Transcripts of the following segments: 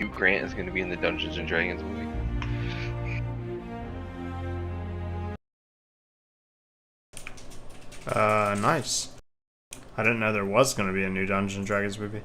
Hugh Grant is going to be in the Dungeons and Dragons movie. Nice. I didn't know there was going to be a new Dungeons and Dragons movie.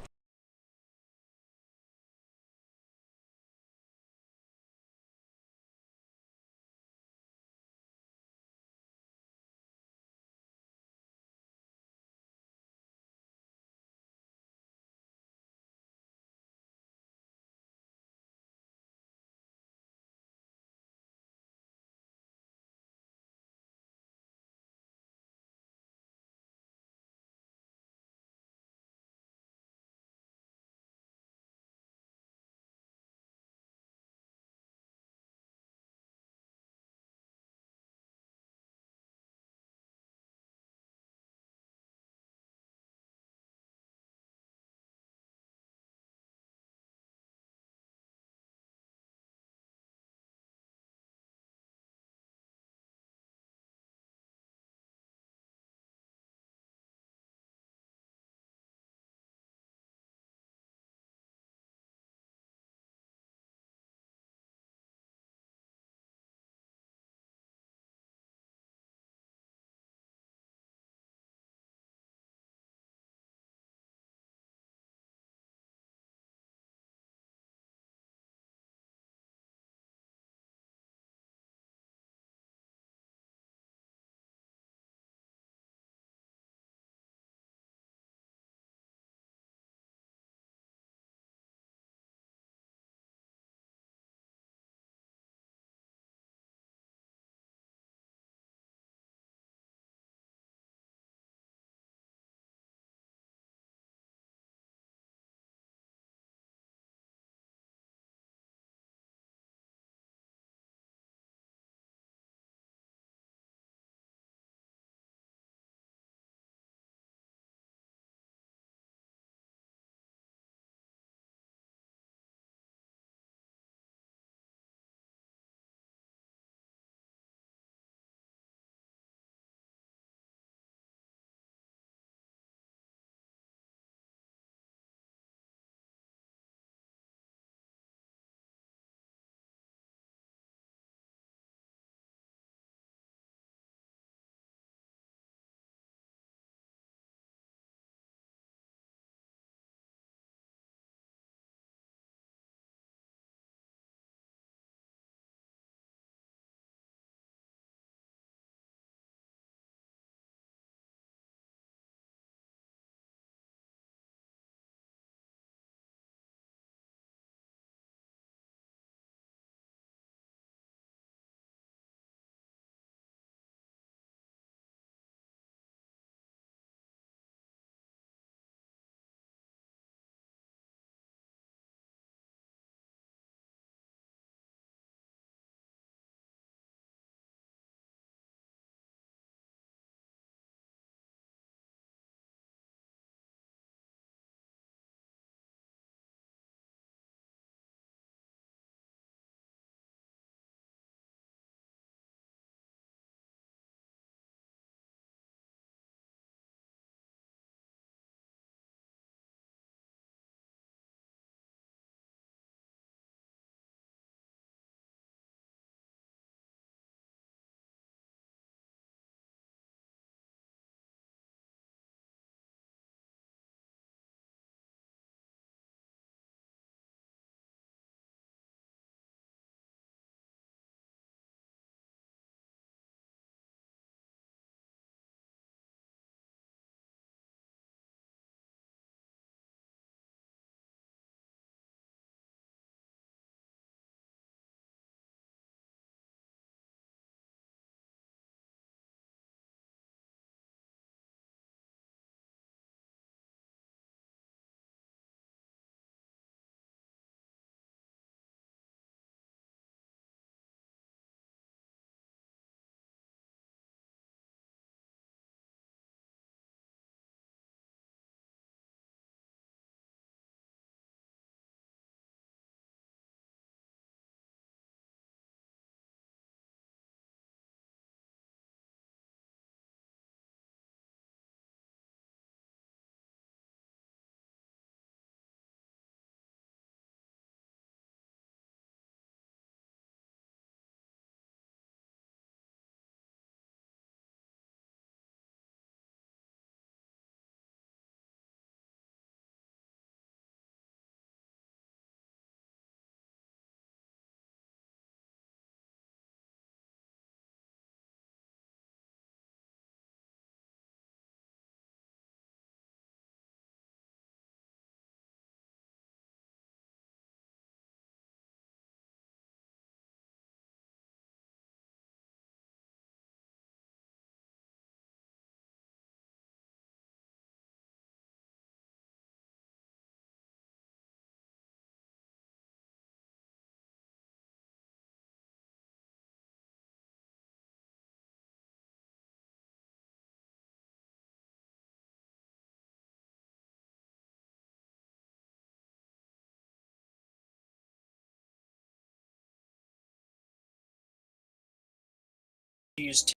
use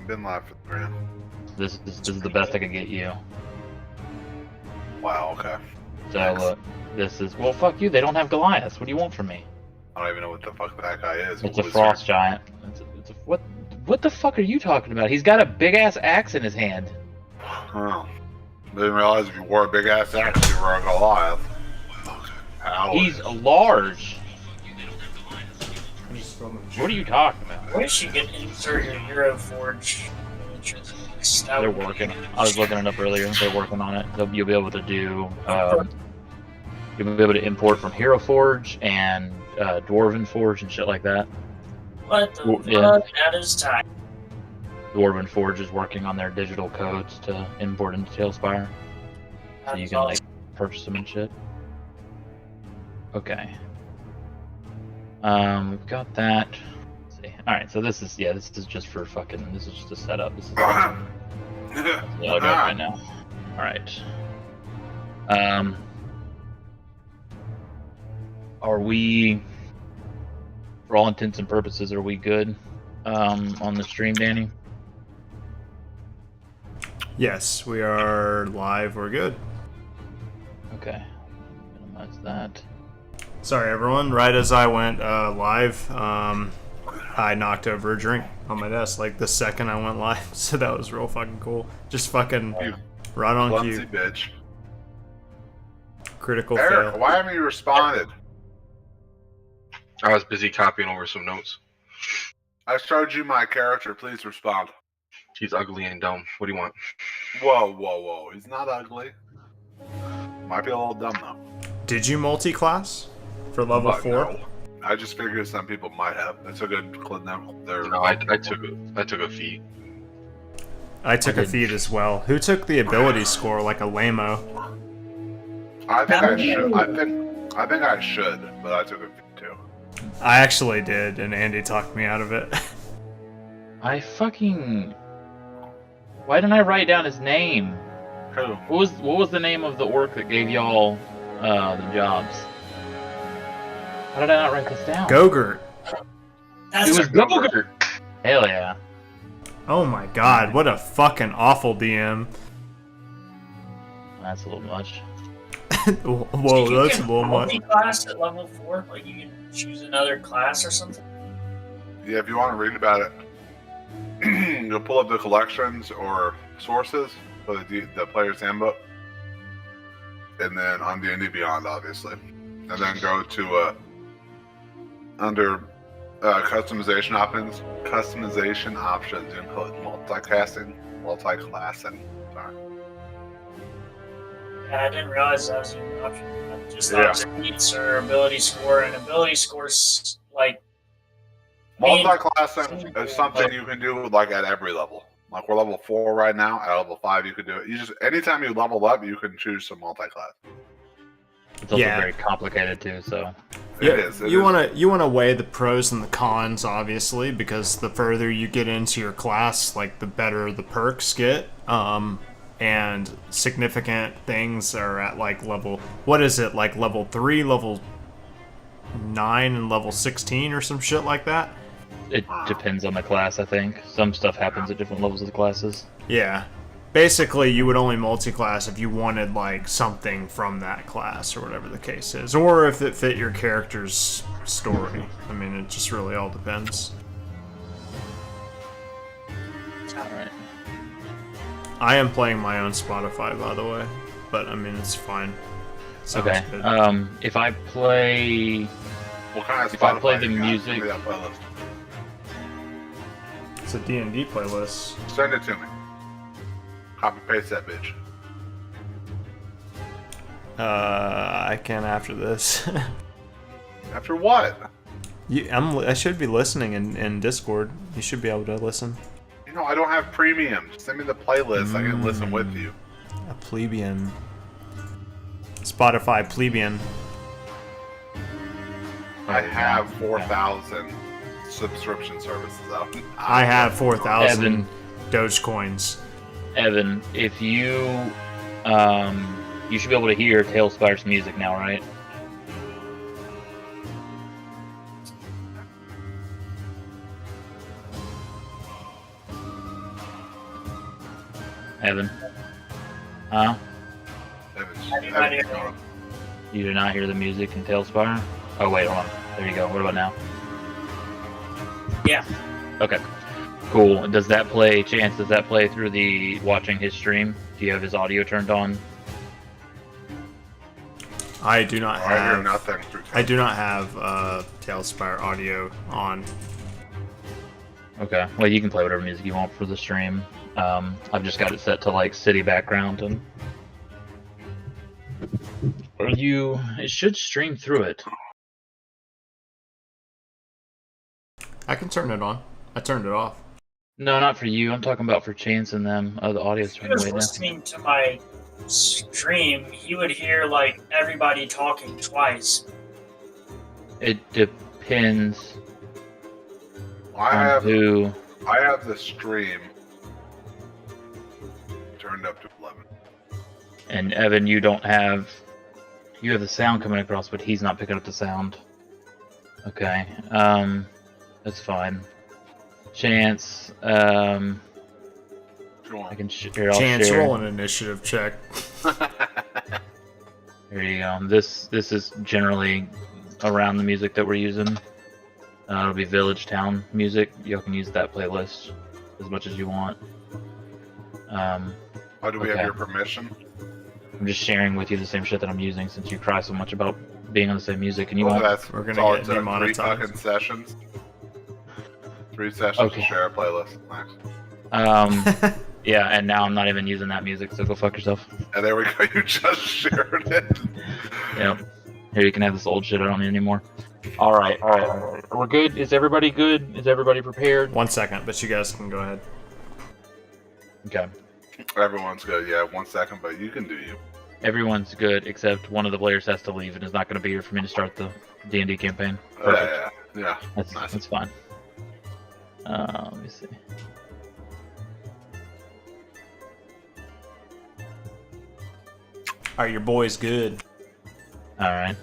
Been live for 3. This is the best I could get you. Wow, okay. So Thanks. look, this is well. Fuck you. They don't have Goliath. What do you want from me? I don't even know what the fuck that guy is. It's a frost giant. What the fuck are you talking about? He's got a big ass axe in his hand. Oh. Didn't realize if you wore a big ass axe, you were a Goliath. He's large. What are you talking about? Wish you could insert your Hero Forge miniatures. They're working. I was looking it up earlier. They're working on it. You'll be able to do. You'll be able to import from Hero Forge and Dwarven Forge and shit like that. What the fuck? Yeah. That is tight. Dwarven Forge is working on their digital codes to import into Tailspire, so you can like purchase them and shit. Okay. We've got that. Let's see. All right, so this is just for fucking. This is just a setup. This is yeah, I'll do it right now. All right. Are we, for all intents and purposes, are we good on the stream, Danny? Yes, we are live. We're good. Okay. Minimize that. Sorry, everyone. Right as I went live, I knocked over a drink on my desk, like the second I went live. So that was real fucking cool. Just fucking right on Clumsy cue. bitch. Critical Eric, fail. why haven't you responded? I was busy copying over some notes. I showed you my character. Please respond. He's ugly and dumb. What do you want? Whoa. He's not ugly. Might be a little dumb, though. Did you multi-class for level But 4? no. I just figured some people might have. It's a good clip now. No, I took a feat. I took a feat as well. Who took the ability score like a lame-o? I think I should. I think I should, but I took a feat too. I actually did, and Andy talked me out of it. I fucking. Why didn't I write down his name? Who? What was the name of the orc that gave y'all the jobs? How did I not write this down? Gogurt. That's It was Gogurt. Hell yeah. Oh my god, what a fucking awful DM. That's a little much. Whoa, that's a little much. Multi-class at level 4, like you can choose another class or something. Yeah, if you want to read about it, you'll pull up the collections or sources for the player's handbook, and then on D&D Beyond, obviously, and then go to under customization options. Customization options. You can put multi-classing. Sorry. Yeah, I didn't realize that was even an option. I just thought it was feats or ability score, and ability scores like Multi-classing is something you can do like at every level. Like we're level 4 right now. At level 5, you could do it. You just anytime you level up, you can choose some multi-class. It's also very complicated too, so. It is. You wanna weigh the pros and the cons, obviously, because the further you get into your class, like the better the perks get. And significant things are at like level. What is it, like level 3, level 9, and level 16 or some shit like that? It depends on the class, I think. Some stuff happens at different levels of the classes. Yeah. Basically, you would only multi-class if you wanted, like, something from that class, or whatever the case is. Or if it fit your character's story. I mean, it just really all depends. Alright. I am playing my own Spotify, by the way. But, I mean, it's fine. Sounds Okay. good. If I play... What kind of If I Spotify play the you got? music- Send me that playlist. It's a D&D playlist. Send it to me. Copy paste that bitch. I can after this. After what? I should be listening in Discord. You should be able to listen. You know, I don't have premium. Send me the playlist. I can listen with you. A plebeian. Spotify plebeian. I have 4,000 subscription services out. I have 4,000 Evan. Dogecoins. Evan, if you... you should be able to hear Tailspire's music now, right? Evan. Huh? Anybody? You did not hear the music in Tailspire? Oh, wait, hold on. There you go. What about now? Yeah. Okay. Cool. Does that play, Chance, does that play through the watching his stream? Do you have his audio turned on? I do not I hear have. nothing through I do not have Tailspire audio on. Okay. Well, you can play whatever music you want for the stream. I've just got it set to like city background, and it should stream through it. I can turn it on. I turned it off. No, not for you. I'm talking about for Chance and them. Oh, the audio's If he turned was way down. listening to my stream, he would hear like everybody talking twice. It depends I on have who. I have the stream turned up to 11. And Evan, you don't have. You have the sound coming across, but he's not picking up the sound. Okay. That's fine. Chance. I can here. I'll Chance, share. roll an initiative check. There you go. This is generally around the music that we're using. It'll be village town music. You can use that playlist as much as you want. Oh, do we Okay. have your permission? I'm just sharing with you the same shit that I'm using since you cry so much about being on the same music, and you Well, won't. that's We're gonna that's all get it took, 3 demonetized. fucking sessions. 3 sessions Okay. to share a playlist. Nice. Yeah, and now I'm not even using that music, so go fuck yourself. And there we go. You just shared it. Yep. Here, you can have this old shit I don't need anymore. All right. We're good. Is everybody good? Is everybody prepared? 1 second, but you guys can go ahead. Okay. Everyone's good. Yeah, 1 second, but you can do you. Everyone's good except one of the players has to leave and is not going to be here for me to start the D&D campaign. Perfect. Yeah. That's Nice. that's fine. Let me see. Are your boys good? All right.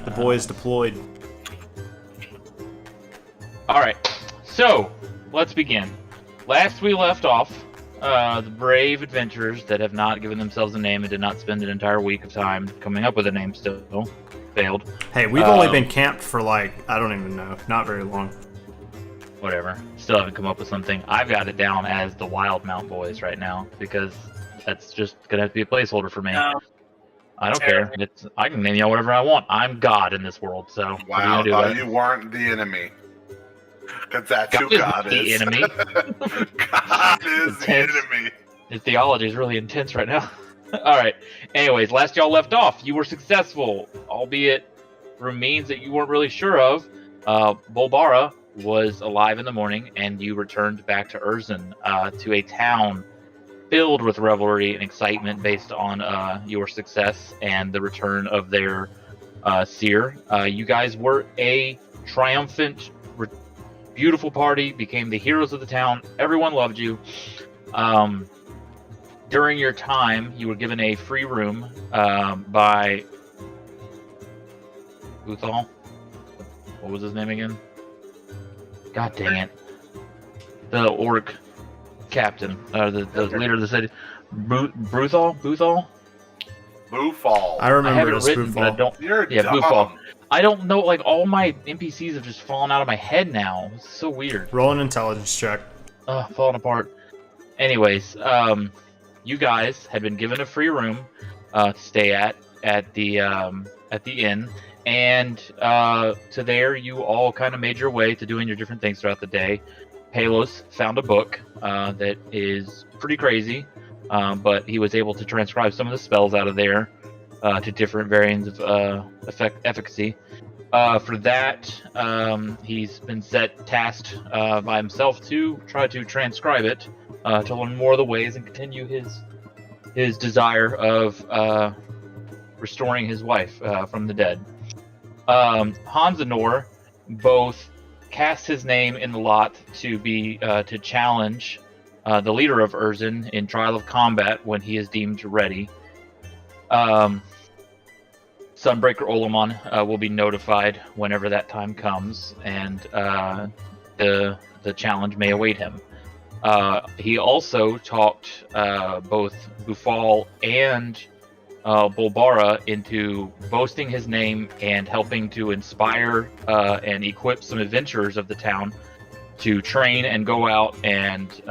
The boys deployed. All right. So let's begin. Last we left off, the brave adventurers that have not given themselves a name and did not spend an entire week of time coming up with a name still failed. Hey, we've only been camped for like, I don't even know, not very long. Whatever. Still haven't come up with something. I've got it down as the Wild Mount Boys right now because that's just gonna have to be a placeholder for me. No. I don't care. I can name y'all whatever I want. I'm God in this world, so what are you Wow, gonna do thought about it? you weren't the enemy. Because that's God who is God the is. enemy. God is the Intense. enemy. His theology is really intense right now. All right. Anyways, last y'all left off, you were successful, albeit through means that you weren't really sure of. Bolbara was alive in the morning, and you returned back to Urzen, to a town filled with revelry and excitement based on your success and the return of their seer. You guys were a triumphant, beautiful party, became the heroes of the town. Everyone loved you. During your time, you were given a free room by Uthal. What was his name again? God dang it. The orc captain, the leader of the city. Bruthal? Boofall. I I remember have it this written, but I Boofall. don't. You're Yeah, dumb. Boofall. I don't know. Like all my NPCs have just fallen out of my head now. It's so weird. Roll an intelligence check. Falling apart. Anyways, you guys had been given a free room to stay at the inn, and to there you all kind of made your way to doing your different things throughout the day. Palos found a book that is pretty crazy, but he was able to transcribe some of the spells out of there to different variants of efficacy. For that, he's been tasked by himself to try to transcribe it to learn more of the ways and continue his desire of restoring his wife from the dead. Hansanor both cast his name in the lot to be to challenge the leader of Urzen in trial of combat when he is deemed ready. Sunbreaker Olamon will be notified whenever that time comes, and the challenge may await him. He also talked both Bufal and Bulbara into boasting his name and helping to inspire and equip some adventurers of the town to train and go out and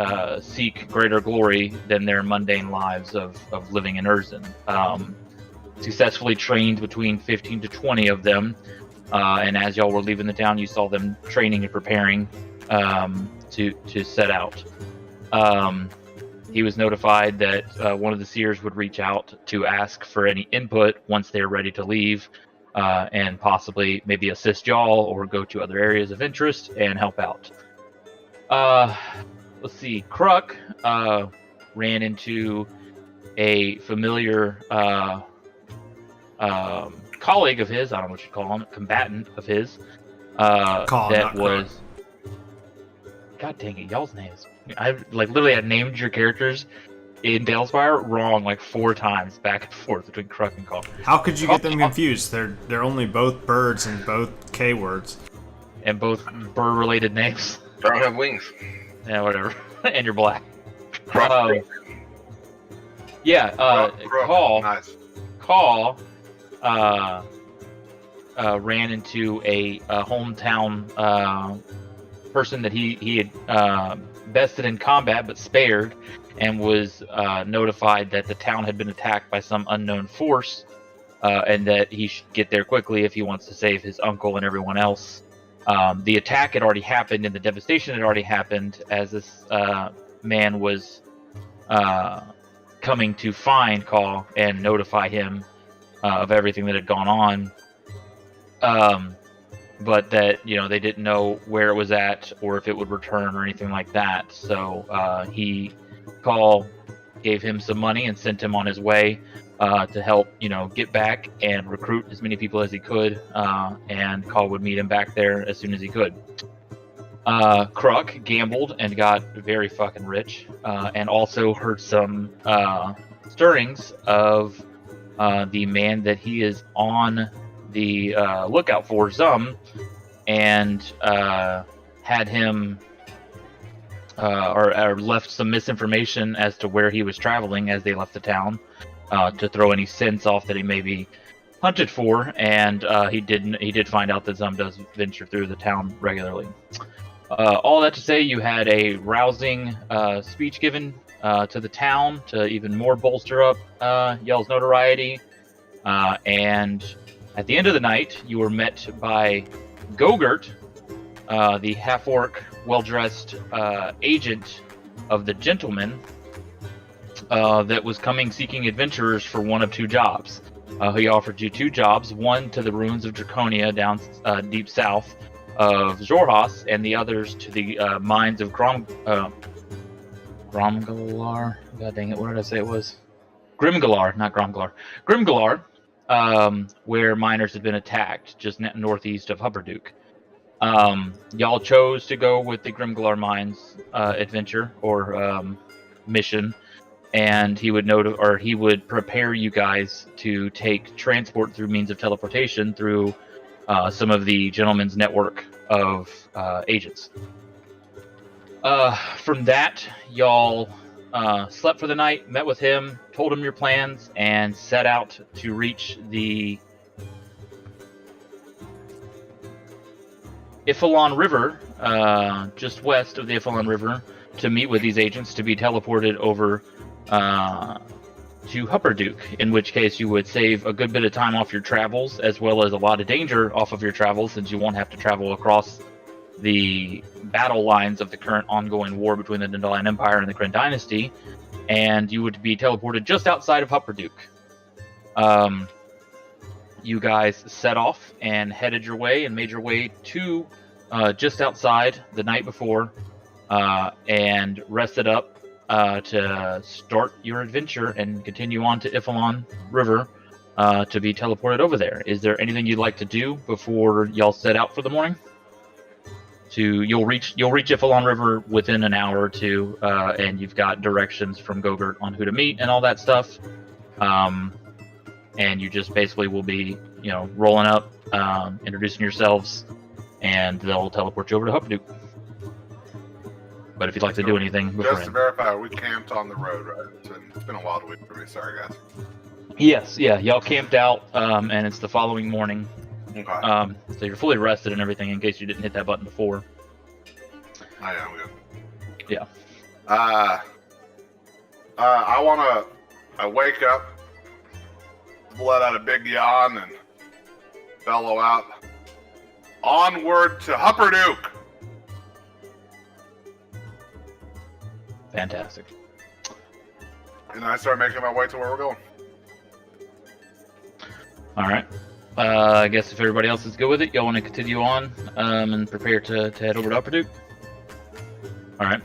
seek greater glory than their mundane lives of living in Urzen. Successfully trained between 15 to 20 of them, and as y'all were leaving the town, you saw them training and preparing to set out. He was notified that one of the seers would reach out to ask for any input once they're ready to leave, and possibly maybe assist y'all or go to other areas of interest and help out. Let's see. Kruk ran into a familiar colleague of his. I don't know what you call him, combatant of his. That was. God dang it, y'all's names. I literally had named your characters in Dalespire wrong 4 times back and forth between Kruk and Call. How could you get them confused? They're only both birds and both K words. And both bird-related names. I don't have wings. Yeah, whatever. And you're black. Cross Yeah, Call. Nice. Call ran into a hometown person that he had bested in combat but spared, and was notified that the town had been attacked by some unknown force, and that he should get there quickly if he wants to save his uncle and everyone else. The attack had already happened and the devastation had already happened as this man was coming to find Call and notify him of everything that had gone on. But that, they didn't know where it was at or if it would return or anything like that. So Call gave him some money and sent him on his way to help, get back and recruit as many people as he could. And Call would meet him back there as soon as he could. Kruk gambled and got very fucking rich, and also heard some stirrings of the man that he is on the lookout for, Zum, and had him or left some misinformation as to where he was traveling as they left the town, to throw any scents off that he may be hunted for. And he did find out that Zum does venture through the town regularly. All that to say, you had a rousing speech given to the town to even more bolster up y'all's notoriety, and at the end of the night, you were met by Gogurt, the half-orc, well-dressed agent of the gentleman that was coming seeking adventurers for one of 2 jobs. He offered you 2 jobs, one to the ruins of Draconia down deep south of Xhorhas, and the others to the mines of Gromgalar. God dang it, what did I say it was? Grimgalar, not Gromgalar. Grimgalar. Where miners had been attacked just northeast of Hupperdook. Y'all chose to go with the Grimgalar Mines adventure or mission, and he would prepare you guys to take transport through means of teleportation through some of the gentleman's network of agents. From that, y'all slept for the night, met with him, told him your plans, and set out to reach the Ifalon River, just west of the Ifalon River, to meet with these agents to be teleported over to Hupperdook, in which case you would save a good bit of time off your travels, as well as a lot of danger off of your travels, since you won't have to travel across the battle lines of the current ongoing war between the Dandelion Empire and the Kryn Dynasty, and you would be teleported just outside of Hupperdook. You guys set off and headed your way and made your way to just outside the night before, and rested up to start your adventure and continue on to Ifalon River to be teleported over there. Is there anything you'd like to do before y'all set out for the morning? You'll reach Ifalon River within an hour or 2, and you've got directions from Gogurt on who to meet and all that stuff. And you just basically will be, rolling up, introducing yourselves, and they'll teleport you over to Hupperdook. But if you'd like to do anything Just to beforehand. verify, we camped on the road, right? It's been a wild week for me. Sorry, guys. Yes, yeah, y'all camped out, and it's the following morning. Okay. So you're fully rested and everything in case you didn't hit that button before. I am good. Yeah. I wake up, let out a big yawn, and bellow out, "Onward to Hupperdook!" Fantastic. And I start making my way to where we're going. All right. I guess if everybody else is good with it, y'all want to continue on and prepare to head over to Hupperdook? All right.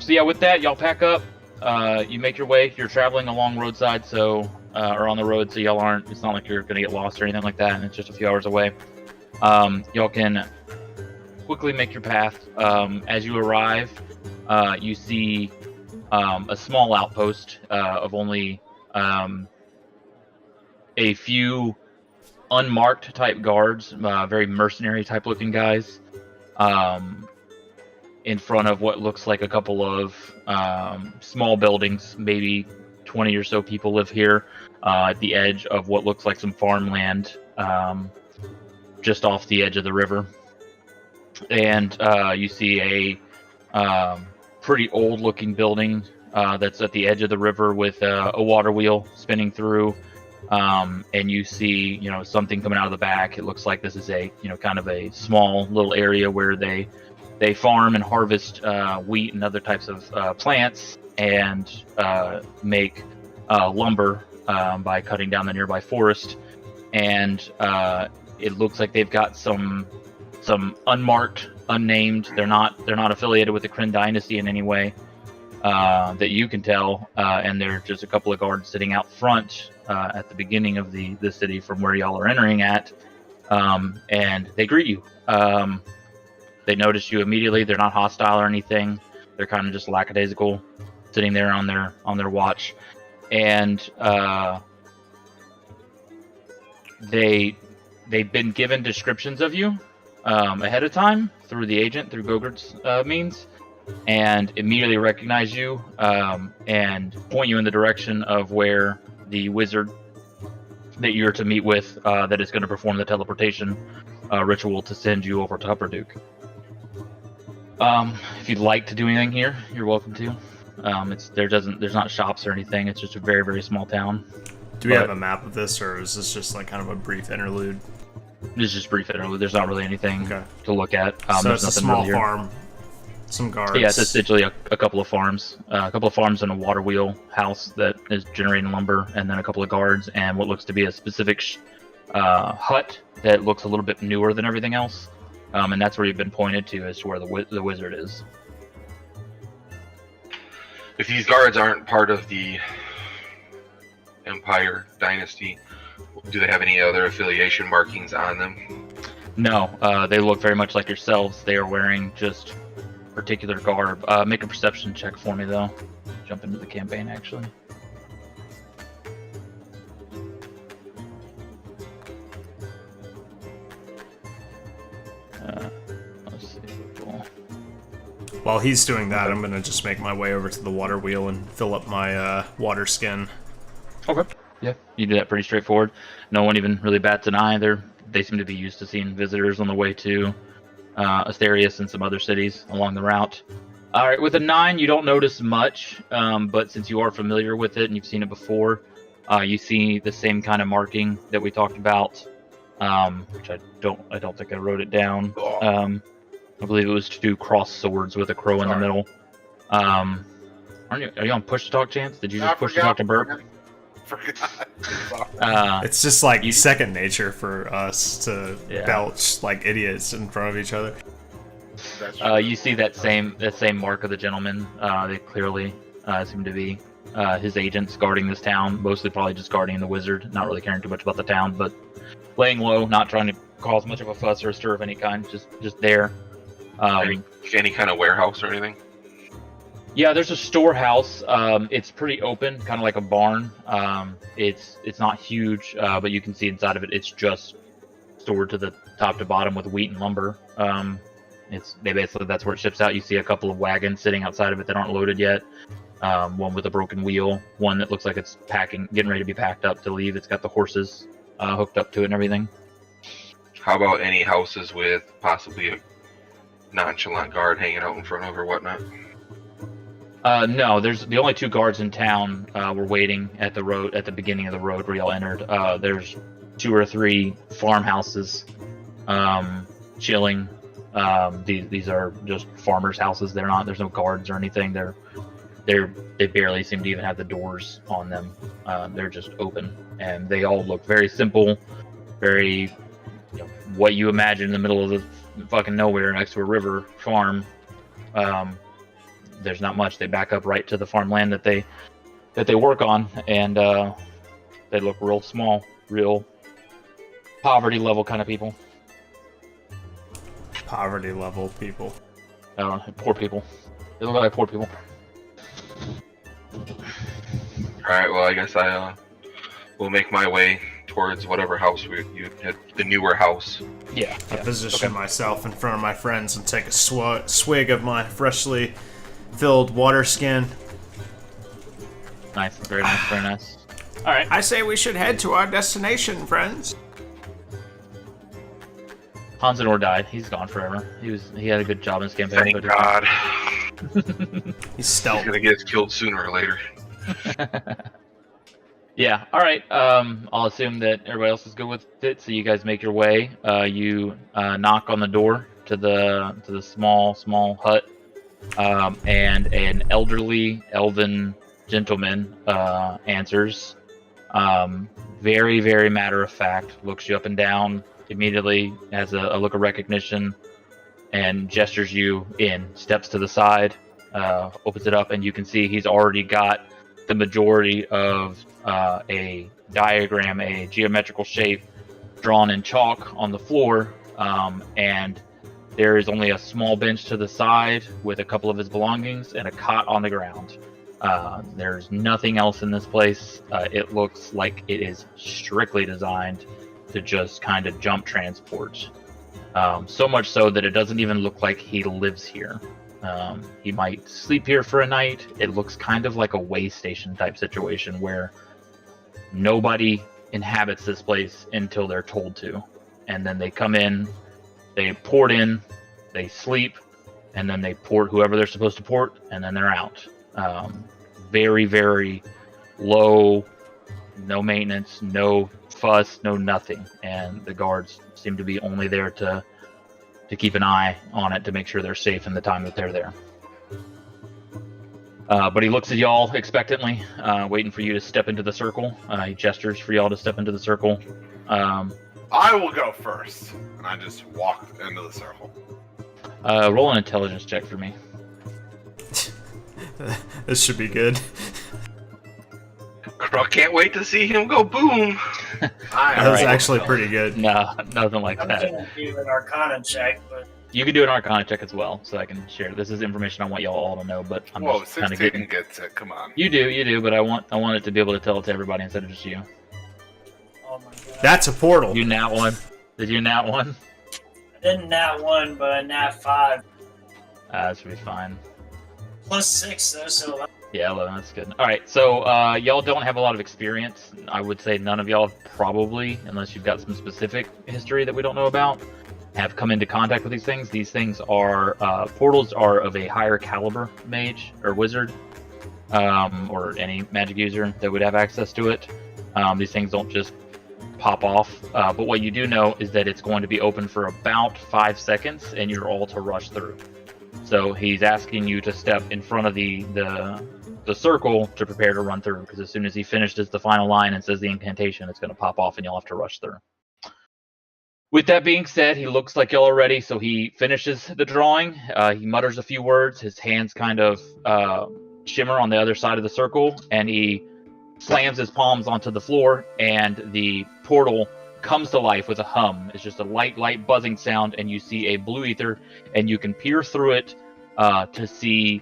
So yeah, with that, y'all pack up. You make your way. You're traveling along roadside, so or on the road, so y'all aren't. It's not like you're gonna get lost or anything like that, and it's just a few hours away. Y'all can quickly make your path. As you arrive, you see a small outpost of only a few unmarked type guards, very mercenary type looking guys, in front of what looks like a couple of small buildings. Maybe 20 or so people live here at the edge of what looks like some farmland, just off the edge of the river. And you see a pretty old looking building that's at the edge of the river with a water wheel spinning through. And you see, something coming out of the back. It looks like this is a, kind of a small little area where they farm and harvest wheat and other types of plants and make lumber by cutting down the nearby forest. And it looks like they've got some unmarked, unnamed. They're not affiliated with the Kryn dynasty in any way that you can tell. And they're just a couple of guards sitting out front at the beginning of the city from where y'all are entering at. And they greet you. They notice you immediately. They're not hostile or anything. They're kind of just lackadaisical, sitting there on their watch. And they've been given descriptions of you ahead of time through the agent, through Gogurt's means, and immediately recognize you and point you in the direction of where the wizard that you're to meet with that is going to perform the teleportation ritual to send you over to Hupperdook. If you'd like to do anything here, you're welcome to. There's not shops or anything. It's just a very, very small town. Do we have a map of this, or is this just like kind of a brief interlude? It's just brief interlude. There's not really anything to look at. So there's it's a nothing small really farm, some guards. Yeah, it's essentially a couple of farms. A couple of farms and a water wheel house that is generating lumber, and then a couple of guards, and what looks to be a specific hut that looks a little bit newer than everything else. And that's where you've been pointed to as to where the wizard is. If these guards aren't part of the Empire dynasty, do they have any other affiliation markings on them? No, they look very much like yourselves. They are wearing just particular garb. Make a perception check for me, though. Jump into the campaign, actually. Let's see. Cool. While he's doing that, I'm gonna just make my way over to the water wheel and fill up my water skin. Okay. Yeah, you do that pretty straightforward. No one even really bats an eye. They seem to be used to seeing visitors on the way to Asterius and some other cities along the route. All right, with a 9, you don't notice much, but since you are familiar with it and you've seen it before, you see the same kind of marking that we talked about, which I don't think I wrote it down. I believe it was 2 cross swords with a crow in the middle. Are you on push to talk, Chance? Did you just push to talk to Burp? It's just like second nature for us to belch like idiots in front of each other. You see that same mark of the gentleman. They clearly seem to be his agents guarding this town, mostly probably just guarding the wizard, not really caring too much about the town, but laying low, not trying to cause much of a fuss or a stir of any kind, just there. Any kind of warehouse or anything? Yeah, there's a storehouse. It's pretty open, kind of like a barn. It's not huge, but you can see inside of it. It's just stored to the top to bottom with wheat and lumber. They basically, that's where it ships out. You see a couple of wagons sitting outside of it that aren't loaded yet. One with a broken wheel, one that looks like it's getting ready to be packed up to leave. It's got the horses hooked up to it and everything. How about any houses with possibly a nonchalant guard hanging out in front of or whatnot? No, there's the only 2 guards in town. Were waiting at the road at the beginning of the road where y'all entered. There's 2 or 3 farmhouses, chilling. These are just farmers' houses. There's no guards or anything. They barely seem to even have the doors on them. They're just open, and they all look very simple, very what you imagine in the middle of the fucking nowhere next to a river farm. There's not much. They back up right to the farmland that they work on, and they look real small, real poverty level kind of people. Poverty level people. I don't know, poor people. They look like poor people. Alright, well, I guess I will make my way towards whatever house you had, the newer house. Yeah. I position myself in front of my friends and take a swig of my freshly filled water skin. Nice, very nice, very nice. All right. I say we should head to our destination, friends. Hansenor died. He's gone forever. He had a good job in this campaign. Thank God. He's stealth. He's gonna get knocked sooner or later. Yeah. All right. I'll assume that everybody else is good with it. So you guys make your way. You knock on the door to the small hut, and an elderly elven gentleman answers. Very, very matter of fact. Looks you up and down. Immediately has a look of recognition and gestures you in. Steps to the side, opens it up, and you can see he's already got the majority of a diagram, a geometrical shape drawn in chalk on the floor, and there is only a small bench to the side with a couple of his belongings and a cot on the ground. There's nothing else in this place. It looks like it is strictly designed to just kind of jump transport. So much so that it doesn't even look like he lives here. He might sleep here for a night. It looks kind of like a way station type situation where nobody inhabits this place until they're told to. And then they come in, they port in, they sleep, and then they port whoever they're supposed to port, and then they're out. Very, very low, no maintenance, no fuss, no nothing, and the guards seem to be only there to keep an eye on it to make sure they're safe in the time that they're there. But he looks at y'all expectantly, waiting for you to step into the circle. He gestures for y'all to step into the circle. I will go first, and I just walk into the circle. Roll an intelligence check for me. This should be good. Croc can't wait to see him go boom. That was actually pretty good. No, nothing like I'm that. gonna do an Arcana check, but You can do an Arcana check as well, so I can share. This is information I want y'all all to know, but I'm Whoa, just kind 16 of getting. gets it. Come on. You do, but I want it to be able to tell it to everybody instead of just you. oh my god. That's a portal. You nat one. Did you nat one? I didn't nat 1, but I nat 5. That should be fine. Plus 6, though, so 11. Yeah, 11, that's good. All right, so y'all don't have a lot of experience. I would say none of y'all probably, unless you've got some specific history that we don't know about, have come into contact with these things. These things are, portals are of a higher caliber mage or wizard, or any magic user that would have access to it. These things don't just pop off, but what you do know is that it's going to be open for about 5 seconds, and you're all to rush through. So he's asking you to step in front of the circle to prepare to run through, because as soon as he finishes the final line and says the incantation, it's going to pop off and you'll have to rush through. With that being said, he looks like y'all are ready, so he finishes the drawing. He mutters a few words. His hands kind of shimmer on the other side of the circle, and he slams his palms onto the floor, and the portal comes to life with a hum. It's just a light buzzing sound, and you see a blue ether, and you can peer through it to see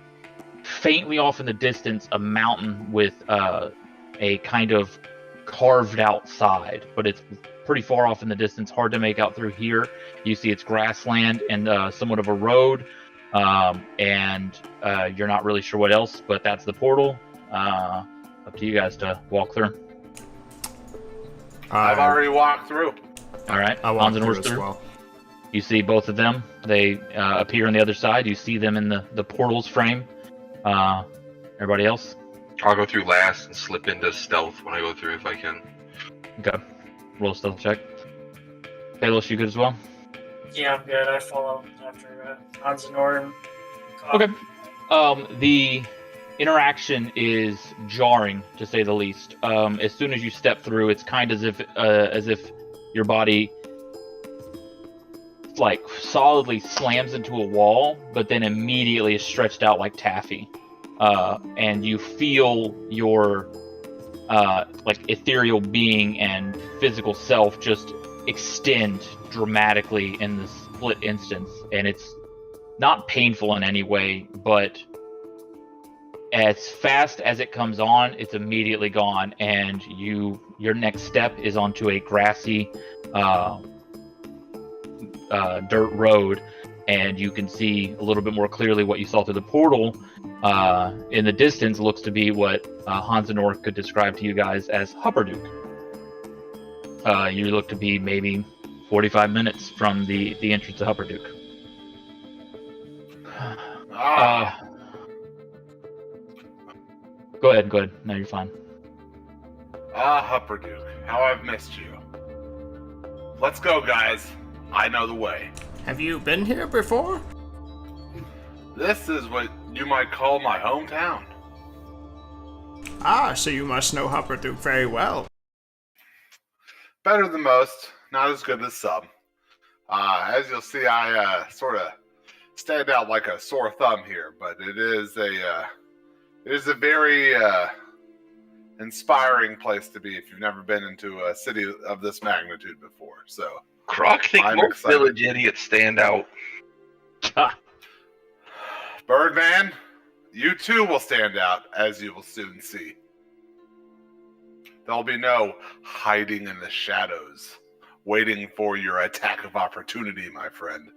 faintly off in the distance a mountain with a kind of carved out side, but it's pretty far off in the distance, hard to make out through here. You see it's grassland and somewhat of a road, and you're not really sure what else, but that's the portal. Up to you guys to walk through. I've already walked through. All right, I Hans walked and through Horse as well. You see both of them. They appear on the other side. You see them in the portal's frame. Everybody else? I'll go through last and slip into stealth when I go through if I can. Okay. Roll a stealth check. Kalos, you good as well? Yeah, I'm good. I follow after Hans and Norton. Okay. The interaction is jarring, to say the least. As soon as you step through, it's kind of as if your body like solidly slams into a wall, but then immediately is stretched out like taffy. And you feel your like ethereal being and physical self just extend dramatically in this split instance, and it's not painful in any way, but as fast as it comes on, it's immediately gone, and your next step is onto a grassy dirt road, and you can see a little bit more clearly what you saw through the portal. In the distance looks to be what Hans and Orc could describe to you guys as Hupperdook. You look to be maybe 45 minutes from the entrance to Hupperdook. Go ahead. No, you're fine. Hupperdook, how I've missed you. Let's go, guys. I know the way. Have you been here before? This is what you might call my hometown. Ah, so you must know Hupperdook very well. Better than most, not as good as some. As you'll see, I sort of stand out like a sore thumb here, but it is a very inspiring place to be if you've never been into a city of this magnitude before. So, Croc think I'm most excited. village idiots stand out. Birdman, you too will stand out, as you will soon see. There'll be no hiding in the shadows, waiting for your attack of opportunity, my friend.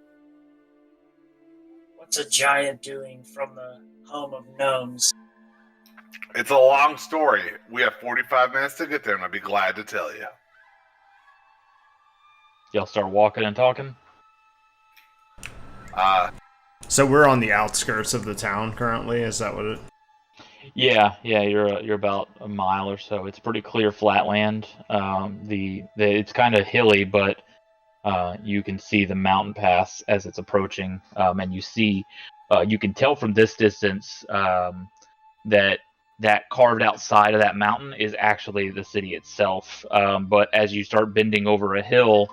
What's a giant doing from the home of gnomes? It's a long story. We have 45 minutes to get there, and I'd be glad to tell you. Y'all start walking and talking? So we're on the outskirts of the town currently, is that what it... Yeah, you're about a mile or so. It's pretty clear flat land. It's kind of hilly, but you can see the mountain pass as it's approaching, and you can tell from this distance that carved out side of that mountain is actually the city itself. But as you start bending over a hill,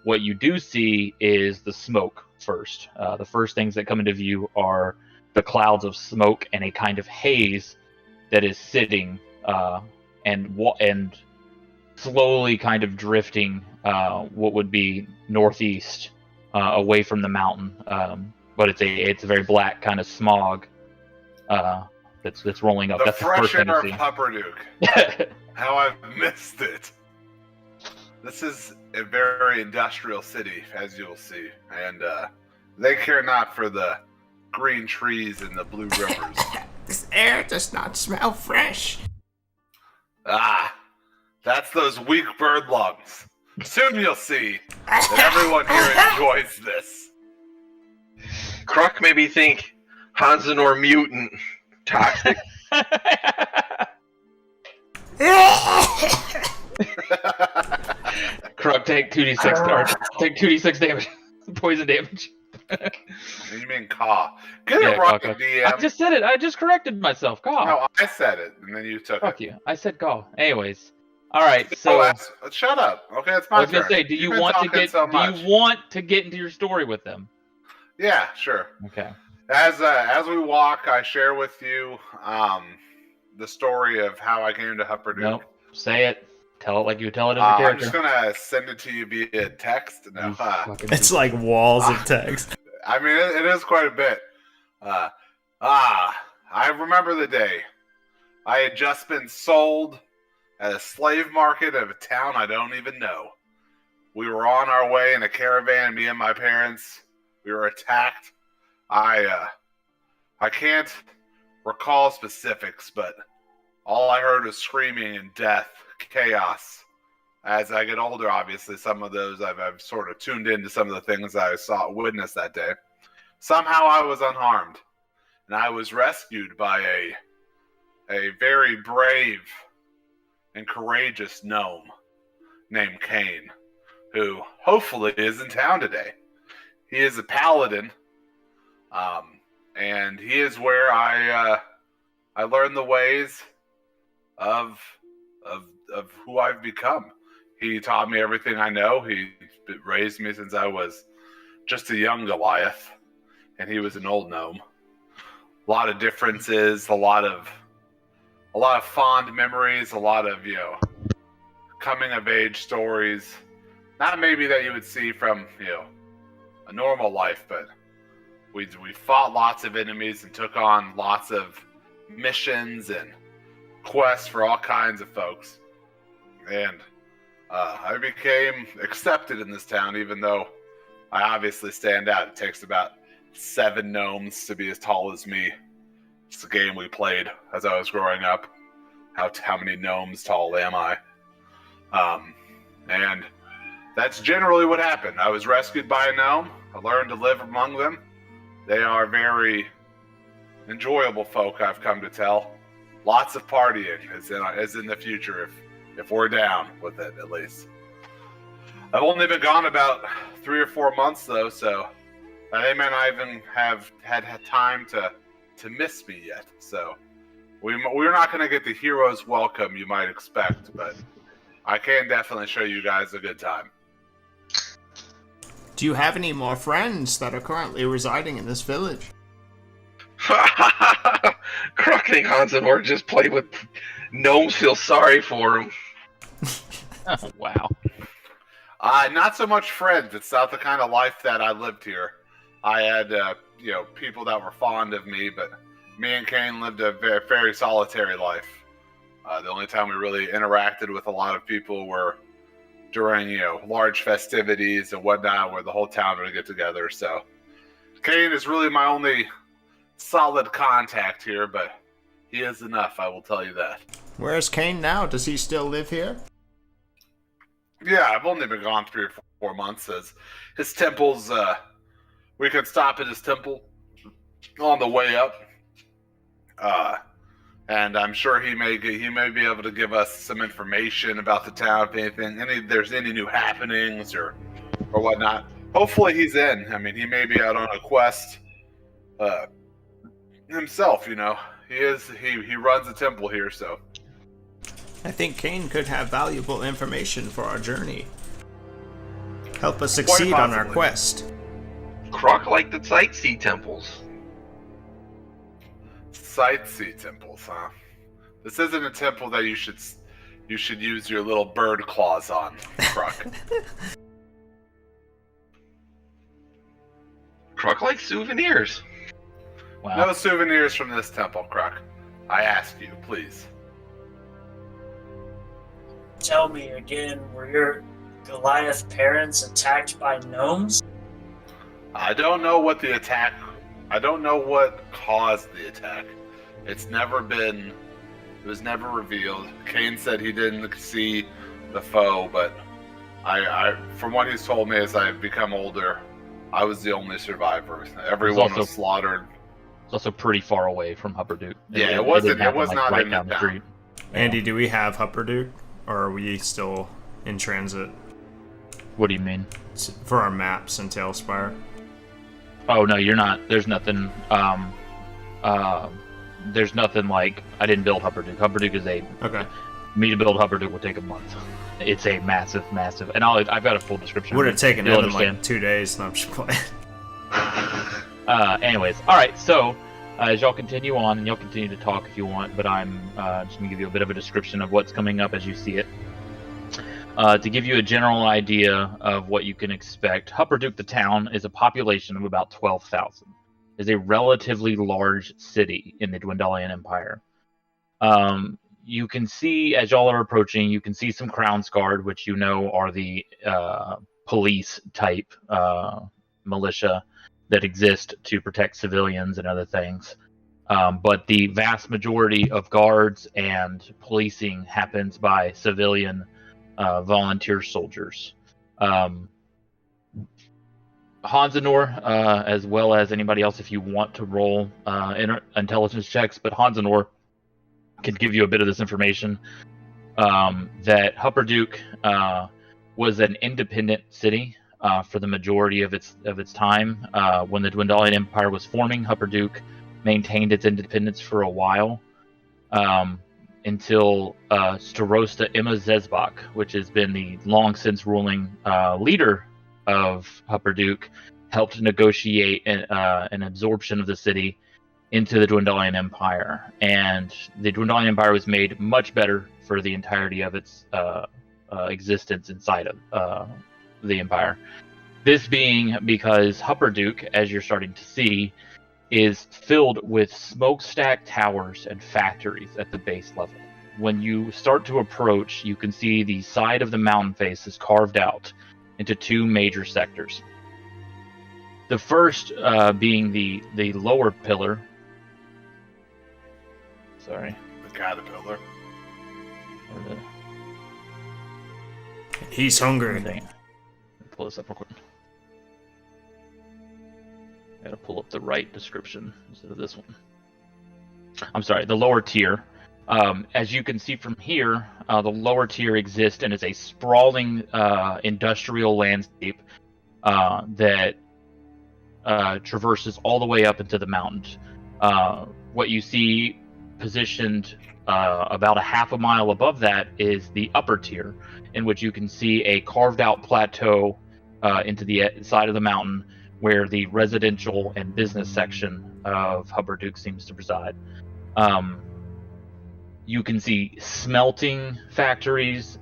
what you do see is the smoke first. The first things that come into view are the clouds of smoke and a kind of haze that is sitting and slowly kind of drifting what would be northeast away from the mountain. But it's a very black kind of smog that's rolling up. The That's the first fresh thing air you of see. Hupperdook. How I've missed it. This is a very industrial city, as you'll see, and they care not for the green trees and the blue rivers. This air does not smell fresh. That's those weak bird lungs. Soon you'll see that everyone here enjoys this. Croc made me think Hansenor mutant toxic. Krug, take 2d6 damage. Poison damage. You mean caw. Get Yeah, it right, caw. DM. I just said it. I just corrected myself. Caw. No, I said it, and then you took Fuck it. you. I said caw. Anyways. Alright, so Shut up. Okay, it's my I was turn. gonna say, do you You've been want to talking get so do much. you want to get into your story with them? Yeah, sure. Okay. As we walk, I share with you the story of how I came to Hupperdook. Nope. Say it. Tell it like you would tell it as a I'm character. just gonna send it to you via text. No, You fucking It's like walls of text. I mean it is quite a bit. I remember the day. I had just been sold at a slave market of a town I don't even know. We were on our way in a caravan, me and my parents. We were attacked. I can't recall specifics, but all I heard was screaming and death, chaos. As I get older, obviously, some of those I've sort of tuned into some of the things I witnessed that day. Somehow I was unharmed, and I was rescued by a very brave and courageous gnome named Kane, who hopefully is in town today. He is a paladin, and he is where I learned the ways of who I've become. He taught me everything I know. He raised me since I was just a young Goliath, and he was an old gnome. A lot of differences, a lot of fond memories, a lot of coming of age stories. Not maybe that you would see from a normal life, but we fought lots of enemies and took on lots of missions and quests for all kinds of folks. And I became accepted in this town, even though I obviously stand out. It takes about 7 gnomes to be as tall as me. It's a game we played as I was growing up. How many gnomes tall am I? And that's generally what happened. I was rescued by a gnome. I learned to live among them. They are very enjoyable folk, I've come to tell. Lots of partying is in the future if we're down with it, at least. I've only been gone about 3 or 4 months, though, so they may not even have had time to miss me yet. So we're not going to get the hero's welcome you might expect, but I can definitely show you guys a good time. Do you have any more friends that are currently residing in this village? Croc think Hansenor just played with gnomes, feel sorry for him. Oh, wow. Not so much friends. It's not the kind of life that I lived here. I had, people that were fond of me, but me and Kane lived a very, very solitary life. The only time we really interacted with a lot of people were during, large festivities and whatnot, where the whole town would get together. So Kane is really my only solid contact here, but he is enough, I will tell you that. Where's Kane now? Does he still live here? Yeah, I've only been gone 3 or 4 months. As his temple's, we could stop at his temple on the way up, and I'm sure he may be able to give us some information about the town, if there's any new happenings or whatnot. Hopefully he's in. I mean, he may be out on a quest himself. He runs a temple here, so. I think Kane could have valuable information for our journey. Help us Quite succeed on our possibly. quest. Croc liked the sightsee temples. Sightsee temples, huh? This isn't a temple that you should use your little bird claws on, Croc. Croc likes souvenirs. Wow. No souvenirs from this temple, Croc. I ask you, please. Tell me again, were your Goliath parents attacked by gnomes? I don't know what caused the attack. It was never revealed. Kane said he didn't see the foe, but I from what he's told me as I've become older, I was the only survivor. Everyone was slaughtered. It's also pretty far away from Hupperdook. Yeah, it was didn't happen, not right in down the town. street. Andy, do we have Hupperdook? Or are we still in transit What do you mean? for our maps in Tailspire? Oh no, you're not. There's nothing. There's nothing like I didn't build Hupperdook. Hupperdook is Okay. me to build Hupperdook would take a month. It's a massive, and I've got a full description. Would have taken You'll him like understand. 2 days, and I'm just playing. Anyways, all right. So as y'all continue on, and y'all continue to talk if you want, but I'm just gonna give you a bit of a description of what's coming up as you see it. To give you a general idea of what you can expect, Hupperdook, the town, is a population of about 12,000. Is a relatively large city in the Dwendalian Empire. you can see, as y'all are approaching, you can see some Crown's Guard, which you know are the police type militia that exist to protect civilians and other things. But the vast majority of guards and policing happens by civilian volunteer soldiers. Hansanor, as well as anybody else, if you want to roll intelligence checks, but Hansanor can give you a bit of this information, that Hupperdook was an independent city for the majority of its time. When the Dwendalian Empire was forming, Hupperdook maintained its independence for a while, until Starosta Emma Zezbach, which has been the long since ruling leader of Hupperdook, helped negotiate an absorption of the city into the Dwendalian Empire. And the Dwendalian Empire was made much better for the entirety of its existence inside of the Empire. This being because Hupperdook, as you're starting to see, is filled with smokestack towers and factories at the base level. When you start to approach, you can see the side of the mountain face is carved out into two major sectors. The first being the lower pillar. Sorry. The caterpillar. He's hungry. Dang it. Let me pull this up real quick. I gotta pull up the right description instead of this one. I'm sorry, the lower tier. As you can see from here, the lower tier exists and is a sprawling industrial landscape that traverses all the way up into the mountains. What you see positioned about a half a mile above that is the upper tier, in which you can see a carved out plateau into the side of the mountain where the residential and business section of Hupperdook seems to reside. You can see smelting factories.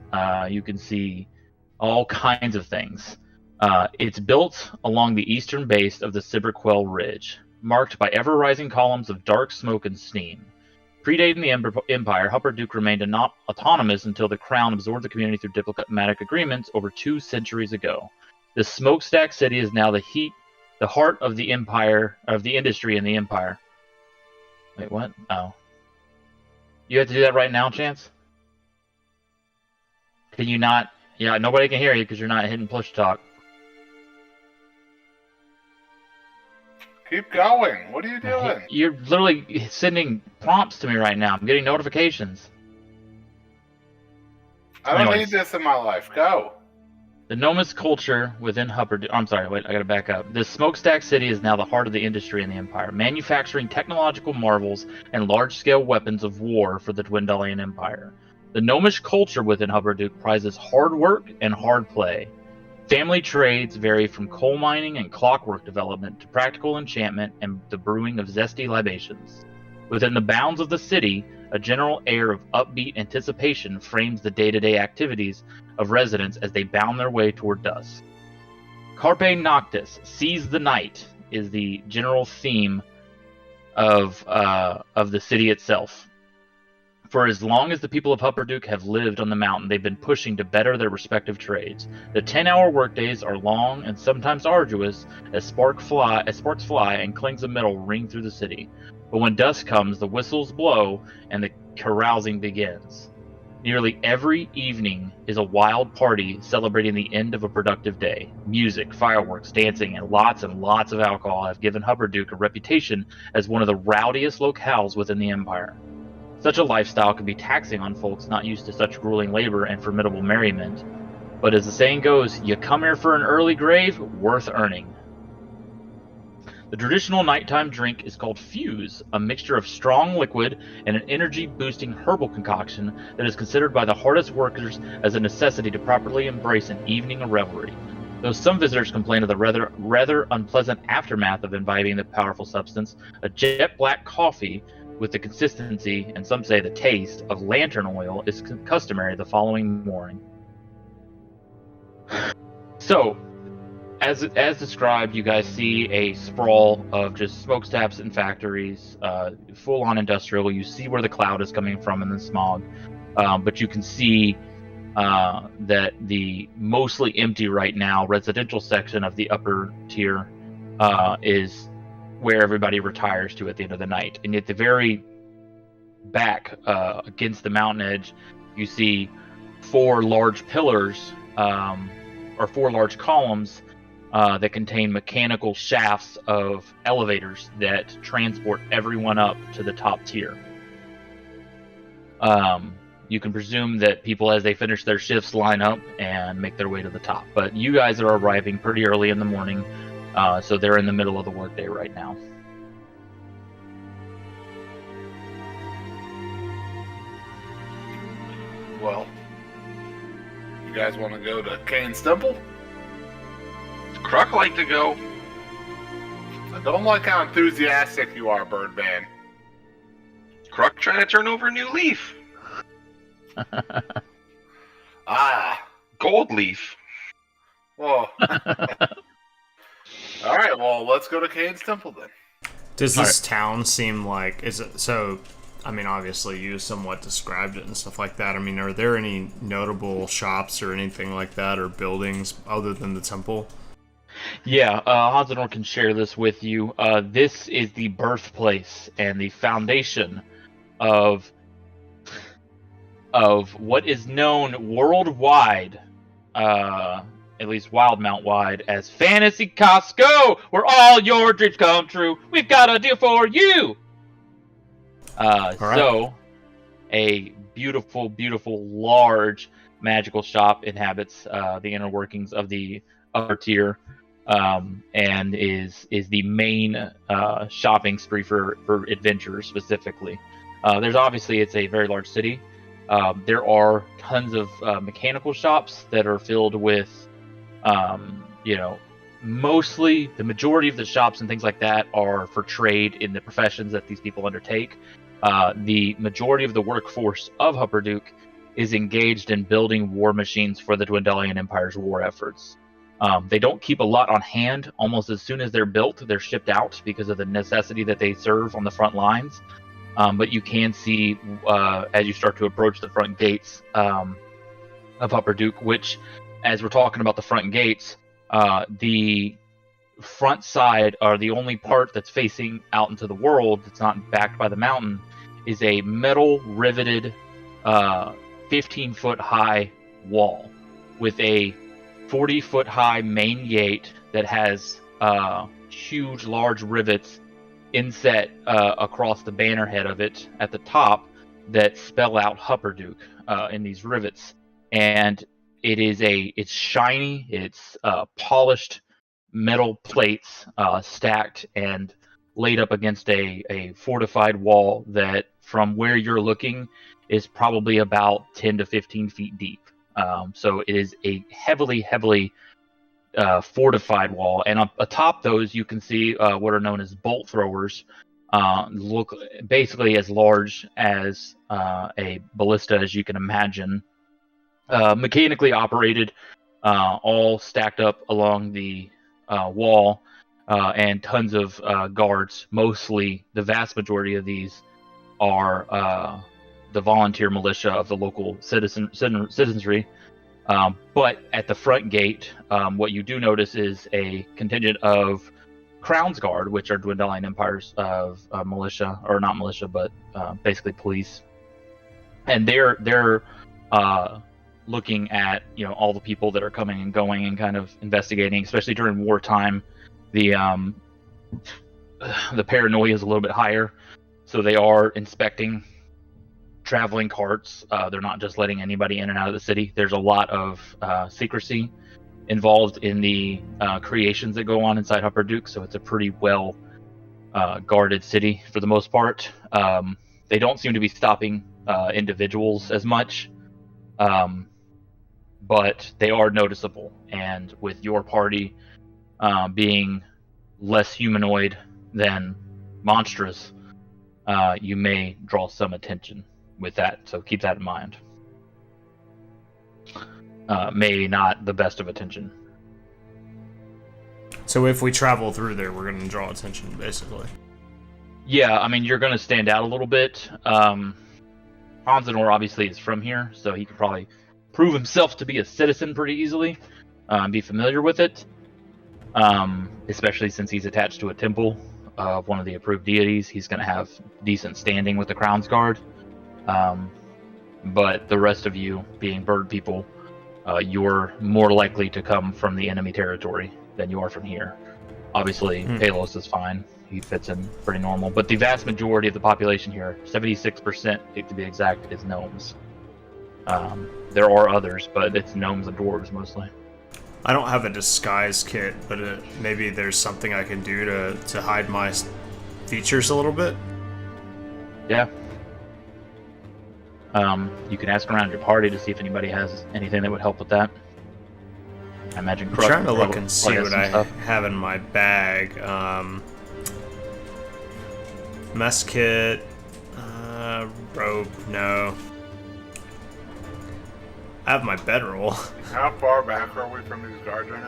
You can see all kinds of things. It's built along the eastern base of the Ciberquell Ridge, marked by ever-rising columns of dark smoke and steam. Predating the Empire, Hupperdook remained not autonomous until the Crown absorbed the community through diplomatic agreements over 2 centuries ago. The smokestack city is now the heart of the empire, of the industry in the Empire. Wait, what? Oh. You have to do that right now, Chance? Can you not? Yeah, nobody can hear you because you're not hitting push talk. Keep going. What are you doing? You're literally sending prompts to me right now. I'm getting notifications. I don't Anyways. need this in my life. Go. The Nomus culture within Hupperdook... I'm sorry, wait, I gotta back up. The smokestack city is now the heart of the industry in the Empire, manufacturing technological marvels and large-scale weapons of war for the Dwendalian Empire. The Gnomish culture within Hupperdook prizes hard work and hard play. Family trades vary from coal mining and clockwork development to practical enchantment and the brewing of zesty libations. Within the bounds of the city, a general air of upbeat anticipation frames the day-to-day activities of residents as they bound their way toward dusk. Carpe Noctis, seize the night, is the general theme of the city itself. For as long as the people of Hupperdook have lived on the mountain, they've been pushing to better their respective trades. The 10-hour workdays are long and sometimes arduous as sparks fly and clings of metal ring through the city. But when dusk comes, the whistles blow and the carousing begins. Nearly every evening is a wild party celebrating the end of a productive day. Music, fireworks, dancing, and lots of alcohol have given Hupperdook a reputation as one of the rowdiest locales within the Empire. Such a lifestyle can be taxing on folks not used to such grueling labor and formidable merriment. But as the saying goes, you come here for an early grave, worth earning. The traditional nighttime drink is called Fuse, a mixture of strong liquid and an energy-boosting herbal concoction that is considered by the hardest workers as a necessity to properly embrace an evening of revelry. Though some visitors complain of the rather unpleasant aftermath of imbibing the powerful substance, a jet black coffee with the consistency, and some say the taste, of lantern oil is customary the following morning. So, as described, you guys see a sprawl of just smokestacks and factories, full-on industrial. You see where the cloud is coming from in the smog, but you can see that the mostly empty right now residential section of the upper tier is where everybody retires to at the end of the night. And at the very back, against the mountain edge, you see 4 large pillars, or 4 large columns that contain mechanical shafts of elevators that transport everyone up to the top tier. You can presume that people, as they finish their shifts, line up and make their way to the top. But you guys are arriving pretty early in the morning, so they're in the middle of the workday right now. Well, you guys want to go to Kane's Temple? Croc like to go. I don't like how enthusiastic you are, Birdman. Croc trying to turn over a new leaf. Gold leaf. Well. Alright, well, let's go to Kane's Temple then. Does this town seem like, is it, so, I mean, obviously you somewhat described it and stuff like that. I mean, are there any notable shops or anything like that, or buildings other than the temple? Yeah, Hansenor can share this with you. This is the birthplace and the foundation of what is known worldwide, at least Wildmount wide, as Fantasy Costco, where all your dreams come true. We've got a deal for you. right. So, a beautiful, beautiful, large magical shop inhabits the inner workings of the upper tier, and is the main shopping spree for adventurers specifically. There's obviously, it's a very large city. There are tons of mechanical shops that are filled with, mostly the majority of the shops and things like that are for trade in the professions that these people undertake. The majority of the workforce of Hupperdook is engaged in building war machines for the Dwendalian Empire's war efforts. They don't keep a lot on hand. Almost as soon as they're built, they're shipped out because of the necessity that they serve on the front lines. But you can see, as you start to approach the front gates of Hupperdook, which, as we're talking about the front gates, the front side, or the only part that's facing out into the world that's not backed by the mountain, is a metal riveted 15-foot high wall with a 40-foot high main gate that has huge, large rivets inset across the banner head of it at the top that spell out Hupperdook in these rivets. And it's shiny, it's polished metal plates stacked and laid up against a fortified wall that, from where you're looking, is probably about 10 to 15 feet deep. So it is a heavily fortified wall, and atop those you can see what are known as bolt throwers, look basically as large as a ballista as you can imagine, mechanically operated, all stacked up along the wall, and tons of guards. Mostly, the vast majority of these are the volunteer militia of the local citizenry. But at the front gate, what you do notice is a contingent of Crown's Guard, which are Dwendalian Empire's of militia, or not militia, but basically police. And they're looking at all the people that are coming and going and kind of investigating, especially during wartime. The paranoia is a little bit higher, so they are inspecting traveling carts. They're not just letting anybody in and out of the city. There's a lot of secrecy involved in the creations that go on inside Hupperdook, so it's a pretty well guarded city for the most part. They don't seem to be stopping individuals as much, but they are noticeable. And with your party being less humanoid than monstrous, you may draw some attention with that, so keep that in mind. Maybe not the best of attention. So if we travel through there, we're going to draw attention, basically. Yeah, I mean, you're going to stand out a little bit. Hansenor obviously is from here, so he could probably prove himself to be a citizen pretty easily, be familiar with it, especially since he's attached to a temple of one of the approved deities. He's going to have decent standing with the Crown's Guard. But the rest of you, being bird people, you're more likely to come from the enemy territory than you are from here. Obviously, Palos is fine. He fits in pretty normal. But the vast majority of the population here, 76% to be exact, is gnomes. There are others, but it's gnomes and dwarves mostly. I don't have a disguise kit, but maybe there's something I can do to hide my features a little bit. Yeah. You can ask around your party to see if anybody has anything that would help with that. I imagine Kruk. I'm trying to look and see what I have in my bag. Mess kit, rope, no. I have my bedroll. How far back are we from these guards right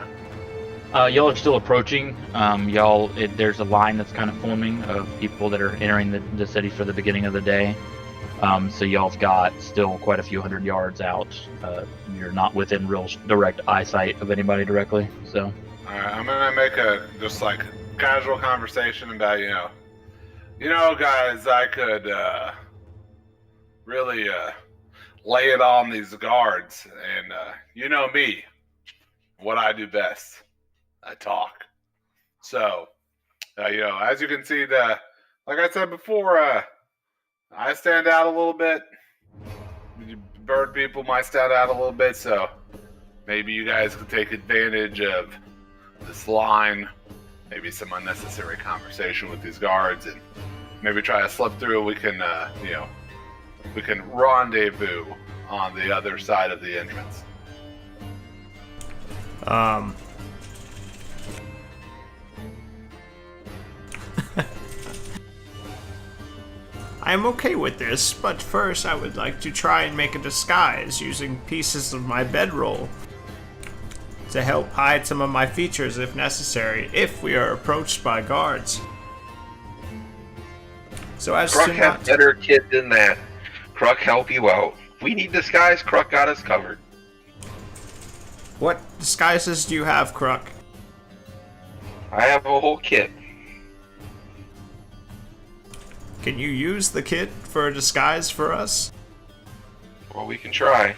now? Y'all are still approaching. There's a line that's kind of forming of people that are entering the city for the beginning of the day. So y'all've got still quite a few hundred yards out. You're not within real direct eyesight of anybody directly. So. Alright, I'm gonna make a just like casual conversation about guys, I could really lay it on these guards, and you know me, what I do best, I talk. So, as you can see, like I said before, I stand out a little bit. Bird people might stand out a little bit, so maybe you guys could take advantage of this line, maybe some unnecessary conversation with these guards, and maybe try to slip through. We can, we can rendezvous on the other side of the entrance. I'm okay with this, but first I would like to try and make a disguise using pieces of my bedroll to help hide some of my features if necessary, if we are approached by guards. So as Kruk to has not... better kit than that. Kruk help you out. If we need disguise, Kruk got us covered. What disguises do you have, Kruk? I have a whole kit. Can you use the kit for a disguise for us? Well, we can try.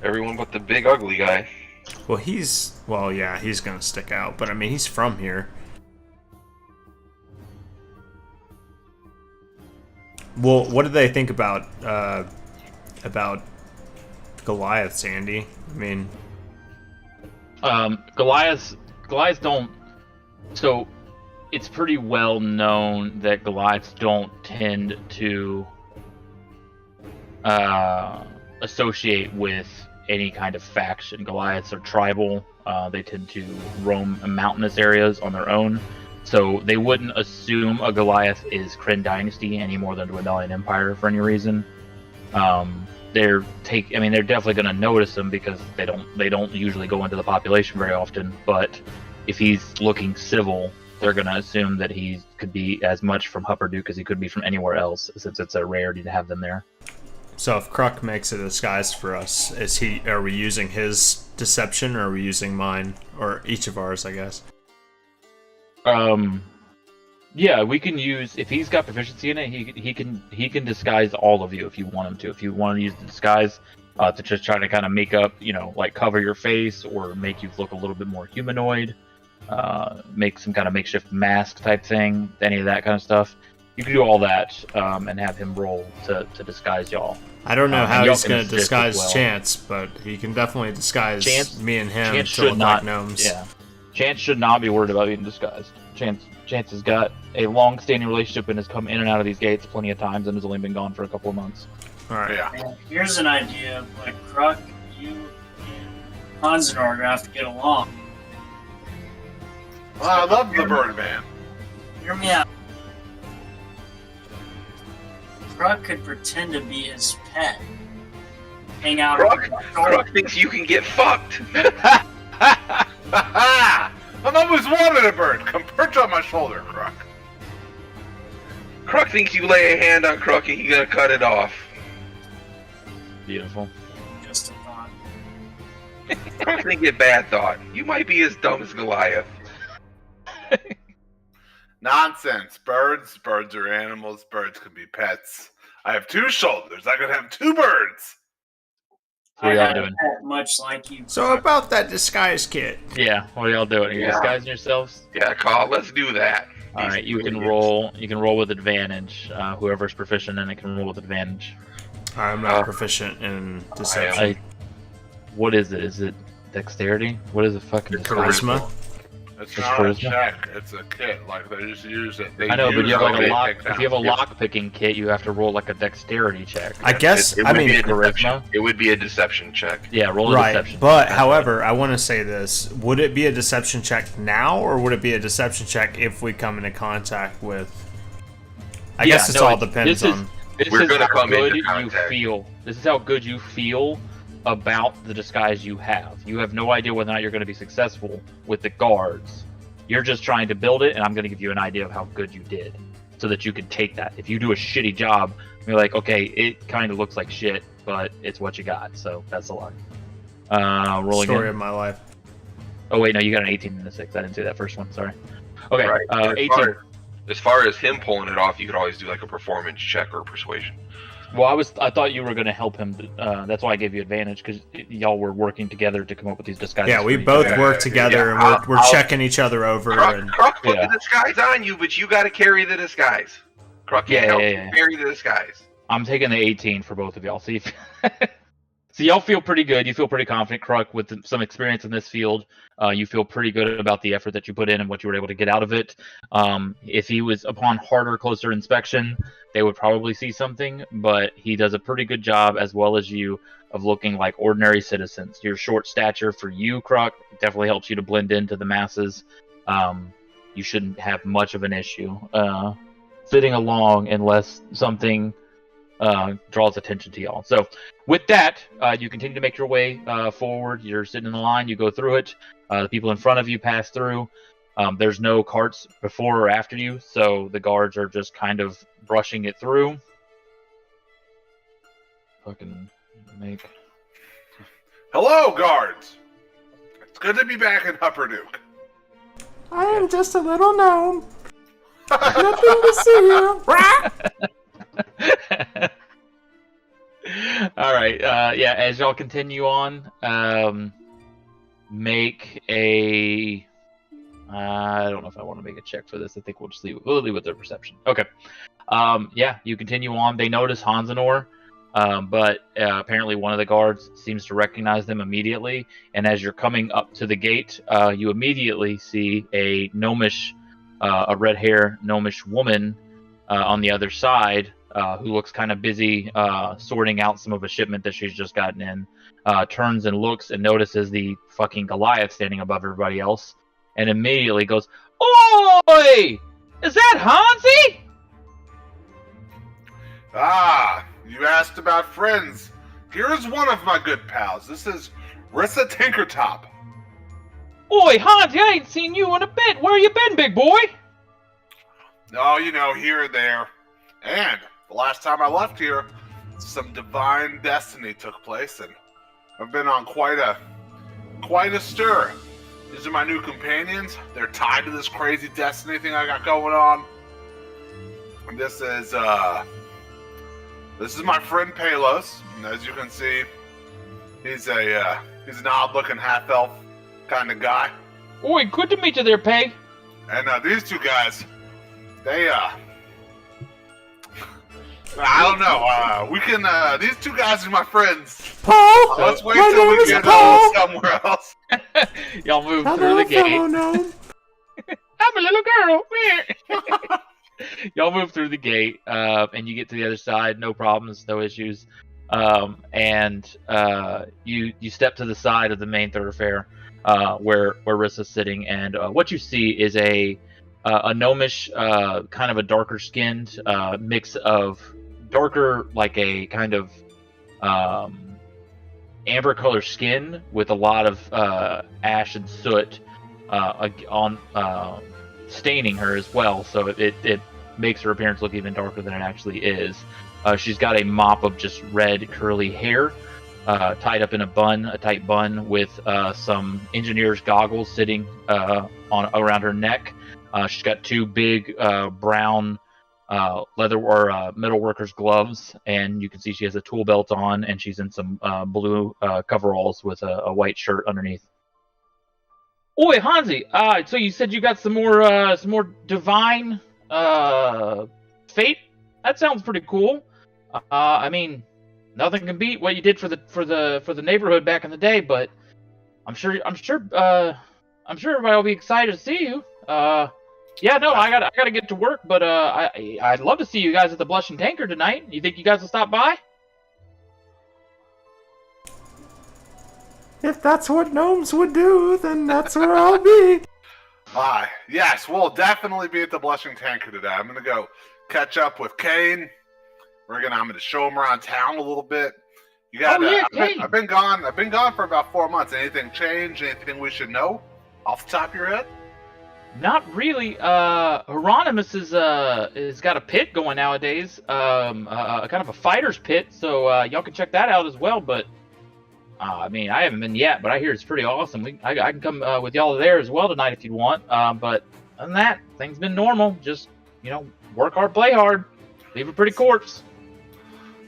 Everyone but the big ugly guy. Well, he's gonna stick out, but I mean, he's from here. Well, what do they think about Goliath, Sandy? I mean, Goliaths don't. So, it's pretty well known that Goliaths don't tend to associate with any kind of faction. Goliaths are tribal. They tend to roam mountainous areas on their own. So they wouldn't assume a Goliath is Kryn Dynasty any more than Dwendalian Empire for any reason. They're definitely going to notice them because they don't usually go into the population very often. But if he's looking civil, they're going to assume that he could be as much from Hupperdook as he could be from anywhere else, since it's a rarity to have them there. So if Kruk makes a disguise for us, are we using his deception, or are we using mine, or each of ours, I guess? Yeah, we can use, if he's got proficiency in it, he can disguise all of you if you want him to. If you want to use the disguise to just try to kind of make up, like cover your face or make you look a little bit more humanoid, make some kind of makeshift mask type thing, any of that kind of stuff. You can do all that and have him roll to disguise y'all. I don't know how he's going to disguise Chance, but he can definitely disguise me and him Chance to look like gnomes. Yeah, Chance should not be worried about being disguised. Chance has got a long-standing relationship and has come in and out of these gates plenty of times and has only been gone for a couple of months. All right. Yeah. And here's an idea, like Kruk, you and Hansenor are gonna have to get along. Well, I love the Birdman. Hear me out. Kruk could pretend to be his pet. Hang out. Kruk thinks you can get fucked. I've always wanted a bird. Come perch on my shoulder, Croc. Croc thinks you lay a hand on Croc and he's gonna cut it off. Beautiful. Just a thought. Croc thinks it bad thought. You might be as dumb as Goliath. Nonsense. Birds are animals. Birds can be pets. I have 2 shoulders. I could have 2 birds. What are I y'all have doing? that much like you. So about that disguise kit. Yeah, what are y'all doing? Are you disguising yourselves? Yeah, Carl, let's do that. All right, you can roll. You can roll with advantage. Whoever's proficient in it can roll with advantage. I'm not proficient in deception. What is it? Is it dexterity? What is it? Fucking Charisma. It's It's not a charisma? check. It's a kit. Like they just use it. They I know, but use you have it like when a they lock. pick If you have a down. lock picking kit, you have to roll like a dexterity check. I guess. It I would be mean, a deception. charisma? It would be a deception check. Yeah, roll a right. deception. But however, I want to say this: would it be a deception check now, or would it be a deception check if we come into contact with? I guess this all depends on. This We're is gonna how come into good you contact. feel. This is how good you feel about the disguise you have. You have no idea whether or not you're going to be successful with the guards. You're just trying to build it, and I'm going to give you an idea of how good you did, so that you can take that. If you do a shitty job, you're like, okay, it kind of looks like shit, but it's what you got. So that's a lot. Rolling Story in. of my life. Oh wait, no, you got an 18 and a 6. I didn't see that first one. Sorry. Okay, Right. 18. As far as him pulling it off, you could always do like a performance check or persuasion. Well, I thought you were going to help him. That's why I gave you advantage, because y'all were working together to come up with these disguises. Yeah, we for each both other. work together, Yeah, and we're I'll- checking each other over. And Croc put Yeah. the disguise on you, but you got to carry the disguise. Croc can't help Yeah. you carry the disguise. I'm taking the 18 for both of y'all. See, so y'all feel pretty good. You feel pretty confident, Kruk, with some experience in this field. You feel pretty good about the effort that you put in and what you were able to get out of it. If he was upon harder, closer inspection, they would probably see something, but he does a pretty good job, as well as you, of looking like ordinary citizens. Your short stature for you, Kruk, definitely helps you to blend into the masses. You shouldn't have much of an issue fitting along unless something draws attention to y'all. So with that, you continue to make your way forward. You're sitting in the line, you go through it. The people in front of you pass through. There's no carts before or after you, so the guards are just kind of brushing it through. Fucking make... Hello, guards. It's good to be back in Hupperdook. I am just a little gnome. Nothing to see here. All right. Yeah. As y'all continue on, make a. I don't know if I want to make a check for this. I think we'll just leave. We'll leave with their perception. Okay. Yeah. You continue on. They notice Hansanor, but apparently one of the guards seems to recognize them immediately. And as you're coming up to the gate, you immediately see a gnomish, a red hair gnomish woman on the other side. Who looks kind of busy sorting out some of a shipment that she's just gotten in, turns and looks and notices the fucking Goliath standing above everybody else, and immediately goes, "Oi! Is that Hansi?" Ah, you asked about friends. Here is one of my good pals. This is Rissa Tinkertop. "Oi, Hansi! I ain't seen you in a bit. Where you been, big boy?" Oh, you know, here and there. And the last time I left here, some divine destiny took place, and I've been on quite a stir. These are my new companions. They're tied to this crazy destiny thing I got going on. And this is my friend Palos. And as you can see, he's an odd-looking half-elf kind of guy. "Oi, good to meet you there, Peg." And these two guys, they I don't know. We can. These two guys are my friends. Paul, Let's wait my till name we is get Paul. somewhere else. Y'all move through Hello, the gate. fellow gnome. I'm a little girl. Y'all move through the gate, and you get to the other side. No problems, no issues. And you step to the side of the main thoroughfare, where Rissa's sitting, and what you see is a gnomish, kind of a darker skinned mix of darker, like a kind of amber color skin with a lot of ash and soot, on staining her as well, so it makes her appearance look even darker than it actually is. She's got a mop of just red curly hair, tied up in a tight bun with some engineer's goggles sitting around her neck. She's got two big brown leather or metal worker's gloves, and you can see she has a tool belt on, and she's in some blue coveralls with a white shirt underneath. Oi, Hansi! So you said you got some more divine fate? That sounds pretty cool. I mean, nothing can beat what you did for the neighborhood back in the day, but I'm sure everybody will be excited to see you. Yeah, no, I gotta get to work, but I'd love to see you guys at the Blushing Tanker tonight. You think you guys will stop by? If that's what gnomes would do, then that's where I'll be. Yes, we'll definitely be at the Blushing Tanker today. I'm gonna go catch up with Kane. I'm gonna show him around town a little bit. You got? I've been gone. I've been gone for about 4 months. Anything change? Anything we should know off the top of your head? Not really. Horanamus is got a pit going nowadays. Kind of a fighter's pit. So y'all can check that out as well. But I mean, I haven't been yet, but I hear it's pretty awesome. I can come with y'all there as well tonight if you'd want. But other than that, things been normal. Just work hard, play hard, leave a pretty corpse.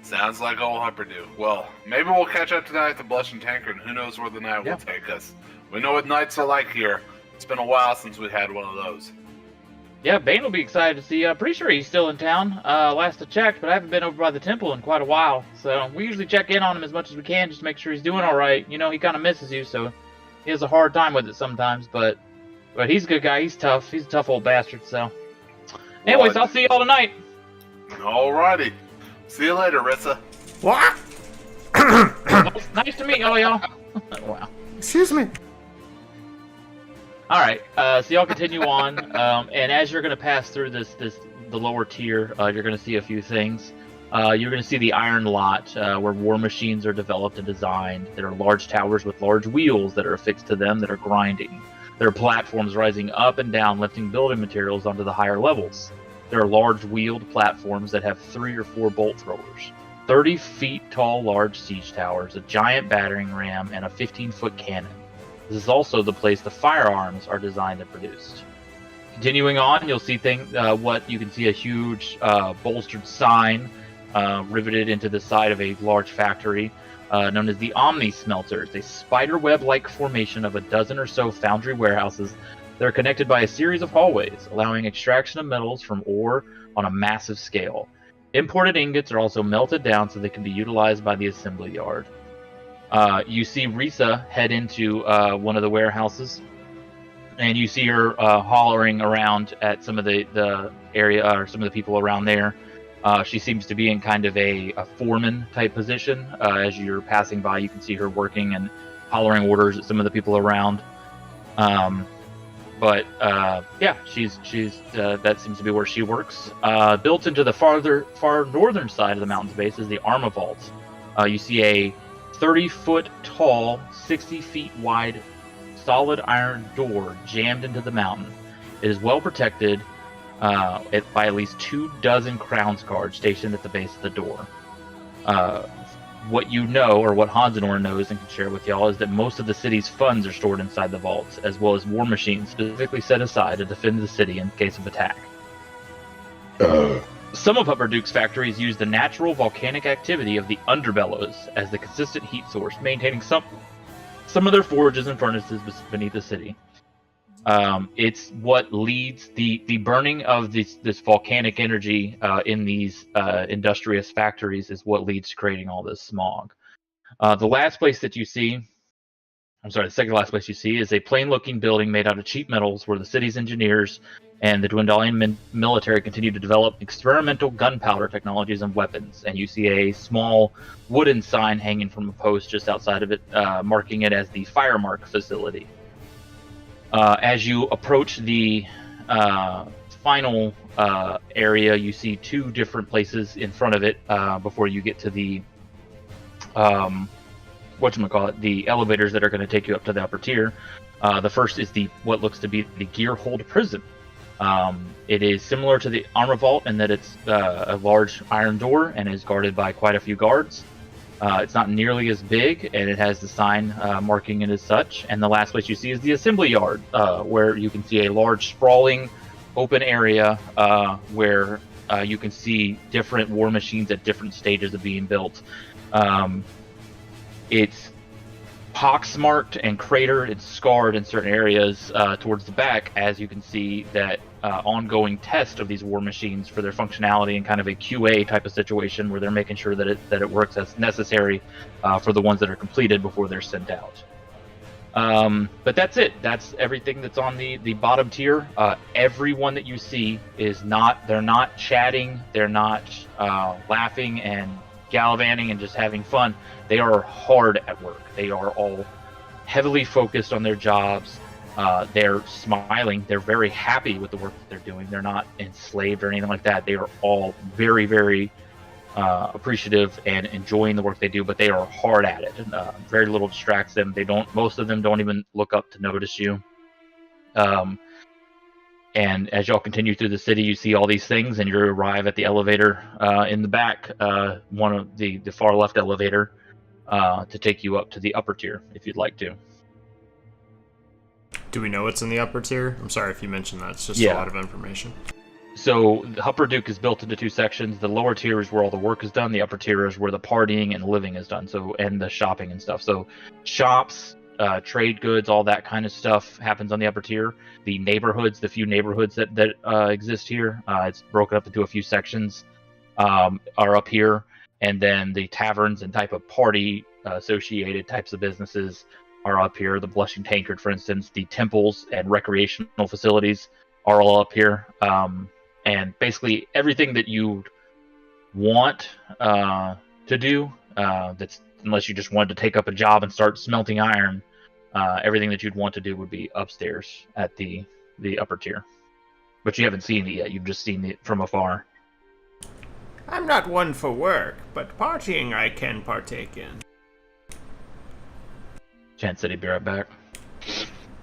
Sounds like old Hupperdook. Well, maybe we'll catch up tonight at the Blushing Tanker, and who knows where the night will take us. We know what nights are like here. It's been a while since we had one of those. Yeah, Bane will be excited to see you. I'm pretty sure he's still in town. Last I checked, but I haven't been over by the temple in quite a while. So we usually check in on him as much as we can, just to make sure he's doing all right. He kind of misses you, so he has a hard time with it sometimes. But he's a good guy. He's tough. He's a tough old bastard. So, anyways, I'll see you all tonight. Alrighty. See you later, Rissa. What? Nice to meet all y'all. Wow. Excuse me. All right, so y'all continue on, and as you're going to pass through the lower tier, you're going to see a few things. You're going to see the Iron Lot, where war machines are developed and designed. There are large towers with large wheels that are affixed to them that are grinding. There are platforms rising up and down, lifting building materials onto the higher levels. There are large wheeled platforms that have 3 or 4 bolt throwers, 30 feet tall large siege towers, a giant battering ram, and a 15-foot cannon. This is also the place the firearms are designed and produced. Continuing on, you'll see what you can see a huge bolstered sign riveted into the side of a large factory known as the Omni Smelter. It's a spiderweb-like formation of a dozen or so foundry warehouses that are connected by a series of hallways, allowing extraction of metals from ore on a massive scale. Imported ingots are also melted down so they can be utilized by the assembly yard. You see Risa head into one of the warehouses, and you see her hollering around at some of the area, or some of the people around there. She seems to be in kind of a foreman type position. As you're passing by, you can see her working and hollering orders at some of the people around. She's that seems to be where she works. Built into the far northern side of the mountain's base is the Arma Vault. You see a 30-foot tall, 60 feet wide, solid iron door jammed into the mountain. It is well protected by at least 24 Crowns guards stationed at the base of the door. What you know, or what Hansenor knows and can share with y'all, is that most of the city's funds are stored inside the vaults, as well as war machines specifically set aside to defend the city in case of attack. Some of Hupperdook's factories use the natural volcanic activity of the underbellows as the consistent heat source, maintaining some of their forges and furnaces beneath the city. It's what leads the burning of this volcanic energy in these industrious factories is what leads to creating all this smog. The second last place you see is a plain-looking building made out of cheap metals where the city's engineers and the Dwendalian military continue to develop experimental gunpowder technologies and weapons. And you see a small wooden sign hanging from a post just outside of it, marking it as the Firemark facility. As you approach the final area, you see 2 different places in front of it before you get to the the elevators that are going to take you up to the upper tier. The first is what looks to be the gear hold prison. It is similar to the armor vault in that it's a large iron door and is guarded by quite a few guards. It's not nearly as big, and it has the sign marking it as such. And the last place you see is the assembly yard, where you can see a large sprawling open area where you can see different war machines at different stages of being built. It's poxmarked and cratered and scarred in certain areas towards the back, as you can see that ongoing test of these war machines for their functionality and kind of a QA type of situation where they're making sure that it works as necessary for the ones that are completed before they're sent out. But that's it. That's everything that's on the bottom tier. Everyone that you see they're not chatting, they're not laughing and gallivanting and just having fun. They are hard at work. They are all heavily focused on their jobs. They're smiling. They're very happy with the work that they're doing. They're not enslaved or anything like that. They are all very, very appreciative and enjoying the work they do, but they are hard at it. Very little distracts them. Most of them don't even look up to notice you. And as y'all continue through the city, you see all these things, and you arrive at the elevator in the back, one of the far left elevator, to take you up to the upper tier, if you'd like to. Do we know what's in the upper tier? I'm sorry if you mentioned that. It's just a lot of information. So the Hupperdook is built into two sections. The lower tier is where all the work is done. The upper tier is where the partying and living is done. And the shopping and stuff. So shops, trade goods, all that kind of stuff happens on the upper tier. The few neighborhoods that exist here, it's broken up into a few sections, are up here. And then the taverns and type of party associated types of businesses are up here. The Blushing Tankard, for instance, the temples and recreational facilities are all up here. And basically everything that you want to do, that's unless you just wanted to take up a job and start smelting iron, everything that you'd want to do would be upstairs at the upper tier. But you haven't seen it yet. You've just seen it from afar. I'm not one for work, but partying I can partake in. Chance said he'd be right back.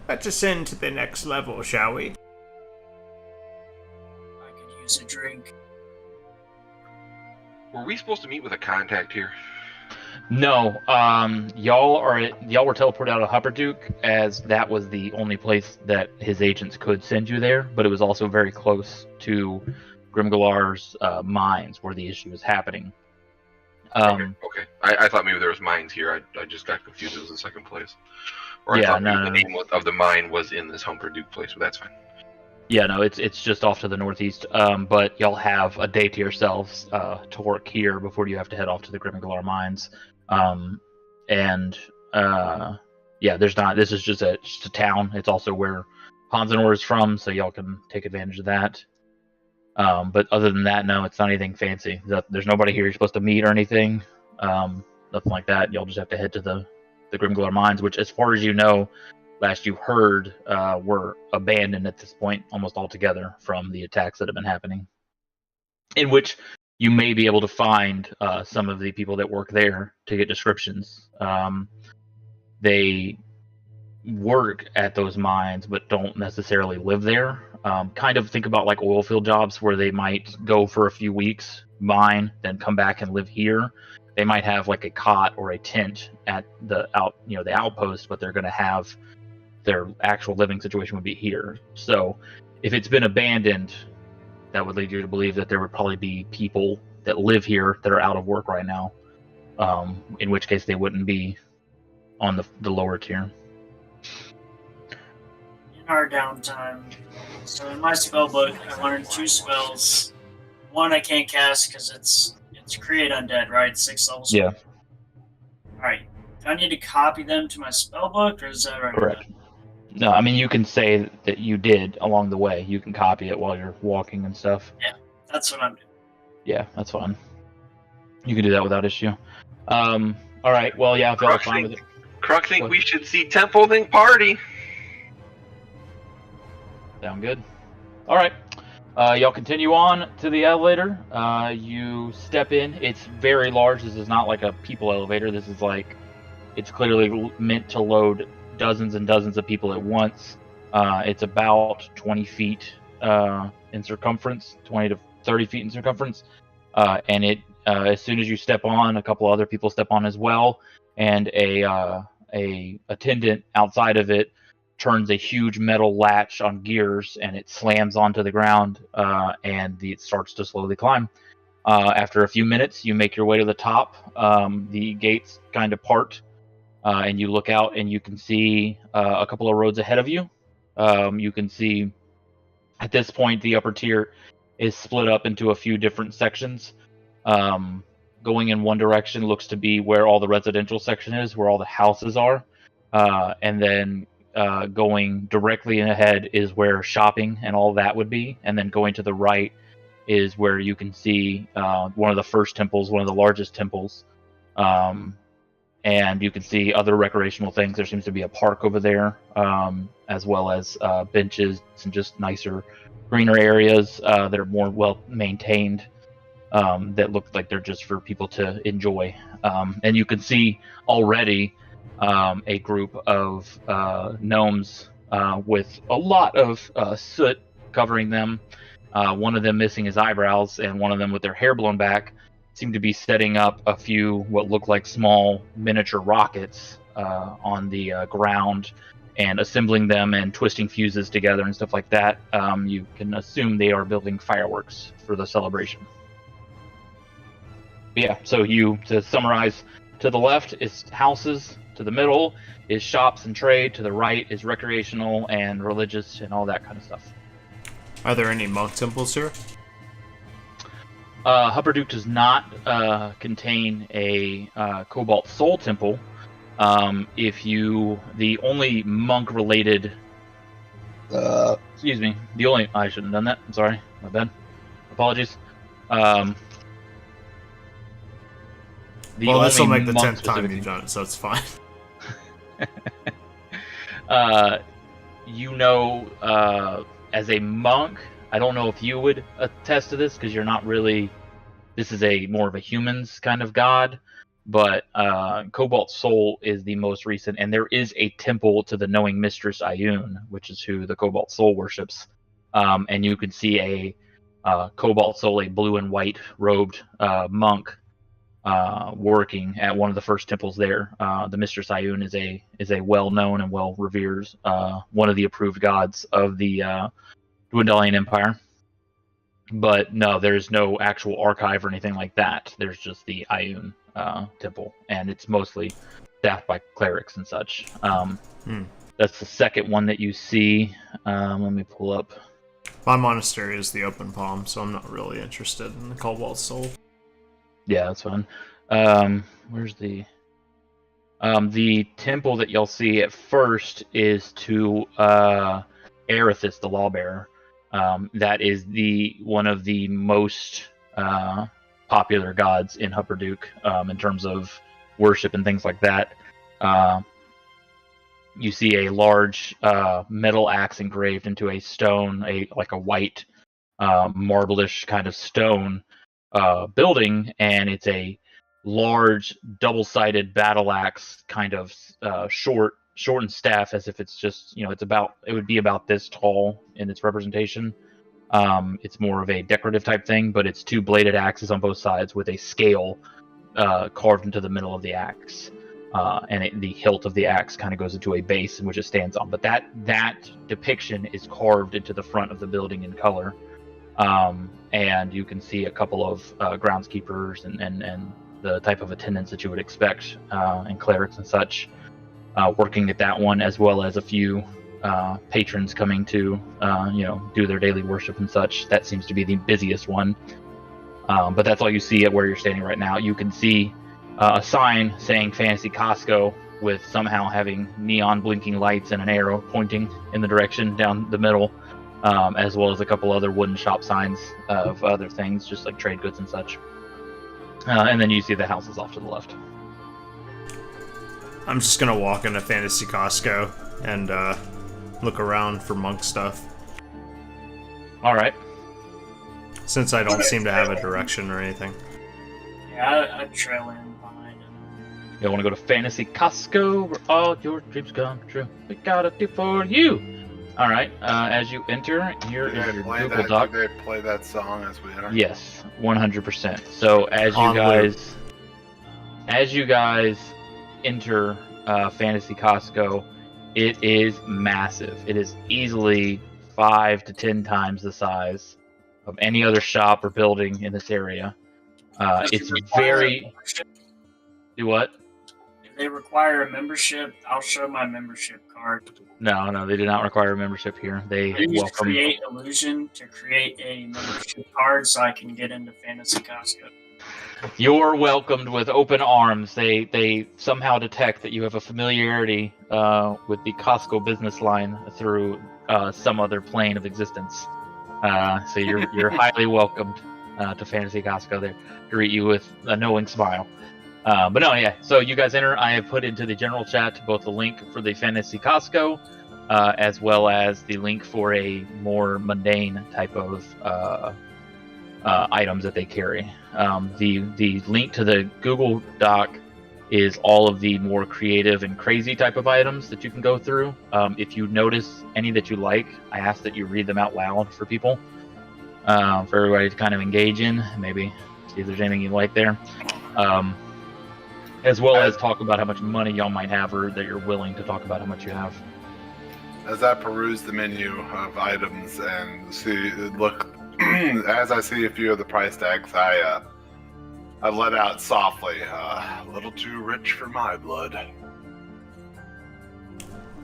Let's ascend to the next level, shall we? I could use a drink. Were we supposed to meet with a contact here? No, y'all were teleported out of Hupperdook, as that was the only place that his agents could send you there, but it was also very close to Grimgalar's mines where the issue was happening. Okay. I thought maybe there was mines here. I just got confused. It was the second place. Or I thought maybe the name of the mine was in this Hupperdook place, but that's fine. Yeah, no, it's just off to the northeast. But y'all have a day to yourselves to work here before you have to head off to the Grimgalar mines. This is just a town. It's also where Hansanor is from, so y'all can take advantage of that. But other than that, no, it's not anything fancy. There's nobody here you're supposed to meet or anything. Nothing like that. Y'all just have to head to the Grimgalar mines, which, as far as you know, last you heard, were abandoned at this point almost altogether from the attacks that have been happening. In which you may be able to find some of the people that work there to get descriptions. They work at those mines but don't necessarily live there. Kind of think about like oil field jobs where they might go for a few weeks, mine, then come back and live here. They might have like a cot or a tent at the outpost, but they're going to have their actual living situation would be here. So if it's been abandoned, that would lead you to believe that there would probably be people that live here that are out of work right now, in which case they wouldn't be on the lower tier. In our downtime, so in my spell book, I learned 2 spells. One I can't cast because it's create undead, right? 6 levels. Yeah. Alright. Do I need to copy them to my spell book, or is that right? Correct. No, I mean, you can say that you did along the way. You can copy it while you're walking and stuff. Yeah, that's what I'm doing. Yeah, that's fine. You can do that without issue. All right. Well, yeah, if y'all are fine with it. Kruk think we should see Temple Think Party. Sound good. All right. Y'all continue on to the elevator. You step in. It's very large. This is not like a people elevator. This is like, it's clearly meant to load dozens and dozens of people at once. It's about 20 feet in circumference, 20 to 30 feet in circumference, and it as soon as you step on, a couple other people step on as well, and a attendant outside of it turns a huge metal latch on gears, and it slams onto the ground, and it starts to slowly climb. After a few minutes, you make your way to the top. The gates kind of part, and you look out, and you can see a couple of roads ahead of you. You can see at this point the upper tier is split up into a few different sections. Going in one direction looks to be where all the residential section is, where all the houses are, and then going directly ahead is where shopping and all that would be, and then going to the right is where you can see one of the first temples, one of the largest temples, and you can see other recreational things. There seems to be a park over there, as well as benches and just nicer, greener areas that are more well maintained, that look like they're just for people to enjoy. And you can see already a group of gnomes with a lot of soot covering them. One of them missing his eyebrows, and one of them with their hair blown back, seem to be setting up a few what look like small miniature rockets on the ground and assembling them and twisting fuses together and stuff like that. You can assume they are building fireworks for the celebration. But yeah, so to summarize, to the left is houses, to the middle is shops and trade, to the right is recreational and religious and all that kind of stuff. Are there any monk temples here? Hupperdook does not contain a Cobalt Soul Temple. The only monk-related... excuse me. I shouldn't have done that. I'm sorry. My bad. Apologies. Well, this will make the 10th time you've done it, so it's fine. As a monk, I don't know if you would attest to this, because you're not really... This is more of a humans kind of god, but Cobalt Soul is the most recent, and there is a temple to the knowing mistress Ioun, which is who the Cobalt Soul worships. And you can see a Cobalt Soul, a blue and white robed monk, working at one of the first temples there. The Mistress Ioun is a well-known and well-revered, one of the approved gods of the Dwendalian Empire. But no, there's no actual archive or anything like that. There's just the Ioun temple, and it's mostly staffed by clerics and such. That's the second one that you see. Let me pull up. My monastery is the Open Palm, so I'm not really interested in the Cobalt Soul. Yeah, that's fine. Where's the temple that you'll see at first is to Erithus, the Lawbearer. That is one of the most popular gods in Hupperdook in terms of worship and things like that. You see a large metal axe engraved into a stone, like a white marble-ish kind of stone building, and it's a large double-sided battle axe, kind of shortened staff, as if it's just, it would be about this tall in its representation. It's more of a decorative type thing, but it's two bladed axes on both sides with a scale carved into the middle of the axe, and the hilt of the axe kind of goes into a base in which it stands on. But that depiction is carved into the front of the building in color, and you can see a couple of groundskeepers and the type of attendants that you would expect, and clerics and such, working at that one, as well as a few patrons coming to do their daily worship and such. That seems to be the busiest one, but that's all you see at where you're standing right now. You can see a sign saying Fantasy Costco, with somehow having neon blinking lights and an arrow pointing in the direction down the middle, as well as a couple other wooden shop signs of other things, just like trade goods and such. And then you see the houses off to the left. I'm just gonna walk into Fantasy Costco and look around for monk stuff. Alright. Since I don't seem to have a direction or anything. Yeah, I'd trail in behind him. You want to go to Fantasy Costco, where all your dreams come true. We got it for you. All right. As you enter, here is your Google Doc. Did they play that song as we enter? Yes, 100%. So as you guys enter Fantasy Costco, it is massive. It is easily 5 to 10 times the size of any other shop or building in this area. It's very. Do what? If they require a membership, I'll show my membership card. No, they do not require a membership here. They welcome. Create Illusion to create a membership card so I can get into Fantasy Costco. You're welcomed with open arms. They somehow detect that you have a familiarity with the Costco business line through some other plane of existence. So you're highly welcomed to Fantasy Costco. They greet you with a knowing smile. But no, yeah. So you guys enter. I have put into the general chat both the link for the Fantasy Costco, as well as the link for a more mundane type of items that they carry. The link to the Google Doc is all of the more creative and crazy type of items that you can go through. If you notice any that you like, I ask that you read them out loud for people, for everybody to kind of engage in, maybe see if there's anything you like there. As well as talk about how much money y'all might have, or that you're willing to talk about how much you have. As I peruse the menu of items and as I see a few of the price tags, I let out softly, a little too rich for my blood.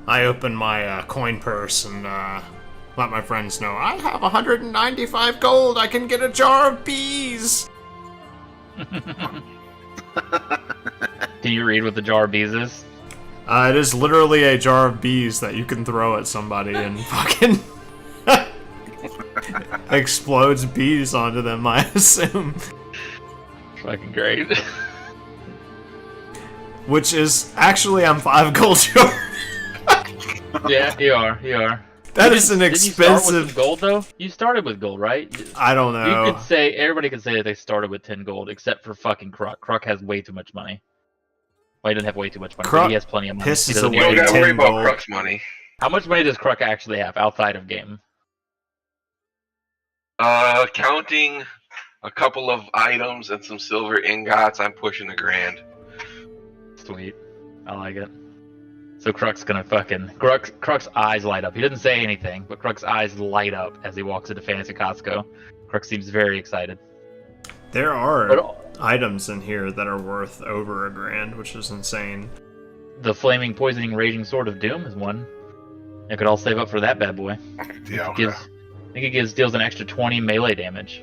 I open my coin purse and let my friends know, I have 195 gold, I can get a jar of bees! Can you read what the jar of bees is? It is literally a jar of bees that you can throw at somebody and fucking explodes bees onto them, I assume. Fucking great. Which is, actually, I'm 5 gold short. Yeah, you are. That is an expensive... Did you start with gold, though? You started with gold, right? I don't know. You could say, everybody could say that they started with 10 gold, except for fucking Kruk. Kruk has way too much money. Well, he doesn't have way too much money, but he has plenty of money. Pisses You don't gotta worry about Kruk's money. How much money does Kruk actually have outside of game? Counting a couple of items and some silver ingots, I'm pushing $1,000. Sweet. I like it. So Kruk's gonna Kruk's eyes light up. He doesn't say anything, but Kruk's eyes light up as he walks into Fantasy Costco. Kruk seems very excited. There are items in here that are worth over $1,000, which is insane. The Flaming Poisoning Raging Sword of Doom is one. I could all save up for that bad boy. Yeah. I think it deals an extra 20 melee damage.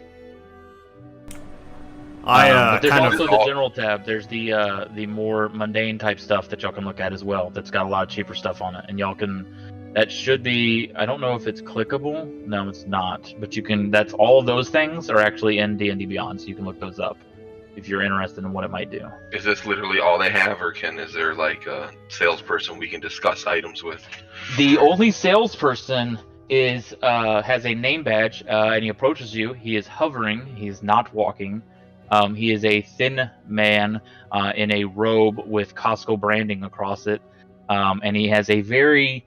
But there's also the general tab. There's the more mundane type stuff that y'all can look at as well. That's got a lot of cheaper stuff on it, and y'all can. That should be. I don't know if it's clickable. No, it's not. But you can. That's all of those things are actually in D&D Beyond, so you can look those up if you're interested in what it might do. Is this literally all they have, or is there like a salesperson we can discuss items with? The only salesperson has a name badge, and he approaches you. He is hovering. He's not walking. He is a thin man in a robe with Costco branding across it, and he has a very,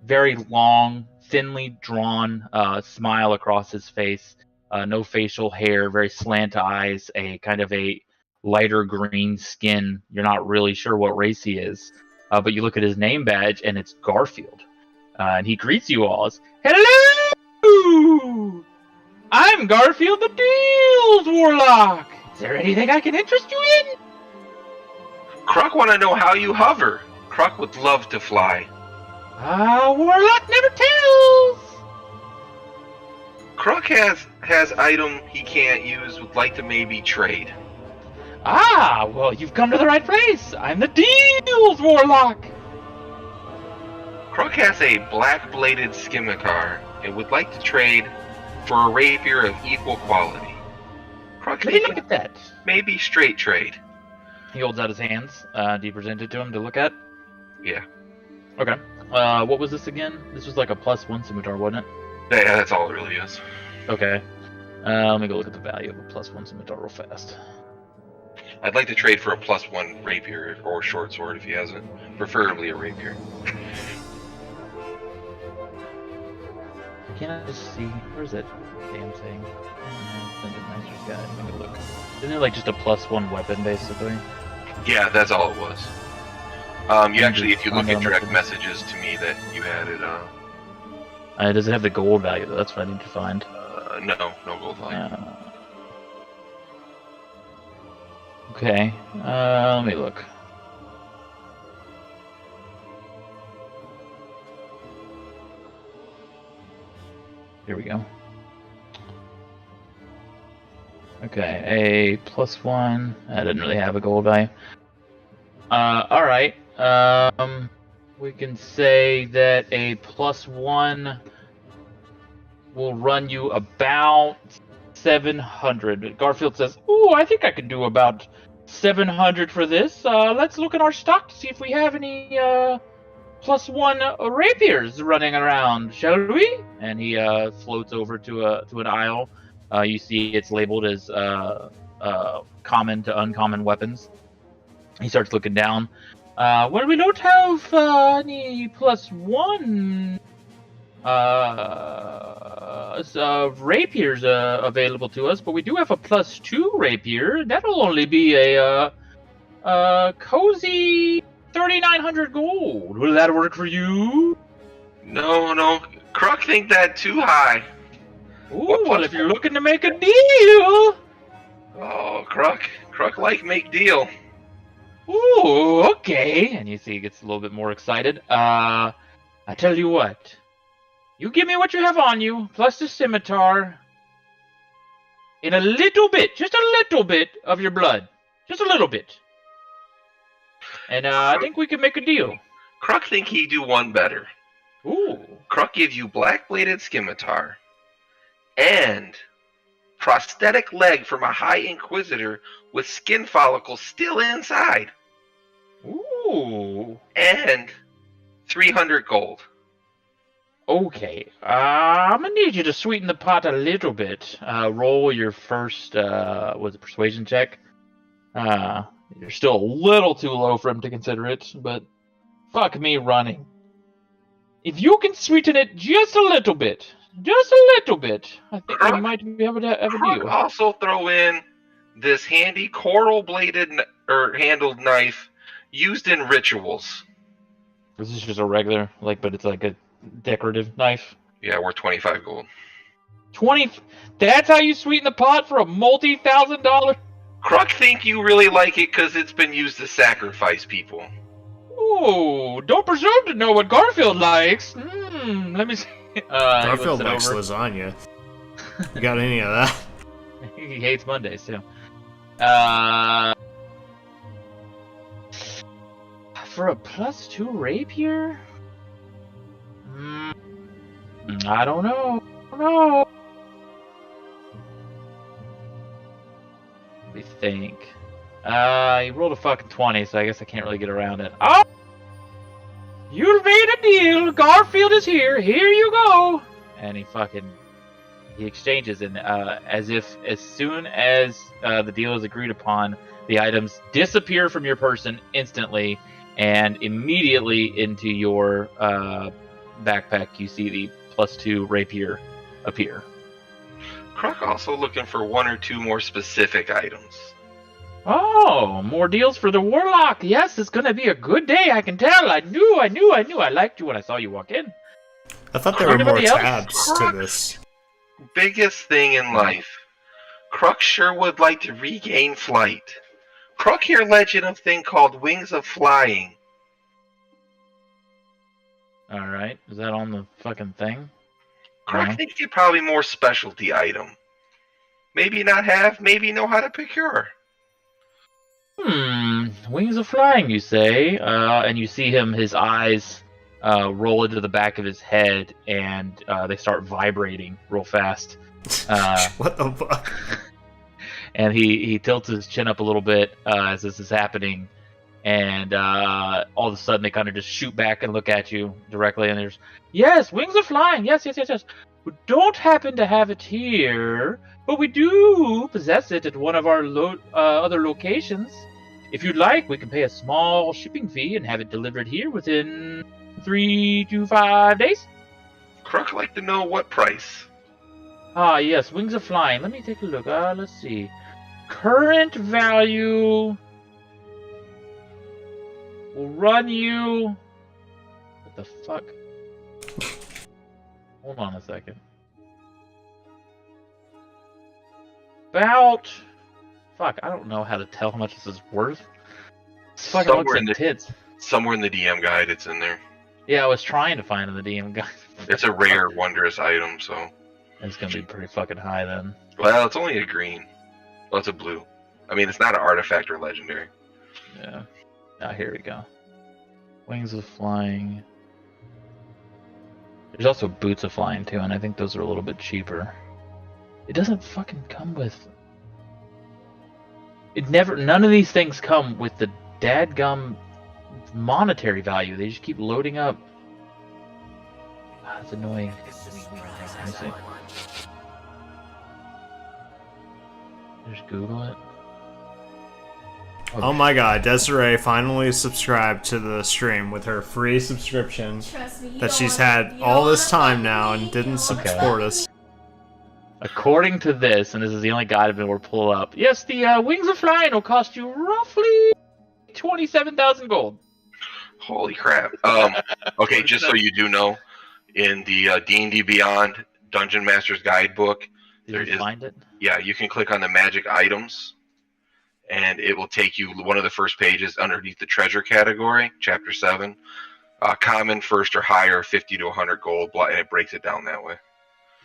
very long, thinly drawn smile across his face. No facial hair, very slant eyes, a kind of a lighter green skin. You're not really sure what race he is, but you look at his name badge, and it's Garfield. And he greets you all as, "Hello! I'm Garfield the Deals Warlock! Is there anything I can interest you in?" Kruk want to know how you hover. Kruk would love to fly. Warlock never tells! Kruk has item he can't use, would like to maybe trade. Well, you've come to the right place. I'm the Deals Warlock. Kruk has a black-bladed scimitar and would like to trade for a rapier of equal quality. Kruk, Hey, look at that. Maybe straight trade. He holds out his hands. Do you present it to him to look at? Yeah. Okay. What was this again? This was like a +1 scimitar, wasn't it? Yeah, that's all it really is. Okay. Let me go look at the value of a +1 scimitar real fast. I'd like to trade for a +1 rapier or short sword if he hasn't. Preferably a rapier. Can I just see? Where's that damn thing? Dungeon Master's Guide. Let me look. Isn't it like just a +1 weapon, basically? Yeah, that's all it was. You actually, if you look at direct messages to me that you had it, does it have the gold value, though? That's what I need to find. No gold value. Okay, let me look. Here we go. Okay, a +1. I didn't really have a gold value. Alright. We can say that a +1 will run you about 700. Garfield says, "Ooh, I think I can do about 700 for this. Let's look at our stock to see if we have any +1 rapiers running around, shall we?" And he floats over to an aisle. You see it's labeled as common to uncommon weapons. He starts looking down. Well, we don't have any +1 rapiers available to us, but we do have a +2 rapier. That'll only be a cozy 3,900 gold. Will that work for you? No. Kruk think that too high. Ooh, well, if you're looking to make a deal. Oh, Kruk like make deal. Ooh, okay. And you see he gets a little bit more excited. I tell you what. You give me what you have on you, plus the scimitar, in a little bit, just a little bit of your blood. Just a little bit. And I think we can make a deal. Kruk think he do one better. Ooh. Kruk give you black-bladed scimitar and prosthetic leg from a High Inquisitor with skin follicles still inside. Ooh. And 300 gold. Okay, I'm gonna need you to sweeten the pot a little bit. Roll your first, was it persuasion check? You're still a little too low for him to consider it, but fuck me running. If you can sweeten it just a little bit, I think we might be able to have a deal. Also throw in this handy coral-bladed or handled knife used in rituals. This is just a regular, but it's like a decorative knife. Yeah, we're 25 gold. 20. That's how you sweeten the pot for a multi-$1,000. Kruk think you really like it because it's been used to sacrifice people. Ooh, don't presume to know what Garfield likes. Let me see. Garfield likes lasagna. You got any of that? He hates Mondays too. For a +2 rapier? I don't know. Let me think. You rolled a fucking 20, so I guess I can't really get around it. Oh! You made a deal! Garfield is here! Here you go! And he exchanges, and as soon as the deal is agreed upon, the items disappear from your person instantly, and immediately into your backpack you see the +2 rapier appear. Kruk also looking for 1 or 2 more specific items. Oh, more deals for the warlock. Yes, it's gonna be a good day. I can tell. I knew. I liked you when I saw you walk in. I thought there were more tabs to this. Biggest thing in life. Kruk sure would like to regain flight. Kruk hear legend of thing called Wings of Flying. Alright, is that on the fucking thing? Kruk think it probably more specialty item. Maybe not have, maybe know how to procure. Wings of Flying, you say? And you see his eyes roll into the back of his head, and they start vibrating real fast. What the fuck? And he tilts his chin up a little bit as this is happening, and all of a sudden they kind of just shoot back and look at you directly, and there's, yes, Wings of Flying, yes. We don't happen to have it here, but we do possess it at one of our other locations. If you'd like, we can pay a small shipping fee and have it delivered here within 3 to 5 days. Crook like to know what price. Ah, yes, Wings of Flying. Let me take a look. Let's see. Current value will run you... What the fuck? Hold on a second. About... Fuck, I don't know how to tell how much this is worth. This fucking looks like tits. Somewhere in the DM guide, it's in there. Yeah, I was trying to find in the DM guide. It's a rare, wondrous item, so... It's gonna be pretty fucking high then. Well, it's only a green. Well, it's a blue. I mean, it's not an artifact or legendary. Yeah. Ah, here we go. Wings of Flying. There's also Boots of Flying too, and I think those are a little bit cheaper. It doesn't fucking come with... None of these things come with the dadgum monetary value. They just keep loading up. Ah, that's annoying. Let me see. Just Google it. Okay. Oh my god, Desiree finally subscribed to the stream with her free subscription that she's had all this time now and didn't support us. According to this, and this is the only guide I've been able to pull up, yes, the Wings of Flying will cost you roughly 27,000 gold. Holy crap. Okay, just so you do know, in the D&D Beyond Dungeon Master's Guidebook, Did you find it? Yeah, you can click on the magic items, and it will take you one of the first pages underneath the treasure category, chapter 7. Common, first or higher, 50 to 100 gold, and it breaks it down that way.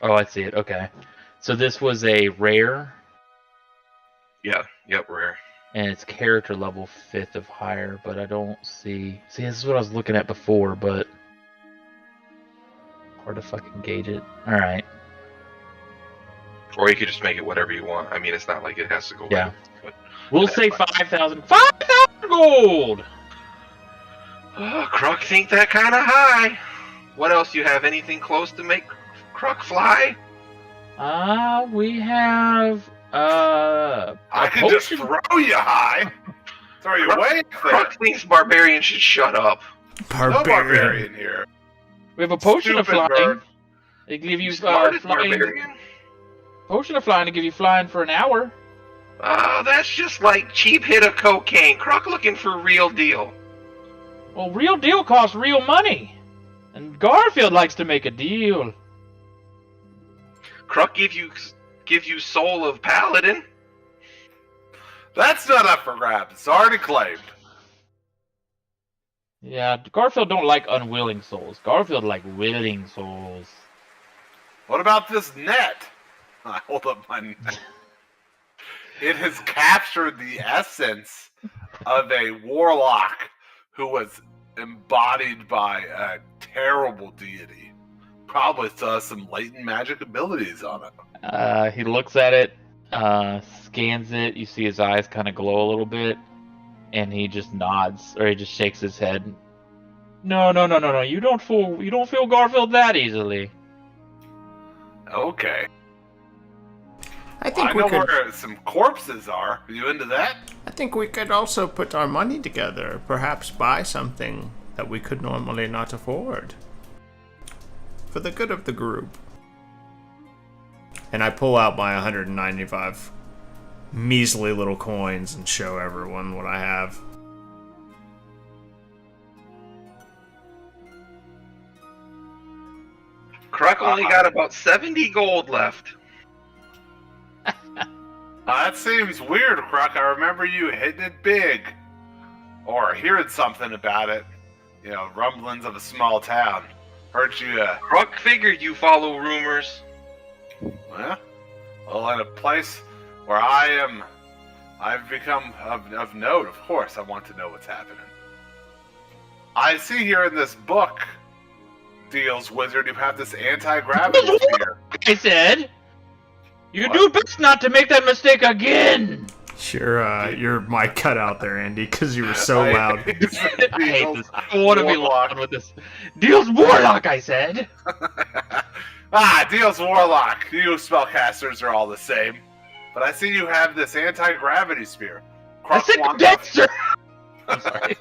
Oh, I see it. Okay. So this was a rare? Yeah, yep, rare. And it's character level 5th of higher, but I don't see... See, this is what I was looking at before, but... Hard to fucking gauge it. Alright. Or you could just make it whatever you want. I mean, it's not like it has to go... Yeah. Right, but we'll say 5,000. 5,000 gold! Oh, Kruk think that kind of high. What else you have? Anything close to make Kruk fly? We have... I can just throw you high. Throw you away. Kruk thinks barbarian should shut up. No barbarian here. We have a potion of flying. Bird. They give you flying. Barbarian? Potion of flying to give you flying for an hour. Oh, that's just like cheap hit of cocaine. Kruk looking for real deal. Well, real deal costs real money. And Garfield likes to make a deal. Kruk give you soul of paladin. That's not up for grabs. It's already claimed. Yeah, Garfield don't like unwilling souls. Garfield like willing souls. What about this net? I hold up my net. It has captured the essence of a warlock who was embodied by a terrible deity. Probably still has some latent magic abilities on it. He looks at it, scans it. You see his eyes kind of glow a little bit, and he just nods, or he just shakes his head. No. You don't fool Garfield that easily. Okay. I think I know where some corpses are. Are you into that? I think we could also put our money together, perhaps buy something that we could normally not afford. For the good of the group. And I pull out my 195 measly little coins and show everyone what I have. Kruk only got about 70 gold left. That seems weird, Kruk. I remember you hitting it big. Or hearing something about it. You know, rumblings of a small town. Heard you, Kruk figured you follow rumors. Well, in a place where I've become of note, of course, I want to know what's happening. I see here in this book, Deals Wizard, you have this anti-gravity sphere. I said, you do best not to make that mistake again. Sure, your mic cut out there, Andy, because you were so loud. I hate this. I want to be loud with this. Deals Warlock, I said. Deals Warlock. You spellcasters are all the same. But I see you have this anti-gravity spear. I said condenser! I'm sorry.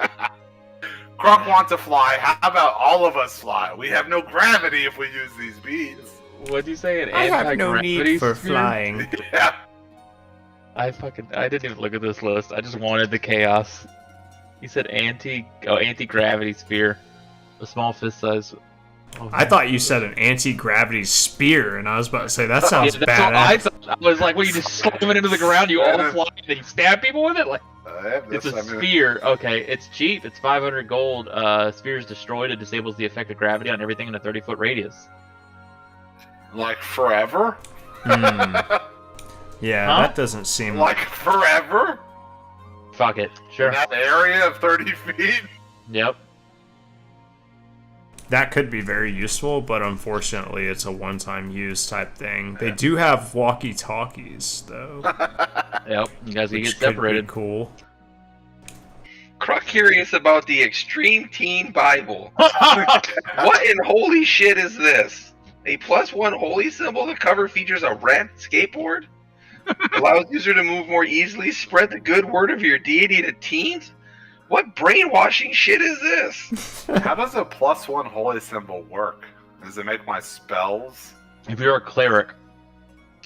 Krunk wants to fly. How about all of us fly? We have no gravity if we use these beads. What'd you say? An I have no anti-gravity need for spear? flying. Yeah. I didn't even look at this list. I just wanted the chaos. He said anti-gravity spear. A small fist size. Oh, I thought you said an anti-gravity spear, and I was about to say that sounds that's what I badass. thought. I was like, well, you just slam it into the ground, you all fly, and then you stab people with it? Like, it's a spear. Okay, it's cheap. It's 500 gold. Spear is destroyed. It disables the effect of gravity on everything in a 30-foot radius. Like forever? Yeah, Huh? that doesn't seem Like forever? Fuck it. Sure. In that area of 30 feet? Yep. that could be very useful, but unfortunately, it's a one-time use type thing. They do have walkie-talkies, though. Yep. You guys can which get separated. Could be cool. Croc curious about the Extreme Teen Bible. What in holy shit is this? A +1 holy symbol. The cover features a red skateboard. Allows user to move more easily. Spread the good word of your deity to teens. What brainwashing shit is this? How does a +1 holy symbol work? Does it make my spells? If you're a cleric,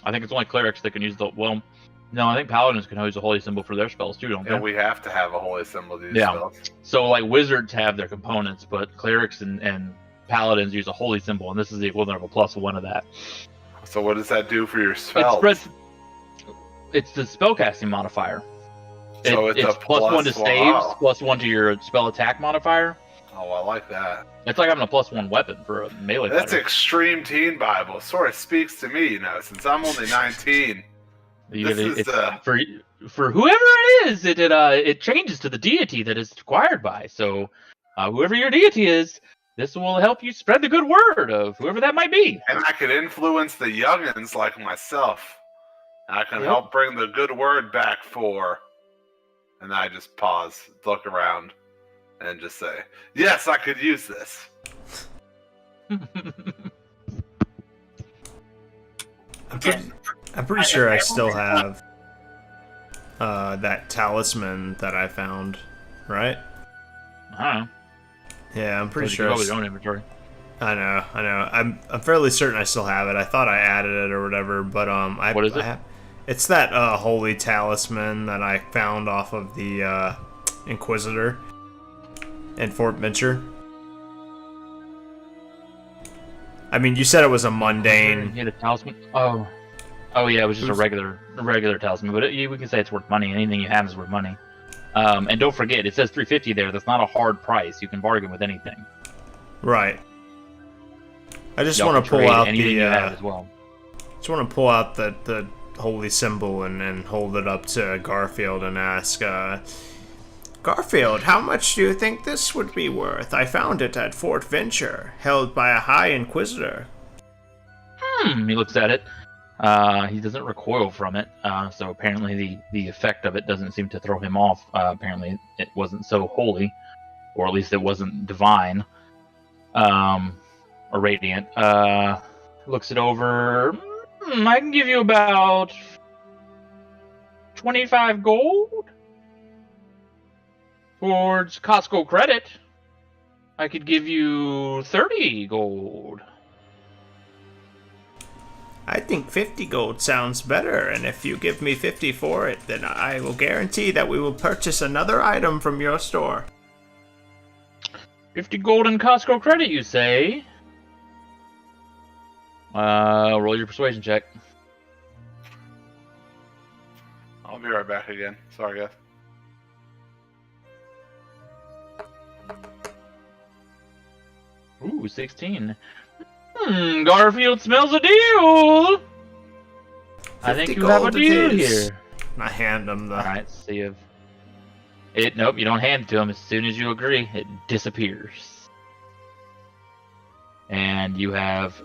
I think it's only clerics that can use the. Well, no, I think paladins can use a holy symbol for their spells too, don't they? Yeah, we have to have a holy symbol to use Yeah. spells. So, like, wizards have their components, but clerics and paladins use a holy symbol, and this is the equivalent of a +1 of that. So what does that do for your It spells? spreads. It's the spellcasting modifier. So it's a +1 to +1. saves, +1 to your spell attack modifier. Oh, I like that. It's like having a +1 weapon for a melee That's fighter. Extreme Teen Bible. Sort of speaks to me, since I'm only 19. This is It's for whoever it is, it changes to the deity that it's acquired by. So, whoever your deity is, this will help you spread the good word of whoever that might be. And I could influence the youngins like myself. I can Yep. help bring the good word back for... And I just pause, look around, and just say, yes, I could use this. I'm pretty sure I still have that talisman that I found, right? I don't know. Yeah, I'm pretty You sure. can always own inventory. I know. I'm fairly certain I still have it. I thought I added it or whatever, but What is it? It's that holy talisman that I found off of the Inquisitor in Fort Venture. I mean, you said it was a mundane. Yeah, the talisman. Oh, yeah, it was just a regular talisman. But we can say it's worth money. Anything you have is worth money. And don't forget, it says 350 there. That's not a hard price. You can bargain with anything. Right. I just Y'all want to can pull trade out anything the. you have as well. Just want to pull out the holy symbol and hold it up to Garfield and ask, Garfield, how much do you think this would be worth? I found it at Fort Venture, held by a High Inquisitor. He looks at it. He doesn't recoil from it, so apparently the effect of it doesn't seem to throw him off. Apparently it wasn't so holy, or at least it wasn't divine, or radiant. Looks it over. I can give you about 25 gold towards Costco credit. I could give you 30 gold. I think 50 gold sounds better, and if you give me 50 for it, then I will guarantee that we will purchase another item from your store. 50 gold in Costco credit, you say? Roll your persuasion check. I'll be right back again. Sorry, guys. Ooh, 16. Garfield smells a deal! I think 50 you have a gold it deal is. here. I hand him the... Alright, see if... Nope, you don't hand it to him. As soon as you agree, it disappears. And you have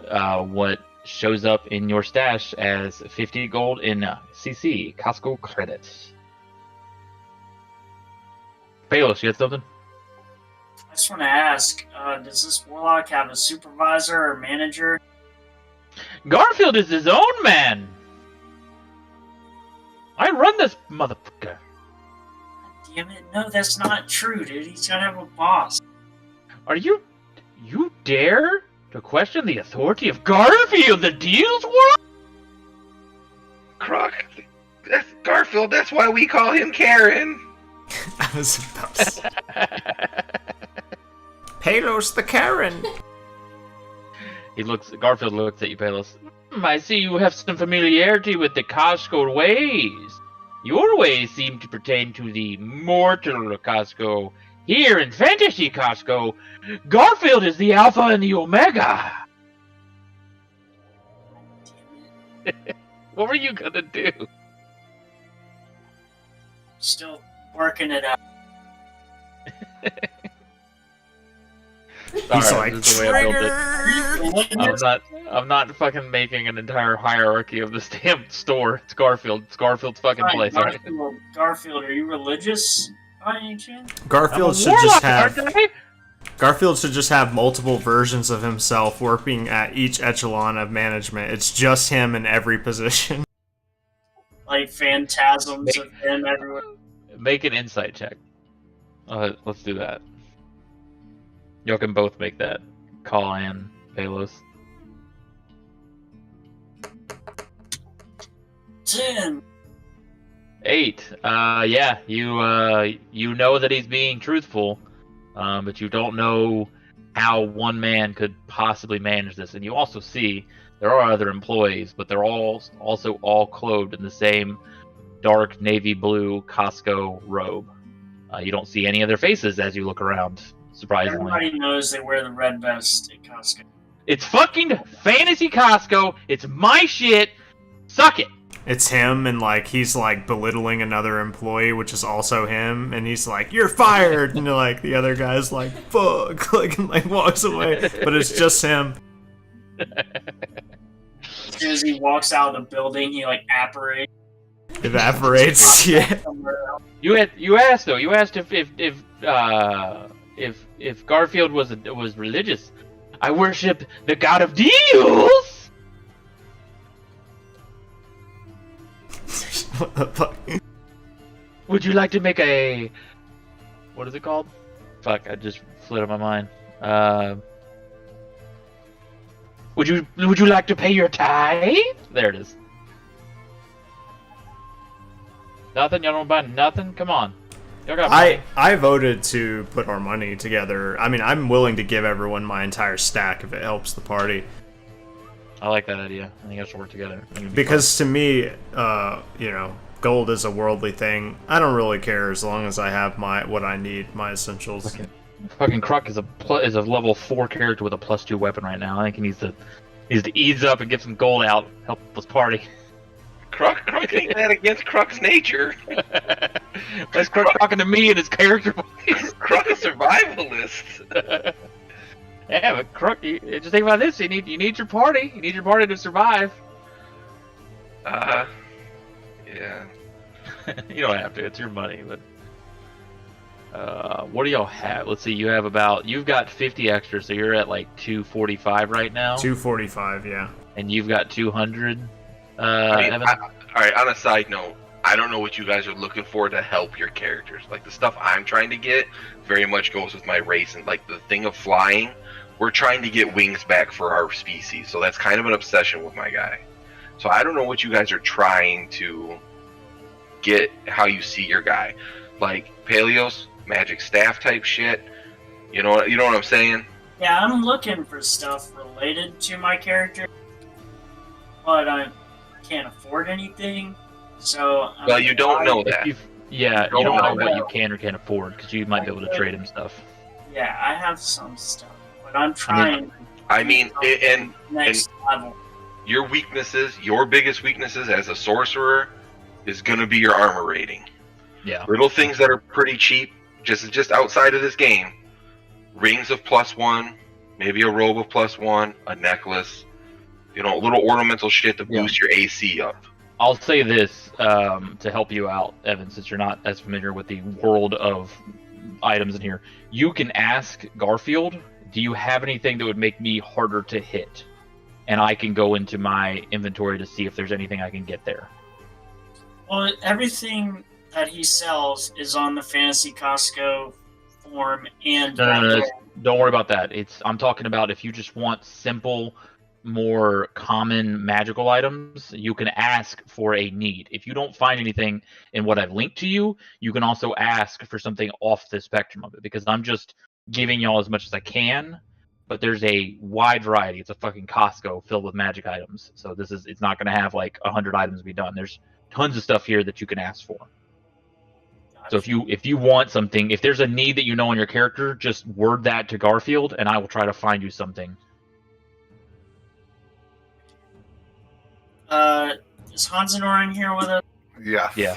what shows up in your stash as 50 gold in CC, Costco credits. Palos, you had something? I just want to ask, does this warlock have a supervisor or manager? Garfield is his own man. I run this motherfucker. Damn it! No, that's not true, dude. He's gotta have a boss. Are you dare to question the authority of Garfield, the deals world? Croc, that's Garfield. That's why we call him Karen. I was about to say. Palos the Karen. Garfield looks at you, Palos. I see you have some familiarity with the Costco ways. Your ways seem to pertain to the mortal Costco. Here in Fantasy Costco, Garfield is the Alpha and the Omega. What were you gonna do? Still working it out. He's Sorry, like, this is the way I built it. I'm not fucking making an entire hierarchy of this damn store. It's Garfield. It's Garfield's fucking place. Garfield, are you religious by any chance? Garfield should just have. Garfield should just have multiple versions of himself working at each echelon of management. It's just him in every position. Like phantasms of him everywhere. Make an insight check. Let's do that. Y'all can both make that. Call in, Palos. 10. 8. Yeah, you know that he's being truthful, but you don't know how one man could possibly manage this. And you also see there are other employees, but they're also all clothed in the same dark navy blue Costco robe. You don't see any of their faces as you look around. Surprisingly, everybody knows they wear the red vest at Costco. It's fucking Fantasy Costco. It's my shit. Suck it. It's him, and like he's like belittling another employee, which is also him, and he's like, "You're fired," and like the other guy's like, "Fuck," like and like walks away, but it's just him. As soon as he walks out of the building, he like evaporates. Yeah. You asked though. You asked if Garfield was religious. I worship the god of deals. What the fuck? Would you like to make a... What is it called? Fuck, I just flew out of my mind. Would you like to pay your tithe? There it is. Nothing? Y'all don't buy nothing? Come on. Y'all got money. I voted to put our money together. I mean, I'm willing to give everyone my entire stack if it helps the party. I like that idea. I think I should work together. Because to me, gold is a worldly thing. I don't really care as long as I have what I need, my essentials. Fucking Kruk is a level 4 character with a +2 weapon right now. I think he needs to ease up and get some gold out, help us party. Kruk ain't that against Kruk's nature. That's Kruk talking to me and his character. Kruk a survivalist. Yeah, but Kruk, just think about this. You need your party. You need your party to survive. Yeah. You don't have to. It's your money, but what do y'all have? Let's see. You've got 50 extra, so you're at like 245 right now. 245, yeah. And you've got 200. Evan? All right. On a side note, I don't know what you guys are looking for to help your characters. Like the stuff I'm trying to get very much goes with my race, and like the thing of flying. We're trying to get wings back for our species, so that's kind of an obsession with my guy. So I don't know what you guys are trying to get, how you see your guy. Like Paleos, magic staff type shit. You know what I'm saying? Yeah, I'm looking for stuff related to my character, but I can't afford anything. So well, you don't know that. You don't know what you can or can't afford because you might be able to trade him stuff. Yeah, I have some stuff. But I'm trying. Next level. Your biggest weaknesses as a sorcerer, is gonna be your armor rating. Yeah. Little things that are pretty cheap, just outside of this game. Rings of +1, maybe a robe of +1, a necklace. Little ornamental shit to boost your AC up. I'll say this to help you out, Evan, since you're not as familiar with the world of items in here. You can ask Garfield, do you have anything that would make me harder to hit? and I can go into my inventory to see if there's anything I can get there. Well, everything that he sells is on the Fantasy Costco form, and No. Don't worry about that. I'm talking about if you just want simple, more common magical items, you can ask for a need. If you don't find anything in what I've linked to you, you can also ask for something off the spectrum of it, because I'm just giving y'all as much as I can, but there's a wide variety. It's a fucking Costco filled with magic items. So it's not going to have like 100 items to be done. There's tons of stuff here that you can ask for. So if you want something, if there's a need that you know in your character, just word that to Garfield, and I will try to find you something. Is Hansanor in here with us? Yes. Yeah.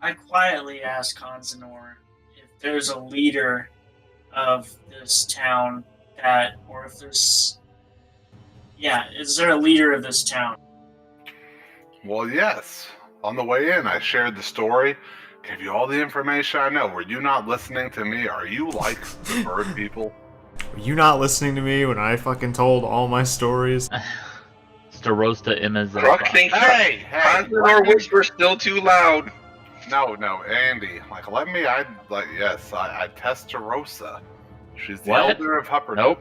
I quietly ask Hansanor if there's a leader of this town is there a leader of this town? Well, yes. On the way in, I shared the story, gave you all the information I know. Were you not listening to me? Are you like the bird people? Were you not listening to me when I fucking told all my stories? Starosta Emma Croc thinks Hey, Hansanor whisper still too loud. No, Andy. I Testarossa. She's the What? elder of Hupperdook. Nope.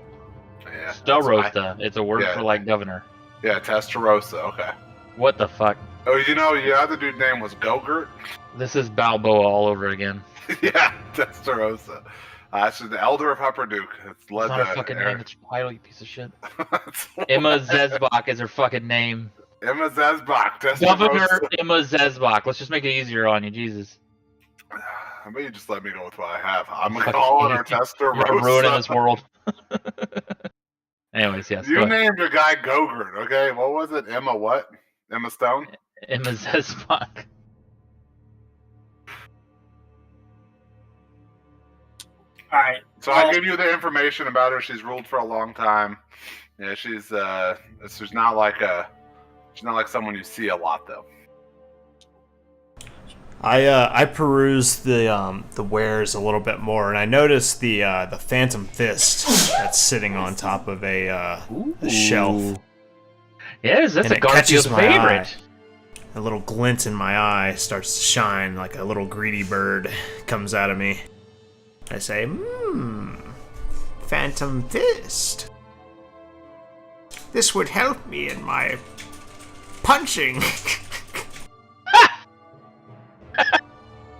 Yeah. Starosta. It's a word for like governor. Yeah, Testarossa. Okay. What the fuck? Oh, your other dude's name was Gogurt? This is Balboa all over again. Yeah, Testarossa. She's the elder of Hupperdook. It's led It's not a fucking name. It's a title, you piece of shit. Emma Zezbach is her fucking name. Emma Zezbach. Governor Testarossa. Emma Zezbach. Let's just make it easier on you, Jesus. I mean, you just let me go with what I have. I'm Fuck, calling her You're Testarossa. ruining this world. Anyways, yes. You named your guy Gogurt, okay? What was it? Emma what? Emma Stone? Emma Zezbach. Alright. So I give you the information about her. She's ruled for a long time. Yeah, she's not like someone you see a lot though. I perused the wares a little bit more, and I noticed the Phantom Fist that's sitting on top of a shelf. Yes, that's And a it catches Garfield my favorite. eye. A little glint in my eye starts to shine like a little greedy bird comes out of me. I say, Phantom Fist. This would help me in my punching.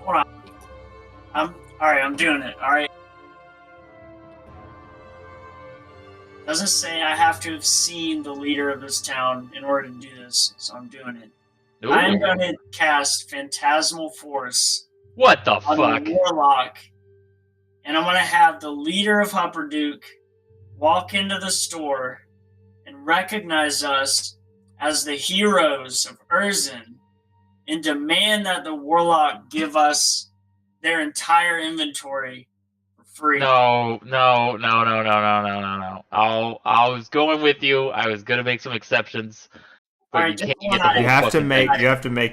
Hold on. I'm doing it, alright? Doesn't say I have to have seen the leader of this town in order to do this, so I'm doing it. Ooh. I am going to cast Phantasmal Force What the on fuck? the Warlock, and I'm going to have the leader of Hupperdook walk into the store and recognize us as the heroes of Urzen and demand that the Warlock give us their entire inventory for free. No. I was going with you. I was gonna make some exceptions, but All right, you just can't one get the whole You have to fucking make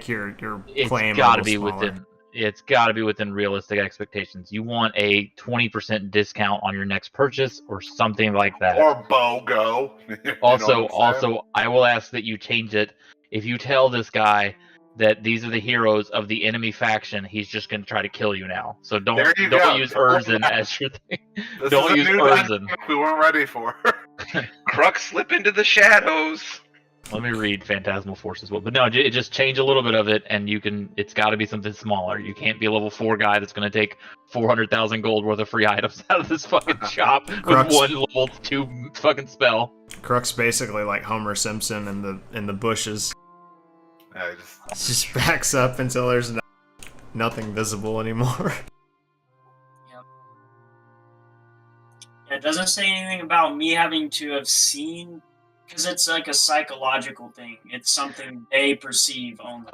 thing. your It's claim a gotta little be smaller. within realistic expectations. You want a 20% discount on your next purchase or something like that. Or BOGO. You know what I'm saying? Also, I will ask that you change it. If you tell this guy that these are the heroes of the enemy faction, he's just going to try to kill you now. So don't go. use Urzen as your thing. This Don't is a use new Urzen. dynamic we weren't ready for. Crux slip into the shadows. Let me read Phantasmal Force as well. But no, just change a little bit of it, and you can. It's got to be something smaller. You can't be a level 4 guy that's going to take 400,000 gold worth of free items out of this fucking shop with Crux. one level 2 fucking spell. Crux basically like Homer Simpson in the bushes. Yeah, Just backs up until there's nothing visible anymore. Yeah, it doesn't say anything about me having to have seen, because it's like a psychological thing. It's something they perceive only.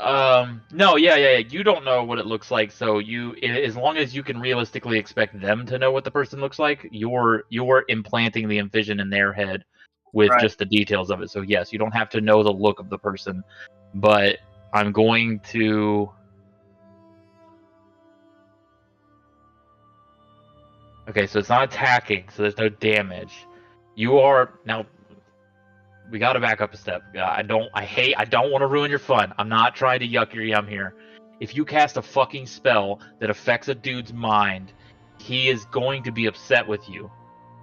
No, yeah. You don't know what it looks like, so as long as you can realistically expect them to know what the person looks like, you're implanting the envision in their head with Right. just the details of it. So yes, you don't have to know the look of the person, but I'm going to. Okay, so it's not attacking, so there's no damage. You are now. we got to back up a step. I don't want to ruin your fun. I'm not trying to yuck your yum here. If you cast a fucking spell that affects a dude's mind, he is going to be upset with you,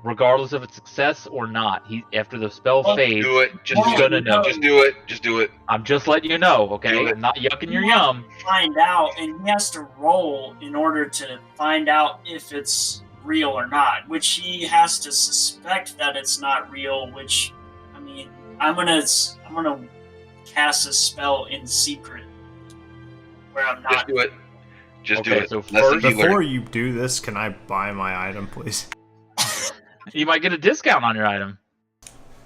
regardless of its success or not. After the spell fades, Do it. Just he's do gonna it. know. Just do it. Just do it. I'm just letting you know, okay? Do it. I'm not yucking your yum. Find out, and he has to roll in order to find out if it's real or not. Which he has to suspect that it's not real. Which, I mean, I'm gonna cast a spell in secret where I'm not. Just do it. Just do Okay, it. so Lesson first- he learned. Before you do this, can I buy my item, please? You might get a discount on your item.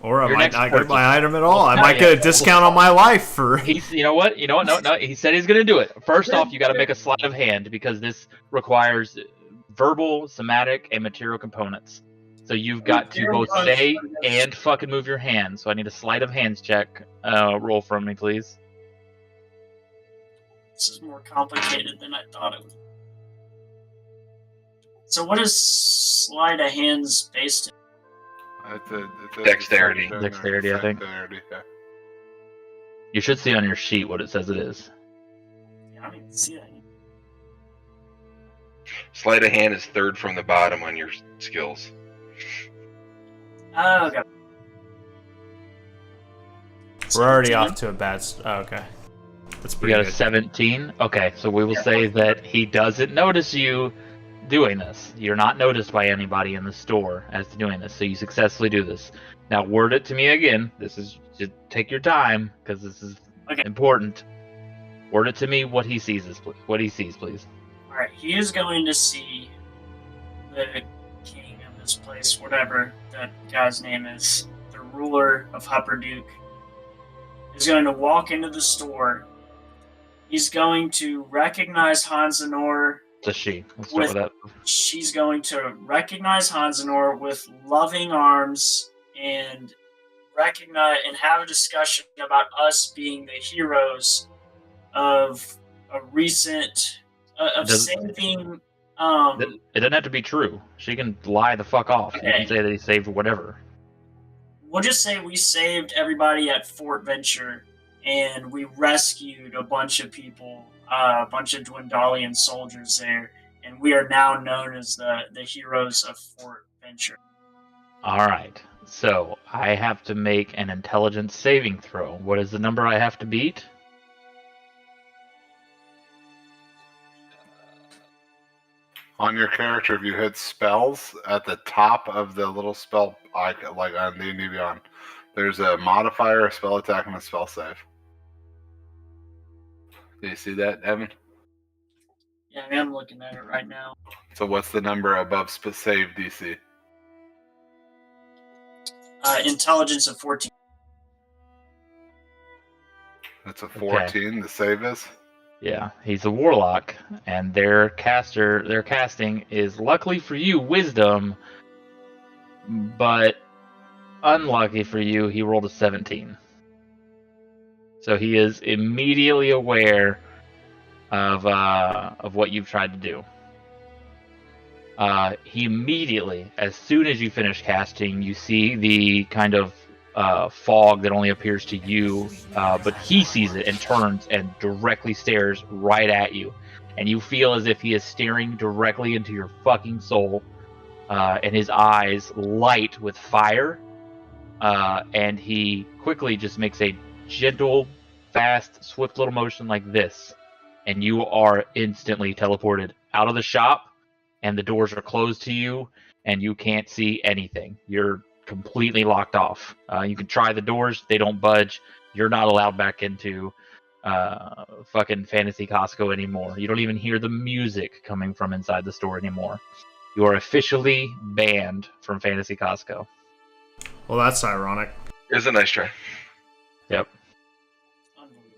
Or I Your might next not purchase. get my item at all. I No, might yeah. get a discount on my life for. You know what? No. He said he's gonna do it. First off, you got to make a sleight of hand because this requires verbal, somatic, and material components. So you've got to both say and fucking move your hand. So I need a sleight of hands check. Roll from me, please. This is more complicated than I thought it would. So what is sleight of hands based in? It's a Dexterity. Dexterity, I think. Dexterity, yeah. You should see on your sheet what it says it is. Yeah, I don't even see that. Sleight of hand is third from the bottom on your skills. Oh, okay. We're already 17. off to a bad. Okay, that's We pretty got a good. 17. Okay, so we will say that he doesn't notice you doing this. You're not noticed by anybody in the store as to doing this, so you successfully do this. Now word it to me again. This is just take your time because this is Okay. important. Word it to me what he sees, please. All right, he is going to see the king of this place, whatever that guy's name is, the ruler of Hupperdook. He's going to walk into the store. He's going to recognize Hansanor. It's a she. Let's start with that. She's going to recognize Hansanor with loving arms and recognize and have a discussion about us being the heroes of a recent of Doesn't- saving. It doesn't have to be true. She can lie the fuck off. You Okay. can say that he saved whatever. We'll just say we saved everybody at Fort Venture, and we rescued a bunch of people, a bunch of Dwendalian soldiers there, and we are now known as the heroes of Fort Venture. All right. So I have to make an intelligence saving throw. What is the number I have to beat? On your character, if you hit spells at the top of the little spell icon, like on D&D Beyond, there's a modifier, a spell attack, and a spell save. Do you see that, Evan? Yeah, I am looking at it right now. So what's the number above save DC? Intelligence of 14. That's a 14. The save is. Yeah, he's a warlock, and their casting is luckily for you wisdom, but unlucky for you, he rolled a 17. So he is immediately aware of what you've tried to do. He immediately, as soon as you finish casting, you see the kind of fog that only appears to you, but he sees it and turns and directly stares right at you, and you feel as if he is staring directly into your fucking soul, and his eyes light with fire, and he quickly just makes a gentle, fast, swift little motion like this, and you are instantly teleported out of the shop, and the doors are closed to you, and you can't see anything. You're completely locked off. You can try the doors, they don't budge. You're not allowed back into fucking Fantasy Costco anymore. You don't even hear the music coming from inside the store anymore. You are officially banned from Fantasy Costco. Well, that's ironic. It was a nice try. Yep. Unbelievable.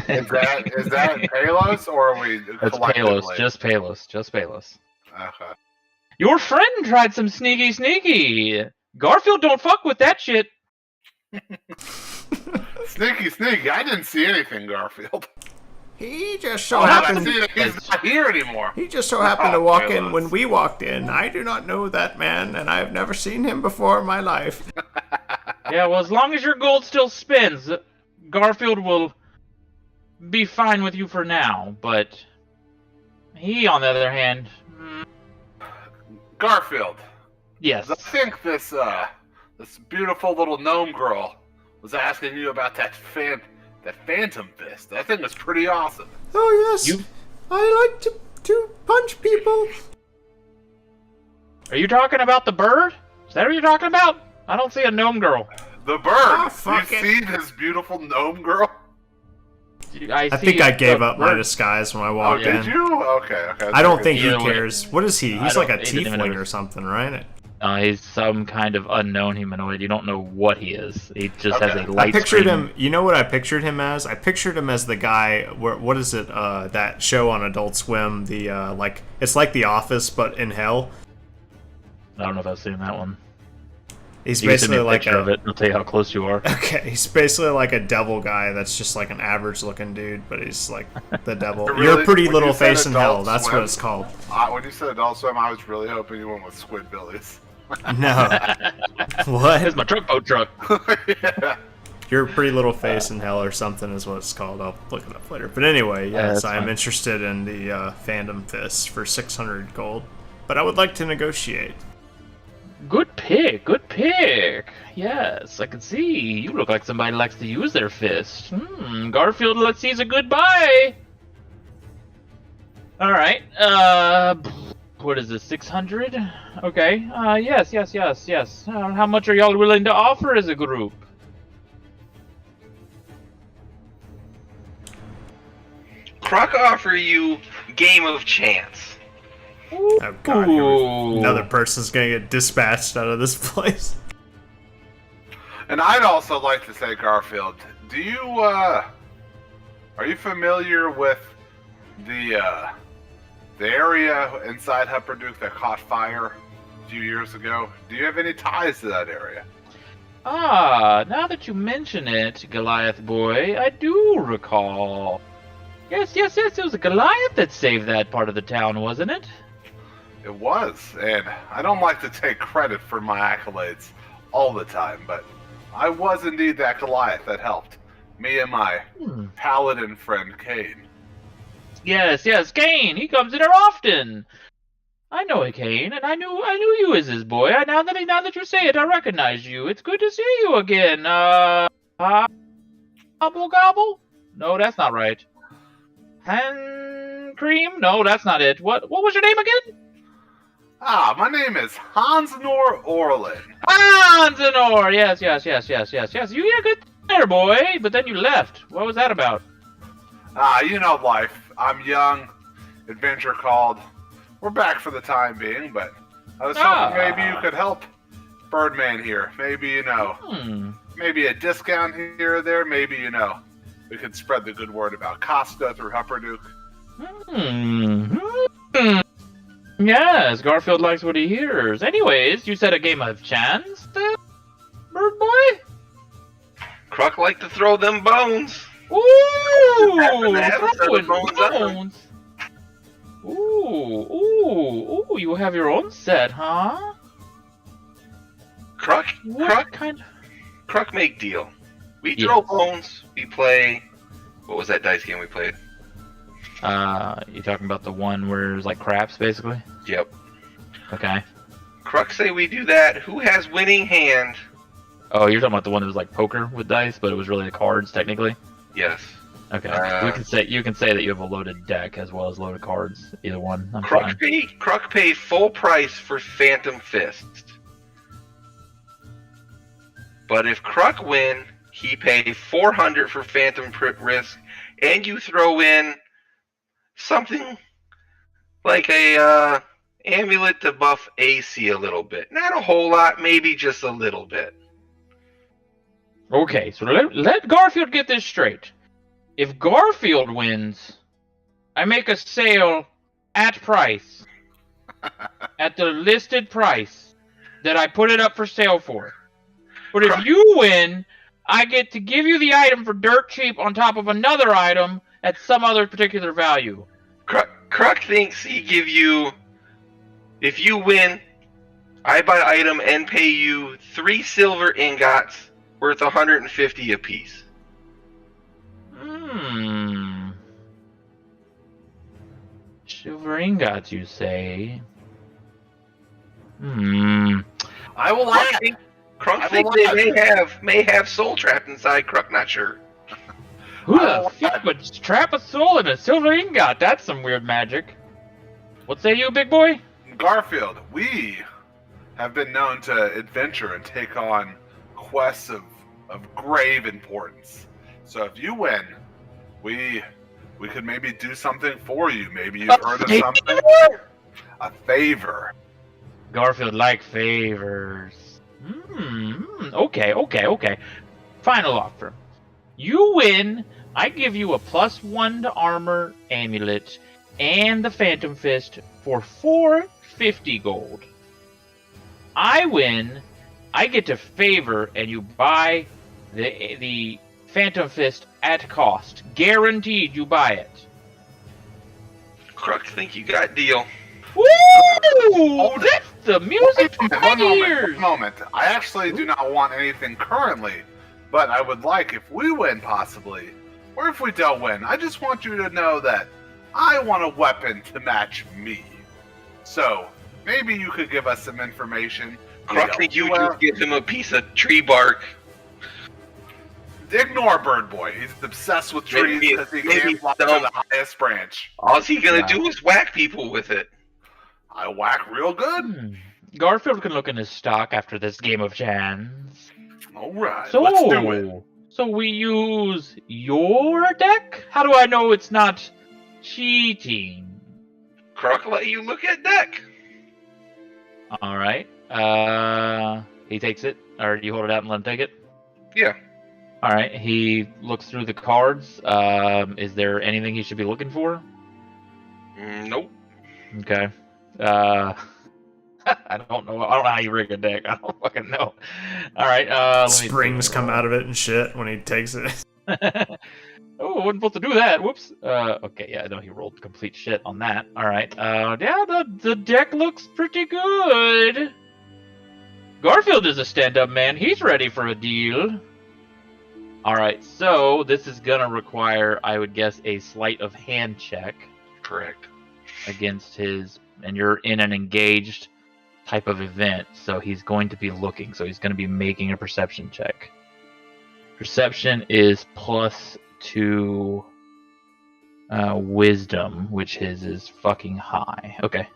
Is that Palos or are we That's collectively? Palos, just Palos. Okay. Your friend tried some sneaky. Garfield don't fuck with that shit. Sneaky. I didn't see anything, Garfield. He just so Oh, I happened. see that he's not here anymore. He just so happened to walk in Palos. when we walked in. I do not know that man, and I have never seen him before in my life. Yeah, well, as long as your gold still spins, Garfield will be fine with you for now, but he, on the other hand... Garfield. Yes. I think this beautiful little gnome girl was asking you about that phantom fist. That thing was pretty awesome. Oh yes, I like to punch people. Are you talking about the bird? Is that what you're talking about? I don't see a gnome girl. The bird. fuck You it. see this beautiful gnome girl? I think I gave up my disguise when I walked Did in. you? Okay. I don't think he Either way. cares. What is he? He's like a he didn't even tiefling know. or something, right? He's some kind of unknown humanoid. You don't know what he is. He just has a Okay. light I pictured screen. him. You know what I pictured him as? I pictured him as the guy. What is it? That show on Adult Swim. The like it's like The Office, but in hell. I don't know if I've seen that one. He's You can send me basically a like picture of it. I'll tell you how close you are. Okay, he's basically like a devil guy that's just like an average looking dude, but he's like the devil. Really? You're a pretty When little you said face in hell. Adult That's Swim? what it's called. When you said Adult Swim, I was really hoping you went with Squidbillies. No. What? Here's my boat truck. Yeah. Your pretty little face in hell or something is what it's called. I'll look it up later. But anyway, yes, that's I am fine. interested in the Phantom Fist for 600 gold. But I would like to negotiate. Good pick. Good pick. Yes, I can see. You look like somebody likes to use their fist. Garfield, let's see, is a good buy. All right. What is this? 600? Okay. Yes. How much are y'all willing to offer as a group? Croc offer you game of chance. Oh god, here Ooh. another person's gonna get dispatched out of this place. And I'd also like to say, Garfield, are you familiar with the area inside Hupperdook that caught fire a few years ago? Do you have any ties to that area? Now that you mention it, Goliath boy, I do recall. Yes, it was a Goliath that saved that part of the town, wasn't it? It was, and I don't like to take credit for my accolades all the time, but I was indeed that Goliath that helped me and my paladin friend Kane. Yes, Kane. He comes in here often. I know a Kane, and I knew you as his boy. Now that you say it, I recognize you. It's good to see you again. Gobble gobble? No, that's not right. Hand cream? No, that's not it. What was your name again? My name is Hansnor Orlin. Anzenor! Yes. You did a good there, boy, but then you left. What was that about? You know life. I'm young. Adventure called. We're back for the time being, but I was hoping maybe you could help Birdman here. Maybe, maybe a discount here or there. Maybe, we could spread the good word about Costco through Hupperdook. Yes, Garfield likes what he hears. Anyways, you said a game of chance, Bird Boy? Croc like to throw them bones. Ooh! Happen to have a set of throwing bones on him. bones. Ooh, you have your own set, huh? Croc make deal. We throw bones. We play. What was that dice game we played? You talking about the one where it's like craps, basically? Yep. Okay. Croc say we do that. Who has winning hand? Oh, you're talking about the one that was like poker with dice, but it was really the cards, technically? Yes. Okay. You can say that you have a loaded deck as well as loaded cards. Either one. I'm fine. Croc pay full price for Phantom Fist. But if Croc win, he pay 400 for Phantom Risk, and you throw in something like a amulet to buff AC a little bit. Not a whole lot, maybe just a little bit. Okay, so let Garfield get this straight. If Garfield wins, I make a sale at price. At the listed price that I put it up for sale for. But if you win, I get to give you the item for dirt cheap on top of another item at some other particular value. Croc thinks he give you... If you win, I buy item and pay you 3 silver ingots worth 150 apiece. Silver ingots, you say? I will ask. Crunk thinks they may have soul trapped inside. Crunk not sure. Who the fuck would trap a soul in a silver ingot? That's some weird magic. What say you, big boy? Garfield, we have been known to adventure and take on quests of grave importance. So if you win, we could maybe do something for you. Maybe you've heard of something. A favor. Garfield like favors. Okay. Final offer. You win, I give you a +1 to armor amulet and the Phantom Fist for 450 gold. I win, I get to favor, and you buy the Phantom Fist at cost. Guaranteed you buy it. Crunk think you got deal. Woo! Oh, that's the music to my ears! One moment. I actually do not want anything currently, but I would like, if we win possibly, or if we don't win, I just want you to know that I want a weapon to match me. So, maybe you could give us some information. Crunk think you just give him a piece of tree bark. Ignore Bird Boy. He's obsessed with trees because he can't fly to the highest branch. All he's gonna do is whack people with it. I whack real good. Garfield can look in his stock after this game of chance. Alright, So, let's do it. So we use your deck? How do I know it's not cheating? Crunk let you look at deck. Alright. He takes it, or you hold it out and let him take it? Yeah. Alright, he looks through the cards. Is there anything he should be looking for? Nope. Okay. I don't know. I don't know how you rig a deck. I don't fucking know. Alright, Springs come out of it and shit when he takes it. Oh, I wasn't supposed to do that. Whoops. Okay, yeah, no, he rolled complete shit on that. Alright, yeah, the deck looks pretty good. Garfield is a stand-up man. He's ready for a deal. Alright, so this is gonna require, I would guess, a sleight of hand check. Correct. Against his, and you're in an engaged type of event, so he's going to be looking, so he's going to be making a perception check. Perception is +2 wisdom, which his is fucking high. Okay.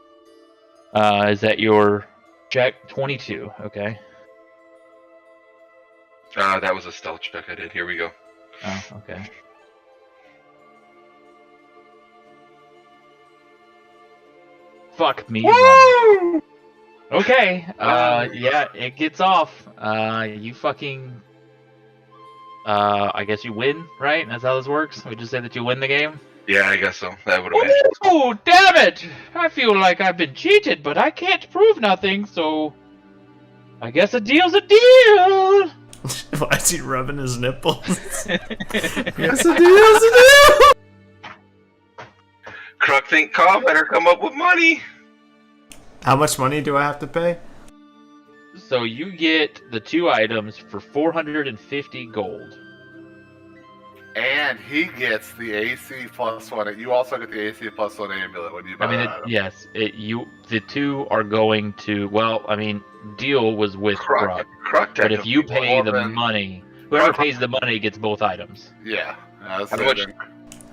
Is that your check? 22, okay. That was a stealth check I did. Here we go. Oh, okay. Fuck me. Woo! Okay. Yeah, it gets off. You fucking. I guess you win, right? That's how this works. We just say that you win the game. Yeah, I guess so. That would have been. Oh, damn it! I feel like I've been cheated, but I can't prove nothing, so I guess a deal's a deal. Why is he rubbing his nipples? Yes, a deal's a deal. Crunk think Carl better come up with money. How much money do I have to pay? So you get the 2 items for 450 gold. And he gets the AC +1. You also get the AC +1 amulet when you buy that item. Yes. The 2 are going to. Well, I mean, deal was with Kruk. But if you pay the money, whoever pays the money gets both items. Yeah. How much?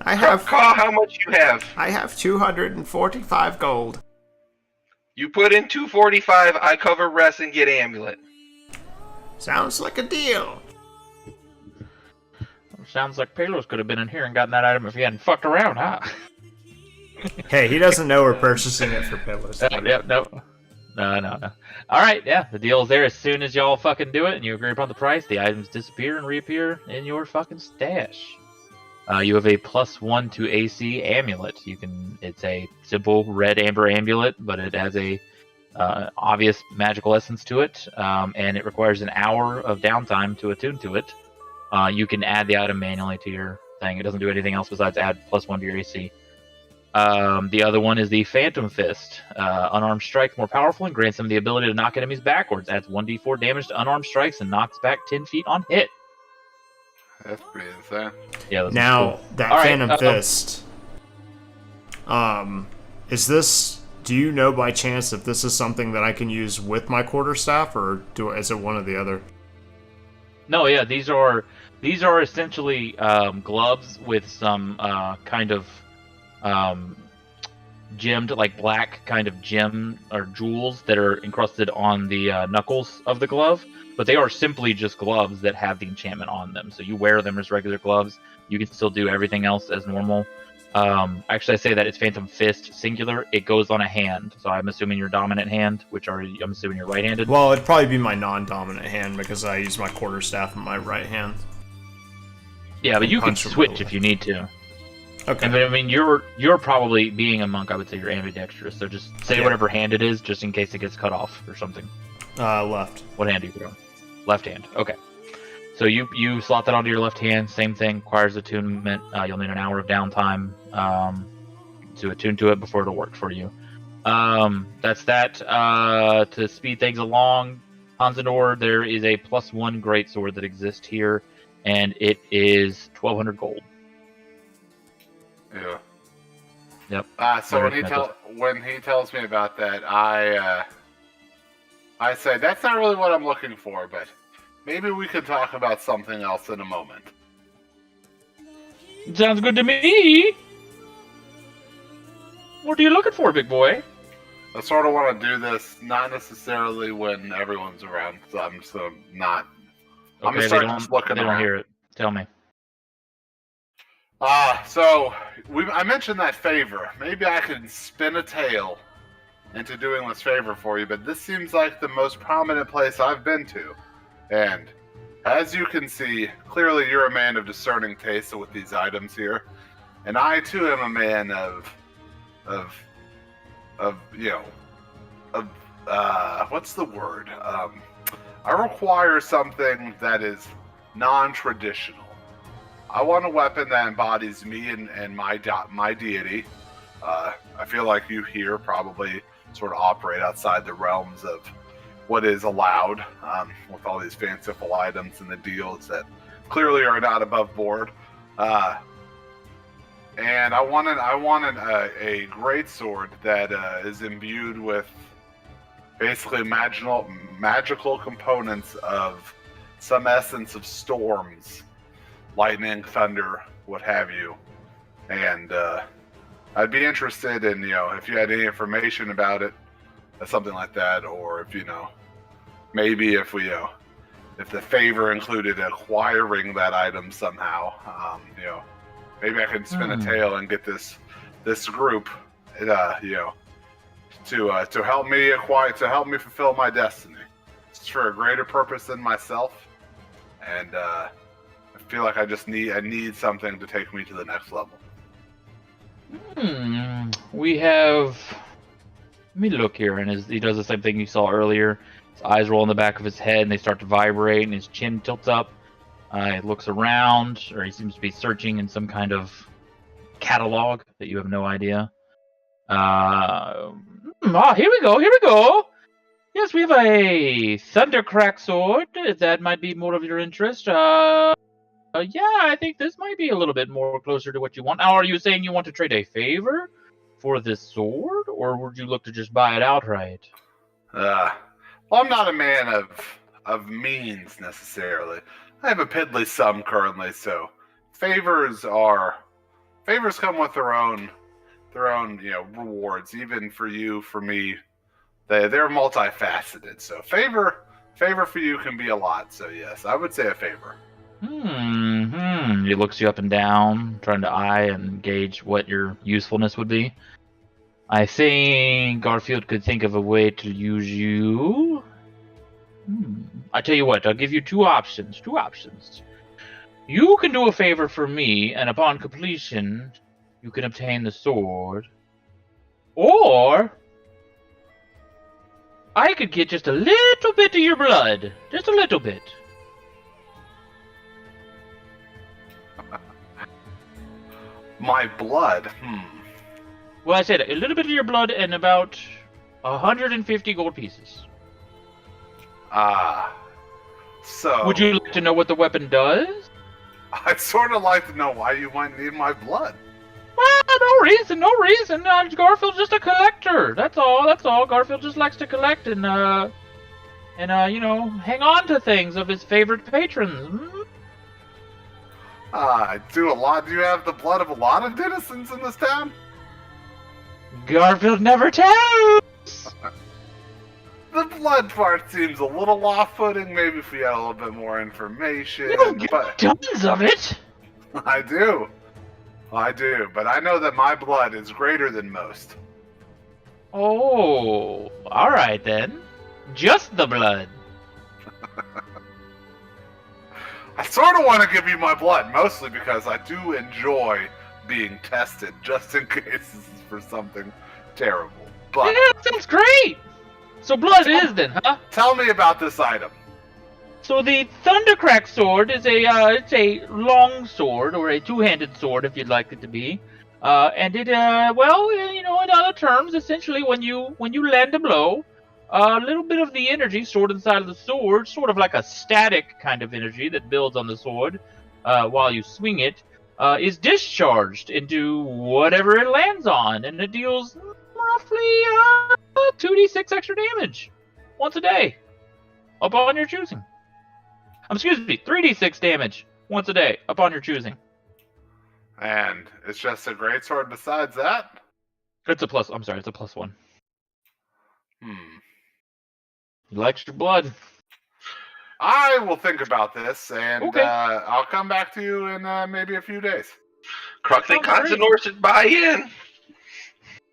I have. Call how much you have. I have 245 gold. You put in 245. I cover rest and get amulet. Sounds like a deal. Sounds like Palos could have been in here and gotten that item if he hadn't fucked around, huh? Hey, he doesn't know we're purchasing it for Palos. No. Alright, yeah, the deal's there. As soon as y'all fucking do it and you agree upon the price, the items disappear and reappear in your fucking stash. You have a +1 to AC amulet. It's a simple red amber amulet, but it has a obvious magical essence to it, and it requires an hour of downtime to attune to it. You can add the item manually to your thing. It doesn't do anything else besides add +1 to your AC. The other one is the Phantom Fist. Unarmed strike, more powerful, and grants them the ability to knock enemies backwards. Adds 1d4 damage to unarmed strikes and knocks back 10 feet on hit. That's pretty insane. Yeah. Now, Cool. that All right, Phantom Fist, is this... Do you know by chance if this is something that I can use with my quarterstaff, or is it one or the other? No, yeah, these are essentially gloves with some kind of gemmed, like black kind of gem or jewels that are encrusted on the knuckles of the glove. But they are simply just gloves that have the enchantment on them. So you wear them as regular gloves. You can still do everything else as normal. Actually, I say that it's Phantom Fist singular. It goes on a hand. So I'm assuming your dominant hand, I'm assuming you're right-handed. Well, it'd probably be my non-dominant hand because I use my quarterstaff in my right hand. Yeah, but you can Punch 'em switch away. if you need to. Okay. And I mean, you're probably, being a monk, I would say you're ambidextrous. So just say whatever hand it is, just in case it gets cut off or something. Left. What hand do you throw? Left hand. Okay. So you slot that onto your left hand. Same thing. Requires attunement. You'll need an hour of downtime to attune to it before it'll work for you. That's that. To speed things along, Hansanor, there is a +1 greatsword that exists here, and it is 1,200 gold. Yeah. Yep. So when he tells me about that, I say that's not really what I'm looking for, but maybe we could talk about something else in a moment. Sounds good to me. What are you looking for, big boy? I sort of want to do this, not necessarily when everyone's around, so I'm just not. I'm Okay, gonna start just looking they don't around. hear it. Tell me. I mentioned that favor. Maybe I could spin a tale into doing this favor for you, but this seems like the most prominent place I've been to. And as you can see, clearly you're a man of discerning taste with these items here. And I too am a man what's the word? I require something that is non-traditional. I want a weapon that embodies me and my deity. I feel like you here probably sort of operate outside the realms of what is allowed with all these fanciful items and the deals that clearly are not above board. And I wanted a great sword that is imbued with basically magical components of some essence of storms, lightning, thunder, what have you. And I'd be interested in, if you had any information about it, something like that, or if, maybe if the favor included acquiring that item somehow, maybe I could spin a tale and get this group, to help me fulfill my destiny. It's for a greater purpose than myself, and I feel like I need something to take me to the next level. We have. Let me look here, and he does the same thing you saw earlier. His eyes roll in the back of his head, and they start to vibrate, and his chin tilts up. He looks around, or he seems to be searching in some kind of catalog that you have no idea. Here we go. Yes, we have a Thundercrack sword. That might be more of your interest. Yeah, I think this might be a little bit more closer to what you want. Now, are you saying you want to trade a favor for this sword, or would you look to just buy it outright? Well, I'm not a man of means necessarily. I have a piddly sum currently, so favors come with their own rewards. Even for you, for me, they're multifaceted. So favor for you can be a lot. So yes, I would say a favor. He looks you up and down, trying to eye and gauge what your usefulness would be. I think Garfield could think of a way to use you. I tell you what, I'll give you two options. You can do a favor for me, and upon completion, you can obtain the sword. Or I could get just a little bit of your blood. Just a little bit. My blood? Well, I said a little bit of your blood and about 150 gold pieces. So... Would you like to know what the weapon does? I'd sort of like to know why you might need my blood. No reason. Garfield's just a collector. That's all. Garfield just likes to collect and hang on to things of his favorite patrons. I do a lot. Do you have the blood of a lot of denizens in this town? Garfield never tells. The blood part seems a little off-putting. Maybe if we had a little bit more information. You don't get tons of it. I do, but I know that my blood is greater than most. Oh, all right then. Just the blood. I sort of want to give you my blood, mostly because I do enjoy being tested, just in case this is for something terrible. But yeah, that sounds great. So blood is then, huh? Tell me about this item. So the Thundercrack sword is it's a long sword, or a two-handed sword, if you'd like it to be. And it, in other terms, essentially, when you land a blow, a little bit of the energy stored inside of the sword, sort of like a static kind of energy that builds on the sword while you swing it, is discharged into whatever it lands on, and it deals roughly 2d6 extra damage once a day, upon your choosing. Excuse me, 3d6 damage once a day, upon your choosing. And it's just a greatsword besides that? It's a plus. I'm sorry, it's a +1. He likes your blood. I will think about this, and okay. I'll come back to you in maybe a few days. Croc think Hansenor should buy in.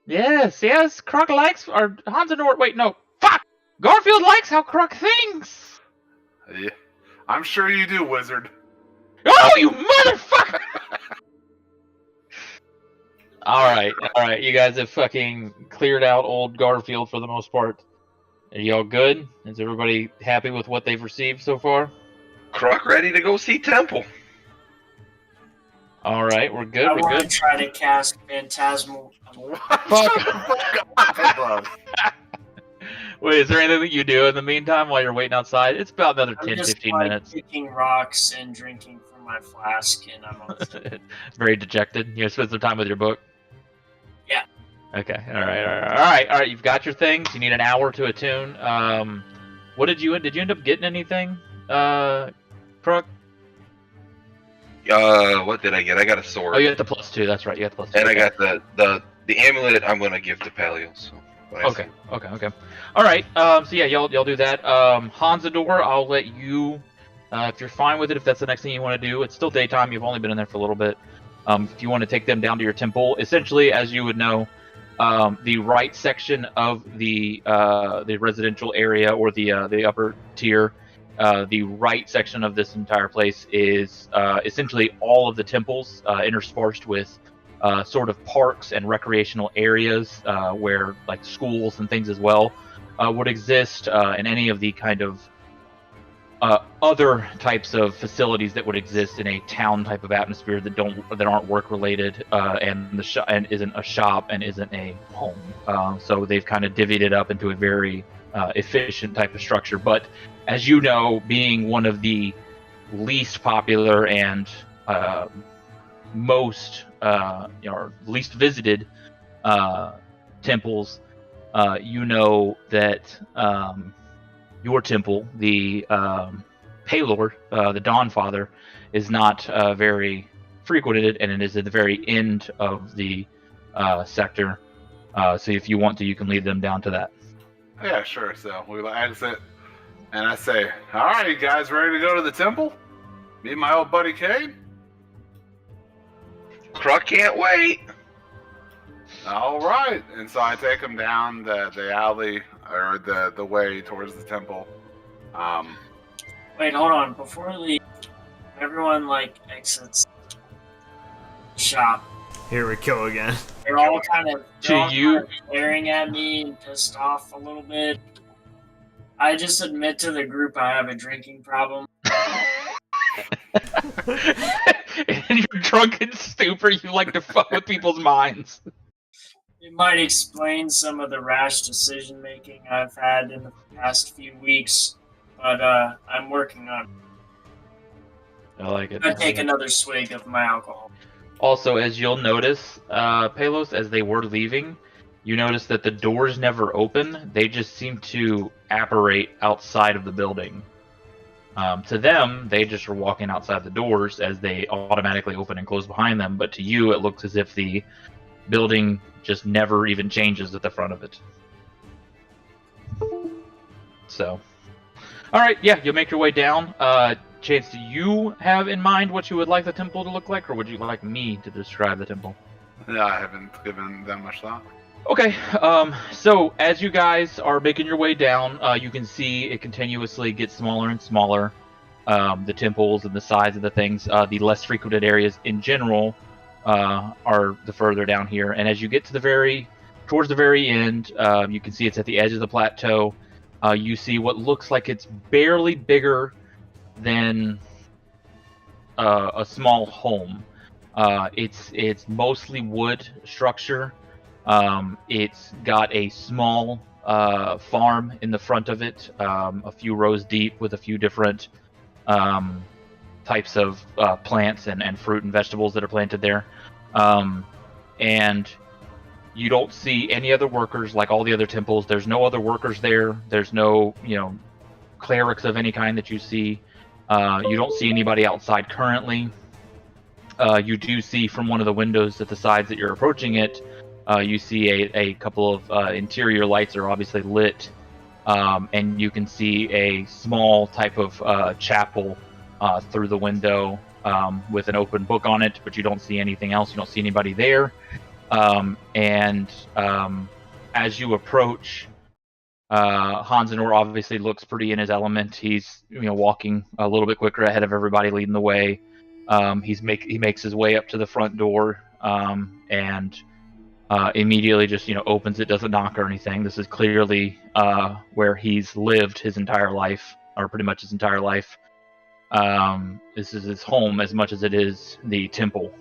Yes. Croc likes, or Hansenor. Wait, no. Fuck! Garfield likes how Croc thinks. Yeah, I'm sure you do, wizard. Oh, you motherfucker! All right. You guys have fucking cleared out old Garfield for the most part. Are y'all good? Is everybody happy with what they've received so far? Croc ready to go see Temple. All right, we're good. I want to try to cast Phantasmal. Fuck. Wait, is there anything that you do in the meantime while you're waiting outside? It's about another 10-15 minutes. Picking rocks and drinking from my flask, and I'm on. Very dejected. You spend some time with your book. Yeah. Okay. All right. You've got your things. You need an hour to attune. What did you end up getting anything, Croc? What did I get? I got a sword. Oh, you got the +2. That's right. You got the +2. And I got the amulet. I'm gonna give to Paleo. So. Okay. All right. So yeah, y'all do that. Hansador, I'll let you. If you're fine with it, if that's the next thing you want to do, it's still daytime. You've only been in there for a little bit. If you want to take them down to your temple, essentially, as you would know, the right section of the residential area or the upper tier, the right section of this entire place is essentially all of the temples interspersed with sort of parks and recreational areas where like schools and things as well would exist, and any of the kind of other types of facilities that would exist in a town type of atmosphere that aren't work related, and isn't a shop and isn't a home. So they've kind of divvied it up into a very efficient type of structure. But as you know, being one of the least popular and most least visited temples, you know that your temple, the Paylord, the Dawn Father, is not very frequented, and it is at the very end of the sector. So if you want to, you can lead them down to that. Yeah, sure. So we exit, and I say, "All right, you guys ready to go to the temple? Meet my old buddy Cade?" Croc can't wait. All right, and so I take him down the alley or the way towards the temple. Wait, hold on. Before we leave, everyone exits the shop. Here we go again. They're all kind of staring at me and pissed off a little bit. I just admit to the group I have a drinking problem. In your drunken stupor, you like to fuck with people's minds. It might explain some of the rash decision making I've had in the past few weeks, but I'm working on it. I like it. I take another swig of my alcohol. Also, as you'll notice, Palos, as they were leaving, you notice that the doors never open. They just seem to apparate outside of the building. To them, they just are walking outside the doors as they automatically open and close behind them. But to you, it looks as if the building just never even changes at the front of it. So, all right, yeah, you'll make your way down. Chance, do you have in mind what you would like the temple to look like, or would you like me to describe the temple? Yeah, I haven't given that much thought. Okay, so as you guys are making your way down, you can see it continuously gets smaller and smaller. The temples and the size of the things, the less frequented areas in general are the further down here. And as you get to towards the very end, you can see it's at the edge of the plateau. You see what looks like it's barely bigger than a small home. It's mostly wood structure. It's got a small farm in the front of it, a few rows deep with a few different types of plants and fruit and vegetables that are planted there. And you don't see any other workers like all the other temples. There's no other workers there. There's no, clerics of any kind that you see. You don't see anybody outside currently. You do see from one of the windows at the sides that you're approaching it, you see a couple of interior lights are obviously lit, and you can see a small type of chapel through the window with an open book on it, but you don't see anything else. You don't see anybody there. And as you approach, Hansenor obviously looks pretty in his element. He's walking a little bit quicker ahead of everybody, leading the way. He makes his way up to the front door and immediately just opens it, doesn't knock or anything. This is clearly where he's lived his entire life, or pretty much his entire life. This is his home as much as it is the temple.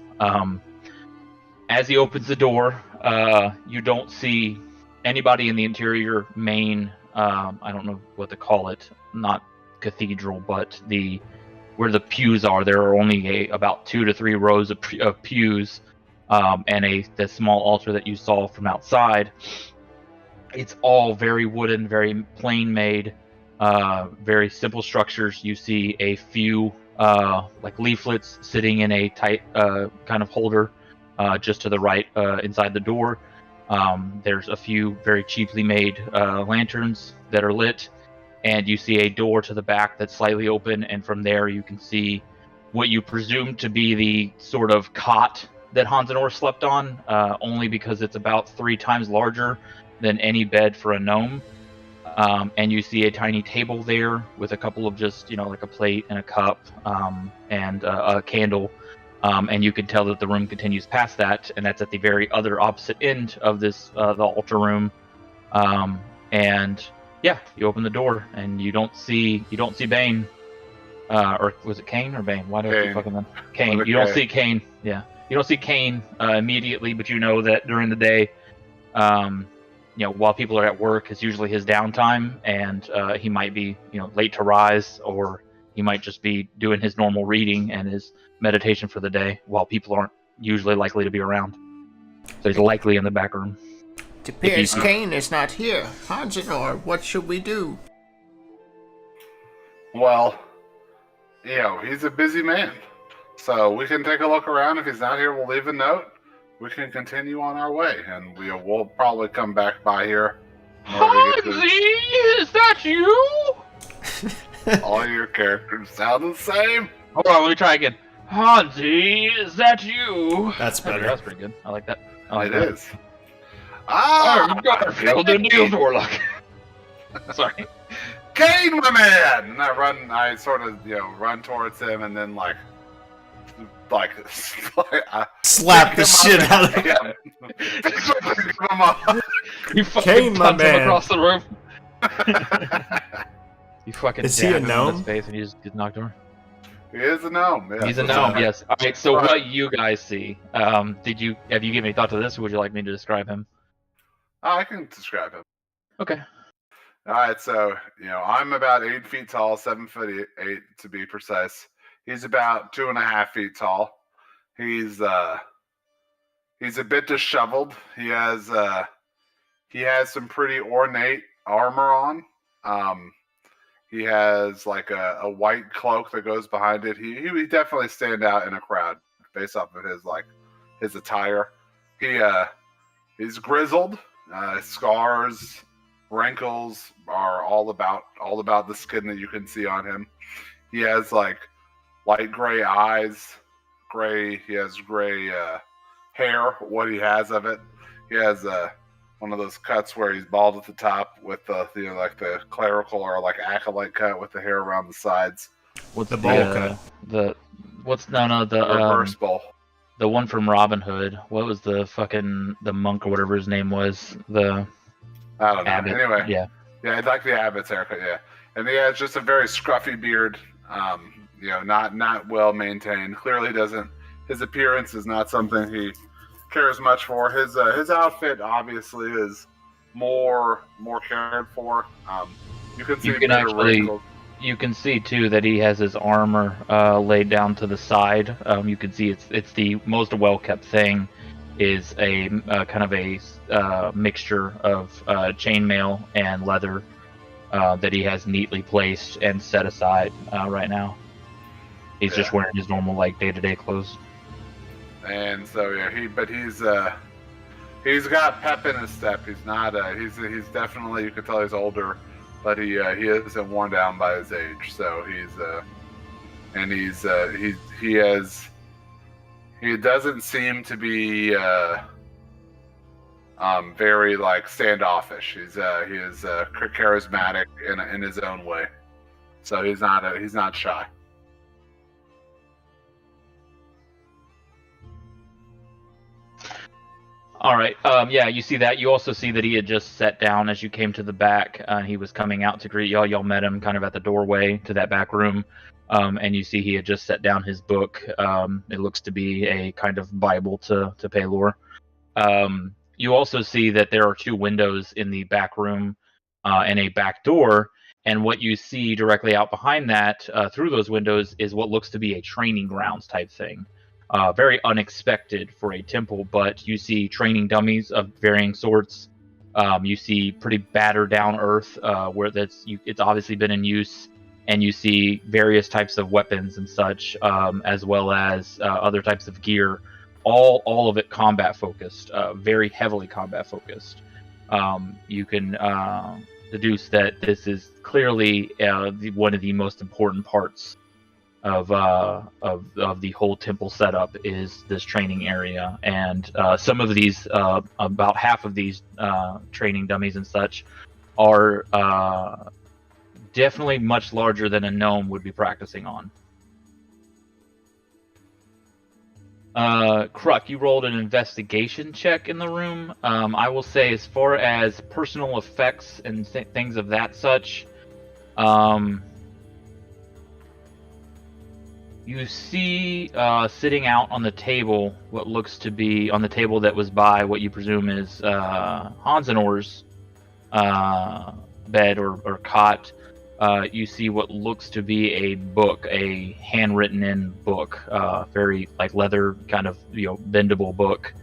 As he opens the door, you don't see anybody in the interior main, I don't know what to call it, not cathedral, but where the pews are. There are only about 2 to 3 rows of pews, and the small altar that you saw from outside. It's all very wooden, very plain made, very simple structures. You see a few like leaflets sitting in a tight kind of holder just to the right inside the door. There's a few very cheaply made lanterns that are lit, and you see a door to the back that's slightly open, and from there you can see what you presume to be the sort of cot that Hansenor slept on, only because it's about 3 times larger than any bed for a gnome. And you see a tiny table there with a couple of just, like a plate and a cup and a candle. And you can tell that the room continues past that, and that's at the very other opposite end of this, the altar room. And yeah, you open the door and you don't see Bane, or was it Kane or Bane? Why do I keep fucking them? Kane. You don't see Kane. Yeah, you don't see Kane immediately, but you know that during the day, while people are at work, is usually his downtime, and he might be, late to rise, or he might just be doing his normal reading and his meditation for the day while people aren't usually likely to be around. So he's likely in the back room. It appears Kane is not here. Hansenor, what should we do? Well, he's a busy man. So we can take a look around. If he's not here, we'll leave a note. We can continue on our way, and we'll probably come back by here. Hansi, is that you? All your characters sound the same. Hold on, let me try again. Hansi, is that you? That's better. That's pretty good. I like that. It is. I'm Garfield and Neil Warlock. Sorry. Kane, my man! And I sort of, run towards him, and then slap the shit out of him. You fucking Kane, my punt him man. across the room. You fucking Is he a jab him in gnome? his face and you just get knocked over. He is a gnome. Yeah. He's a gnome, yes. All right, so what you guys see? Have you given any thought to this, or would you like me to describe him? I can describe him. Okay. All right, so I'm about 8 feet tall, 7'8" to be precise. He's about 2.5 feet tall. He's a bit disheveled. He has some pretty ornate armor on. He has like a white cloak that goes behind it. He definitely stand out in a crowd based off of his attire. He's grizzled. Scars, wrinkles are all about the skin that you can see on him. He has like light gray eyes, he has gray hair, what he has of it. He has one of those cuts where he's bald at the top with the like the clerical or like acolyte cut with the hair around the sides. What's The bowl cut. The Reverse bowl. The one from Robin Hood. What was the monk or whatever his name was? I don't know. Abbot. Anyway, Yeah. I'd like the abbot's haircut. Yeah, and he has just a very scruffy beard. Not well maintained. Clearly, doesn't. His appearance is not something he cares much for. His outfit obviously is more cared for. You can see you can see too that he has his armor laid down to the side. You can see it's the most well kept thing is a kind of a mixture of chainmail and leather that he has neatly placed and set aside right now. He's just wearing his normal like day-to-day clothes. And so he's got pep in his step. He's not he's definitely, you can tell he's older, but he isn't worn down by his age. So he doesn't seem to be very like standoffish. He is charismatic in his own way. So he's not shy. All right. Yeah, you see that. You also see that he had just sat down as you came to the back. He was coming out to greet y'all. Y'all met him kind of at the doorway to that back room. And you see he had just set down his book. It looks to be a kind of Bible to Paylor. You also see that there are 2 windows in the back room and a back door. And what you see directly out behind that through those windows is what looks to be a training grounds type thing. Very unexpected for a temple, but you see training dummies of varying sorts. You see pretty battered down earth where it's obviously been in use, and you see various types of weapons and such, as well as other types of gear. All of it combat focused, very heavily combat focused. You can deduce that this is clearly one of the most important parts of the whole temple setup is this training area, and some of these about half of these training dummies and such are definitely much larger than a gnome would be practicing on. Kruk, you rolled an investigation check in the room. I will say, as far as personal effects and things of that such, you see sitting out on the table what looks to be on the table that was by what you presume is Hansenor's bed or cot. You see what looks to be a book, a handwritten in book, very like leather kind of bendable book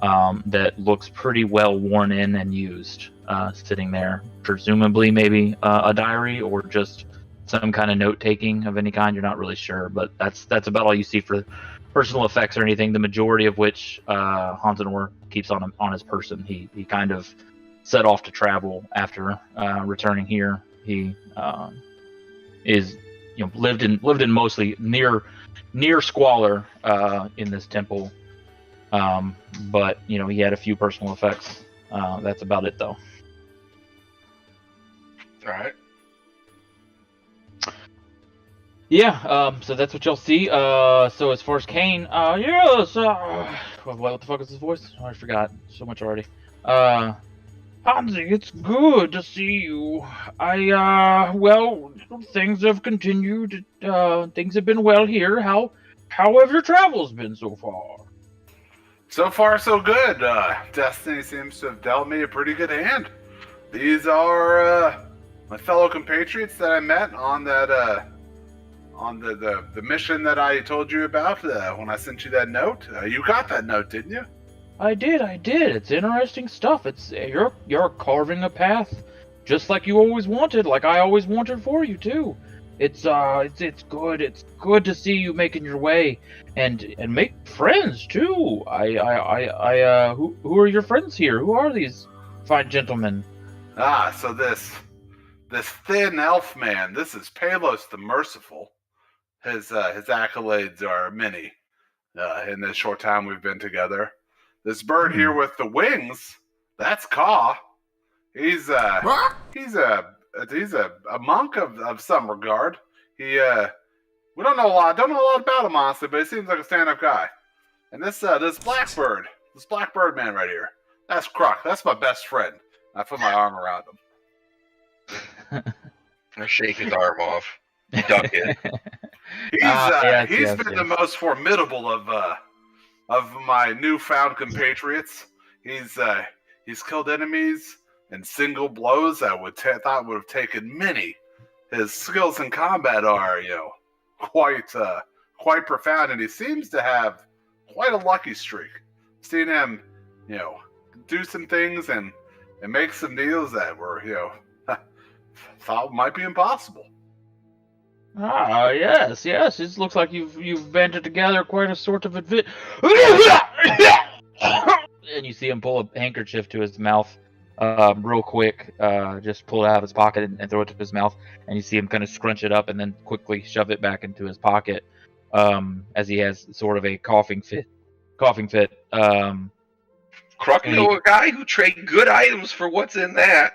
that looks pretty well worn in and used, sitting there. Presumably maybe a diary or just some kind of note taking of any kind. You're not really sure, but that's about all you see for personal effects or anything. The majority of which Hansenor keeps on his person. He kind of set off to travel after returning here. He is lived in mostly near squalor in this temple, but he had a few personal effects. That's about it though. All right. Yeah, so that's what y'all see. So as far as Kane, yes, what the fuck is his voice? Oh, I forgot so much already. Hansi, it's good to see you. Well, things have continued. Things have been well here. How have your travels been so far? So far, so good. Destiny seems to have dealt me a pretty good hand. These are my fellow compatriots that I met on that on the mission that I told you about when I sent you that note. You got that note, didn't you? I did. It's interesting stuff. You're carving a path, just like you always wanted, like I always wanted for you too. It's good. It's good to see you making your way, and make friends too. Who are your friends here? Who are these fine gentlemen? So this thin elf man, this is Palos the Merciful. His accolades are many in this short time we've been together. This bird here with the wings, that's Ka. He's a monk of some regard. We don't know a lot about him honestly, but he seems like a stand-up guy. And this blackbird man right here, that's Croc. That's my best friend. I put my arm around him. I shake his arm off. Duck it. He's been the most formidable of my newfound compatriots. He's killed enemies in single blows that thought would have taken many. His skills in combat are, quite profound, and he seems to have quite a lucky streak. Seen him, do some things and make some deals that were, thought might be impossible. Yes. It looks like you've banded together quite a sort of and you see him pull a handkerchief to his mouth, real quick. Just pull it out of his pocket and throw it to his mouth, and you see him kind of scrunch it up and then quickly shove it back into his pocket, as he has sort of a coughing fit. Croc, a guy who trade good items for what's in that.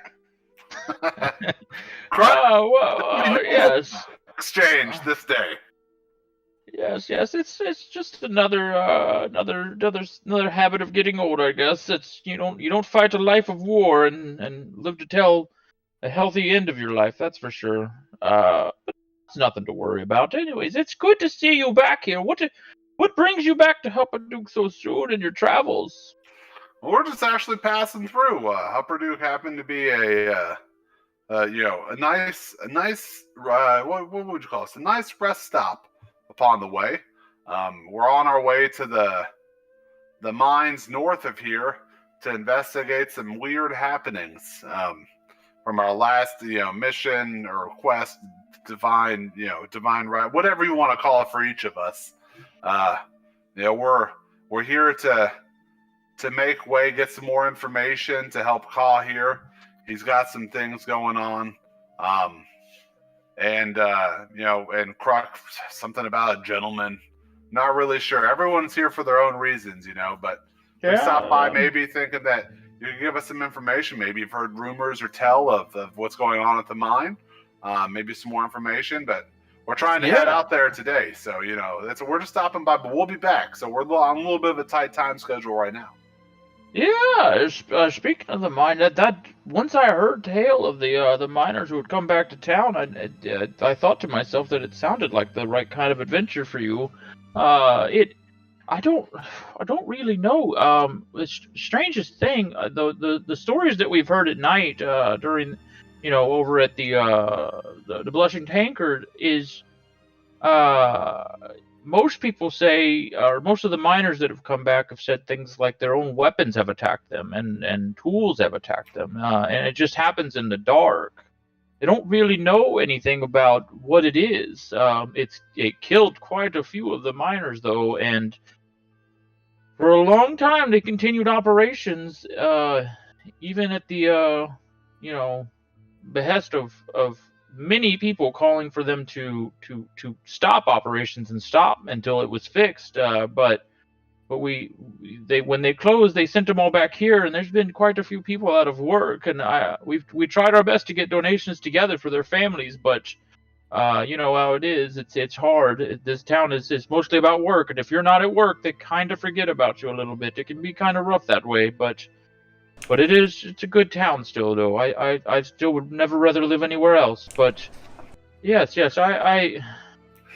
Yes. Exchange this day. Yes. It's just another habit of getting old, I guess. It's you don't fight a life of war and live to tell a healthy end of your life. That's for sure. But it's nothing to worry about. Anyways, it's good to see you back here. What brings you back to Hupperdook so soon in your travels? Well, we're just actually passing through. Hupperdook happened to be a nice what would you call this? A nice rest stop upon the way. We're on our way to the mines north of here to investigate some weird happenings from our last mission or quest, divine right, whatever you want to call it for each of us. We're here to make way, get some more information to help Ka here. He's got some things going on. And Croc, something about a gentleman. Not really sure. Everyone's here for their own reasons, but we stopped by maybe thinking that you could give us some information. Maybe you've heard rumors or tell of what's going on at the mine. Maybe some more information, but we're trying to head out there today. So, we're just stopping by, but we'll be back. So we're on a little bit of a tight time schedule right now. Yeah, speaking of the mine, that once I heard tale of the miners who would come back to town, I thought to myself that it sounded like the right kind of adventure for you. I don't really know. The strangest thing, the stories that we've heard at night during, over at the Blushing Tankard is, most people say, or most of the miners that have come back have said things like their own weapons have attacked them and tools have attacked them, and it just happens in the dark. They don't really know anything about what it is. It killed quite a few of the miners though, and for a long time they continued operations, even at the behest of many people calling for them to stop operations and stop until it was fixed. But when they closed, they sent them all back here, and there's been quite a few people out of work. And we tried our best to get donations together for their families, but you know how it is. It's hard. This town is mostly about work, and if you're not at work, they kind of forget about you a little bit. It can be kind of rough that way, but it's a good town still, though. I still would never rather live anywhere else. But yes,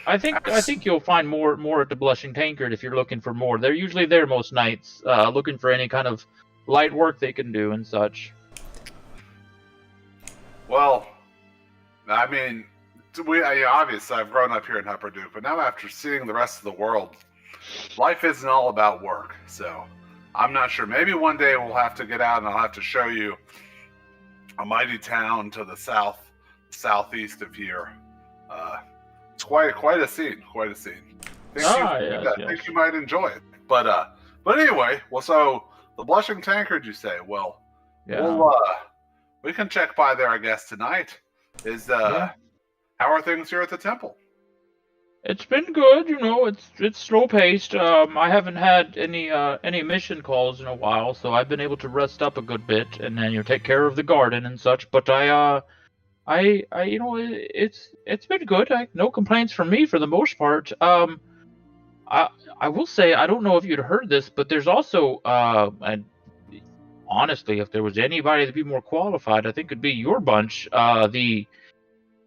I think you'll find more at the Blushing Tankard if you're looking for more. They're usually there most nights, looking for any kind of light work they can do and such. Well, I mean, obviously I've grown up here in Hupperdook, but now after seeing the rest of the world, life isn't all about work. So I'm not sure. Maybe one day we'll have to get out and I'll have to show you a mighty town to the southeast of here. It's quite a scene. Quite a scene. I think you might enjoy it. But anyway, well, so the Blushing Tankard, you say? Well, we can check by there, I guess, tonight. How are things here at the temple? It's been good, it's slow paced. I haven't had any mission calls in a while, so I've been able to rest up a good bit and then take care of the garden and such. But it's been good. No complaints from me for the most part. I will say, I don't know if you'd heard this, but there's also and honestly, if there was anybody that'd be more qualified, I think it'd be your bunch.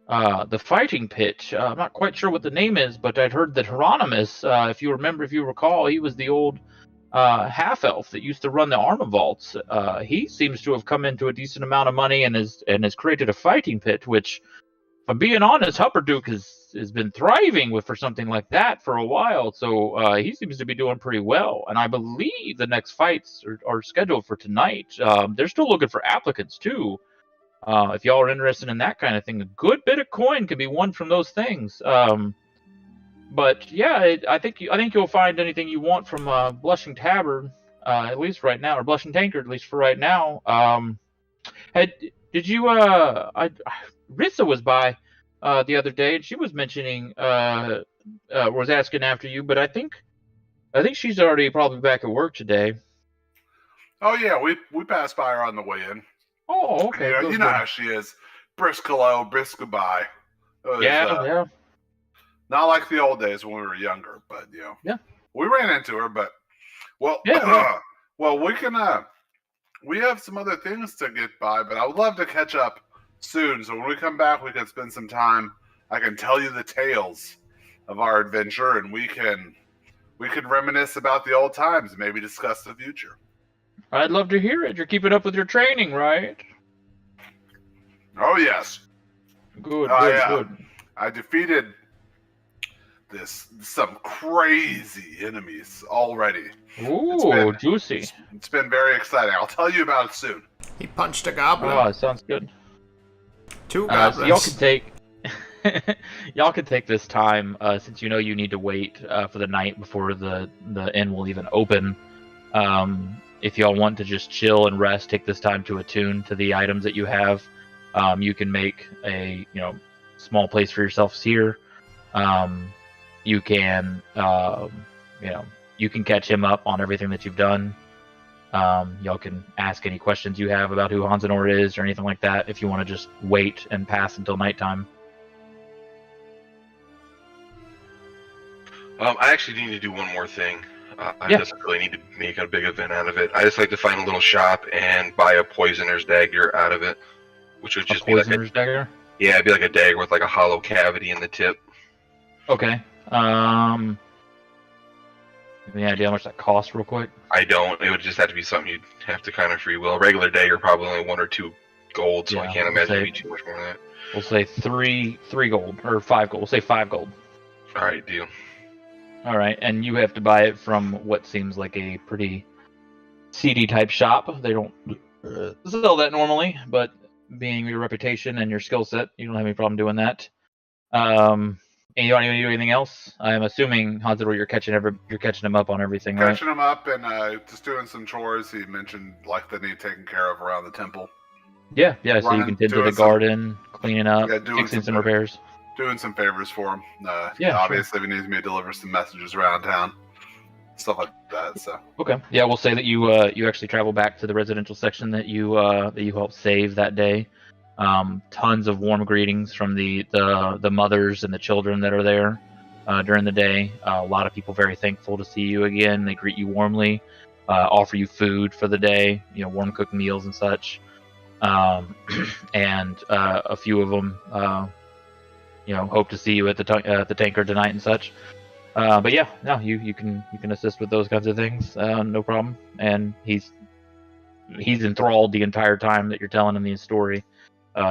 The fighting pit. I'm not quite sure what the name is, but I'd heard that Horanamus, if you recall, he was the old half-elf that used to run the armor vaults. He seems to have come into a decent amount of money and has created a fighting pit, which, if I'm being honest, Hupperdook has been thriving for something like that for a while. So he seems to be doing pretty well. And I believe the next fights are scheduled for tonight. They're still looking for applicants too. If y'all are interested in that kind of thing, a good bit of coin can be won from those things. But yeah, I think you'll find anything you want from Blushing Tavern, at least right now, or Blushing Tankard, at least for right now. Did you? Rissa was by the other day, and she was mentioning, was asking after you, but I think she's already probably back at work today. Oh yeah, we passed by her on the way in. Oh, okay. You know how she is. Brisk hello, brisk goodbye. Yeah. Not like the old days when we were younger, but Yeah. We ran into her, but well, well, we can. We have some other things to get by, but I would love to catch up soon. So when we come back, we can spend some time. I can tell you the tales of our adventure, and we can reminisce about the old times and maybe discuss the future. I'd love to hear it. You're keeping up with your training, right? Oh, yes. Good. I defeated some crazy enemies already. Ooh, juicy. It's been very exciting. I'll tell you about it soon. He punched a goblin. Oh, it sounds good. 2 goblins. So y'all can take this time, since you need to wait for the night before the inn will even open. If y'all want to just chill and rest, take this time to attune to the items that you have. You can make a small place for yourselves here. You can you can catch him up on everything that you've done. Y'all can ask any questions you have about who Hansenor is or anything like that if you want to just wait and pass until nighttime. I actually need to do one more thing. I doesn't really need to make a big event out of it. I just like to find a little shop and buy a poisoner's dagger out of it, which would just be like a dagger. Yeah, it'd be like a dagger with like a hollow cavity in the tip. Okay. Any idea how much that costs, real quick? I don't. It would just have to be something you'd have to kind of free will. A regular dagger probably only 1 or 2 gold, so I can't imagine it'd be too much more than that. We'll say three gold or 5 gold. We'll say 5 gold. All right, deal. All right, and you have to buy it from what seems like a pretty seedy type shop. They don't sell that normally, but being your reputation and your skill set, you don't have any problem doing that. And you don't even do anything else? I'm assuming, Hanzador, you're catching him up on everything, right? Catching him up and just doing some chores. He mentioned like they need taken care of around the temple. Yeah. So you can tend to the garden, cleaning up, fixing some repairs. Doing some favors for him. Obviously, if he needs me to deliver some messages around town, stuff like that. So okay, yeah, we'll say that you actually travel back to the residential section that you helped save that day. Tons of warm greetings from the mothers and the children that are there during the day. A lot of people very thankful to see you again. They greet you warmly, offer you food for the day, warm cooked meals and such. And a few of them hope to see you at the tanker tonight and such. But yeah, no, you can assist with those kinds of things, no problem. And he's enthralled the entire time that you're telling him the story.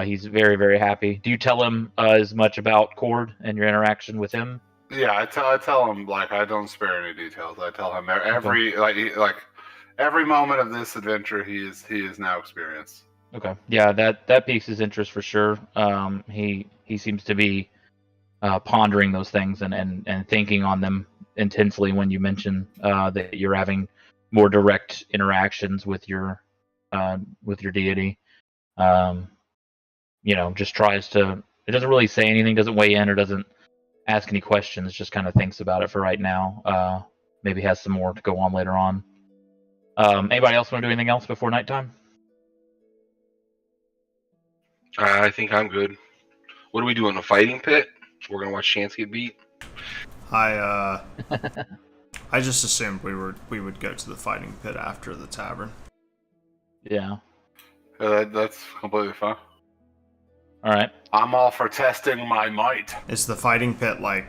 He's very, very happy. Do you tell him as much about Cord and your interaction with him? Yeah, I tell him, like, I don't spare any details. I tell him every moment of this adventure he is now experienced. Okay, yeah, that piques his interest for sure. He seems to be pondering those things and thinking on them intensely when you mention that you're having more direct interactions with your deity. Just tries to. It doesn't really say anything, doesn't weigh in, or doesn't ask any questions. Just kind of thinks about it for right now. Maybe has some more to go on later on. Anybody else want to do anything else before nighttime? I think I'm good. What do we do in the fighting pit? We're gonna watch Chance get beat. I just assumed we would go to the fighting pit after the tavern. Yeah. That's completely fine. All right. I'm all for testing my might. Is the fighting pit like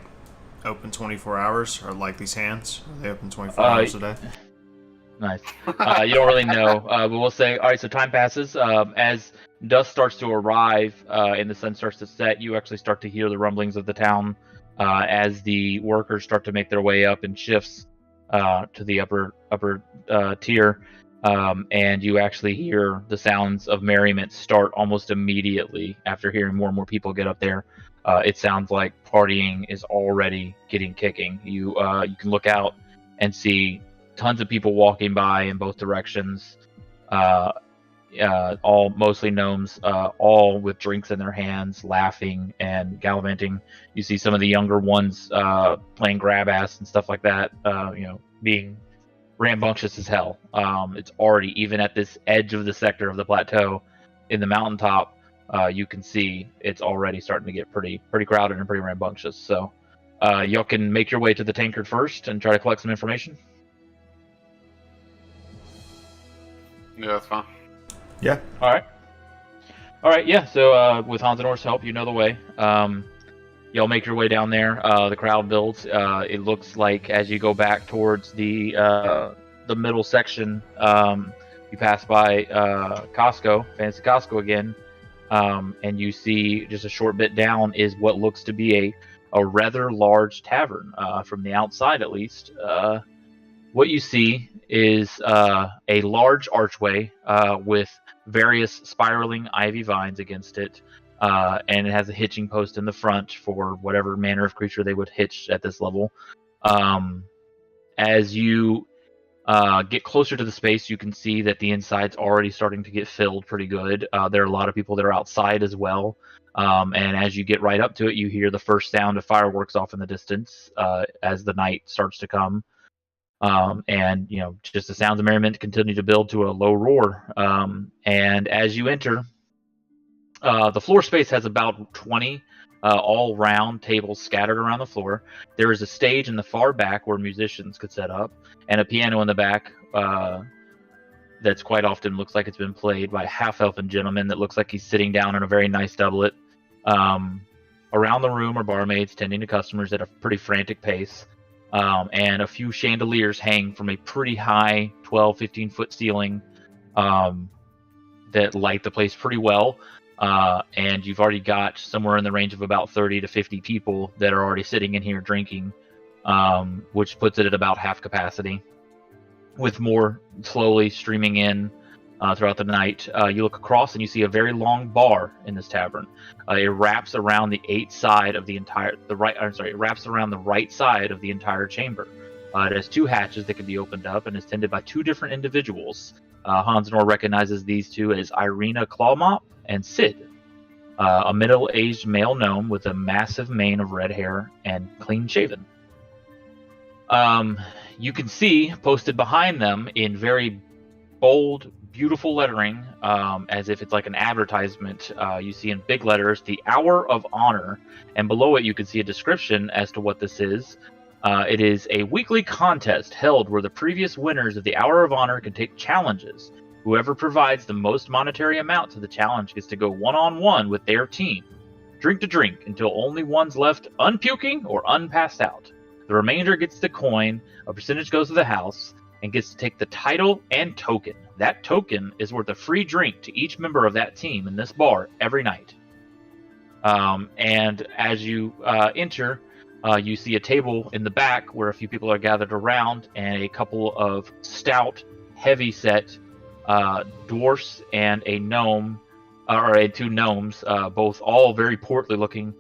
open 24 hours, or like these hands? Are they open 24 hours a day? Nice. You don't really know, but we'll say, all right, so time passes. As dusk starts to arrive and the sun starts to set, you actually start to hear the rumblings of the town as the workers start to make their way up in shifts to the upper tier. And you actually hear the sounds of merriment start almost immediately after hearing more and more people get up there. It sounds like partying is already getting kicking. You can look out and see tons of people walking by in both directions, all mostly gnomes, all with drinks in their hands, laughing and gallivanting. You see some of the younger ones playing grab ass and stuff like that, being rambunctious as hell. It's already, even at this edge of the sector of the plateau in the mountaintop, you can see it's already starting to get pretty crowded and pretty rambunctious. So y'all can make your way to the tankard first and try to collect some information. Yeah, that's fine. Yeah. All right. Yeah. So with Hans and Or's help, you know the way. Y'all make your way down there. The crowd builds. It looks like as you go back towards the middle section, you pass by Costco, Fancy Costco again, and you see just a short bit down is what looks to be a rather large tavern from the outside, at least. What you see is a large archway with various spiraling ivy vines against it. And it has a hitching post in the front for whatever manner of creature they would hitch at this level. As you get closer to the space, you can see that the inside's already starting to get filled pretty good. There are a lot of people that are outside as well. And as you get right up to it, you hear the first sound of fireworks off in the distance as the night starts to come. And just the sounds of merriment continue to build to a low roar. And as you enter, the floor space has about 20 all round tables scattered around the floor. There is a stage in the far back where musicians could set up, and a piano in the back that's quite often looks like it's been played by a half-elfin gentleman that looks like he's sitting down in a very nice doublet. Around the room are barmaids tending to customers at a pretty frantic pace. And a few chandeliers hang from a pretty high 12, 15-foot ceiling that light the place pretty well. And you've already got somewhere in the range of about 30 to 50 people that are already sitting in here drinking, which puts it at about half capacity, with more slowly streaming in throughout the night. You look across and you see a very long bar in this tavern. It wraps around it wraps around the right side of the entire chamber. It has two hatches that can be opened up and is tended by two different individuals. Hans Nor recognizes these two as Irina Clawmop and Sid, a middle-aged male gnome with a massive mane of red hair and clean shaven. You can see posted behind them in very bold, beautiful lettering, as if it's like an advertisement. You see in big letters, the Hour of Honor, and below it you can see a description as to what this is. It is a weekly contest held where the previous winners of the Hour of Honor can take challenges. Whoever provides the most monetary amount to the challenge gets to go one-on-one with their team. drink to drink until only one's left unpuking or unpassed out. The remainder gets the coin, a percentage goes to the house, and gets to take the title and token. That token is worth a free drink to each member of that team in this bar every night. And as you enter, you see a table in the back where a few people are gathered around, and a couple of stout, heavy-set dwarfs and a gnome, or two gnomes, both all very portly looking,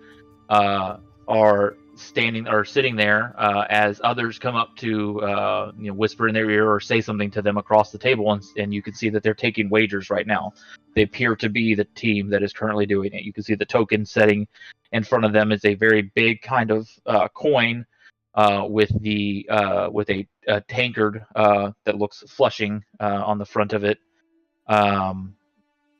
are sitting there as others come up to whisper in their ear or say something to them across the table, and you can see that they're taking wagers right now. They appear to be the team that is currently doing it. You can see the token setting in front of them is a very big kind of coin with a tankard that looks flushing on the front of it.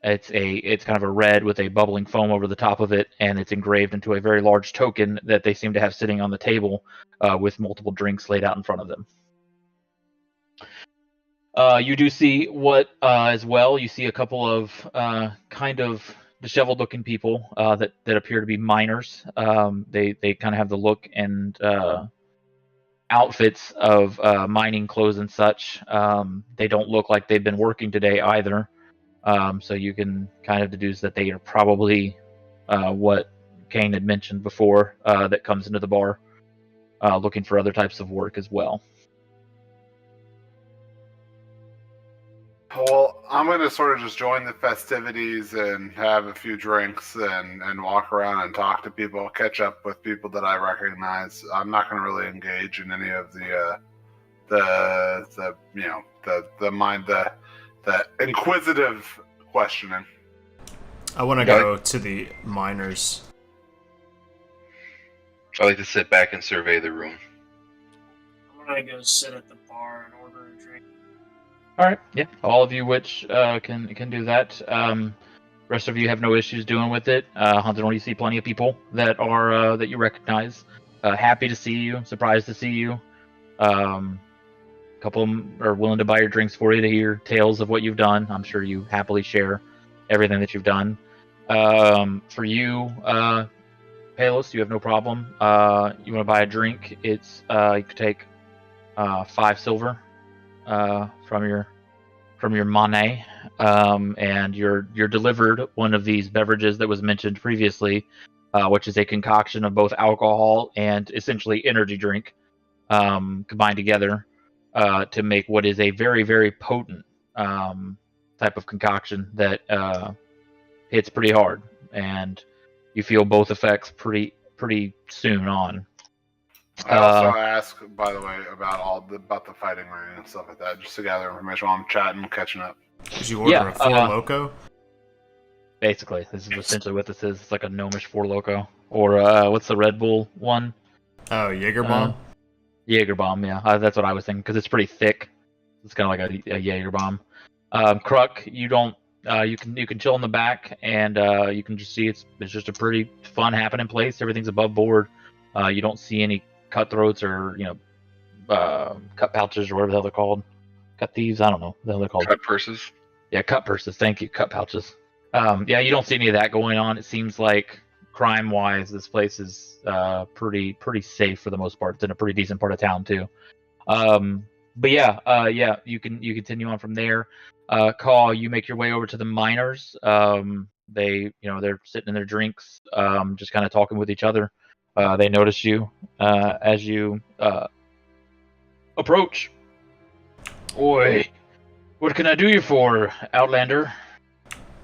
It's kind of a red with a bubbling foam over the top of it, and it's engraved into a very large token that they seem to have sitting on the table with multiple drinks laid out in front of them. You do see as well. You see a couple of kind of disheveled-looking people that appear to be miners. They kind of have the look and outfits of mining clothes and such. They don't look like they've been working today either. So you can kind of deduce that they are probably what Kane had mentioned before that comes into the bar looking for other types of work as well. Well, I'm going to sort of just join the festivities and have a few drinks and walk around and talk to people, catch up with people that I recognize. I'm not going to really engage in any of the inquisitive questioning. I want to go to the miners. I like to sit back and survey the room. I'm gonna go sit at the bar and order a drink. All right, yeah, all of you which can do that. Rest of you have no issues doing with it. Hunter, you see plenty of people that are that you recognize. Happy to see you, surprised to see you. A couple of them are willing to buy your drinks for you to hear tales of what you've done. I'm sure you happily share everything that you've done. For you, Palos, you have no problem. You want to buy a drink? It's you could take 5 silver from your money, and you're delivered one of these beverages that was mentioned previously, which is a concoction of both alcohol and essentially energy drink combined together to make what is a very, very potent type of concoction that hits pretty hard, and you feel both effects pretty soon on. I also ask, by the way, about the fighting ring and stuff like that, just to gather information while I'm chatting, catching up. Did you order a Four Loko? Basically, this is essentially what this is. It's like a gnomish Four Loko, or what's the Red Bull one? Oh, Jaeger Bomb. Jaeger Bomb, yeah, that's what I was thinking because it's pretty thick. It's kind of like a Jaeger Bomb. Kruk, you don't. You can chill in the back, and you can just see it's just a pretty fun happening place. Everything's above board. You don't see any cutthroats or cut pouches or whatever the hell they're called. Cut thieves, I don't know what the hell they're called. Cut purses. Yeah, cut purses. Thank you, cut pouches. Yeah, you don't see any of that going on. It seems like crime-wise, this place is pretty safe for the most part. It's in a pretty decent part of town too. But yeah, you continue on from there. Call, you make your way over to the miners. They're sitting in their drinks, just kind of talking with each other. They notice you as you approach. Oi, what can I do you for, Outlander?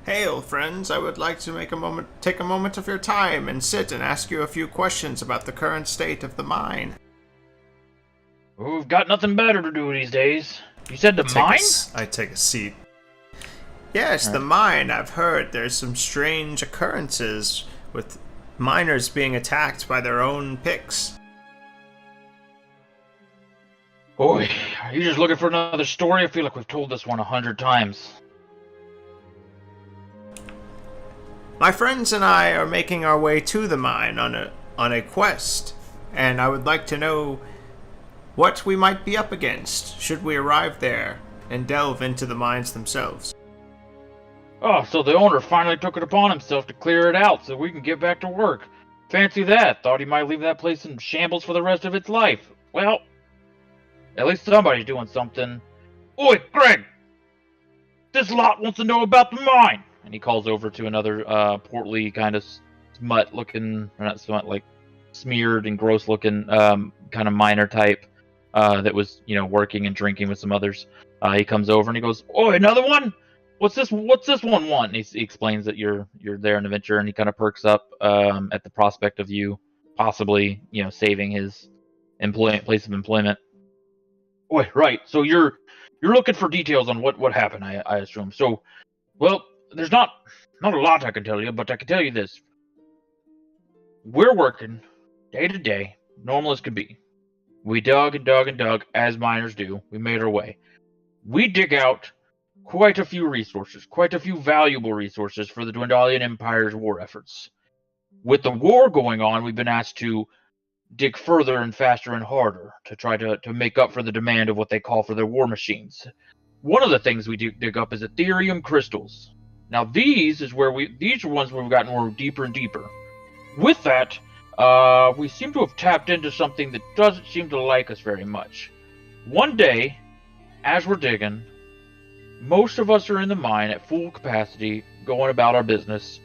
Hail, friends. I would like to take a moment of your time and sit and ask you a few questions about the current state of the mine. We've got nothing better to do these days. You said the mine? I take a seat. Yes, the mine. I've heard there's some strange occurrences with miners being attacked by their own picks. Boy, are you just looking for another story? I feel like we've told this one 100 times. My friends and I are making our way to the mine on a quest, and I would like to know what we might be up against should we arrive there and delve into the mines themselves. Oh, so the owner finally took it upon himself to clear it out so we can get back to work. Fancy that. Thought he might leave that place in shambles for the rest of its life. Well, at least somebody's doing something. Oi, Greg! This lot wants to know about the mine! And he calls over to another portly, kind of smut-looking, or not smut, like smeared and gross-looking kind of miner type that was, working and drinking with some others. He comes over and he goes, "Oi, another one? What's this one want?" And he explains that you're there in the venture, and he kind of perks up at the prospect of you possibly, saving his place of employment. Oi, right. So you're looking for details on what happened, I assume. So, well, there's not a lot I can tell you, but I can tell you this. We're working day to day, normal as could be. We dug and dug and dug, as miners do. We made our way. We dig out quite a few resources, quite a few valuable resources for the Dwendalian Empire's war efforts. With the war going on, we've been asked to dig further and faster and harder to try to make up for the demand of what they call for their war machines. One of the things we dig up is Ethereum crystals. Now these are ones where we've gotten more deeper and deeper. With that, we seem to have tapped into something that doesn't seem to like us very much. One day, as we're digging, most of us are in the mine at full capacity, going about our business,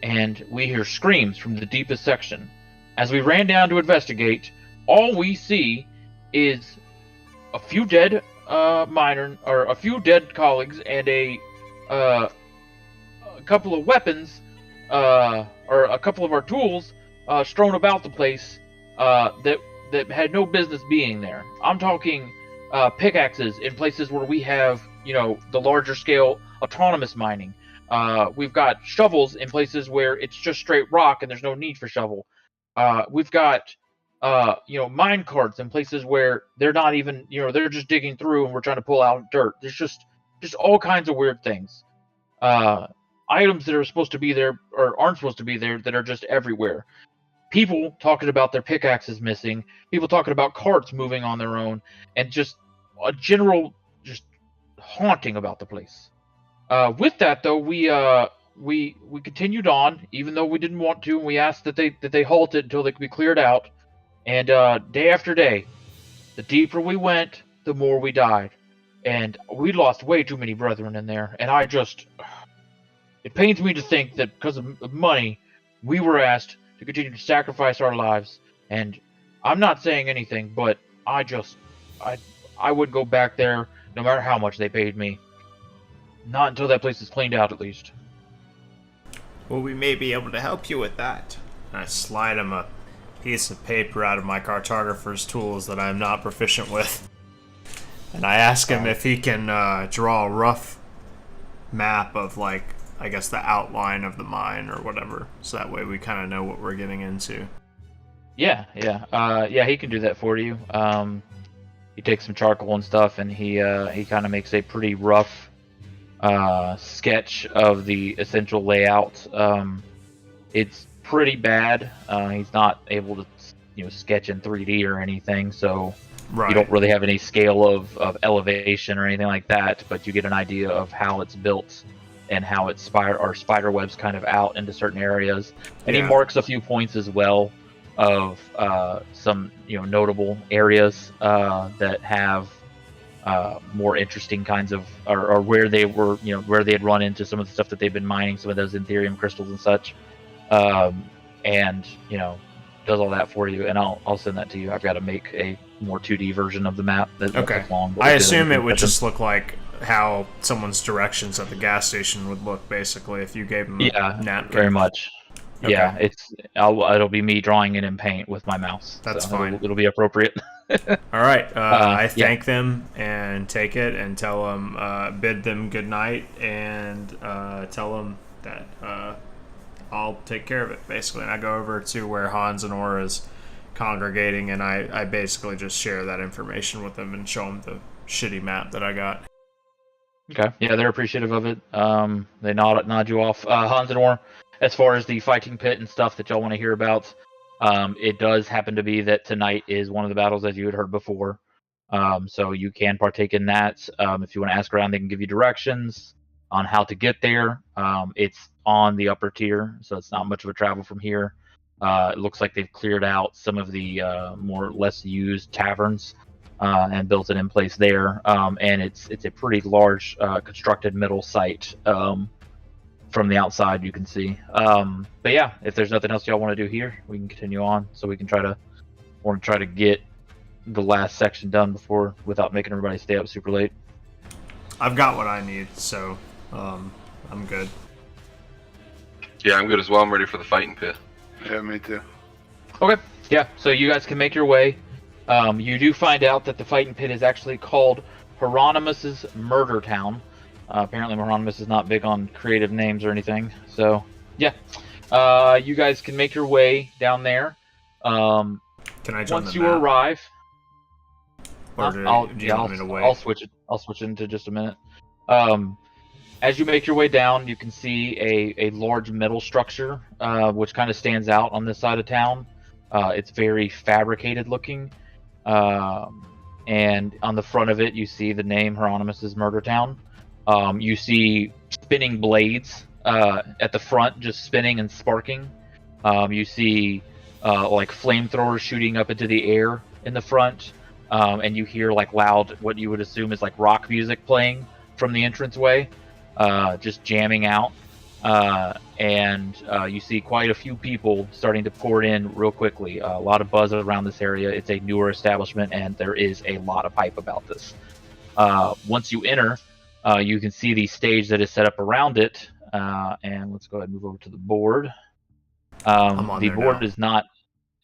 and we hear screams from the deepest section. As we ran down to investigate, all we see is a few dead a few dead colleagues and a couple of weapons, or a couple of our tools strewn about the place that had no business being there. I'm talking pickaxes in places where we have, the larger scale autonomous mining. We've got shovels in places where it's just straight rock and there's no need for shovel. We've got, mine carts in places where they're not even, they're just digging through and we're trying to pull out dirt. There's just all kinds of weird things. Items that are supposed to be there or aren't supposed to be there that are just everywhere. People talking about their pickaxes missing. People talking about carts moving on their own, and just a general just haunting about the place. With that though, we continued on, even though we didn't want to, and we asked that they halt it until they could be cleared out. And day after day, the deeper we went, the more we died. And we lost way too many brethren in there. And it pains me to think that because of money, we were asked to continue to sacrifice our lives. And I'm not saying anything, but I would go back there no matter how much they paid me. Not until that place is cleaned out, at least. Well, we may be able to help you with that. I slide him a piece of paper out of my cartographer's tools that I'm not proficient with. And I ask him if he can draw a rough map of, I guess the outline of the mine or whatever. So that way we kind of know what we're getting into. Yeah. He can do that for you. He takes some charcoal and stuff, and he kind of makes a pretty rough sketch of the essential layout. It's pretty bad. He's not able to, sketch in 3D or anything, so right. You don't really have any scale of elevation or anything like that. But you get an idea of how it's built and how its spider webs kind of out into certain areas. And he marks a few points as well of some notable areas that have more interesting kinds of, or where they were, where they had run into some of the stuff that they've been mining, some of those Ethereum crystals and such, and does all that for you. And I'll send that to you. I've got to make a more 2D version of the map. That's long. I assume it would just look like how someone's directions at the gas station would look, basically, if you gave them a napkin. Very much. Okay. Yeah, it'll be me drawing it in paint with my mouse. That's fine. It'll be appropriate. All right. I thank them and take it and tell them, bid them good night, and tell them that I'll take care of it, basically. And I go over to where Hans and Aura is congregating, and I basically just share that information with them and show them the shitty map that I got. Okay. Yeah, they're appreciative of it. They nod you off. Hans and Aura, as far as the fighting pit and stuff that y'all want to hear about, it does happen to be that tonight is one of the battles, as you had heard before. So you can partake in that. If you want to ask around, they can give you directions. on how to get there. It's on the upper tier, so it's not much of a travel from here. It looks like they've cleared out some of the more less used taverns and built an in place there. And it's a pretty large constructed middle site. From the outside, you can see. But yeah, if there's nothing else y'all want to do here, we can continue on. So we can try to get the last section done without making everybody stay up super late. I've got what I need, so I'm good. Yeah, I'm good as well. I'm ready for the fighting pit. Yeah, me too. Okay. Yeah. So you guys can make your way. You do find out that the fighting pit is actually called Horanamus's Murder Town. Apparently, Horanamus is not big on creative names or anything. So yeah, you guys can make your way down there. Can I join once the you map? arrive? Or do you want me to wait? I'll switch it. I'll switch it into just a minute. As you make your way down, you can see a large metal structure, which kind of stands out on this side of town. It's very fabricated looking, and on the front of it, you see the name Horanamus's Murder Town. You see spinning blades at the front, just spinning and sparking. You see like flamethrowers shooting up into the air in the front. And you hear like loud, what you would assume is like rock music playing from the entranceway, just jamming out. And you see quite a few people starting to pour in real quickly. A lot of buzz around this area. It's a newer establishment, and there is a lot of hype about this. Once you enter, you can see the stage that is set up around it. And let's go ahead and move over to the board. The board is not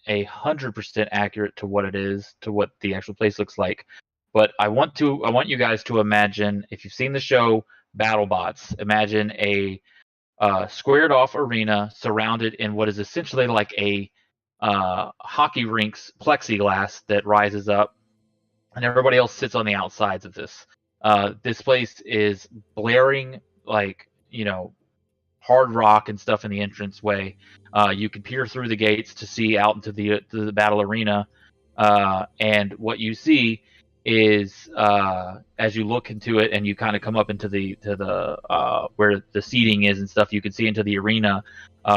100% accurate to what the actual place looks like, but I want you guys to imagine, if you've seen the show BattleBots, imagine a squared off arena surrounded in what is essentially like a hockey rink's plexiglass that rises up, and everybody else sits on the outsides of this. This place is blaring, like, hard rock and stuff in the entranceway. You can peer through the gates to see out into the battle arena, and what you see is as you look into it and you kind of come up into the where the seating is and stuff, you can see into the arena.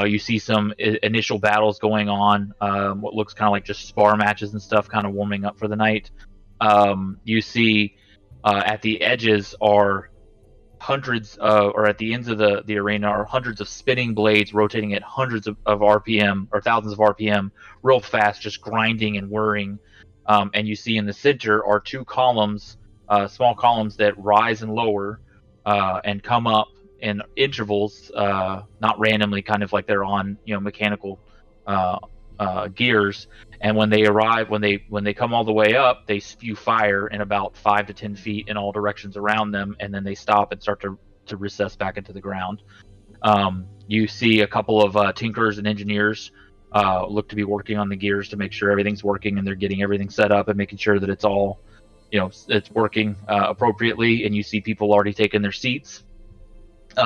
You see some initial battles going on, what looks kind of like just spar matches and stuff, kind of warming up for the night. You see at the edges are hundreds or at the ends of the arena are hundreds of spinning blades rotating at hundreds of RPM or thousands of RPM real fast, just grinding and whirring. And you see in the center are two columns, small columns that rise and lower and come up in intervals, not randomly, kind of like they're on mechanical gears. And when they arrive, when they come all the way up, they spew fire in about 5 to 10 feet in all directions around them, and then they stop and start to recess back into the ground. You see a couple of tinkerers and engineers look to be working on the gears to make sure everything's working, and they're getting everything set up and making sure that it's all, it's working appropriately. And you see people already taking their seats.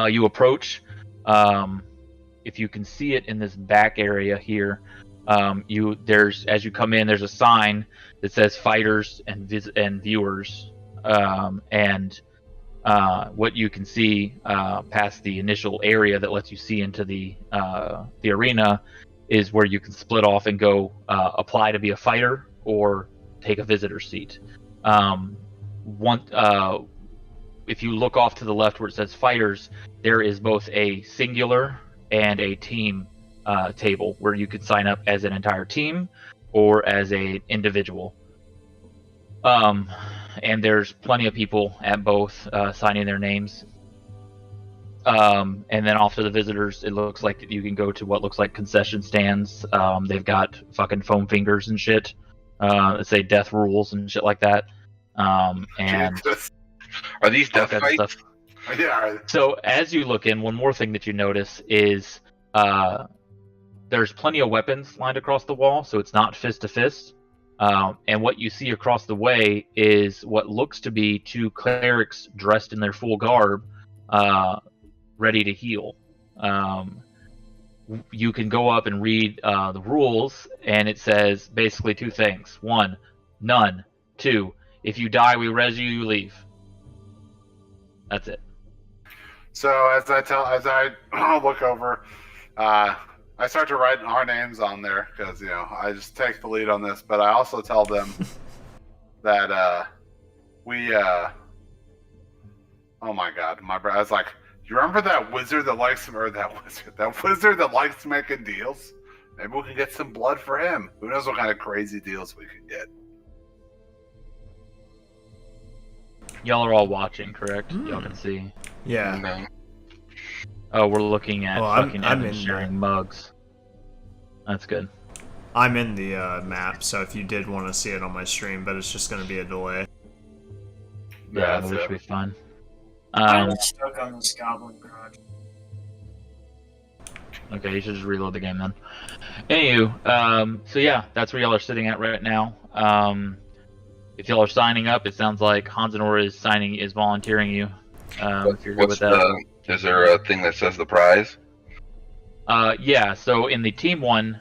You approach. If you can see it in this back area here, as you come in, there's a sign that says fighters and viewers, and what you can see past the initial area that lets you see into the arena is where you can split off and go apply to be a fighter or take a visitor seat. If you look off to the left where it says fighters, there is both a singular and a team table where you could sign up as an entire team or as an individual. And there's plenty of people at both signing their names. And then off to the visitors, it looks like you can go to what looks like concession stands. They've got fucking foam fingers and shit that say death rules and shit like that. And are these death fights? Stuff. Yeah. So as you look in, one more thing that you notice is there's plenty of weapons lined across the wall, so it's not fist to fist. And what you see across the way is what looks to be two clerics dressed in their full garb, ready to heal. You can go up and read the rules, and it says basically two things. 1, none. 2, if you die, we res you, you leave. That's it. So as I look over, I start to write our names on there because I just take the lead on this. But I also tell them that we. Oh my God, my brother! I was like, you remember that wizard that likes that wizard that likes making deals? Maybe we can get some blood for him. Who knows what kind of crazy deals we can get? Y'all are all watching, correct? Y'all can see. Yeah. No. Oh, we're looking at fucking I'm Evan in sharing mugs. That's good. I'm in the map, so if you did want to see it on my stream, but it's just going to be a delay. Yeah, that's which it. should be fun. I'm stuck on this goblin garage. Okay, you should just reload the game then. Anywho, so yeah, that's where y'all are sitting at right now. If y'all are signing up, it sounds like Hansanor is volunteering you. If you're good with that. Is there a thing that says the prize? Yeah, so in the team one,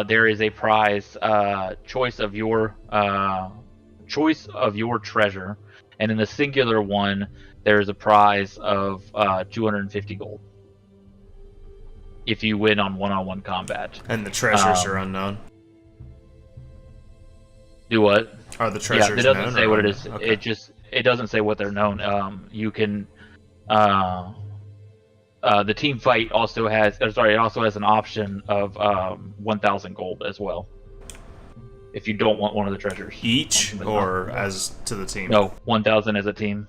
there is a prize, choice of your treasure, and in the singular one, there is a prize of 250 gold. If you win on one-on-one combat. And the treasures are unknown. Do what? Are the treasures known? Yeah, it doesn't say what it is. Okay. It doesn't say what they're known. You can. The team fight also has. It also has an option of 1,000 gold as well. If you don't want one of the treasures. Each or as to the team? No, 1,000 as a team.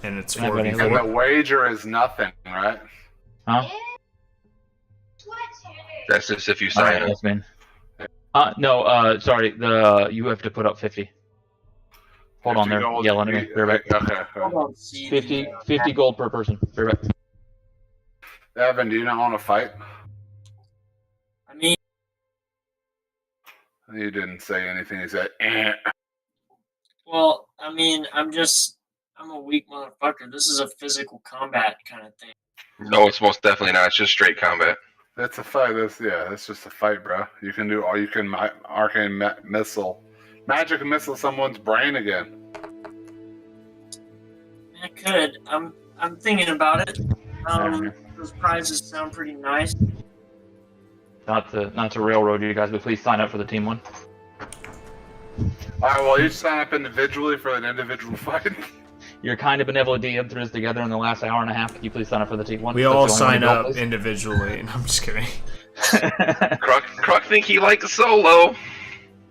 And it's Can I have any 4v4. And the wager is nothing, right? Huh? That's just if you sign up. Yes, man. No. Sorry. You have to put up 50. Hold on there. Gold, Yeah, let me. Be right back. Okay. Hold on, see 50 gold per person. Be right back. Evan, do you not want to fight? I mean, You didn't say anything. You said, eh. well, I mean, I'm a weak motherfucker. This is a physical combat kind of thing. No, it's most definitely not. It's just straight combat. That's a fight. That's just a fight, bro. You can do all. You can arcane missile, magic missile someone's brain again. I could. I'm thinking about it. Those prizes sound pretty nice. Not to railroad you guys, but please sign up for the team one. All right. Well, each sign up individually for an individual fight. You're kind of benevolent DM threw this together in the last hour and a half. Can you please sign up for the team one? We That's all the only sign one to up go, please. individually. No, I'm just kidding. Croc think he likes a solo.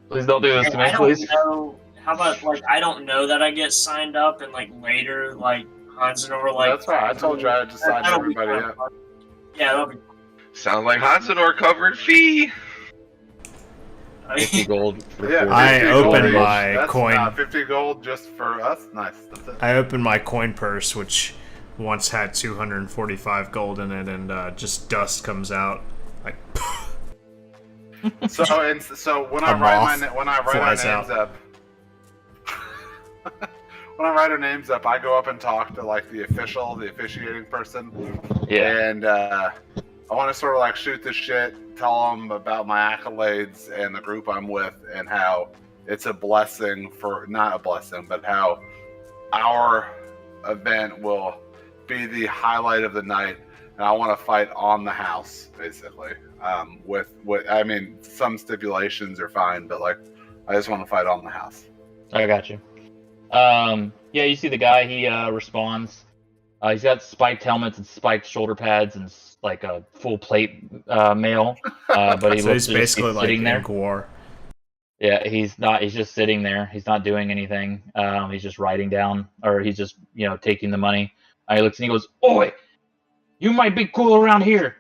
Please don't do this to me, I don't please. know. How about I don't know that I get signed up and later Hansanor That's right. I told you I had to sign that'll be everybody fun. up. Yeah, that'll be. Sounds like Hansanor covered fee. 50 gold. For Yeah, 40. I 50 opened gold. my That's, coin. 50 gold just for us. Nice. That's it. I opened my coin purse, which once had 245 gold in it, and just dust comes out. Like, So when I A write moth our flies names out. up, when I write our names up, I go up and talk to the officiating person, Yeah. and I want to sort of shoot the shit, tell them about my accolades and the group I'm with, and how it's a blessing not a blessing, but how our event will be the highlight of the night, and I want to fight on the house, basically. I mean, some stipulations are fine, but I just want to fight on the house. I got you. Yeah, you see the guy. He responds. He's got spiked helmets and spiked shoulder pads and a full plate mail. But he so looks he's to just be basically like sitting there. Ink War. Yeah, he's not. He's just sitting there. He's not doing anything. He's just writing down, or he's just taking the money. He looks and he goes, "Oi, you might be cool around here,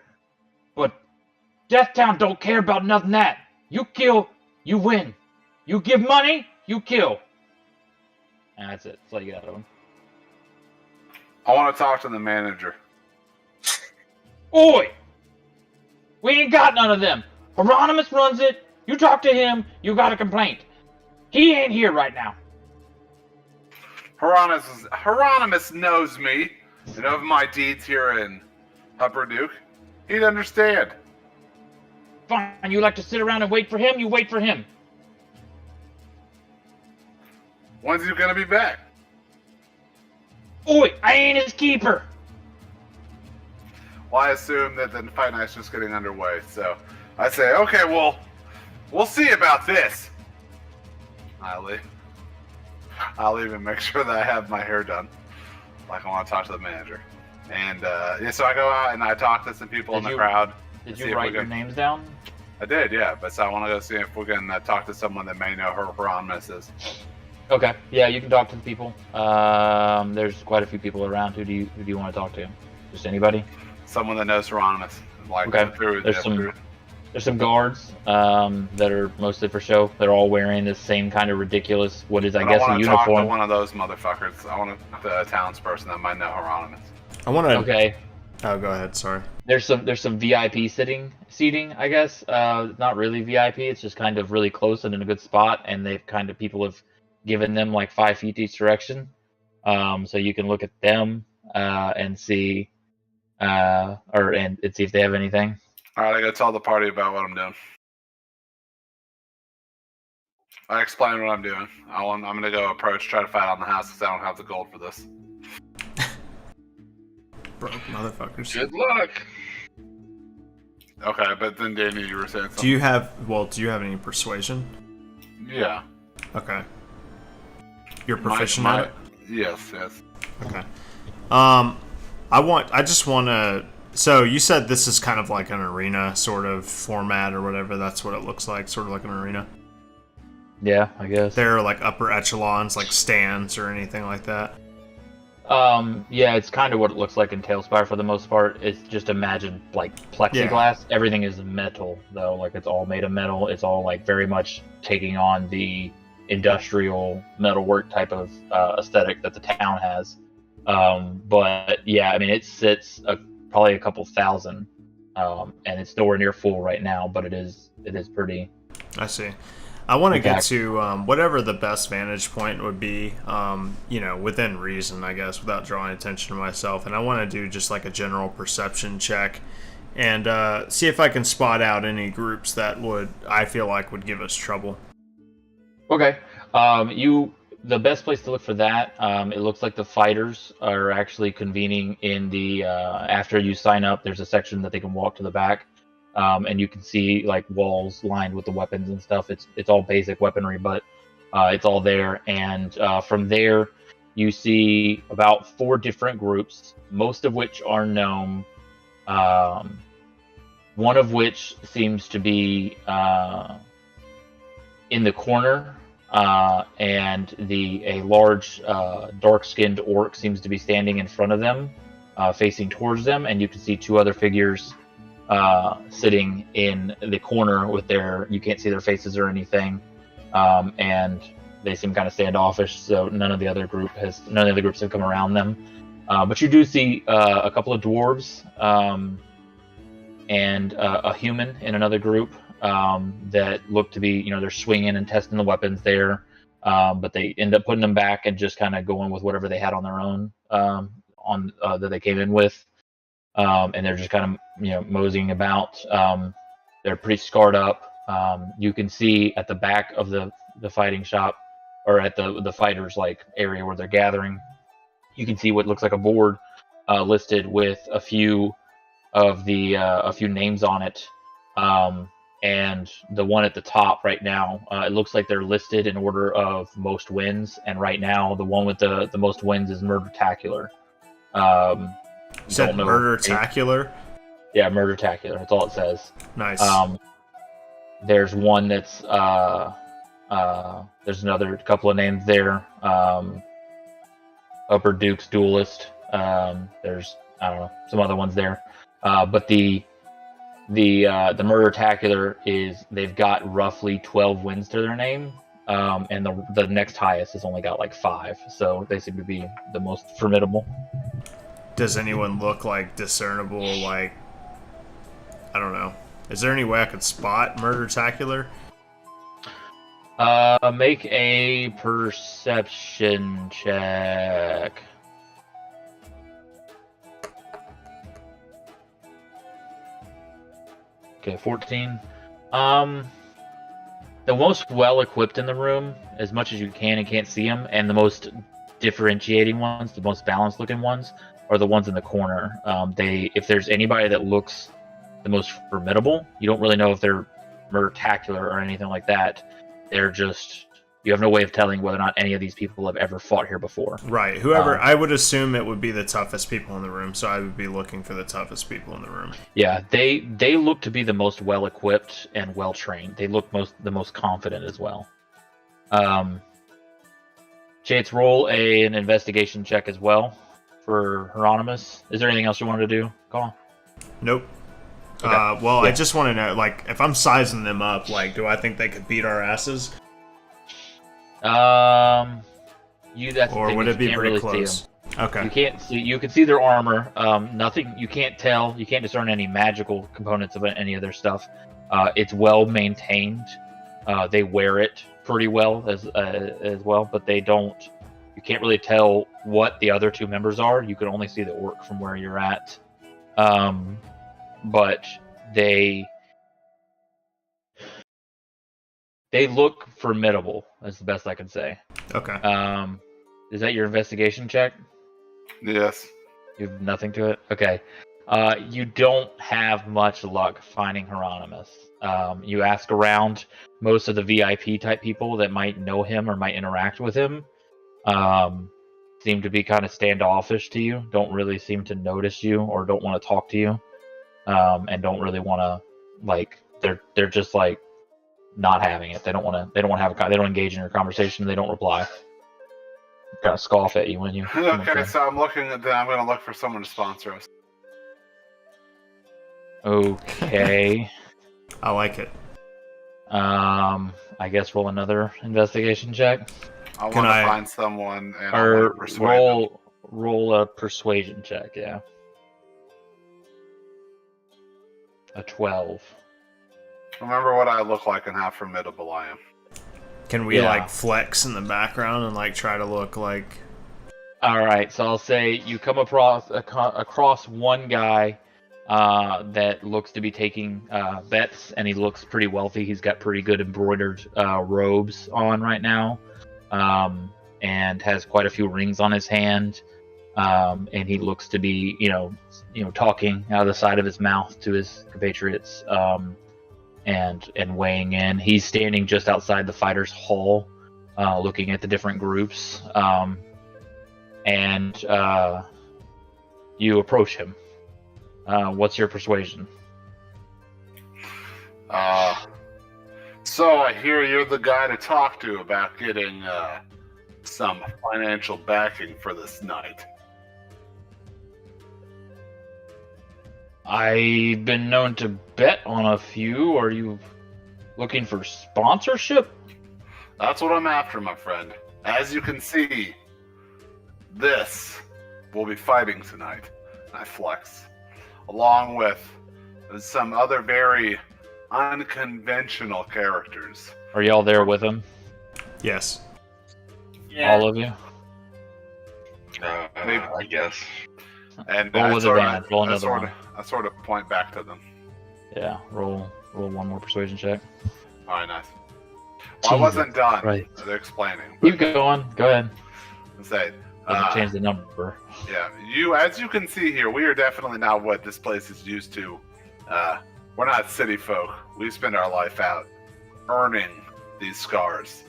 but Deathtown don't care about nothing that. You kill, you win. You give money, you kill." And that's it. That's all you got out of him. I want to talk to the manager. Oi! We ain't got none of them. Horanamus runs it. You talk to him, you got a complaint. He ain't here right now. Horanamus knows me and of my deeds here in Hupperdook. He'd understand. Fine, you like to sit around and wait for him, you wait for him. When's he gonna be back? Oi, I ain't his keeper. Well, I assume that the fight night's just getting underway. So I say, okay, well, we'll see about this. I leave. I'll even make sure that I have my hair done. Like I want to talk to the manager. And so I go out and I talk to some people in the crowd. Did you write your names down? I did, yeah. But so I want to go see if we can talk to someone that may know who Horanamus is. Okay. Yeah, you can talk to the people. There's quite a few people around. Who do you want to talk to? Just anybody? Someone that knows Horanamus. Like okay. There's some guards that are mostly for show. They're all wearing the same kind of ridiculous, what is I guess a uniform. Talk to one of those motherfuckers. I want the townsperson that might know Horanamus. I want to. Okay. Oh, go ahead. Sorry. There's some VIP seating, I guess. Not really VIP. It's just kind of really close and in a good spot, and people have given them like 5 feet each direction, so you can look at them and see, and see if they have anything. All right, I gotta tell the party about what I'm doing. I explain what I'm doing. I'm gonna go try to fight on the house because I don't have the gold for this. Broke motherfuckers. Good luck. Okay, but then Danny, you were saying something. Do you have any persuasion? Yeah. Okay. You're proficient at it? Yes. Okay. I just want to. So you said this is kind of like an arena sort of format or whatever. That's what it looks like, sort of like an arena. Yeah, I guess. There are like upper echelons, like stands or anything like that. Yeah, it's kind of what it looks like in Tailspire for the most part. It's just imagine like plexiglass. Yeah. Everything is metal though, like it's all made of metal. It's all like very much taking on the industrial metalwork type of aesthetic that the town has. But yeah, I mean it sits probably a couple thousand, and it's nowhere near full right now, but it is pretty. I see. I want to get to whatever the best vantage point would be, within reason, I guess, without drawing attention to myself. And I want to do just like a general perception check and see if I can spot out any groups that I feel like would give us trouble. Okay. The best place to look for that, it looks like the fighters are actually convening in the, after you sign up, there's a section that they can walk to the back. And you can see like walls lined with the weapons and stuff. It's all basic weaponry, but it's all there. And from there, you see about 4 different groups, most of which are gnome. One of which seems to be in the corner, and a large dark-skinned orc seems to be standing in front of them, facing towards them. And you can see 2 other figures sitting in the corner with you can't see their faces or anything, and they seem kind of standoffish, so none of the other groups have come around them, but you do see a couple of dwarves, and a human in another group, that look to be, they're swinging and testing the weapons there, but they end up putting them back and just kind of going with whatever they had on their own, that they came in with. And they're just kind of, moseying about. They're pretty scarred up. You can see at the back of the fighting shop, or at the fighters like area where they're gathering, you can see what looks like a board listed with a few names on it. And the one at the top right now, it looks like they're listed in order of most wins. And right now, the one with the most wins is Murdertacular. Said Murdertacular? Yeah, Murdertacular. That's all it says. Nice. There's one that's there's another couple of names there. Hupperdook's Duelist. There's some other ones there. But the Murdertacular they've got roughly 12 wins to their name. And the next highest has only got like 5, so they seem to be the most formidable. Does anyone look like discernible? Like, I don't know. Is there any way I could spot Murdertacular? Make a perception check. Okay, 14. The most well-equipped in the room, as much as you can and can't see them, and the most differentiating ones, the most balanced-looking ones, are the ones in the corner. If there's anybody that looks the most formidable, you don't really know if they're murtacular or anything like that. They're just, you have no way of telling whether or not any of these people have ever fought here before. Right. Whoever, I would assume it would be the toughest people in the room, so I would be looking for the toughest people in the room. Yeah, they look to be the most well equipped and well trained. They look the most confident as well. Chates, roll an investigation check as well for Horanamus. Is there anything else you wanted to do, Colin? Nope. Okay. Well, yeah. I just want to know, like, if I'm sizing them up, like, do I think they could beat our asses? That's or would it be pretty really close? Okay. You can't see. You can see their armor. Nothing. You can't tell. You can't discern any magical components of any of their stuff. It's well maintained. They wear it pretty well as well, but they don't. You can't really tell what the other two members are. You can only see the orc from where you're at. But they look formidable. That's the best I can say. Okay. Is that your investigation check? Yes. You have nothing to it? Okay. You don't have much luck finding Horanamus. You ask around, most of the VIP type people that might know him or might interact with him seem to be kind of standoffish to you, don't really seem to notice you or don't want to talk to you, and don't really want to, like, they're just like not having it. They don't want to have they don't engage in your conversation. They don't reply. Kind of scoff at you when you. Okay, so I'm looking at that. I'm going to look for someone to sponsor us. Okay. I like it. I guess roll another investigation check. I want to find someone and or persuade them. Roll a persuasion check. Yeah. A 12. Remember what I look like and how formidable I am. Can we like flex in the background and like try to look like? All right, so I'll say you come across one guy that looks to be taking bets, and he looks pretty wealthy. He's got pretty good embroidered robes on right now, and has quite a few rings on his hand. And he looks to be, talking out of the side of his mouth to his compatriots. And weighing in. He's standing just outside the fighters' hall, looking at the different groups. And you approach him. What's your persuasion? So I hear you're the guy to talk to about getting some financial backing for this night. I've been known to bet on a few. Are you looking for sponsorship? That's what I'm after, my friend. As you can see, this will be fighting tonight. I flex. Along with some other very unconventional characters. Are y'all there with him? Yes. Yeah. All of you? I guess. And Roll with advantage. Roll another one. I sort of point back to them. Yeah, roll one more persuasion check. All right, nice. Well, I wasn't done. Right. They're explaining. Keep going. Go ahead. Say, Doesn't change the number. Yeah, as you can see here, we are definitely not what this place is used to. We're not city folk. We spend our life out earning these scars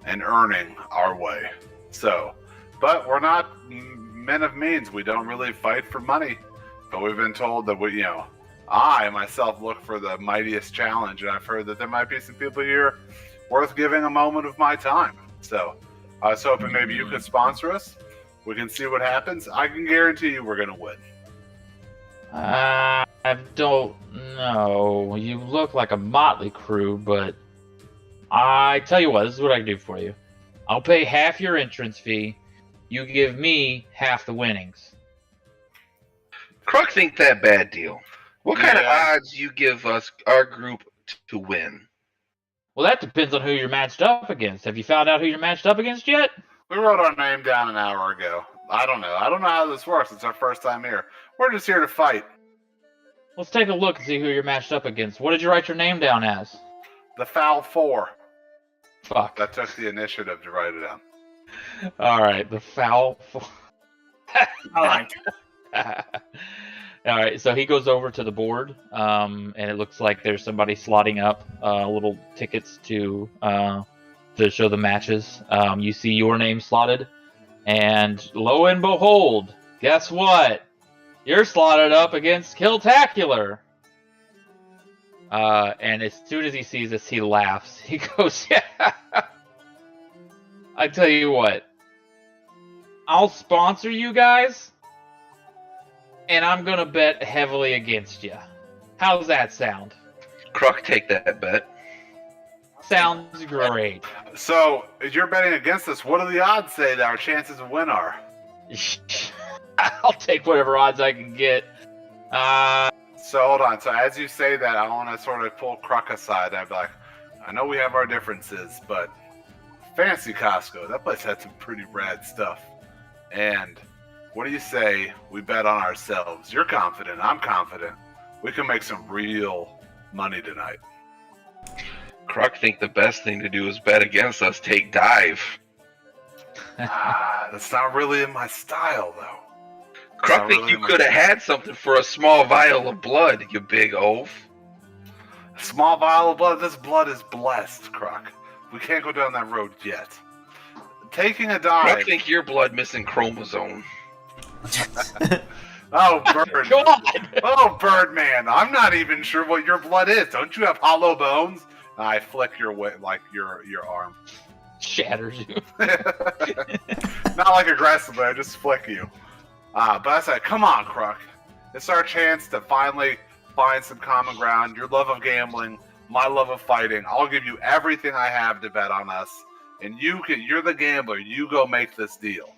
and earning our way. So, but we're not men of means. We don't really fight for money. But we've been told that I myself look for the mightiest challenge, and I've heard that there might be some people here worth giving a moment of my time. So I was hoping maybe you could sponsor us. We can see what happens. I can guarantee you we're going to win. I don't know. You look like a motley crew, but I tell you what, this is what I can do for you. I'll pay half your entrance fee. You give me half the winnings. Kruk think that bad deal. What kind of odds you give us, our group, to win? Well, that depends on who you're matched up against. Have you found out who you're matched up against yet? We wrote our name down an hour ago. I don't know. I don't know how this works. It's our first time here. We're just here to fight. Let's take a look and see who you're matched up against. What did you write your name down as? The Foul Four. Fuck. I took the initiative to write it down. All right, the Foul Four. I like it. All right, so he goes over to the board, and it looks like there's somebody slotting up little tickets to show the matches. You see your name slotted, and lo and behold, guess what? You're slotted up against Killtacular. And as soon as he sees this, he laughs. He goes, "Yeah, I tell you what, I'll sponsor you guys." And I'm gonna bet heavily against you. How's that sound? Kruk, take that bet. Sounds great. So, if you're betting against us, what do the odds say that our chances of win are? I'll take whatever odds I can get. So, hold on. So, as you say that, I want to sort of pull Kruk aside. I'd be like, I know we have our differences, but fancy Costco, that place had some pretty rad stuff. And what do you say we bet on ourselves? You're confident. I'm confident. We can make some real money tonight. Kruk think the best thing to do is bet against us. Take dive. That's not really in my style, though. Kruk think you could have had something for a small vial of blood, you big oaf. A small vial of blood? This blood is blessed, Kruk. We can't go down that road yet. Taking a dive. Kruk think your blood missing chromosome. Oh, Bird. God. Oh, Birdman. I'm not even sure what your blood is. Don't you have hollow bones? I flick your your arm. Shatters you. Not like aggressively, I just flick you. But I said, come on, Kruk. It's our chance to finally find some common ground. Your love of gambling, my love of fighting. I'll give you everything I have to bet on us. And you're the gambler. You go make this deal.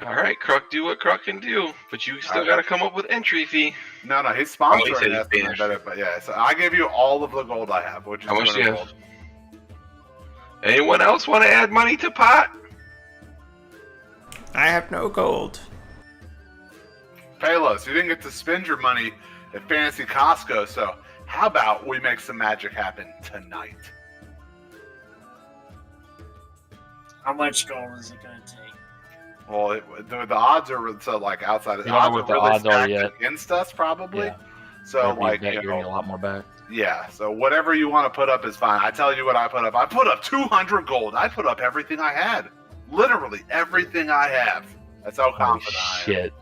All right, Kruk, do what Kruk can do, but you still got to come up with entry fee. No, he's sponsoring Oh, he said us. he's banished. But yeah, so I give you all of the gold I have, which is How much do you 200 have? gold. Anyone else want to add money to pot? I have no gold. Palos, you didn't get to spend your money at Fantasy Costco, so how about we make some magic happen tonight? How much gold is it going to take? Well, the odds are so like outside. You don't know what the odds are stacked yet. against us, probably. Yeah. So If like bet, you you're gonna know, get a lot more back. yeah. So whatever you want to put up is fine. I tell you what I put up. I put up 200 gold. I put up everything I had, literally everything I have. That's how Holy confident I am. shit.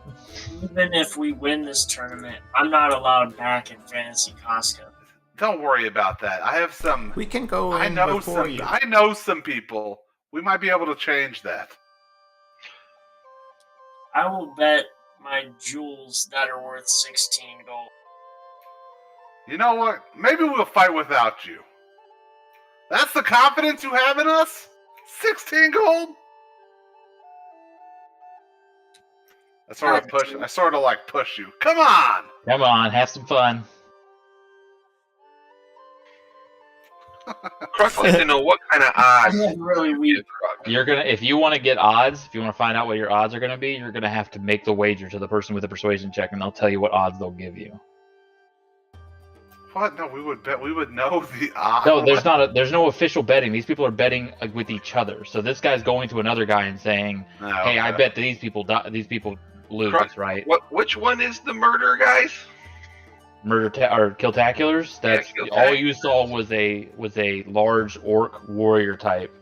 Even if we win this tournament, I'm not allowed back in Fantasy Costco. Don't worry about that. I have some. We can go I in know before some. you. I know some people. We might be able to change that. I will bet my jewels that are worth 16 gold. You know what? Maybe we'll fight without you. That's the confidence you have in us? 16 gold? I sort of like push you. Come on! Come on, have some fun. Kruk like to know what kind of odds. I'm really weak. Kruk. You're gonna, if you want to get odds, if you want to find out what your odds are gonna be, you're gonna have to make the wager to the person with the persuasion check, and they'll tell you what odds they'll give you. What? No, we would bet. We would know the odds. No, there's no official betting. These people are betting with each other. So this guy's going to another guy and saying, No, "Hey, I okay. bet these people lose, Kruk, right? Which one is the murder, guys? Or Killtaculars. That's Yeah, all you saw was a large orc warrior type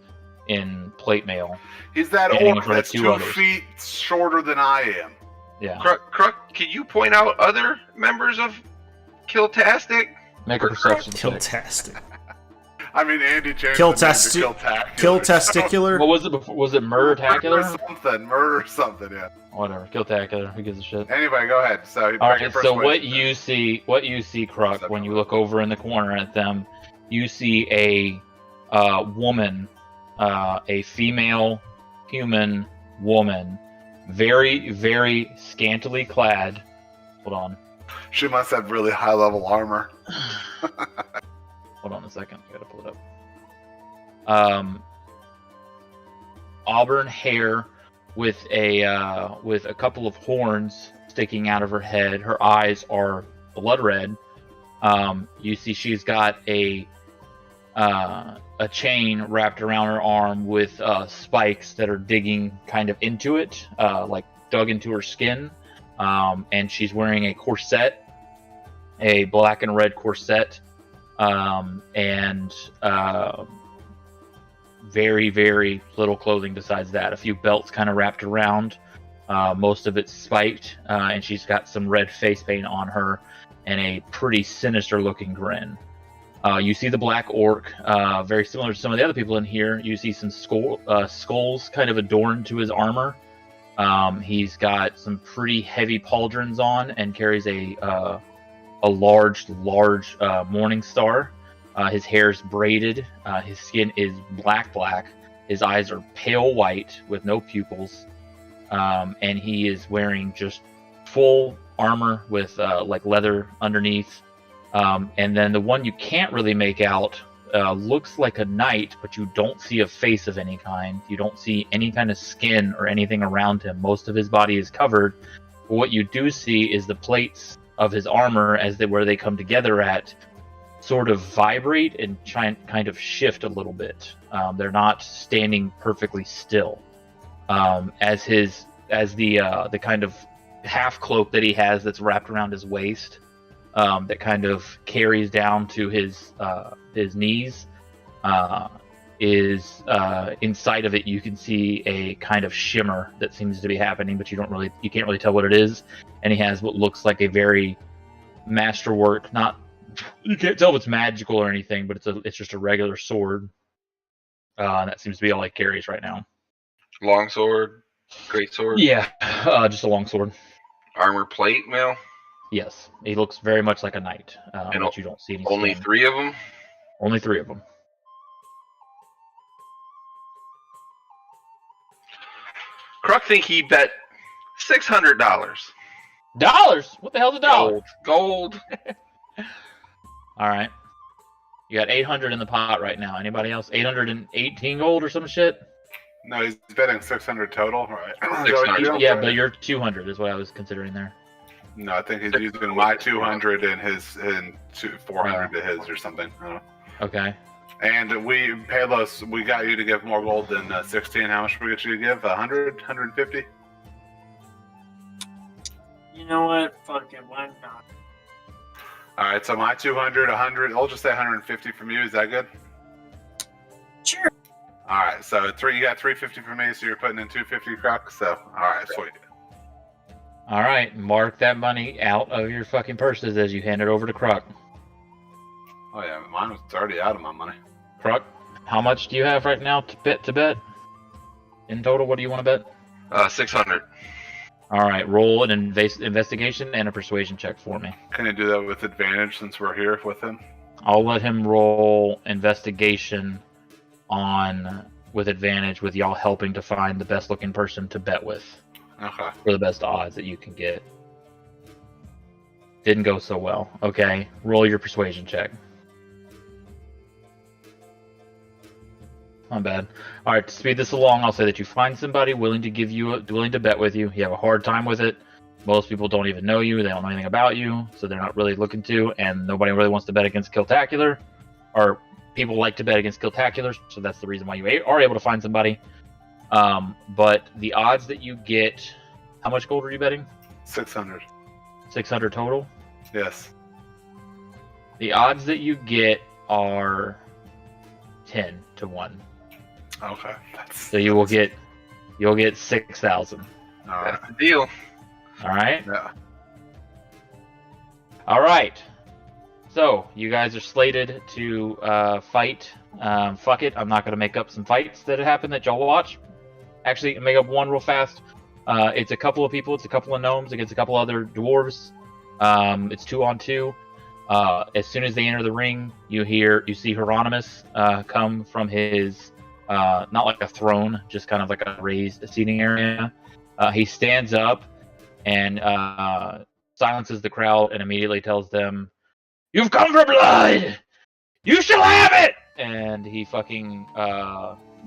in plate mail. He's that standing in orc front of that's two 2 others. feet shorter than I am. Yeah, Kruk, can you point out other members of Killtastic? make a perception check. Killtastic. I mean, Andy changed Kill the name to testi- Killtacular. Kill testicular. What was it before? Was it Murder-tacular? Murder something, yeah. Whatever, Killtacular. Who gives a shit? Anyway, go ahead. So, All make right. your So persuasion what check. you see, Kruk, when you look over in the corner at them, you see a woman, a female human woman, very, very scantily clad. Hold on. She must have really high level armor. Hold on a second. I gotta pull it up. Auburn hair with a couple of horns sticking out of her head. Her eyes are blood red. You see she's got a chain wrapped around her arm with spikes that are digging kind of into it, like dug into her skin. and she's wearing a corset, a black and red corset, and very, very little clothing besides that. A few belts kind of wrapped around, most of it's spiked, and she's got some red face paint on her and a pretty sinister looking grin. You see the black orc, very similar to some of the other people in here. You see some skulls kind of adorned to his armor. He's got some pretty heavy pauldrons on and carries a large morning star. His hair's braided. His skin is black. His eyes are pale white with no pupils. And he is wearing just full armor with like leather underneath. And then the one you can't really make out looks like a knight, but you don't see a face of any kind. You don't see any kind of skin or anything around him. Most of his body is covered. But what you do see is the plates of his armor, where they come together at, sort of vibrate and kind of shift a little bit. They're not standing perfectly still. As the kind of half cloak that he has that's wrapped around his waist, that kind of carries down to his knees, is inside of it. You can see a kind of shimmer that seems to be happening, but you can't really tell what it is. And he has what looks like a very masterwork. You can't tell if it's magical or anything, but it's just a regular sword. And that seems to be all he carries right now. Long sword, great sword. Yeah, just a long sword. Armor plate, Mel. Yes, he looks very much like a knight, but you don't see any only skin. 3 of them? Only 3 of them. Kruk think he bet $600. Dollars? What the hell's a dollar? Gold. All right. You got 800 in the pot right now. Anybody else? 818 gold or some shit? No, he's betting 600 total, right? 600. Yeah, but your 200 is what I was considering there. No, I think he's using my 200 and 400 to his or something. I don't know. Okay. And Palos, we got you to give more gold than 16. How much we get you to give? 100? 150? You know what? Fuck it. Why not? All right, so my 200, 100. I'll just say 150 from you. Is that good? Sure. All right, so you got 350 from me, so you're putting in 250, Kruk. So, all right, sweet. All right, mark that money out of your fucking purses as you hand it over to Kruk. Oh yeah, mine was already out of my money. Kruk, how much do you have right now to bet? In total, what do you want to bet? 600. All right, roll an investigation and a persuasion check for me. Can you do that with advantage since we're here with him? I'll let him roll investigation with advantage, with y'all helping to find the best looking person to bet with. Okay. For the best odds that you can get. Didn't go so well. Okay, roll your persuasion check. Not bad. All right, to speed this along, I'll say that you find somebody willing to bet with you. You have a hard time with it. Most people don't even know you. They don't know anything about you, so they're not really looking to. And nobody really wants to bet against Kiltacular, or people like to bet against Kiltacular. So that's the reason why you are able to find somebody. But the odds that you get, how much gold are you betting? 600. 600 total? Yes. The odds that you get are 10 to 1. Okay. So you'll get 6,000. All right. That's the deal. All right? Yeah. All right. So you guys are slated to fight. Fuck it. I'm not going to make up some fights that happen that y'all watch. Actually, make up one real fast. It's a couple of people. It's a couple of gnomes against a couple other dwarves. It's 2-on-2. As soon as they enter the ring, you see Horanamus come from his, not like a throne, just kind of like a raised seating area. He stands up and silences the crowd and immediately tells them, "You've come for blood! You shall have it!" And he fucking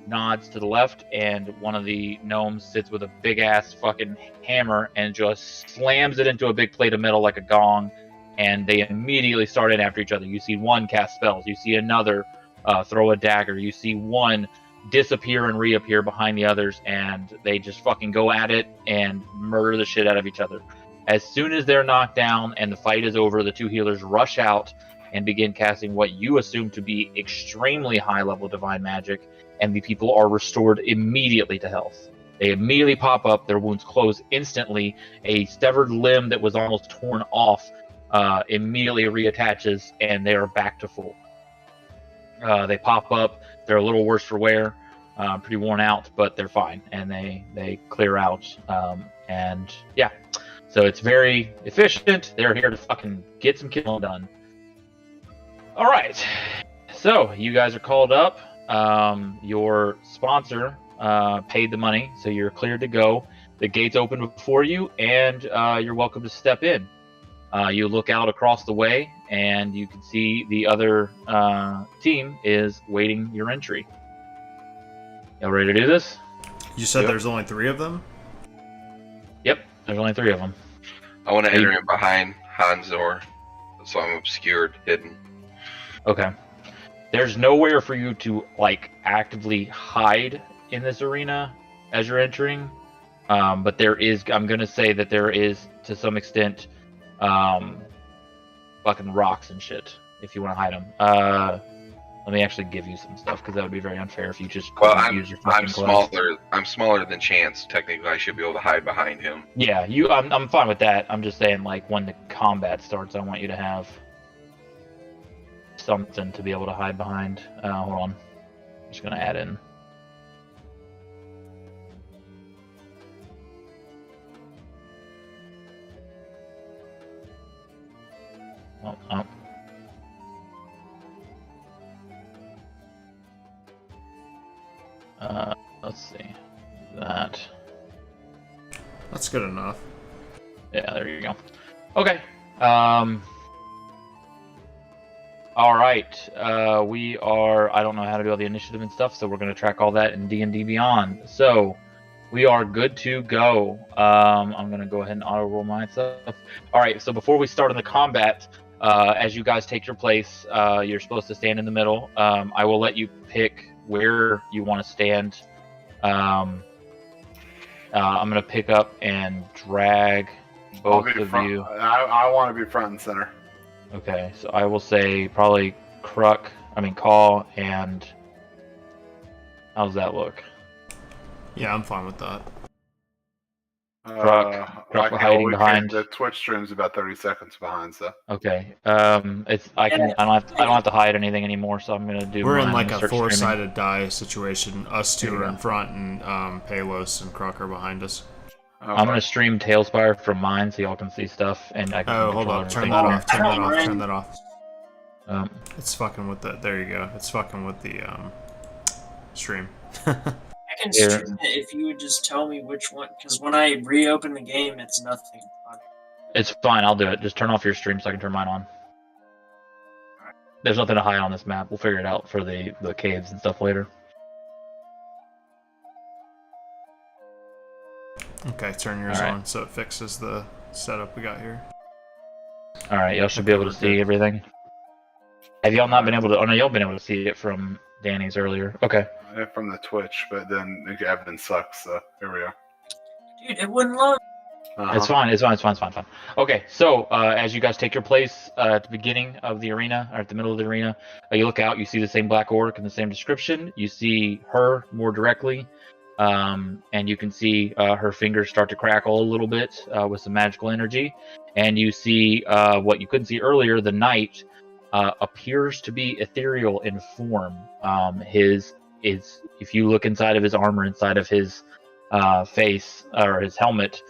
nods to the left, and one of the gnomes sits with a big ass fucking hammer and just slams it into a big plate of metal like a gong, and they immediately start in after each other. You see one cast spells, you see another throw a dagger, you see one disappear and reappear behind the others, and they just fucking go at it and murder the shit out of each other. As soon as they're knocked down and the fight is over, the two healers rush out and begin casting what you assume to be extremely high-level divine magic, and the people are restored immediately to health. They immediately pop up, their wounds close instantly, a severed limb that was almost torn off immediately reattaches, and they are back to full. They pop up, they're a little worse for wear, pretty worn out, but they're fine, and they clear out, and yeah. So it's very efficient. They're here to fucking get some killing done. All right. So you guys are called up. Your sponsor paid the money, so you're cleared to go. The gates open before you, and you're welcome to step in. You look out across the way, and you can see the other team is waiting your entry. Y'all ready to do this? You said Yep. there's only 3 of them? Yep. There's only 3 of them. I want to enter in behind Hanzor, so I'm obscured, hidden. Okay. There's nowhere for you to like actively hide in this arena as you're entering, but there is. I'm gonna say that there is to some extent, fucking rocks and shit. If you want to hide them, let me actually give you some stuff because that would be very unfair if you just use your fucking class. I'm smaller than Chance. Technically, I should be able to hide behind him. Yeah, I'm fine with that. I'm just saying, like, when the combat starts, I want you to have something to be able to hide behind. Hold on. I'm just gonna add in. Oh. Let's see. That. That's good enough. Yeah, there you go. Okay. All right. We are. I don't know how to do all the initiative and stuff, so we're going to track all that in D&D Beyond. So we are good to go. I'm going to go ahead and auto roll my stuff. All right. So before we start on the combat, as you guys take your place, you're supposed to stand in the middle. I will let you pick where you want to stand. I'm going to pick up and drag both of you. I want to be front and center. Okay, so I will say probably Call, and how's that look? Yeah, I'm fine with that. Croc Like hiding behind. The Twitch stream's about 30 seconds behind, so. Okay, I don't have to hide anything anymore, so I'm gonna do. We're in mine like and a start 4-sided die situation. Us two There you are go. in front, and Palos and Croc are behind us. Okay. I'm gonna stream Tailspire from mine, so y'all can see stuff, and I can. Oh, hold control up! Turn everything that from off! Turn that off! Right. Turn that off! here. It's fucking with the. There you go. It's fucking with the stream. I can Here. stream it if you would just tell me which one, because when I reopen the game, it's nothing. It's fine. I'll do it. Just turn off your stream so I can turn mine on. There's nothing to hide on this map. We'll figure it out for the caves and stuff later. Okay, turn yours Alright. on so it fixes the setup we got here. All right, y'all should be able to see everything. Have y'all not been able to? Oh no, y'all been able to see it from Danny's earlier. Okay. From the Twitch, but then Evan sucks, so here we are. Dude, it wouldn't load. It's fine. It's fine. Okay, so as you guys take your place at the beginning of the arena, or at the middle of the arena, you look out, you see the same black orc in the same description. You see her more directly, and you can see her fingers start to crackle a little bit with some magical energy. And you see what you couldn't see earlier, the knight appears to be ethereal in form. If you look inside of his armor, inside of his face, or his helmet,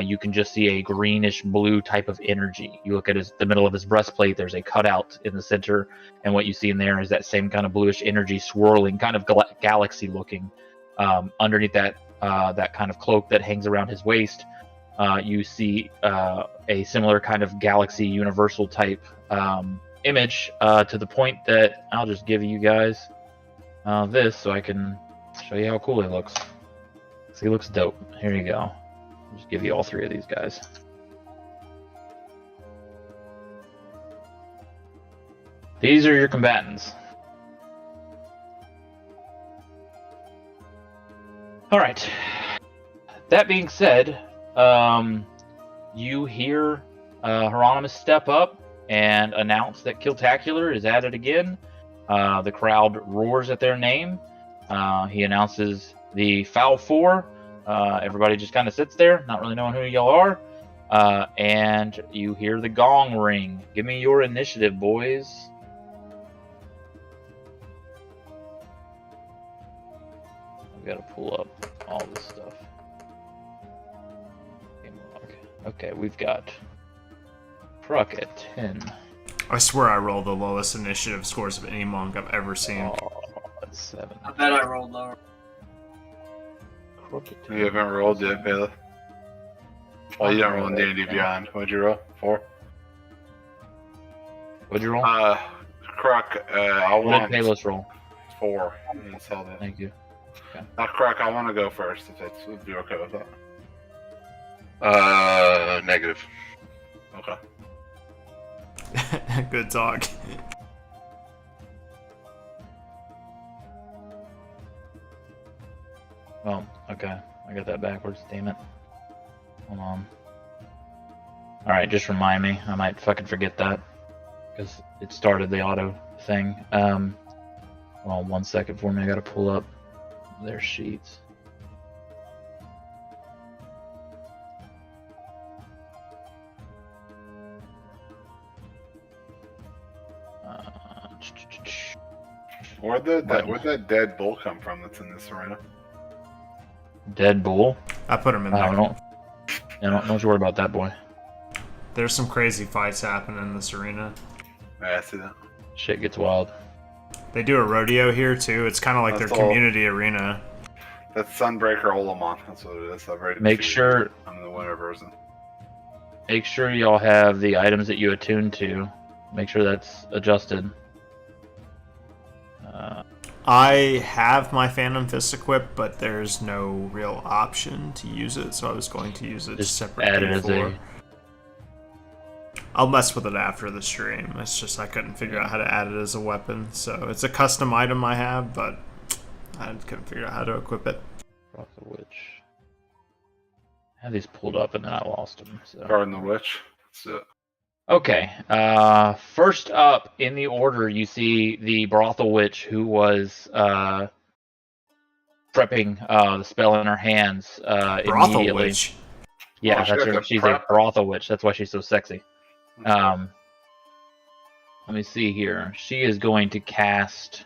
you can just see a greenish blue type of energy. You look at the middle of his breastplate, there's a cutout in the center, and what you see in there is that same kind of bluish energy swirling, kind of galaxy looking. Underneath that kind of cloak that hangs around his waist, you see a similar kind of galaxy universal type image, to the point that I'll just give you guys this so I can show you how cool he looks. So he looks dope. Here you go. I'll just give you all 3 of these guys. These are your combatants. All right. That being said, you hear Horanamus step up and announce that Killtacular is at it again. The crowd roars at their name. He announces the Foul Four. Everybody just kind of sits there, not really knowing who y'all are. And you hear the gong ring. Give me your initiative, boys. I've got to pull up all this stuff. Okay, we've got Truck at 10. I swear I rolled the lowest initiative scores of any monk I've ever seen. Oh, that's 7. I bet I rolled lower. Crook at 10. You haven't rolled yet, Bailiff. Well, you didn't roll in D&D Beyond. What'd you roll? 4? What'd you roll? Crook, I What want did Palos roll? 4. I saw that. Thank you. Crook, I want to go first if you're okay with that. Negative. Okay. Good talk. Oh, okay. I got that backwards. Damn it. Hold on. Alright, just remind me. I might fucking forget that. Because it started the auto thing. Hold on 1 second for me. I gotta pull up their sheets. Where'd that dead bull come from that's in this arena? Dead bull? I put him in I there. don't worry about that boy. There's some crazy fights happening in this arena. Yeah, I see that. Shit gets wild. They do a rodeo here too. It's kind of like That's their all. community arena. That's Sunbreaker Olamon. That's what it is. I've already Make defeated sure- it. I'm the winner version. Make sure y'all have the items that you attune to. Make sure that's adjusted. I have my Phantom Fist equipped, but there's no real option to use it, so I was going to use it Just separate add it as before. a... I'll mess with it after the stream. It's just I couldn't figure out how to add it as a weapon, so it's a custom item I have, but I couldn't figure out how to equip it. Rock the Witch. I had these pulled up and then I lost them. So. Guarding the Witch. That's it. Okay. First up in the order, you see the Brothel Witch who was prepping the spell in her hands Brothel immediately. Witch. Yeah, Oh, she that's got her. the She's prep? a Brothel Witch. That's why she's so sexy. Okay. Let me see here. She is going to cast.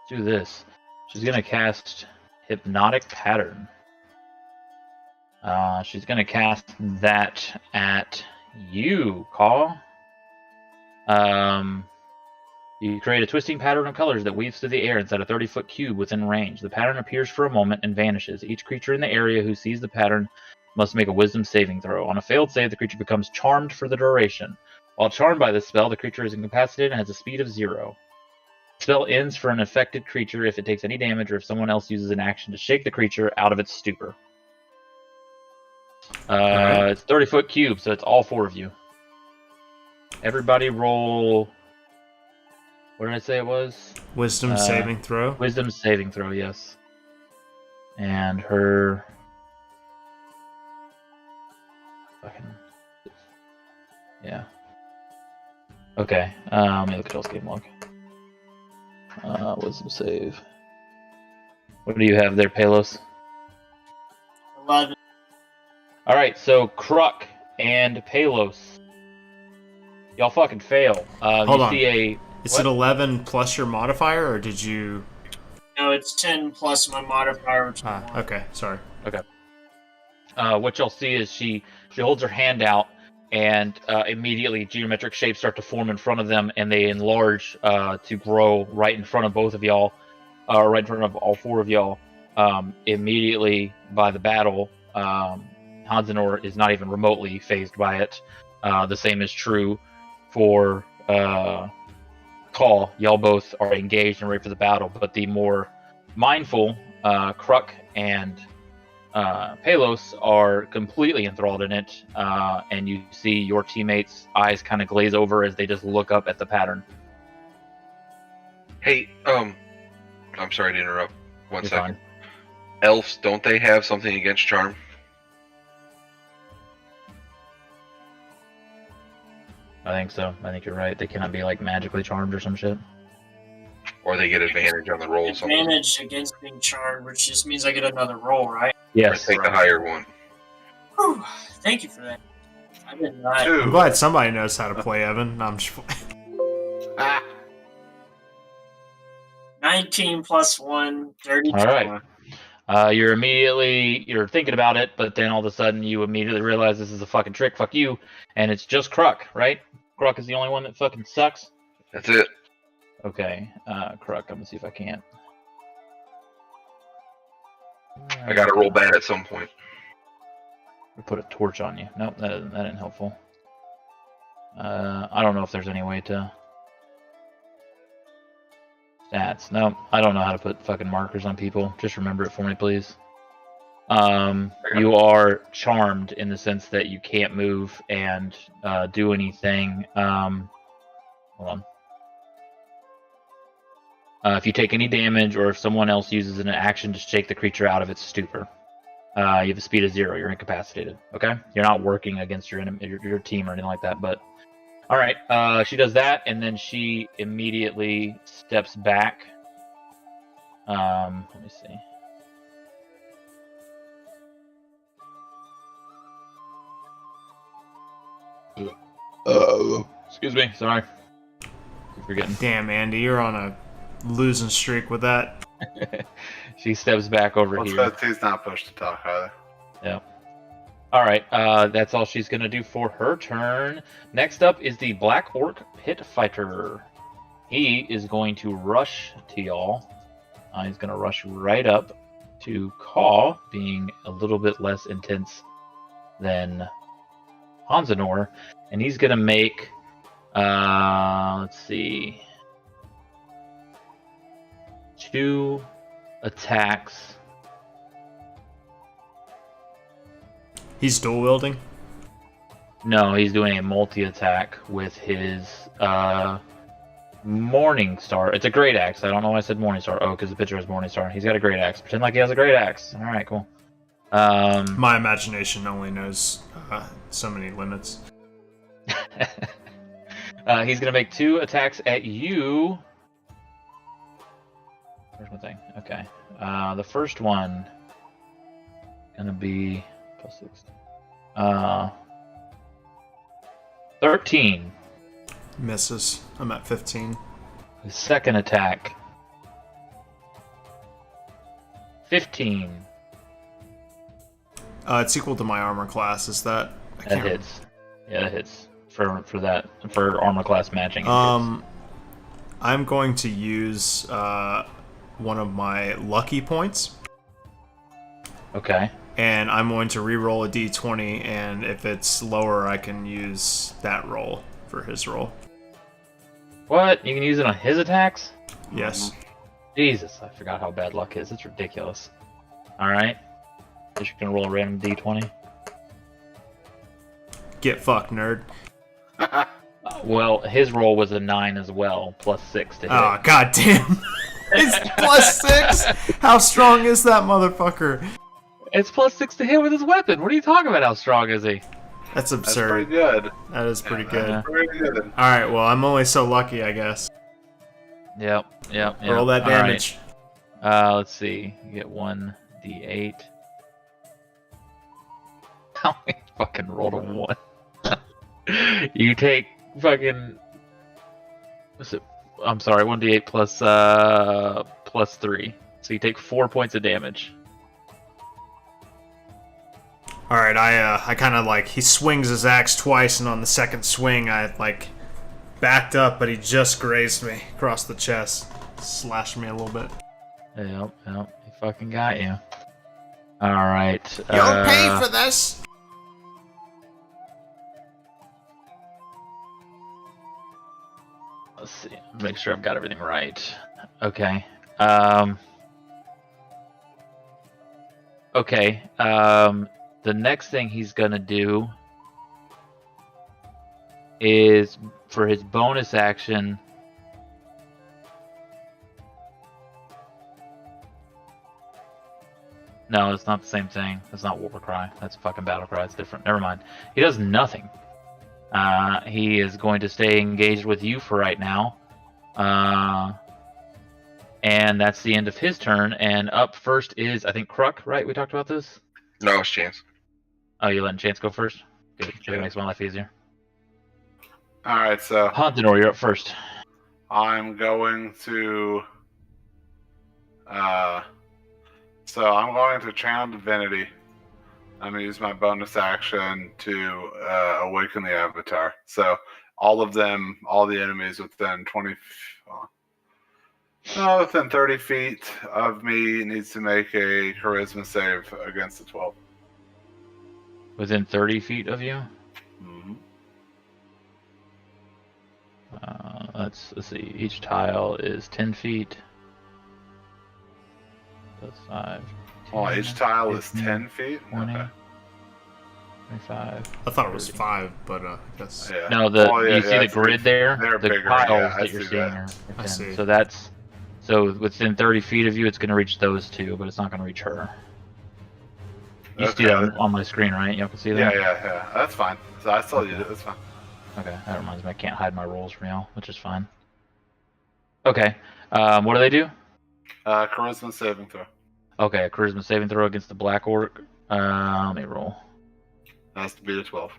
Do this. She's gonna cast Hypnotic Pattern. She's gonna cast that at you, Caw. You create a twisting pattern of colors that weaves through the air inside a 30-foot cube within range. The pattern appears for a moment and vanishes. Each creature in the area who sees the pattern must make a wisdom saving throw. On a failed save, the creature becomes charmed for the duration. While charmed by this spell, the creature is incapacitated and has a speed of 0. The spell ends for an affected creature if it takes any damage or if someone else uses an action to shake the creature out of its stupor. Alright. It's 30-foot cube, so it's all 4 of you. Everybody roll... What did I say it was? Wisdom saving throw. Wisdom saving throw, yes. And her... Fucking... Yeah. Okay, let me look at y'all's game log. Wisdom save. What do you have there, Palos? 11. Alright, so Kruk and Palos. Y'all fucking fail. Hold you on. see a... Is what? it 11 plus your modifier, or did you... No, it's 10 plus my modifier, which is 1. Okay, sorry. What you'll see is she holds her hand out, and immediately geometric shapes start to form in front of them, and they enlarge to grow right in front of both of y'all, right in front of all 4 of y'all. Immediately by the battle, Hansenor is not even remotely phased by it. The same is true for Call. Y'all both are engaged and ready for the battle, but the more mindful Kruk and Palos are completely enthralled in it, and you see your teammates' eyes kind of glaze over as they just look up at the pattern. Hey, I'm sorry to interrupt. One You're second. fine. Elves, don't they have something against charm? I think so. I think you're right. They cannot be like magically charmed or some shit. Or they get advantage on the roll or something? Advantage against being charmed, which just means I get another roll, right? Or Yes. take the higher one. Whew, thank you for that. I did not. I'm 2. glad somebody knows how to play, Evan. No, I'm just... 19 plus 1, 32. All right. You're thinking about it, but then all of a sudden you immediately realize this is a fucking trick. Fuck you. And it's just Kruk, right? Kruk is the only one that fucking sucks. That's it. Okay, Kruk. I'm gonna see if I can't. I gotta roll bad at some point. Put a torch on you. Nope, that isn't helpful. I don't know if there's any way to. Stats. Nope, I don't know how to put fucking markers on people. Just remember it for me, please. You are charmed in the sense that you can't move and do anything. Hold on. If you take any damage or if someone else uses an action to shake the creature out of its stupor, you have a speed of 0. You're incapacitated. Okay, you're not working against your enemy, your team or anything like that. But all right, she does that, and then she immediately steps back. Let me see. Excuse me. Sorry. Keep forgetting. Damn, Andy, you're on a losing streak with that. She steps back over Well, here. he's not pushed to talk either. Yeah. All right. That's all she's gonna do for her turn. Next up is the Black Orc Pit Fighter. He is going to rush to y'all. He's gonna rush right up to Caw, being a little bit less intense than Hanzanor, and he's gonna make. Let's see. 2 attacks. He's dual wielding. No, he's doing a multi-attack with his Morning Star. It's a great axe. I don't know why I said Morning Star. Oh, because the picture is Morning Star. He's got a great axe. Pretend like he has a great axe. All right, cool. My imagination only knows so many limits. He's gonna make 2 attacks at you. Where's my thing? Okay. The first one gonna be +6. 13. Misses. I'm at 15. The second attack. 15. It's equal to my armor class. Is that? That hits. Yeah, that hits. For armor class matching. I'm going to use one of my lucky points. Okay. And I'm going to re-roll a d20, and if it's lower, I can use that roll for his roll. What? You can use it on his attacks? Yes. Jesus, I forgot how bad luck is. It's ridiculous. Alright. Just gonna roll a random d20. Get fucked, nerd. Well, his roll was a 9 as well, +6 to hit. Oh, goddamn. It's +6? How strong is that motherfucker? It's +6 to hit with his weapon. What are you talking about? How strong is he? That's That's absurd. pretty good. That is pretty good. Yeah. Pretty good. Alright, well, I'm only so lucky, I guess. Yep. Roll that All right. damage. Let's see. You get 1d8. I fucking rolled a 1. You take fucking. What's it? I'm sorry, 1d8 plus 3. So you take 4 points of damage. Alright, I kind of he swings his axe twice, and on the second swing, I backed up, but he just grazed me across the chest. Slashed me a little bit. Yep, he fucking got you. Alright. You'll pay for this! Let's see. Make sure I've got everything right. Okay. Okay. The next thing he's gonna do is for his bonus action. No, it's not the same thing. That's not War Cry. That's fucking Battle Cry. It's different. Never mind. He does nothing. He is going to stay engaged with you for right now. And that's the end of his turn. And up first is, I think, Kruk, right? We talked about this? No, it's Chance. Oh, you're letting Chance go first? Good. It makes my life easier. All right, so Hontanor, you're up first. I'm going to. So I'm going to channel divinity. I'm going to use my bonus action to awaken the avatar. So all of them, all the enemies within 30 feet of me needs to make a charisma save against the 12. Within 30 feet of you? Mm-hmm. Let's see. Each tile is 10 feet. That's 5. 10, Each tile is 15, 10 feet? 20, Okay. 25. I thought it was 5, but I guess. Yeah. No, you see the grid there? They're the bigger, tiles yeah, I that you're see seeing that. are I 10. see. So within 30 feet of you, it's going to reach those two, but it's not going to reach her. You see that on my screen, right? Y'all can see that? Yeah. That's fine. So I still use it. That's fine. Okay, that reminds me. I can't hide my rolls from y'all, which is fine. Okay, what do they do? Charisma saving throw. Okay, a charisma saving throw against the Black Orc. Let me roll. Has to be a 12.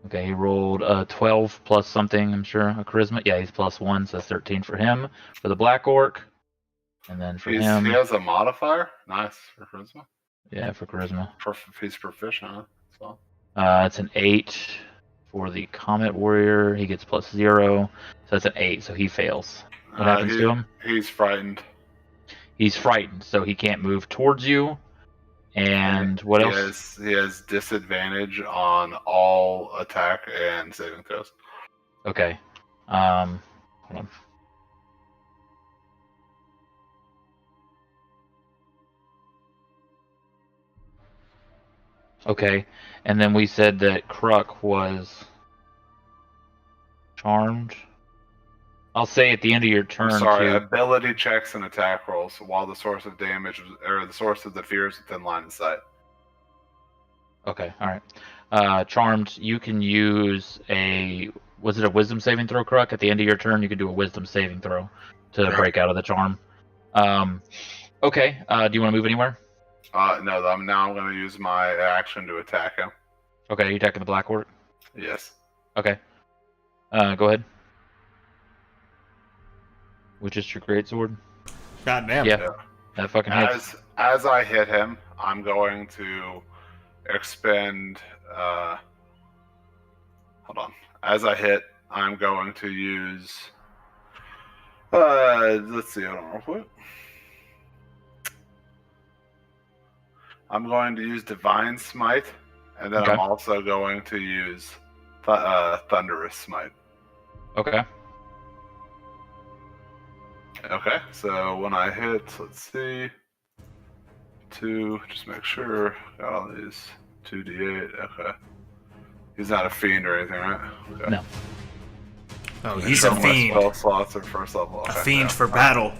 Okay, he rolled 12 plus something, I'm sure, a charisma. Yeah, he's plus 1, so that's 13 for him. For the Black Orc. And then for him... He has a modifier? Nice, for charisma. Yeah, for charisma. He's proficient, huh? So. It's an 8 for the Comet Warrior. He gets plus 0, so that's an 8, so he fails. What happens to him? He's frightened. He's frightened, so he can't move towards you. And what else? He has disadvantage on all attack and saving throws. Okay. Hold on. Okay, and then we said that Kruk was charmed. I'll say at the end of your turn. Ability checks and attack rolls while the source of damage or the source of the fear is within line of sight. Okay, all right. Charmed, you can use was it a wisdom saving throw, Kruk? At the end of your turn, you can do a wisdom saving throw to break out of the charm. Okay, do you want to move anywhere? No, I'm going to use my action to attack him. Okay, you attacking the Black Orc? Yes. Okay. Go ahead. Which is your greatsword? God damn. Yeah. That fucking hits. As I hit him, I'm going to expend. Hold on. As I hit, I'm going to use. Let's see. I don't know what. I'm going to use Divine Smite, and then I'm also going to use Thunderous Smite. Okay. Okay, so when I hit, let's see, 2, just make sure, got all these, 2d8, okay. He's not a fiend or anything, right? Okay. No. Oh, he's a fiend. Spell slots are first level. A fiend for battle.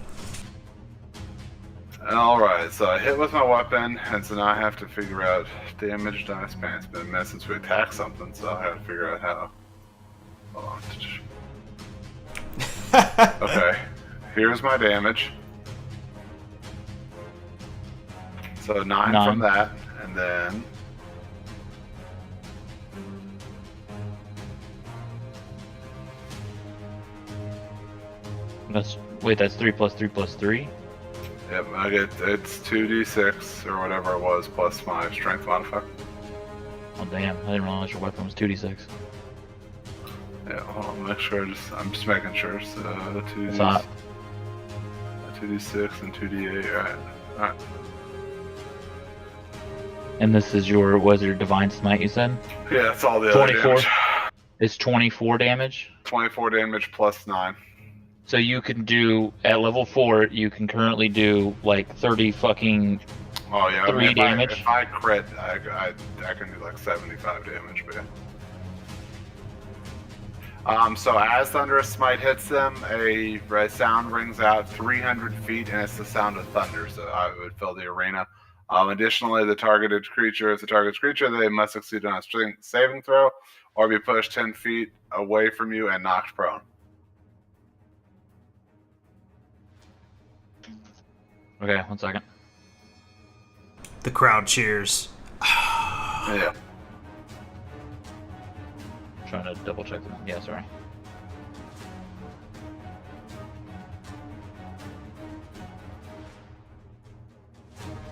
Alright, so I hit with my weapon, and so now I have to figure out damage dice. Man, it's been a minute since we attacked something, so I have to figure out how. Hold on. Okay. Here's my damage. So 9 from that, and then that's 3 plus 3 plus 3. Yep, I get it's 2d6 or whatever it was plus my strength modifier. Oh damn! I didn't realize your weapon was 2d6. Yeah, hold on, make sure. I'm just making sure. So 2d6 and 2d8. All right. And this is your Divine Smite, you said? Yeah, that's all the other 24. damage. It's 24 damage. 24 damage plus 9. So you can do at level 4. You can currently do like 30 fucking. Oh yeah, 3 damage. If I crit, I can do like 75 damage, but yeah. So as Thunderous Smite hits them, a red sound rings out 300 feet, and it's the sound of thunder, so it would fill the arena. Additionally, the targeted creature, they must succeed on a strength saving throw, or be pushed 10 feet away from you and knocked prone. Okay, 1 second. The crowd cheers. Yeah. Trying to double check them. Yeah, sorry.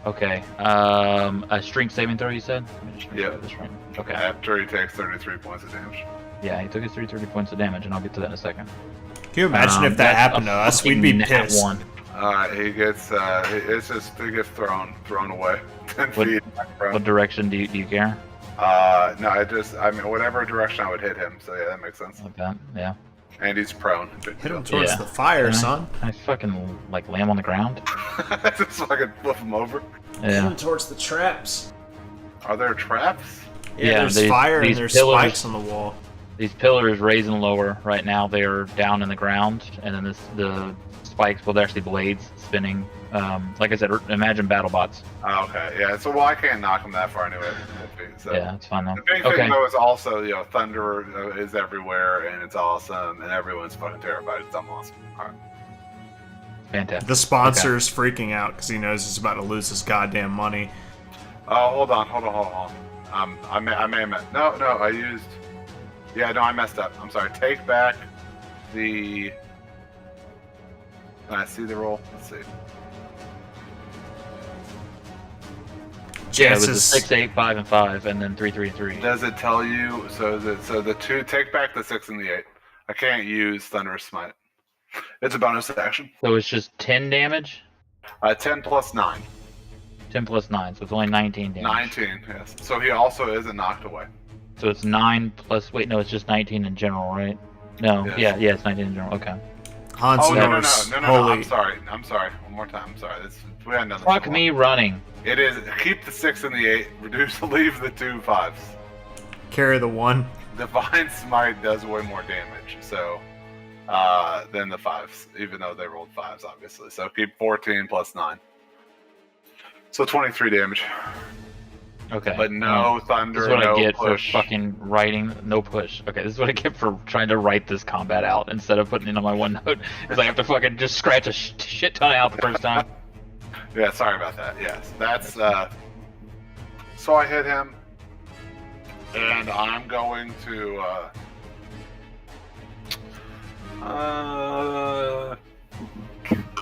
Okay. A strength saving throw, you said? Let me just make sure I have this right. Okay. After he takes 33 points of damage. Yeah, he took his 30 points of damage, and I'll get to that in a second. Can you imagine if that that's happened a to us? We'd be fucking nat pissed. one. He gets he gets thrown away 10 What- feet. What direction do you care? No, I mean whatever direction I would hit him. So yeah, that makes sense. Like that? Yeah. And he's prone. Hit him towards Yeah. the fire, Can son. I fucking like lay him on the ground? Just so I can flip him over. Hit Yeah. him towards the traps. Are there traps? Yeah, there's these- fire and these there's pillars- spikes on the wall. These pillars raise and lower right now. They are down in the ground, and then the spikes, well, they're actually blades spinning. Like I said, imagine battle bots. Oh, okay, yeah. So well, I can't knock him that far anyway. So. Yeah, it's fine though. The big Okay. thing though is also thunder is everywhere and it's awesome and everyone's fucking terrified. It's awesome. All right. Fantastic. The sponsor's freaking out because he knows he's about to lose his goddamn money. Oh, hold on. I may have no. I used. Yeah, no, I messed up. I'm sorry. Take back the. Can I see the roll? Let's see. Yeah, it was Chances- 6, 8, 5, and 5, and then 3, 3, 3. Does it tell you? So the two. Take back the 6 and the 8. I can't use Thunderous Smite. It's a bonus action. So it's just 10 damage? 10 plus 9. 10 plus 9, so it's only 19 damage. 19. Yes. So he also isn't knocked away. So it's 9 plus. Wait, no, it's just 19 in general, right? No, Yes. yeah, it's 19 in general. Okay. Hans Oh no! Norris, I'm holy. sorry. One more time. I'm sorry. We hadn't done this. Fuck in a me while. running. It is keep the 6 and the 8. Leave the 2 5s. Carry the one. Divine Smite does way more damage, so than the 5s, even though they rolled 5s, obviously. So keep 14 plus 9. So 23 damage. Okay. But no thunder, This is what no I get push. for fucking writing no push. Okay, this is what I get for trying to write this combat out instead of putting it on my OneNote. Because I have to fucking just scratch a shit ton out the first time. Yeah, sorry about that. Yes, that's. So I hit him, and I'm going to.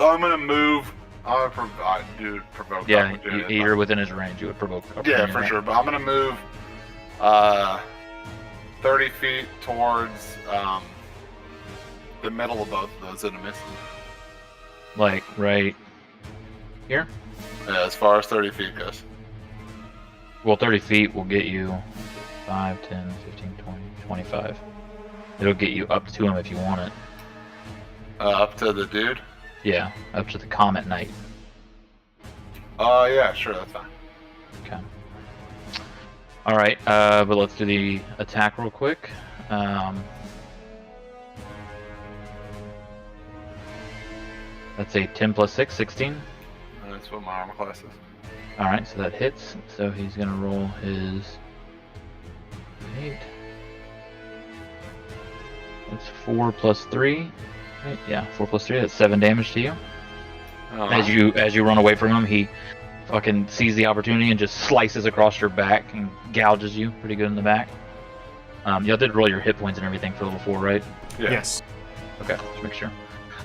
I'm gonna move. I'm gonna provoke. Yeah, opportunity. you're within his range. You would provoke. Yeah, opportunity, for right? sure. But I'm gonna move 30 feet towards the middle of both of those enemies. Like right here. Yeah, as far as 30 feet goes. Well, 30 feet will get you 5, 10, 15, 20, 25. It'll get you up to him if you want it. Up to the dude. Yeah, up to the Comet Knight. Yeah, sure, that's fine. Okay. All right, but let's do the attack real quick. That's a 10 plus 6, 16. That's what my armor class is. All right, so that hits. So he's gonna roll his 8. That's 4 plus 3. Right? Yeah, 4 plus 3. That's 7 damage to you. As you run away from him, he fucking sees the opportunity and just slices across your back and gouges you pretty good in the back. Y'all did roll your hit points and everything for level 4, right? Yeah. Yes. Okay, let's make sure.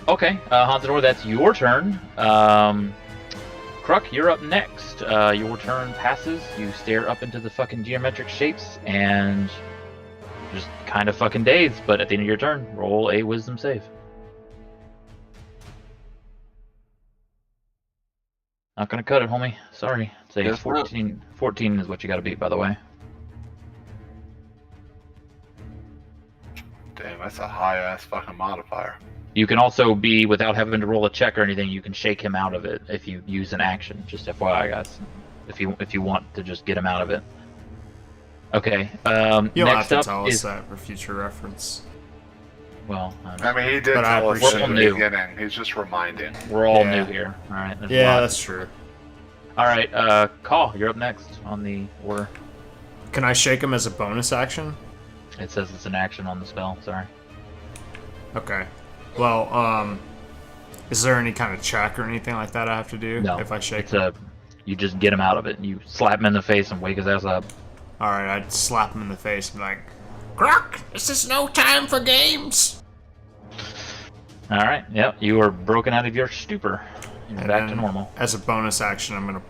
Okay, Hansador, that's your turn. Kruk, you're up next. Your turn passes. You stare up into the fucking geometric shapes and just kind of fucking dazed. But at the end of your turn, roll a wisdom save. Not gonna cut it, homie. Sorry. It's a Yes, 14. 14 is what you gotta beat, by the way. Damn, that's a high ass fucking modifier. You can also be, without having to roll a check or anything, you can shake him out of it if you use an action. Just FYI, guys. If you want to just get him out of it. Okay. You'll have Next to up tell us is that for future reference. Well, I mean, he did But I tell us appreciate in the it. beginning. He's just reminding. we're all Yeah. new here. All right. there's a Yeah, lot. that's true. All right, Call, you're up next on the order. Can I shake him as a bonus action? It says it's an action on the spell. Sorry. Okay. Well, is there any kind of check or anything like that I have to do No. if I shake It's him? you just get him out of it. You slap him in the face and wake his ass up. Alright, I'd slap him in the face and be like, Croc, this is no time for games! All right. Yep. You are broken out of your stupor. You're And back to then, normal. as a bonus action, I'm gonna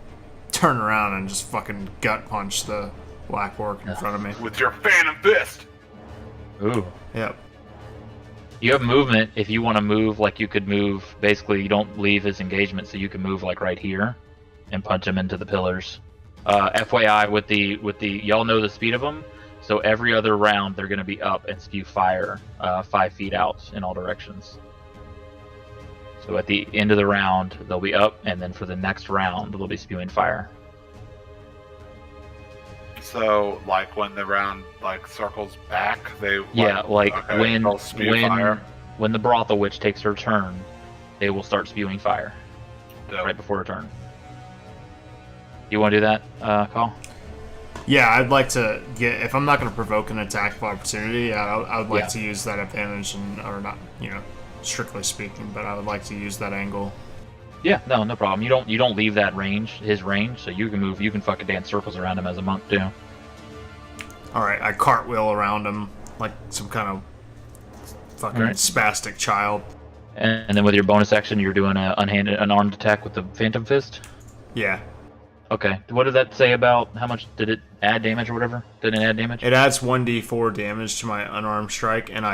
turn around and just fucking gut punch the black orc in front of me. With your Phantom Fist! Ooh. Yep. You have movement if you want to move. Like you could move. Basically, you don't leave his engagement, so you can move like right here, and punch him into the pillars. FYI, with the y'all know the speed of them. So every other round, they're going to be up and spew fire 5 feet out in all directions. So at the end of the round, they'll be up, and then for the next round, they'll be spewing fire. So, like, when the round, like, circles back, they... Yeah, like okay, they'll spew fire. when the brothel witch takes her turn, they will start spewing fire Dope. right before her turn. You want to do that, Call? Yeah, I'd like to get, if I'm not gonna provoke an attack of opportunity, I would like Yeah. to use that advantage, or not, strictly speaking, but I would like to use that angle. Yeah, no problem. You don't leave that range, his range, so you can move. You can fucking dance circles around him as a monk too. Alright, I cartwheel around him like some kind of fucking Alright. spastic child. And then with your bonus action, you're doing an unarmed attack with the Phantom Fist. Yeah. Okay. What did that say about how much did it add damage or whatever? Did it add damage? It adds 1d4 damage to my unarmed strike, and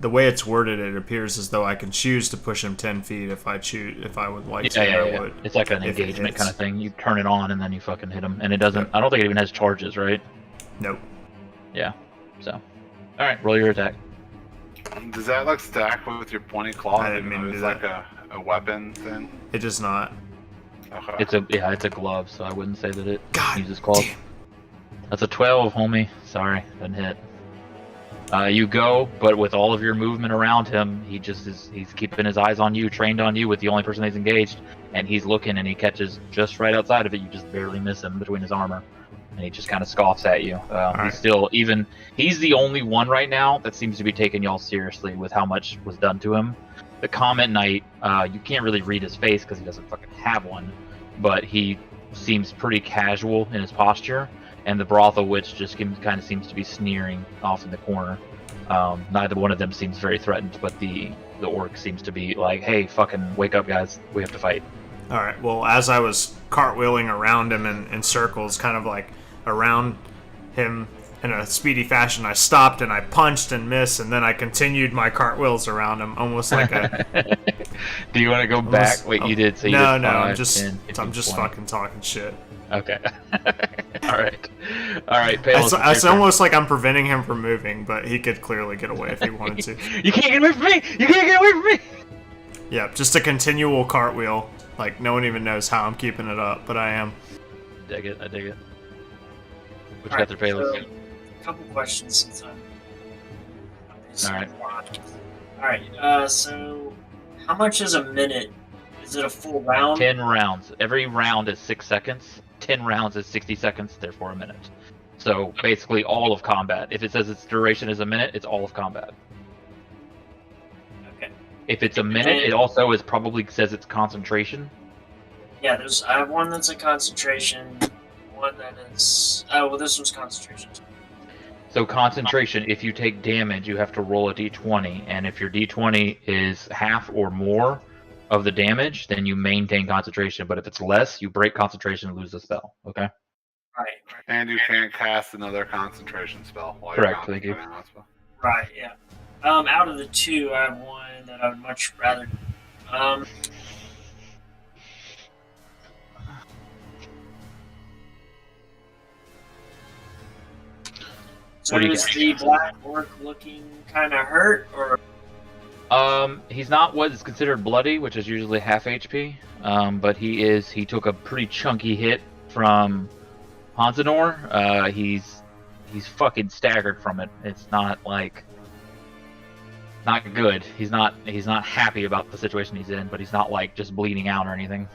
the way it's worded, it appears as though I can choose to push him 10 feet if I would like to. Yeah. I would. It's like an if it engagement hits. kind of thing. You turn it on and then you fucking hit him, and it doesn't. I don't think it even has charges, right? Nope. Yeah. So, all right, roll your attack. Does that, like, stack with your pointy claw? I didn't mean to It's do like a weapon thing? It does not. Okay. It's a glove, so I wouldn't say that it God uses claws. damn. That's a 12, homie. Sorry, doesn't hit. You go, but with all of your movement around him, he's keeping his eyes on you, trained on you with the only person he's engaged, and he's looking and he catches just right outside of it. You just barely miss him between his armor, and he just kind of scoffs at you. Alright. He's the only one right now that seems to be taking y'all seriously with how much was done to him. The Comment Knight, you can't really read his face because he doesn't fucking have one, but he seems pretty casual in his posture. And the Brothel Witch just kind of seems to be sneering off in the corner. Neither one of them seems very threatened, but the orc seems to be like, hey, fucking wake up, guys. We have to fight. Alright, well, as I was cartwheeling around him in circles, kind of like around him in a speedy fashion, I stopped and I punched and missed, and then I continued my cartwheels around him, almost like a... Do you want to go back? Wait, you did. So you no, did no, 5, I'm just 10, 15, 20. fucking talking shit. Okay. All right. Palos, It's almost like I'm preventing him from moving, but he could clearly get away if he wanted to. You can't get away from me! You can't get away from me! Yeah, just a continual cartwheel. Like, no one even knows how I'm keeping it up, but I am. I dig it. What you Alright, got there, Palos? so, a couple questions since I'm. Alright. Alright, so how much is a minute? Is it a full round? 10 rounds. Every round is 6 seconds. 10 rounds is 60 seconds, therefore a minute. So basically all of combat. If it says its duration is a minute, it's all of combat. Okay. If it's a minute, it also probably says it's concentration. Yeah, I have one that's a concentration, one that is. Oh, well, this was concentration. So concentration, if you take damage, you have to roll a d20, and if your d20 is half or more of the damage, then you maintain concentration. But if it's less, you break concentration and lose the spell. Okay. Right. And you can't cast another concentration spell while Correct, you're thank you. concentrating on that spell. Right. Yeah. Out of the two, I have one that I would much rather. So What do you is got? the black orc looking kind of hurt, or? He's not what is considered bloody, which is usually half HP. But he took a pretty chunky hit from Hansanor. He's fucking staggered from it. It's not like Not good. He's not happy about the situation he's in, but he's not like just bleeding out or anything.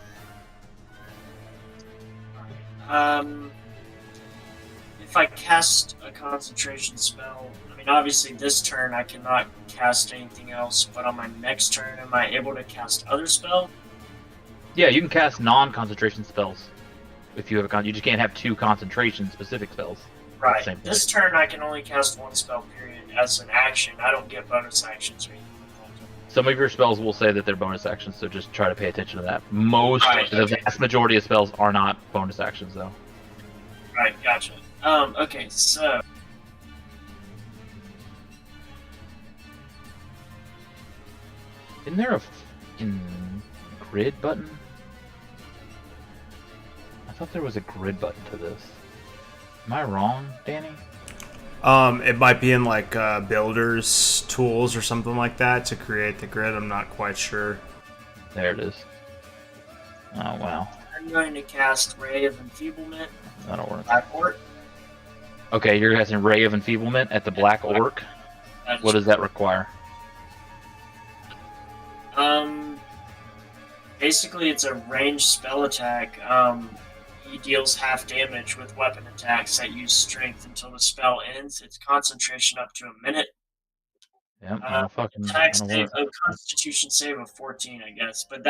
If I cast a concentration spell, I mean, obviously this turn I cannot cast anything else, but on my next turn, am I able to cast other spell? Yeah, you can cast non-concentration spells if you have a you just can't have 2 concentration-specific spells. Right. This turn I can only cast 1 spell period as an action. I don't get bonus actions or anything like that. Some of your spells will say that they're bonus actions, so just try to pay attention to that. The vast majority of spells are not bonus actions, though. Right, gotcha. Okay, so... Isn't there a fucking grid button? I thought there was a grid button to this. Am I wrong, Danny? It might be in like builders tools or something like that to create the grid. I'm not quite sure. There it is. Oh wow. I'm going to cast Ray of Enfeeblement. That'll work. Black Orc. Okay, you're casting Ray of Enfeeblement at the Black Orc. What does that require? Basically it's a ranged spell attack. He deals half damage with weapon attacks that use strength until the spell ends. It's concentration up to a minute. Yep, attack save, a Constitution save of 14, I guess. But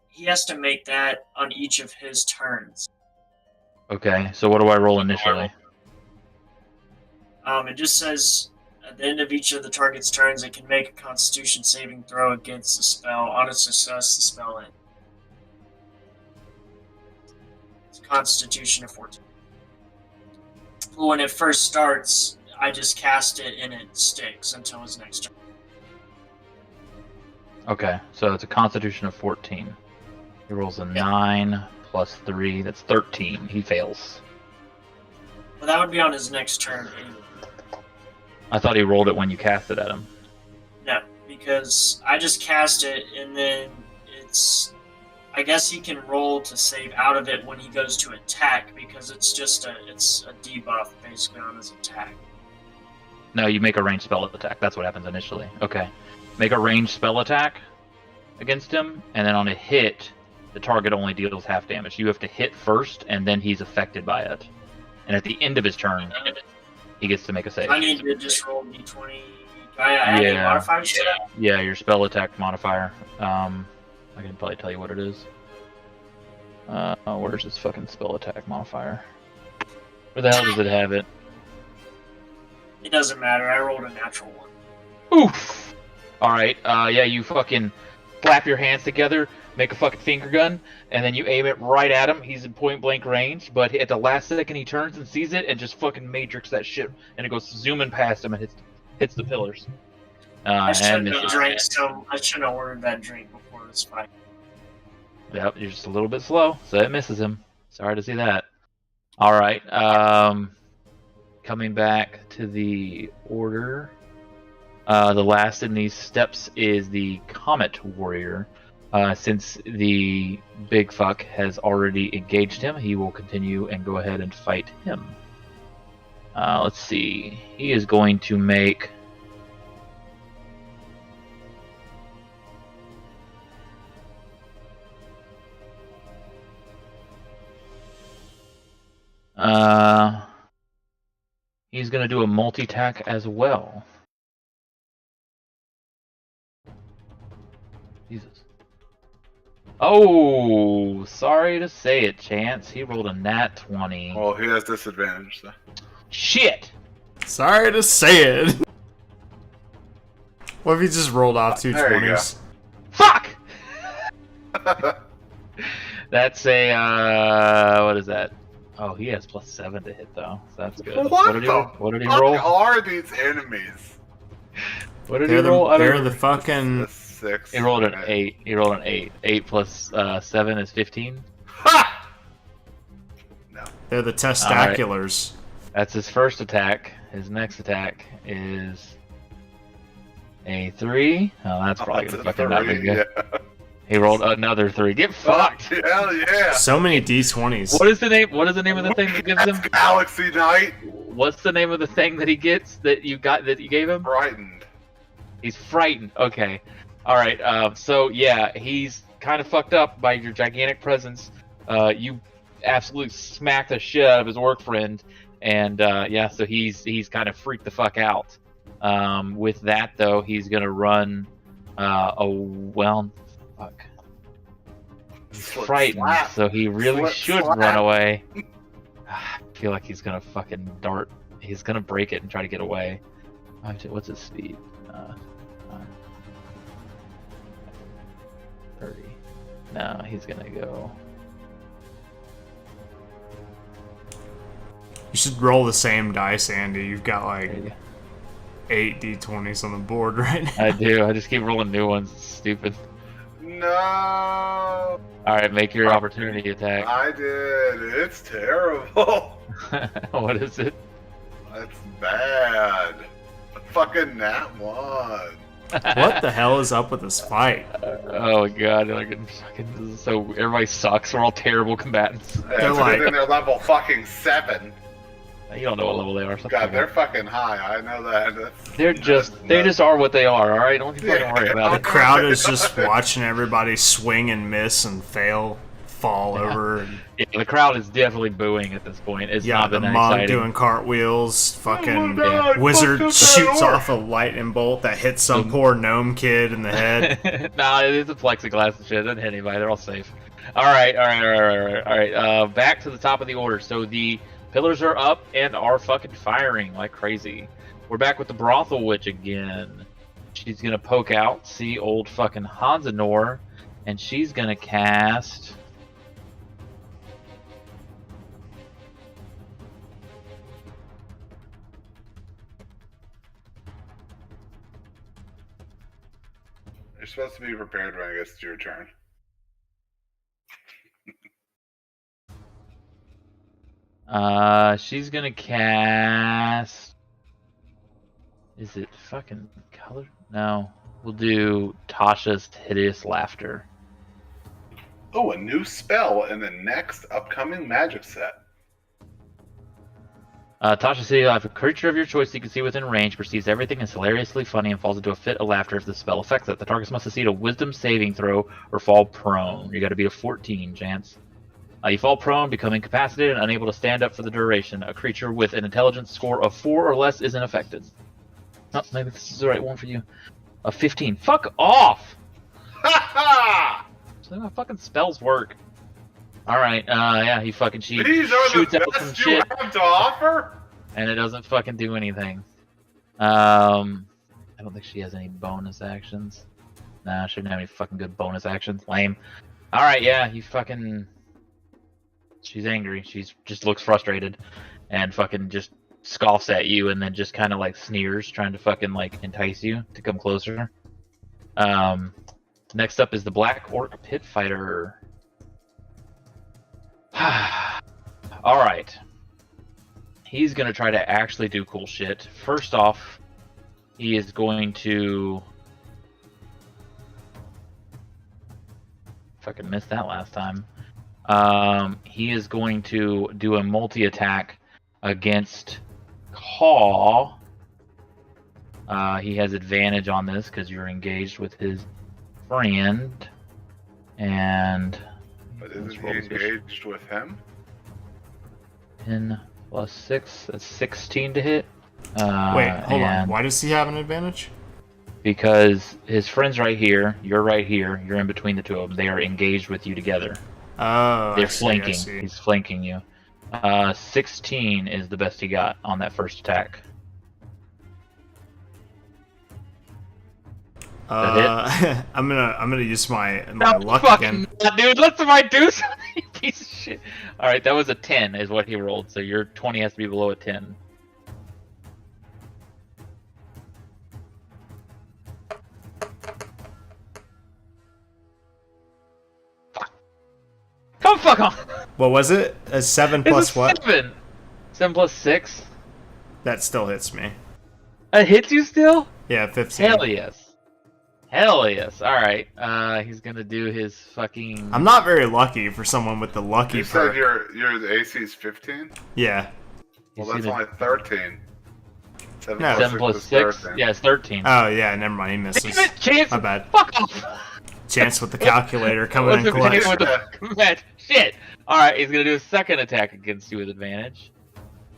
he has to make that on each of his turns. Okay, so what do I roll initially? It just says at the end of each of the target's turns, it can make a Constitution saving throw against the spell. On its success, the spell ends. It's Constitution of 14. When it first starts, I just cast it and it sticks until his next turn. Okay, so it's a Constitution of 14. He rolls a 9 plus 3, that's 13. He fails. Well, that would be on his next turn anyway. I thought he rolled it when you cast it at him. No, because I just cast it and then it's... I guess he can roll to save out of it when he goes to attack because it's just a debuff basically on his attack. No, you make a ranged spell attack. That's what happens initially. Okay. Make a ranged spell attack against him, and then on a hit, the target only deals half damage. You have to hit first, and then he's affected by it. And at the end of his turn, he gets to make a save. I need to just roll d20. Do I add any modifiers to that? Yeah, your spell attack modifier. I can probably tell you what it is. Where's this fucking spell attack modifier? Where the hell does it have it? It doesn't matter. I rolled a natural one. Oof! Alright, yeah, you fucking flap your hands together, make a fucking finger gun, and then you aim it right at him. He's in point blank range, but at the last second he turns and sees it and just fucking matrix that shit, and it goes zooming past him and hits the pillars. I shouldn't have ordered that drink before this fight. Yep, you're just a little bit slow, so it misses him. Sorry to see that. Alright, coming back to the order. The last in these steps is the Comet Warrior. Since the big fuck has already engaged him, he will continue and go ahead and fight him. Let's see. He is going to make... he's going to do a multi-tack as well. Jesus. Oh, sorry to say it, Chance. He rolled a nat 20. Well, he has disadvantage, so. Shit! Sorry to say it. What if he just rolled off two There you 20s? Fuck! That's a, what is that? Oh, he has +7 to hit, though. So that's good. What did he roll? are these enemies? What did he roll? They're the fucking... 6. He rolled an 8. He rolled an 8. 8 plus 7 is 15. Ha! No. They're the testaculars. That's his first attack. His next attack is a 3. Oh, that's probably gonna fucking not be good. Yeah. He rolled another 3. Get fucked! Hell yeah! So many D20s. What is the name? What is the name of the thing that gives him? Galaxy Knight. What's the name of the thing that he gets that you gave him? Frightened. He's frightened. Okay. All right. So yeah, he's kind of fucked up by your gigantic presence. You absolutely smacked the shit out of his work friend, and yeah, so he's kind of freaked the fuck out. With that though, he's gonna run. Fuck. He's frightened, so he really should run away. I feel like he's gonna fucking dart. He's gonna break it and try to get away. What's his speed? 30. No, he's gonna go. You should roll the same dice, Andy. You've got like There you go. 8 d20s on the board right now. I do. I just keep rolling new ones. It's stupid. No. All right, make your opportunity attack. I did. It's terrible. What is it? That's bad. Fucking nat 1. What the hell is up with this fight? Oh god, this is so everybody sucks. We're all terrible combatants. Yeah, it's like- they're level fucking 7. You don't know what level they are. God, they're fucking high. I know that. they just are what they are. All right, don't you fucking worry The about it. crowd is just watching everybody swing and miss and fail, fall over. And, Yeah, the crowd is definitely booing at this point. It's yeah, not the been monk exciting. doing cartwheels. Fucking Oh my God, wizard fuck shoots that off a lightning bolt that hits some poor gnome kid in the head. Nah, it's a plexiglass and shit. It doesn't hit anybody. They're all safe. All right. Back to the top of the order. So the pillars are up and are fucking firing like crazy. We're back with the brothel witch again. She's gonna poke out, see old fucking Hansanor, and she's gonna cast. You're supposed to be prepared when it gets to your turn. She's gonna cast. Is it fucking color? No, we'll do Tasha's Hideous Laughter. Oh, a new spell in the next upcoming magic set. Tasha's Hideous Laughter. A creature of your choice you can see within range perceives everything as hilariously funny and falls into a fit of laughter if the spell affects it. The target must succeed a Wisdom saving throw or fall prone. You got to beat a 14 chance. You fall prone, become incapacitated, and unable to stand up for the duration. A creature with an intelligence score of 4 or less isn't affected. Oh, maybe this is the right one for you. A 15. Fuck off! Ha ha! So my fucking spells work. Alright, yeah, she These are shoots the out some best you shit, have to offer? and it doesn't fucking do anything. I don't think she has any bonus actions. Nah, she doesn't have any fucking good bonus actions. Lame. Alright, yeah, you fucking... She's angry. She's just looks frustrated and fucking just scoffs at you and then just kind of like sneers, trying to fucking like entice you to come closer. Next up is the Black Orc Pit Fighter. Alright. He's gonna try to actually do cool shit. First off, he is going to... Fucking missed that last time. He is going to do a multi-attack against Caw. He has advantage on this because you're engaged with his friend. And... But isn't he engaged with him? 10 plus 6, that's 16 to hit. Wait, hold on. and Why does he have an advantage? Because his friend's right here, you're right here, you're in between the two of them. They are engaged with you together. Oh, They're I see, flanking. I see. He's flanking you. 16 is the best he got on that first attack. I'm gonna use my luck fucking again. not, dude. Let somebody do something, you piece of shit. All right, that was a 10, is what he rolled. So your 20 has to be below a 10. Fuck. Come fuck on. What was it? A 7 It's plus a what? 7. 7 plus 6. That still hits me. It hits you still? Yeah, 15. Hell yes. Hell yes. Alright. He's gonna do his fucking... I'm not very lucky for someone with the lucky You said perk. your AC is 15? Yeah. Well, He's that's gonna- only 13. No. 7 plus is 6? 13. Yeah, it's 13. Oh yeah, never mind. He misses. Damn it, Chance! My bad. Fuck off! Chance with the calculator coming in What's clutch. with the match? Shit! Alright, he's gonna do a second attack against you with advantage.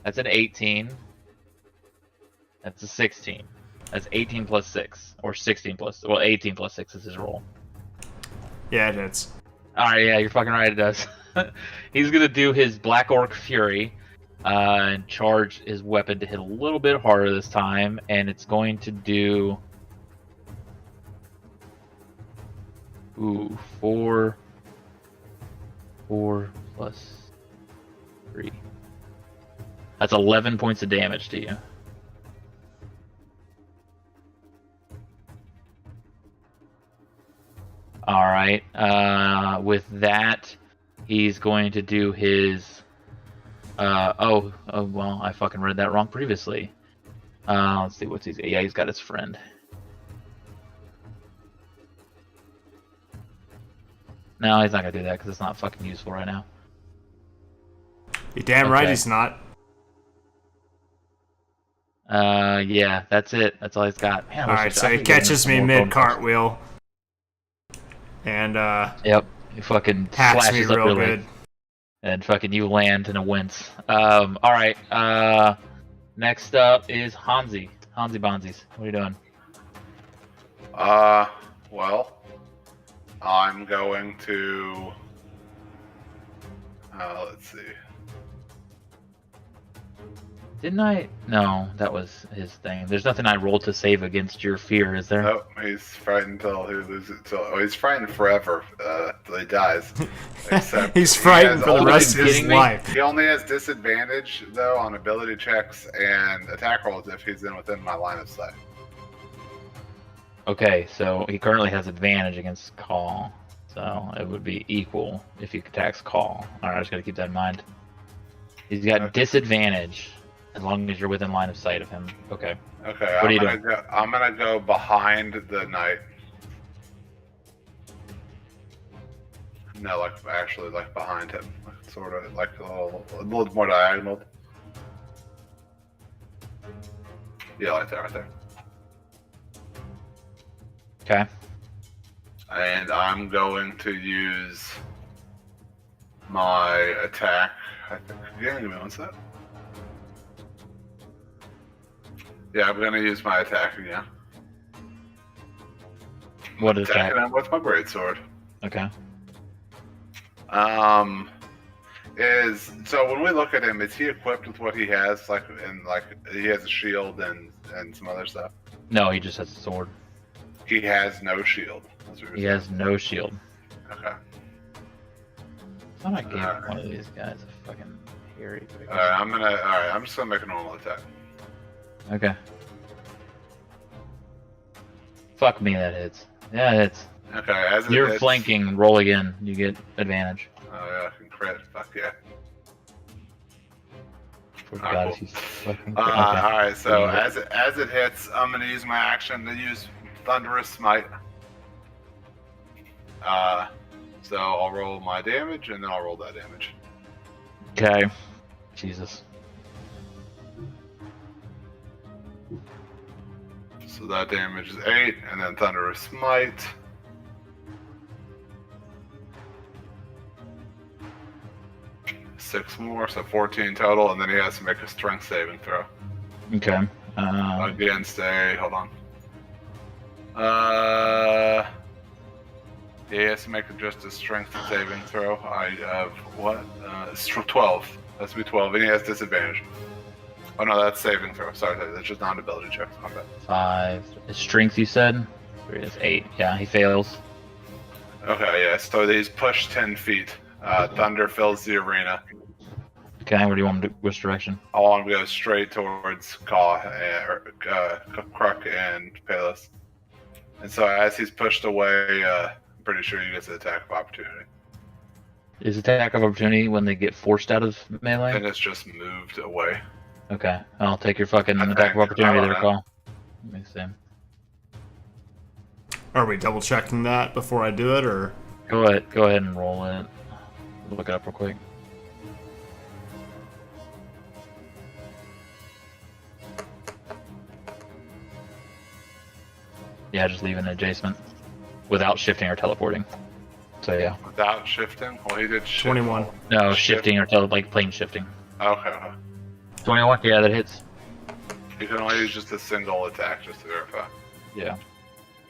That's an 18. That's a 16. That's 18 plus 6. Or 16 plus... Well, 18 plus 6 is his roll. Yeah, it hits. Alright, yeah, you're fucking right, it does. He's gonna do his Black Orc Fury. And charge his weapon to hit a little bit harder this time. And it's going to do... Ooh, 4 plus 3. That's 11 points of damage to you. Alright, with that, he's going to do his... oh, well, I fucking read that wrong previously. Let's see, what's his... Yeah, he's got his friend. No, he's not gonna do that because it's not fucking useful right now. You're damn right Okay. he's not. Yeah, that's it. That's all he's got. Man, Alright, so he catches me mid cartwheel. And, Yep, he fucking hacks me slashes up real really, good. and fucking you land in a wince. Alright, next up is Hansi. Hansi Bonzies. What are you doing? Well, I'm going to. Let's see. Didn't I? No, that was his thing. There's nothing I rolled to save against your fear, is there? Nope, he's frightened till he loses. He's frightened forever till he dies. Except He's he frightened has for the only- rest of his kidding me? life. He only has disadvantage though on ability checks and attack rolls if he's within my line of sight. Okay, so he currently has advantage against Call. So it would be equal if he attacks Call. Alright, I just gotta keep that in mind. He's got Okay. disadvantage as long as you're within line of sight of him. Okay. Okay, What are you I'm gonna go behind the knight. No, like actually, like behind him, like, sort of like a little more diagonal. Yeah, like that, right there. Okay. And I'm going to use my attack. I think. Yeah, give me one sec. Yeah, I'm gonna use my attack again. What is Attacking that? him with my greatsword. Okay. Is so when we look at him, is he equipped with what he has? Like, and like he has a shield and some other stuff. No, he just has a sword. He has no shield. That's what you're He saying. has no shield. Okay. I thought I gave Alright. one of these guys a fucking hairy. All right. I'm just gonna make a normal attack. Okay. Fuck me, that hits. Yeah, it hits. Okay. As it You're hits- flanking. Roll again. You get advantage. Oh yeah, I can crit. Fuck yeah. For Alright, God, cool. if he's fucking. All right. So Yeah. as it hits, I'm gonna use my action to use Thunderous Smite. So I'll roll my damage and then I'll roll that damage. Okay. Jesus. So that damage is 8, and then Thunderous Smite. Six more, so 14 total, and then he has to make a strength saving throw Okay. against a. Hold on. He has to make just a strength saving throw. I have what? It's 12. That's to be 12, and he has disadvantage. Oh no, that's saving throw. Sorry, that's just non-ability checks. My bad. 5. His strength, you said? 3 is 8. Yeah, he fails. Okay, yeah. So he's pushed 10 feet. Thunder fills the arena. Okay, where do you want him to? Which direction? I want him to go straight towards Kruk and Palis. And so as he's pushed away, I'm pretty sure he gets an attack of opportunity. Is attack of opportunity when they get forced out of melee? And it's just moved away. Okay, I'll take your fucking Okay, attack of opportunity I there, don't Call. Let me see. Are we double checking that before I do it, or? Go ahead and roll it. Look it up real quick. Yeah, just leaving adjacent without shifting or teleporting. So yeah. Without shifting? Well, he did shift. 21. No, Shift. shifting or like plane shifting. Okay. 21. Yeah, that hits. You can only use just a single attack, just to verify. Yeah.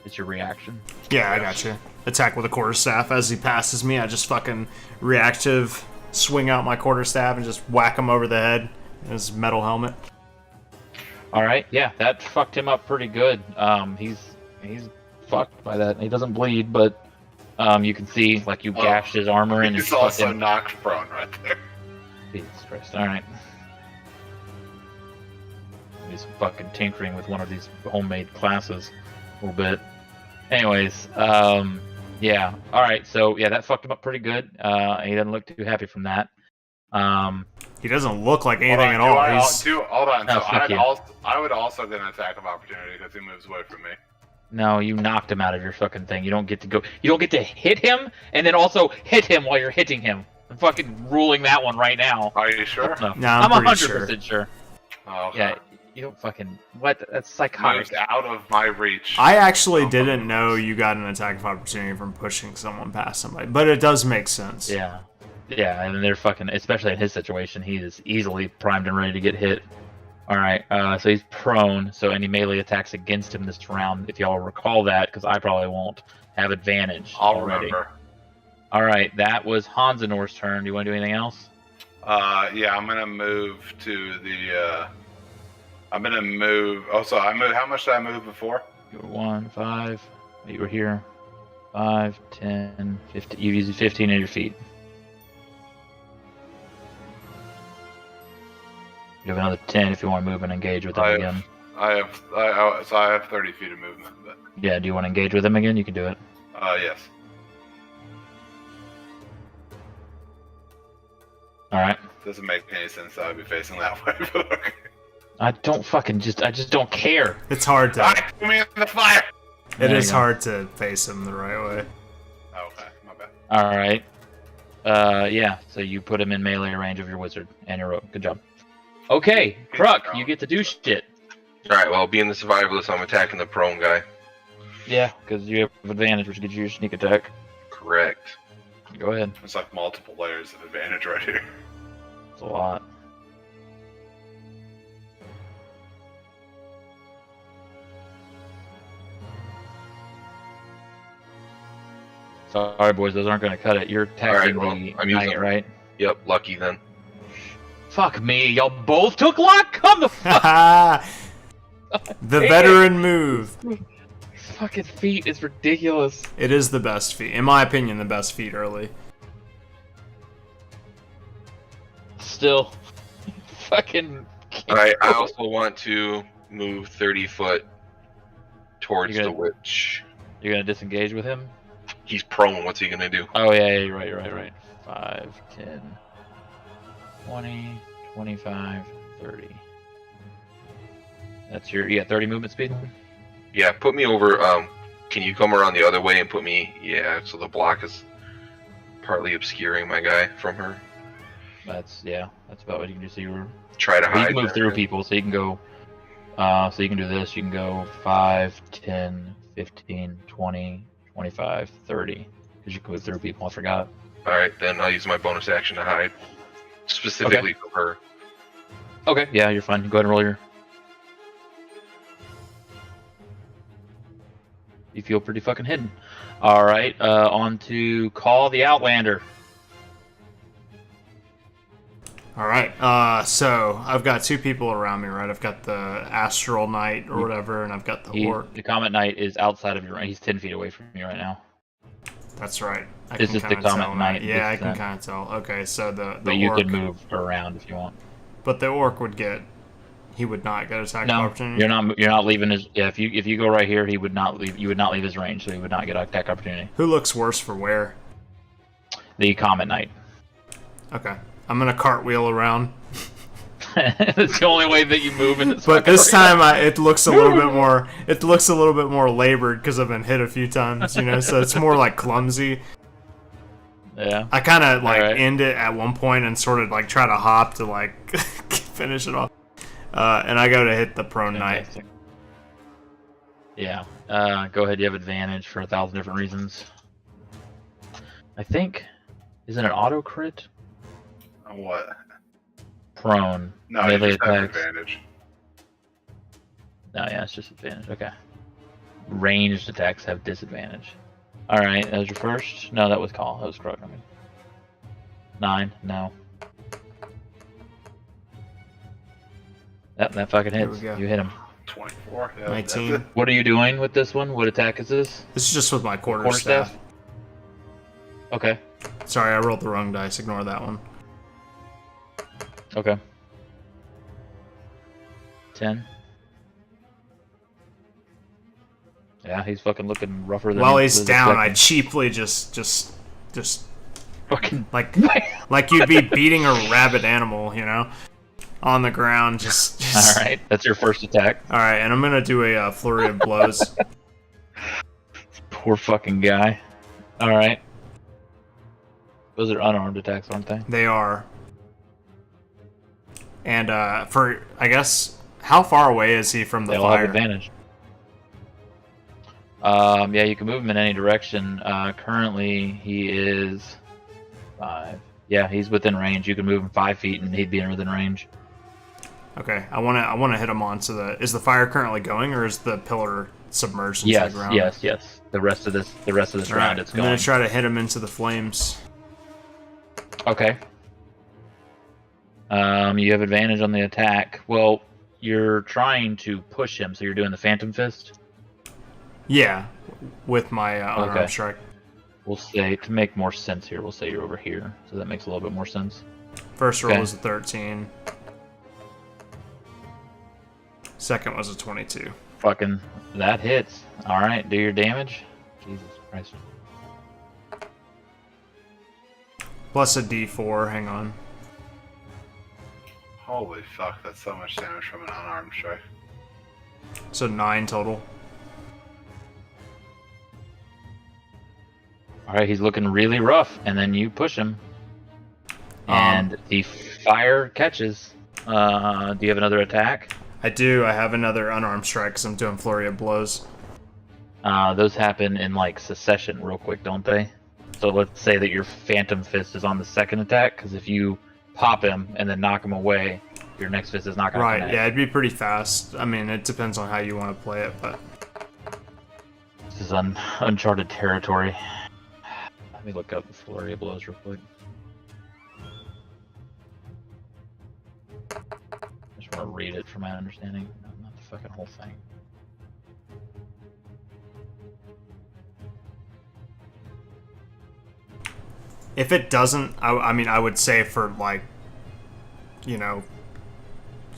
It's your reaction. Yeah, I got you. Attack with a quarterstaff. As he passes me, I just fucking reactive swing out my quarterstaff and just whack him over the head in his metal helmet. All right. Yeah, that fucked him up pretty good. He's fucked by that. He doesn't bleed, but you can see like you gashed his armor and he's also knocked prone right there. Jesus Christ! All right. He's fucking tinkering with one of these homemade classes a little bit. Anyways, yeah. All right. So yeah, that fucked him up pretty good. He doesn't look too happy from that. He doesn't look like anything at all. Hold on. Oh, So I would also get an attack of opportunity because he moves away from me. No, you knocked him out of your fucking thing. You don't get to go. You don't get to hit him and then also hit him while you're hitting him. I'm fucking ruling that one right now. Are you sure? No, No, I'm I'm 100% sure. Oh, okay. Yeah, you don't fucking what? That's psychotic. Moves out of my reach. I actually didn't know you got an attack of opportunity from pushing someone past somebody, but it does make sense. Yeah, yeah, and they're fucking. Especially in his situation, he is easily primed and ready to get hit. All right, so he's prone. So any melee attacks against him this round, if y'all recall that, because I probably won't have advantage. I'll already. remember. All right, that was Hansanor's turn. Do you want to do anything else? Yeah, I'm gonna move to the. I'm gonna move. Oh, so I moved. How much did I move before? You were 1, 5. You were here. 5, 10, 15. You used 15 of your feet. You have another 10 if you want to move and engage with him again. I have 30 feet of movement. But, Yeah, do you want to engage with him again? You can do it. yes. Alright. Doesn't make any sense that I'd be facing that way, but okay. I just don't care. It's hard to. Put me in the fire! It There is you go. hard to face him the right way. Oh, okay, my bad. Alright. Yeah, so you put him in melee range of your wizard and your rogue. Good job. Okay, Kruk, you get to do shit. Alright, well, being the survivalist, I'm attacking the prone guy. Yeah, because you have advantage, which gives you your sneak attack. Correct. Go ahead. It's like multiple layers of advantage right here. It's a lot. Sorry, boys, those aren't going to cut it. You're attacking well, the I'm knight, using- right? Yep, lucky then. Fuck me, y'all both took luck? Come the fuck. The veteran move. Fucking feat is ridiculous. It is the best feat. In my opinion, the best feat early. Still, fucking. Alright, I also want to move 30 foot towards You're the gonna- witch. You're gonna disengage with him? He's prone, what's he gonna do? Oh yeah, you're right. 5, 10, 20, 25, 30. That's your 30 movement speed. Yeah, put me over, can you come around the other way and put me, so the block is partly obscuring my guy from her. That's about what you can do. So you Try to hide. can move there. through people, so you can go. So you can do this. You can go 5, 10, 15, 20, 25, 30. Because you can move through people. I forgot. Alright, then I'll use my bonus action to hide. Specifically for her. Okay. Yeah, you're fine. Go ahead and roll your. You feel pretty fucking hidden. All right. On to Call the Outlander. All right. So I've got two people around me, right? I've got the Astral Knight or whatever, and I've got the Orc. The Comet Knight is outside of your range. He's 10 feet away from you right now. That's right. I This can is the kinda Comet tell Knight now. Yeah, I distance. can kind of tell. Okay, so the But you Orc, could move around if you want. but the Orc would get. He would not get attack of No, opportunity. you're not leaving his. Yeah, if you go right here, he would not leave. You would not leave his range, so he would not get attack opportunity. Who looks worse for wear? The Comet Knight. Okay, I'm gonna cartwheel around. That's the only way that you move in this. But fucking this arena. time, it looks a little bit more. It looks a little bit more labored because I've been hit a few times, you know. So it's more like clumsy. Yeah. I kind of like Alright. end it at one point and sort of like try to hop to like finish it off. And I go to hit the prone knight. Fantastic. Yeah. Go ahead. You have advantage for 1,000 different reasons. I think. Isn't it auto crit? On what? Prone. No, you Melee just have attacks. advantage. No, yeah, it's just advantage. Okay. Ranged attacks have disadvantage. All right, that was your first. No, that was call. That was correct. 9. No. Yep, that fucking Here hits. we go. You hit him. 24. Yeah, 19. that's it. What are you doing with this one? What attack is this? This is just with my quarterstaff. Okay. Sorry, I rolled the wrong dice. Ignore that one. Okay. 10. Yeah, he's fucking looking rougher than. While he's the down, I second. cheaply just fucking like you'd be beating a rabid animal, you know, on the ground. Just... All right, that's your first attack. All right, and I'm gonna do a flurry of blows. Poor fucking guy. All right. Those are unarmed attacks, aren't they? They are. And for I guess, how far away is he from the They all have fire? advantage. Yeah, you can move him in any direction. Currently, he is 5. Yeah, he's within range. You can move him 5 feet, and he'd be within range. Okay, I wanna hit him onto the. Is the fire currently going, or is the pillar submerged into Yes, the ground? yes. The rest of this All round, right, it's I'm going. gonna try to hit him into the flames. Okay. You have advantage on the attack. Well, you're trying to push him, so you're doing the Phantom Fist. Yeah, with my unarmed Okay. strike. We'll say, to make more sense here, we'll say you're over here, so that makes a little bit more sense. First roll Okay. was a 13. Second was a 22. Fucking, that hits. Alright, do your damage. Jesus Christ. Plus a D4. Hang on. Holy fuck, that's so much damage from an unarmed strike. So 9 total. Alright, he's looking really rough, and then you push him. And the fire catches. Do you have another attack? I do. I have another unarmed strike because I'm doing flurry of blows. Those happen in like succession real quick, don't they? So let's say that your Phantom Fist is on the second attack, because if you pop him and then knock him away, your next fist is not going to Right, connect. yeah, it'd be pretty fast. I mean, it depends on how you want to play it, but... This is uncharted territory. Let me look up the flurry of blows real quick. I just want to read it from my understanding, not the fucking whole thing. If it doesn't, I mean, I would say for, like, you know...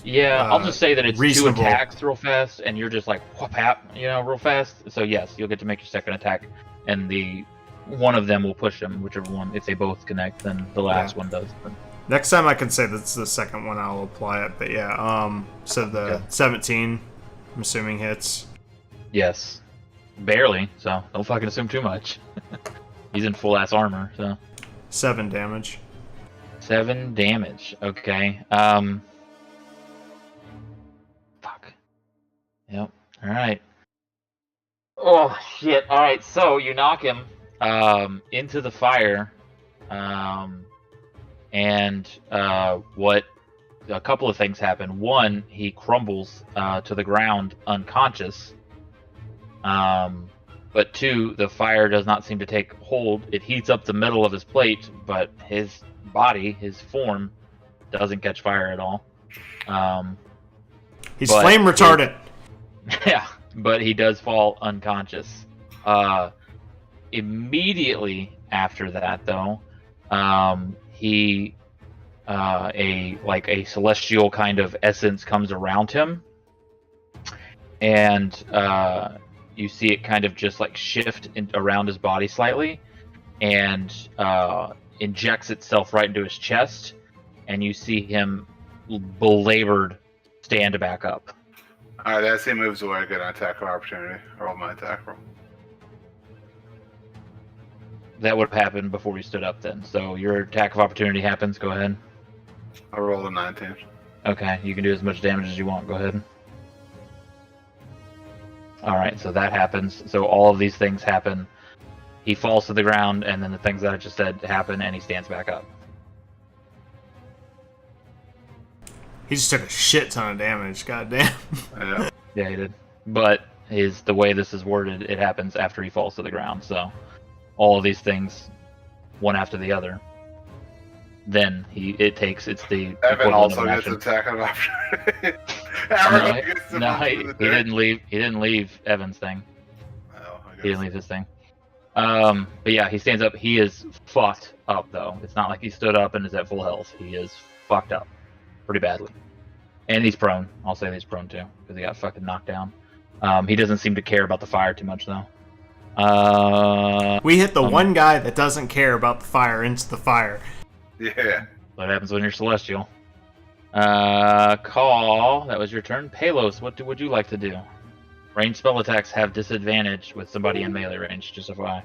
Yeah, I'll just say that it's reasonable. 2 attacks real fast, and you're just like, whoop, hap, you know, real fast. So yes, you'll get to make your second attack, and one of them will push them, whichever one. If they both connect, then the last one does. But... Next time I can say that's the second one, I'll apply it. But yeah, so the 17, I'm assuming hits. Yes. Barely, so don't fucking assume too much. He's in full ass armor, so. 7 damage. 7 damage. Okay. Fuck. Yep. Alright. Oh shit. Alright, so you knock him into the fire. And what a couple of things happen. One, he crumbles to the ground unconscious. But 2, the fire does not seem to take hold. It heats up the middle of his plate, but his body, his form, doesn't catch fire at all. He's but flame retardant. Yeah, but he does fall unconscious. Immediately after that, though, a celestial kind of essence comes around him, and you see it kind of just like shift around his body slightly, and injects itself right into his chest, and you see him belabored stand back up. Alright, as he moves away, I get an attack of opportunity. Roll my attack roll. That would have happened before we stood up then. So your attack of opportunity happens. Go ahead. I rolled a 19. Okay, you can do as much damage as you want. Go ahead. All right, so that happens. So all of these things happen. He falls to the ground, and then the things that I just said happen, and he stands back up. He just took a shit ton of damage. Goddamn. Yeah. Yeah, he did. But the way this is worded, it happens after he falls to the ground. So all of these things, one after the other. Then it's the Evan equivalent also of an gets action. attack of opportunity. No, Everyone gets to no, move he to the dirt. didn't leave. He didn't leave Evan's thing. Oh, I He didn't guess. leave his thing. But yeah, he stands up. He is fucked up though. It's not like he stood up and is at full health. He is fucked up, pretty badly. And he's prone. I'll say he's prone too because he got fucking knocked down. He doesn't seem to care about the fire too much though. We hit the one guy that doesn't care about the fire into the fire. Yeah. What happens when you're celestial? Call. That was your turn. Palos, what would you like to do? Ranged spell attacks have disadvantage with somebody in melee range, just FYI.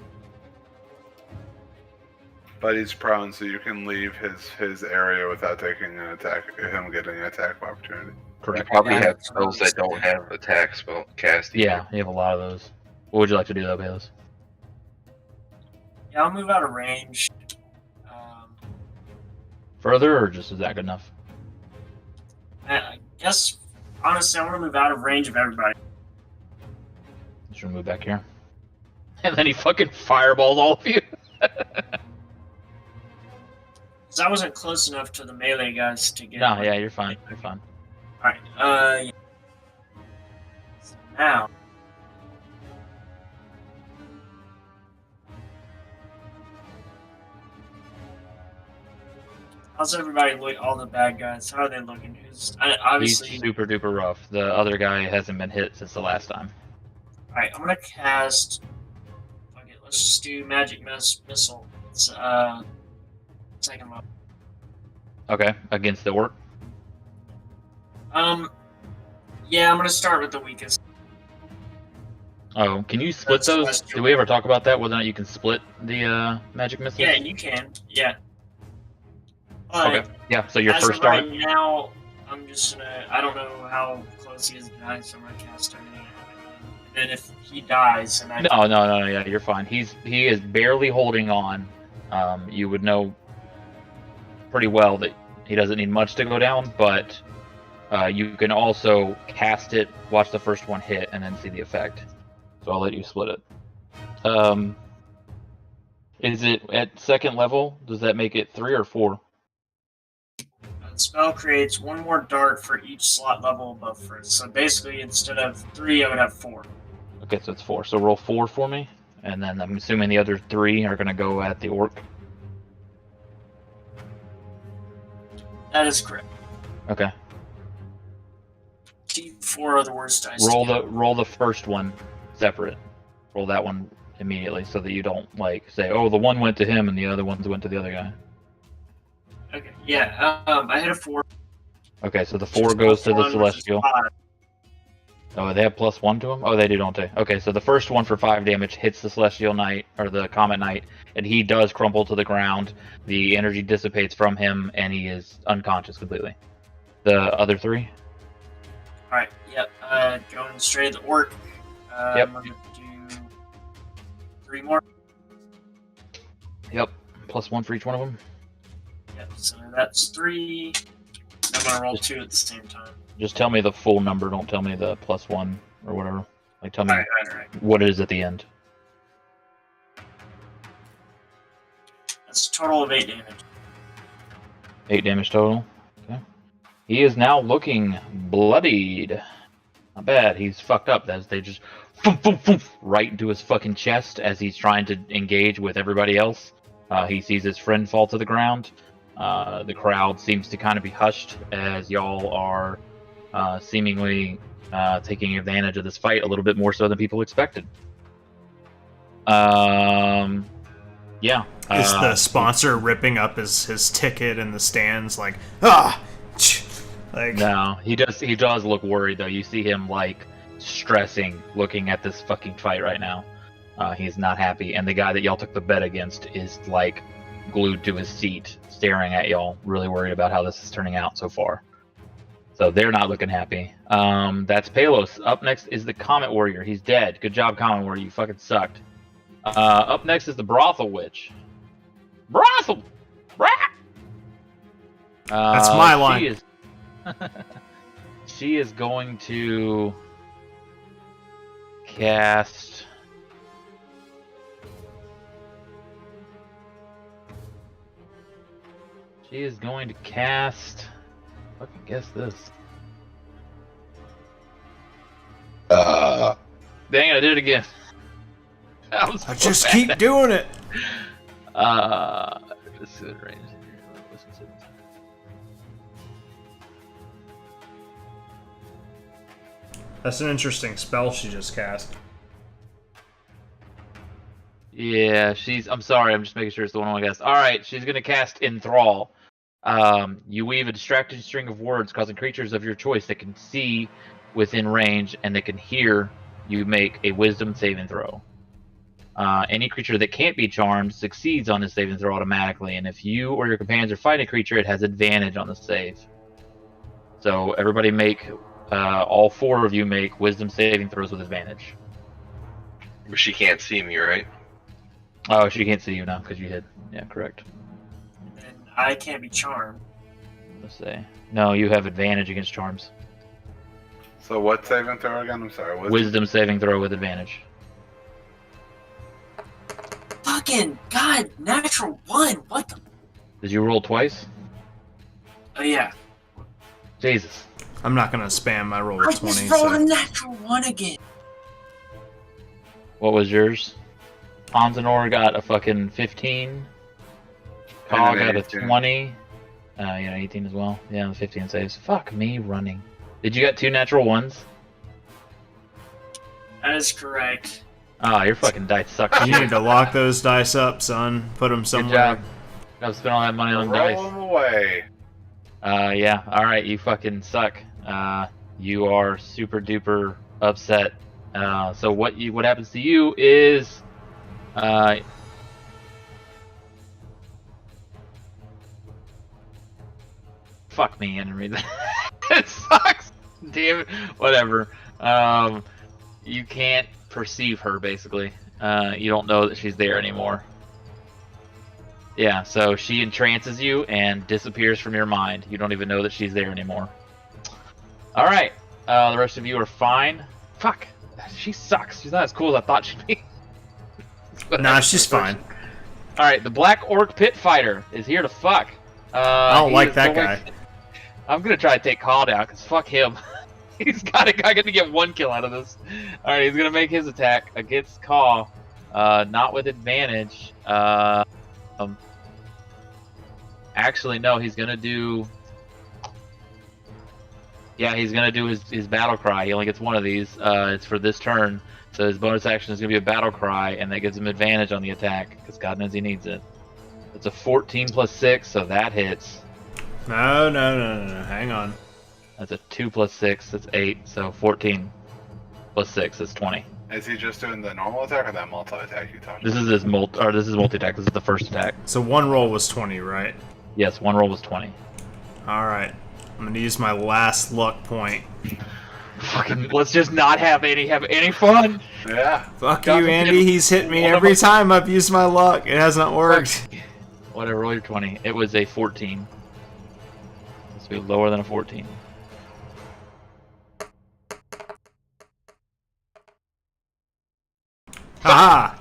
But he's prone, so you can leave his area without taking an attack. Him getting an attack of opportunity. You Correct. probably Yeah. have spells that don't have attack spell casting. Yeah, you have a lot of those. What would you like to do though, Palos? Yeah, I'll move out of range. Further, or just is that good enough? I guess, honestly, I want to move out of range of everybody. Just gonna move back here. And then he fucking fireballs all of you. Because I wasn't close enough to the melee guys to get... No, yeah, you're fine. You're fine. Alright, yeah. So now... How's everybody look? All the bad guys. How are they looking? Obviously. He's super duper rough. The other guy hasn't been hit since the last time. All right, I'm gonna cast. Okay, let's just do magic missile. It's second level. Okay, against the orc. Yeah, I'm gonna start with the weakest. Oh, can you split That's those? celestial. Did we ever talk about that? Whether or not you can split the magic missiles? Yeah, you can. Yeah. Okay. Yeah. So your As first of start. right now, I'm just gonna. I don't know how close he is to dying, so I'm gonna cast everything. And then if he dies, and I No. Yeah, you're fine. He is barely holding on. You would know pretty well that he doesn't need much to go down, but you can also cast it, watch the first one hit, and then see the effect. So I'll let you split it. Is it at second level? Does that make it 3 or 4? The spell creates one more dart for each slot level above first. So basically, instead of 3, I would have 4. Okay, so it's 4. So roll 4 for me, and then I'm assuming the other 3 are going to go at the orc. That is correct. Okay. D4 are the worst dice. Roll the first one separate. Roll that one immediately so that you don't say, oh, the one went to him and the other ones went to the other guy. Okay, yeah. I hit a 4. Okay, so the 4 goes to the One, which is celestial. 5. Oh, they have +1 to them? Oh, they do, don't they? Okay, so the first one for 5 damage hits the celestial knight, or the comet knight, and he does crumple to the ground. The energy dissipates from him, and he is unconscious completely. The other 3? Alright, yep. Going straight at the orc. Yep. I'm gonna do 3 more. Yep, +1 for each one of them. Yep, so that's 3. I'm gonna roll 2 at the same time. Just tell me the full number, don't tell me the +1 or whatever. Tell me Alright. what it is at the end. That's a total of 8 damage. 8 damage total. Okay. He is now looking bloodied. Not bad. He's fucked up. As they just right into his fucking chest as he's trying to engage with everybody else. He sees his friend fall to the ground. The crowd seems to kind of be hushed as y'all are seemingly taking advantage of this fight a little bit more so than people expected. Yeah. Is the sponsor ripping up his ticket in the stands like No, he does look worried though. You see him stressing looking at this fucking fight right now. He's not happy, and the guy that y'all took the bet against is glued to his seat staring at y'all, really worried about how this is turning out so far. So they're not looking happy. That's Palos. Up next is the Comet Warrior. He's dead. Good job, Comet Warrior. You fucking sucked. Up next is the Brothel Witch. Brothel! That's my line. She is going to cast... She is going to cast... Fucking guess this. Dang it, I did it again. I just keep doing it. This is range. That's an interesting spell she just cast. Yeah, I'm sorry, I'm just making sure it's the one I guessed. Alright, she's gonna cast Enthrall. You weave a distracted string of words, causing creatures of your choice that can see within range and that can hear you make a wisdom saving throw. Any creature that can't be charmed succeeds on this saving throw automatically, and if you or your companions are fighting a creature, it has advantage on the save. So everybody all 4 of you make wisdom saving throws with advantage. But she can't see me, right? Oh, she can't see you now because you hid. Yeah, correct. And I can't be charmed. Let's say. No, you have advantage against charms. So what saving throw again? I'm sorry. Wisdom saving throw with advantage. Fucking God, natural 1. What the? Did you roll twice? Oh yeah. Jesus. I'm not gonna spam my roll of I 20. just rolled So. a natural 1 again. What was yours? Anzanor got a fucking 15. Kaw got a 20. Yeah, 18 as well. Yeah, 15 saves. Fuck me running. Did you get 2 natural 1s? That is correct. Ah, your fucking dice suck. You need to lock those dice up, son. Put them Good somewhere. job. Gotta spend all that money on dice. Roll them away. Yeah. Alright, you fucking suck. You are super duper upset. So what happens to you is fuck me, I didn't read that. It sucks. Damn it. Whatever. You can't perceive her basically. You don't know that she's there anymore. Yeah, so she entrances you and disappears from your mind. You don't even know that she's there anymore. Alright, the rest of you are fine. Fuck, she sucks. She's not as cool as I thought she'd be. Nah, she's fine. Alright, the Black Orc Pit Fighter is here to fuck. I don't like that guy. I'm gonna try to take Kaw down, because fuck him. I got to get 1 kill out of this. Alright, he's gonna make his attack against Kaw. Not with advantage. Actually, no, he's gonna do... Yeah, he's gonna do his battle cry. He only gets 1 of these. It's for this turn. So his bonus action is gonna be a battle cry, and that gives him advantage on the attack, because God knows he needs it. It's a 14 plus 6, so that hits. No. Hang on. That's a 2 plus 6, that's 8, so 14 plus 6 is 20. Is he just doing the normal attack or that multi-attack you talked This about? is his multi-attack. This is the first attack. So 1 roll was 20, right? Yes, 1 roll was 20. Alright. I'm gonna use my last luck point. Fucking, let's just not have any fun. Yeah. Fuck you, Andy. He's hit me every time I've used my luck. It hasn't worked. Whatever, roll your 20. It was a 14. Let's be lower than a 14. Haha!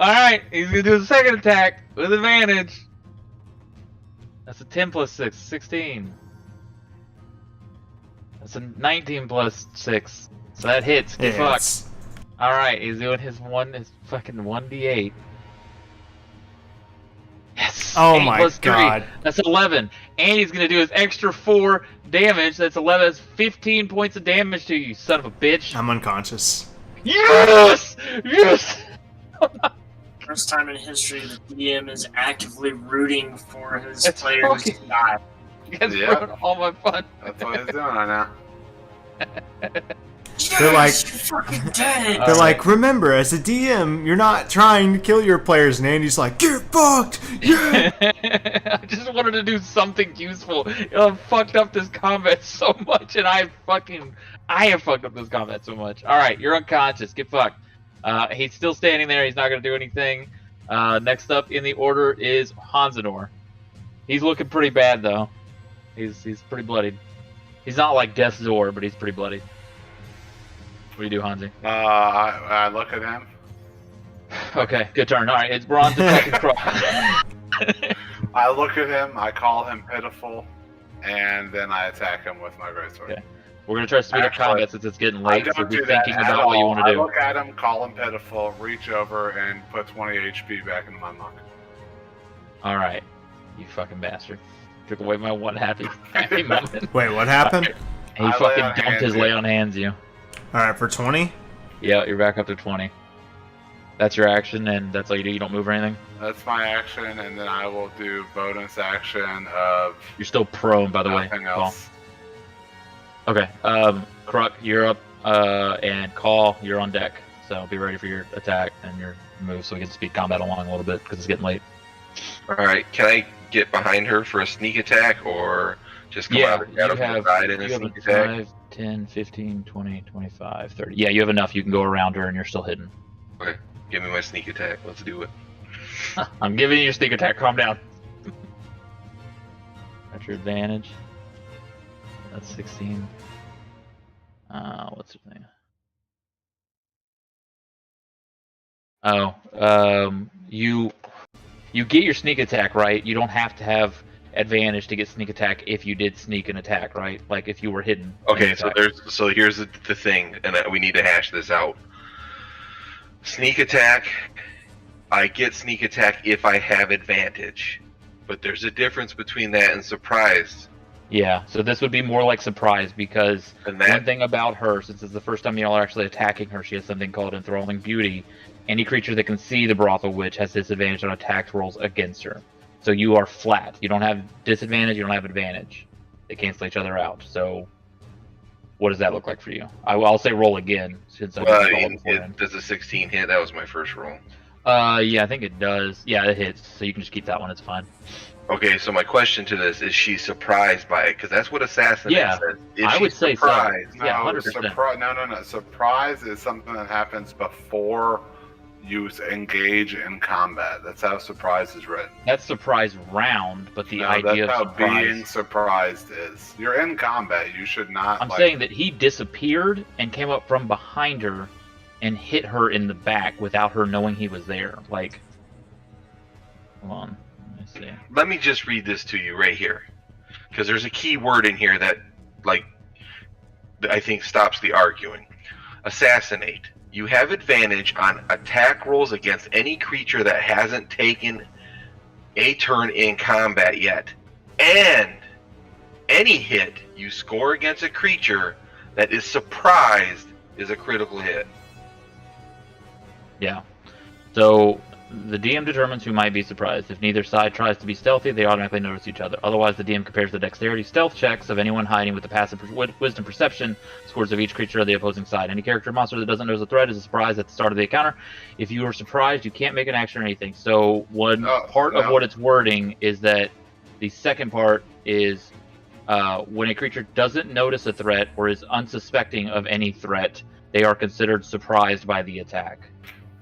Alright, he's gonna do the second attack with advantage. That's a 10 plus 6, 16. That's a 19 plus 6. So that hits. Get fucked. Yes. Alright, he's doing his fucking 1d8. Yes! Oh 8 my plus 3. God. That's 11. And he's gonna do his extra 4 damage. That's 11. That's 15 points of damage to you, son of a bitch. I'm unconscious. Yes! Yes! First time in history the DM is actively rooting for his That's players to fucking- die. You guys Yeah. ruined all my fun. That's what he's doing right now. They're like, fucking dead. they're like, remember, as a DM, you're not trying to kill your players. And Andy's like, get fucked. Yeah. I just wanted to do something useful. I've fucked up this combat so much, and I have fucked up this combat so much. All right, you're unconscious. Get fucked. He's still standing there. He's not gonna do anything. Next up in the order is Hansanor. He's looking pretty bad though. He's pretty bloodied. He's not like Death's Door, but he's pretty bloodied. What do you do, Hansi? I look at him. Okay, good turn. All right, we're on to second Croc. I look at him. I call him pitiful, and then I attack him with my greatsword. Okay. We're gonna try to speed up combat since it's getting I late. don't So be do that thinking at about what you want to all. do. I look at him, call him pitiful, reach over, and put 20 HP back into my monk. All right, you fucking bastard! Took away my one happy moment. Wait, what happened? He I fucking lay on dumped hands his you. lay on hands you. All right, for 20. Yeah, you're back up to 20. That's your action, and that's all you do. You don't move or anything. That's my action, and then I will do bonus action of You're still prone, by the way. nothing Call. else. Okay. Kruk, you're up, and Call, you're on deck. So be ready for your attack and your move, so we can speed combat along a little bit because it's getting late. All right, can I get behind her for a sneak attack, or just come out you of the side in a you have sneak attack? 5, 10, 15, 20, 25, 30. Yeah, you have enough. You can go around her, and you're still hidden. Okay, give me my sneak attack. Let's do it. I'm giving you your sneak attack. Calm down. That's your advantage. That's 16. What's her name? Oh, you get your sneak attack, right? You don't have to have advantage to get sneak attack if you did sneak and attack, right? Like if you were hidden. Okay, and so attack. here's the thing, and we need to hash this out. Sneak attack, I get sneak attack if I have advantage, but there's a difference between that and surprise. Yeah, so this would be more like surprise because And one that thing about her, since it's the first time y'all are actually attacking her, she has something called Enthralling Beauty. Any creature that can see the Brothel Witch has disadvantage on attack rolls against her. So you are flat. You don't have disadvantage, you don't have advantage. They cancel each other out. So what does that look like for you? I'll say roll again since I didn't roll it beforehand. does a 16 hit? That was my first roll. Yeah, I think it does. Yeah, it hits. So you can just keep that one. It's fine. Okay, so my question to this is: she surprised by it? Because that's what assassin Yeah, says. Is I she would say so. surprised? Yeah, 100%. No. Surprise is something that happens before you engage in combat. That's how surprise is written. That's surprise round, but the No, idea that's of how surprise. being surprised is. You're in combat. You should not. I'm saying that he disappeared and came up from behind her and hit her in the back without her knowing he was there. Like, hold on, let me see. Let me just read this to you right here, because there's a key word in here that, like, I think stops the arguing. Assassinate. You have advantage on attack rolls against any creature that hasn't taken a turn in combat yet. And any hit you score against a creature that is surprised is a critical hit. Yeah. So the DM determines who might be surprised. If neither side tries to be stealthy, they automatically notice each other. Otherwise, the DM compares the dexterity stealth checks of anyone hiding with the passive wisdom perception scores of each creature of the opposing side. Any character or monster that doesn't notice a threat is a surprise at the start of the encounter. If you are surprised, you can't make an action or anything. So one part of what it's wording is that the second part is when a creature doesn't notice a threat or is unsuspecting of any threat, they are considered surprised by the attack.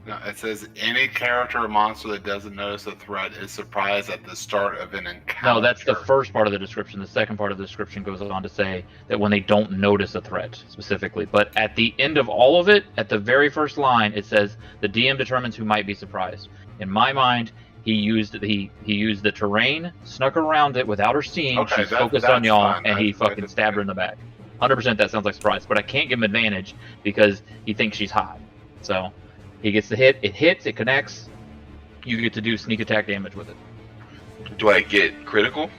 No, it says any character or monster that doesn't notice a threat is surprised at the start of an encounter. No, that's the first part of the description. The second part of the description goes on to say that when they don't notice a threat specifically. But at the end of all of it, at the very first line, it says the DM determines who might be surprised. In my mind, he used the terrain, snuck around it without her seeing. Okay, She's focused on that's y'all, fine. and he That's fucking stabbed her in the back. 100% that sounds like surprise, but I can't give him advantage because he thinks she's hot. So he gets the hit. It hits. It connects. You get to do sneak attack damage with it. Do I get critical?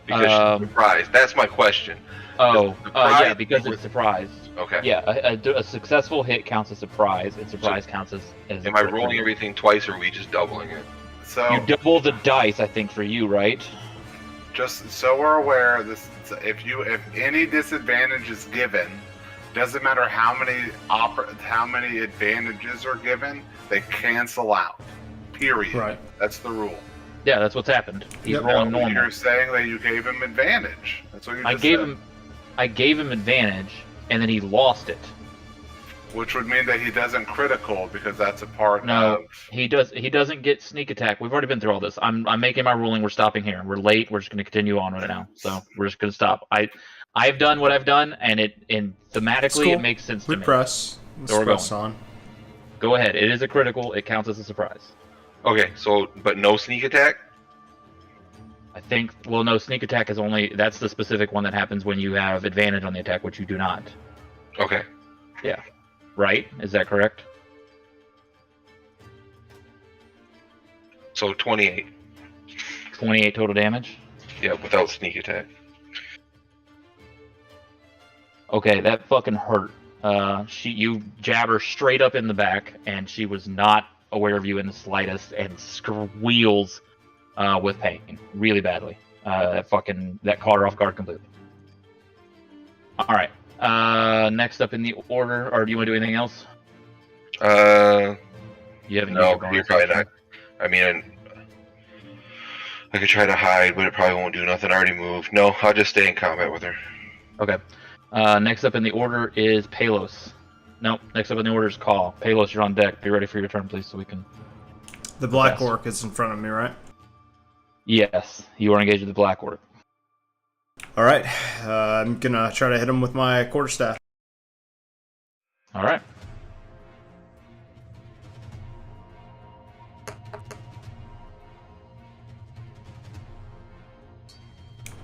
Because she's surprised. That's my question. Yeah, because it's surprise. Okay. Yeah, a successful hit counts as surprise, and surprise counts as. Am I rolling everything twice, or are we just doubling it? So You double the dice, I think, for you, right? just so we're aware, if any disadvantage is given, Doesn't matter how many advantages are given, they cancel out. Period. Right. That's the rule. Yeah, that's what's happened. He's Yep. rolling No, normal. you're saying that you gave him advantage. That's what you just said. I gave him advantage, and then he lost it. Which would mean that he doesn't critical because that's a part No, of. he doesn't get sneak attack. We've already been through all this. I'm making my ruling. We're stopping here. We're late. We're just going to continue on right now. So we're just going to stop. I've done what I've done, and thematically Cool. it makes sense We to me. press. Let's So we're press going. on. Go ahead. It is a critical. It counts as a surprise. Okay, so but no sneak attack. I think. Well, no, sneak attack is only. That's the specific one that happens when you have advantage on the attack, which you do not. Okay. Right? Is that correct? So 28. 28 total damage. Yeah, without sneak attack. Okay, that fucking hurt. You jab her straight up in the back, and she was not aware of you in the slightest, and squeals with pain, really badly. That caught her off guard completely. All right. Next up in the order, or do you want to do anything else? You haven't used No, your bonus you're probably action. not. I mean, I could try to hide, but it probably won't do nothing. I already moved. No, I'll just stay in combat with her. Okay. Next up in the order is Palos. Nope. Next up in the order is Call. Palos, you're on deck. Be ready for your turn, please, so we can. The black Yes. orc is in front of me, right? Yes, you are engaged with the Black Orc. All right. I'm gonna try to hit him with my quarterstaff. All right.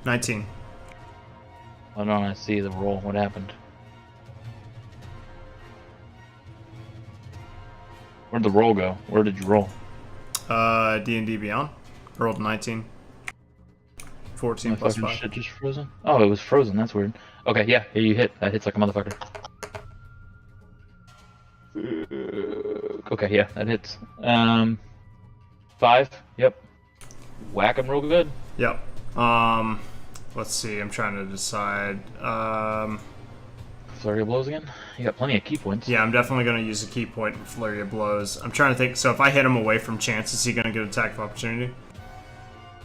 $19. Hold on, I see the roll. What happened? Where'd the roll go? Where did you roll? D&D Beyond. Rolled 19. 14 My plus fucking 5. shit just frozen? Oh, it was frozen. That's weird. Okay, yeah, you hit. That hits like a motherfucker. Okay, yeah, that hits. 5. Yep. Whack him real good. Yep. Let's see. I'm trying to decide. Flurry of blows again. You got plenty of key points. Yeah, I'm definitely going to use a key point in Flurry of Blows. I'm trying to think. So if I hit him away from chance, is he going to get attack of opportunity?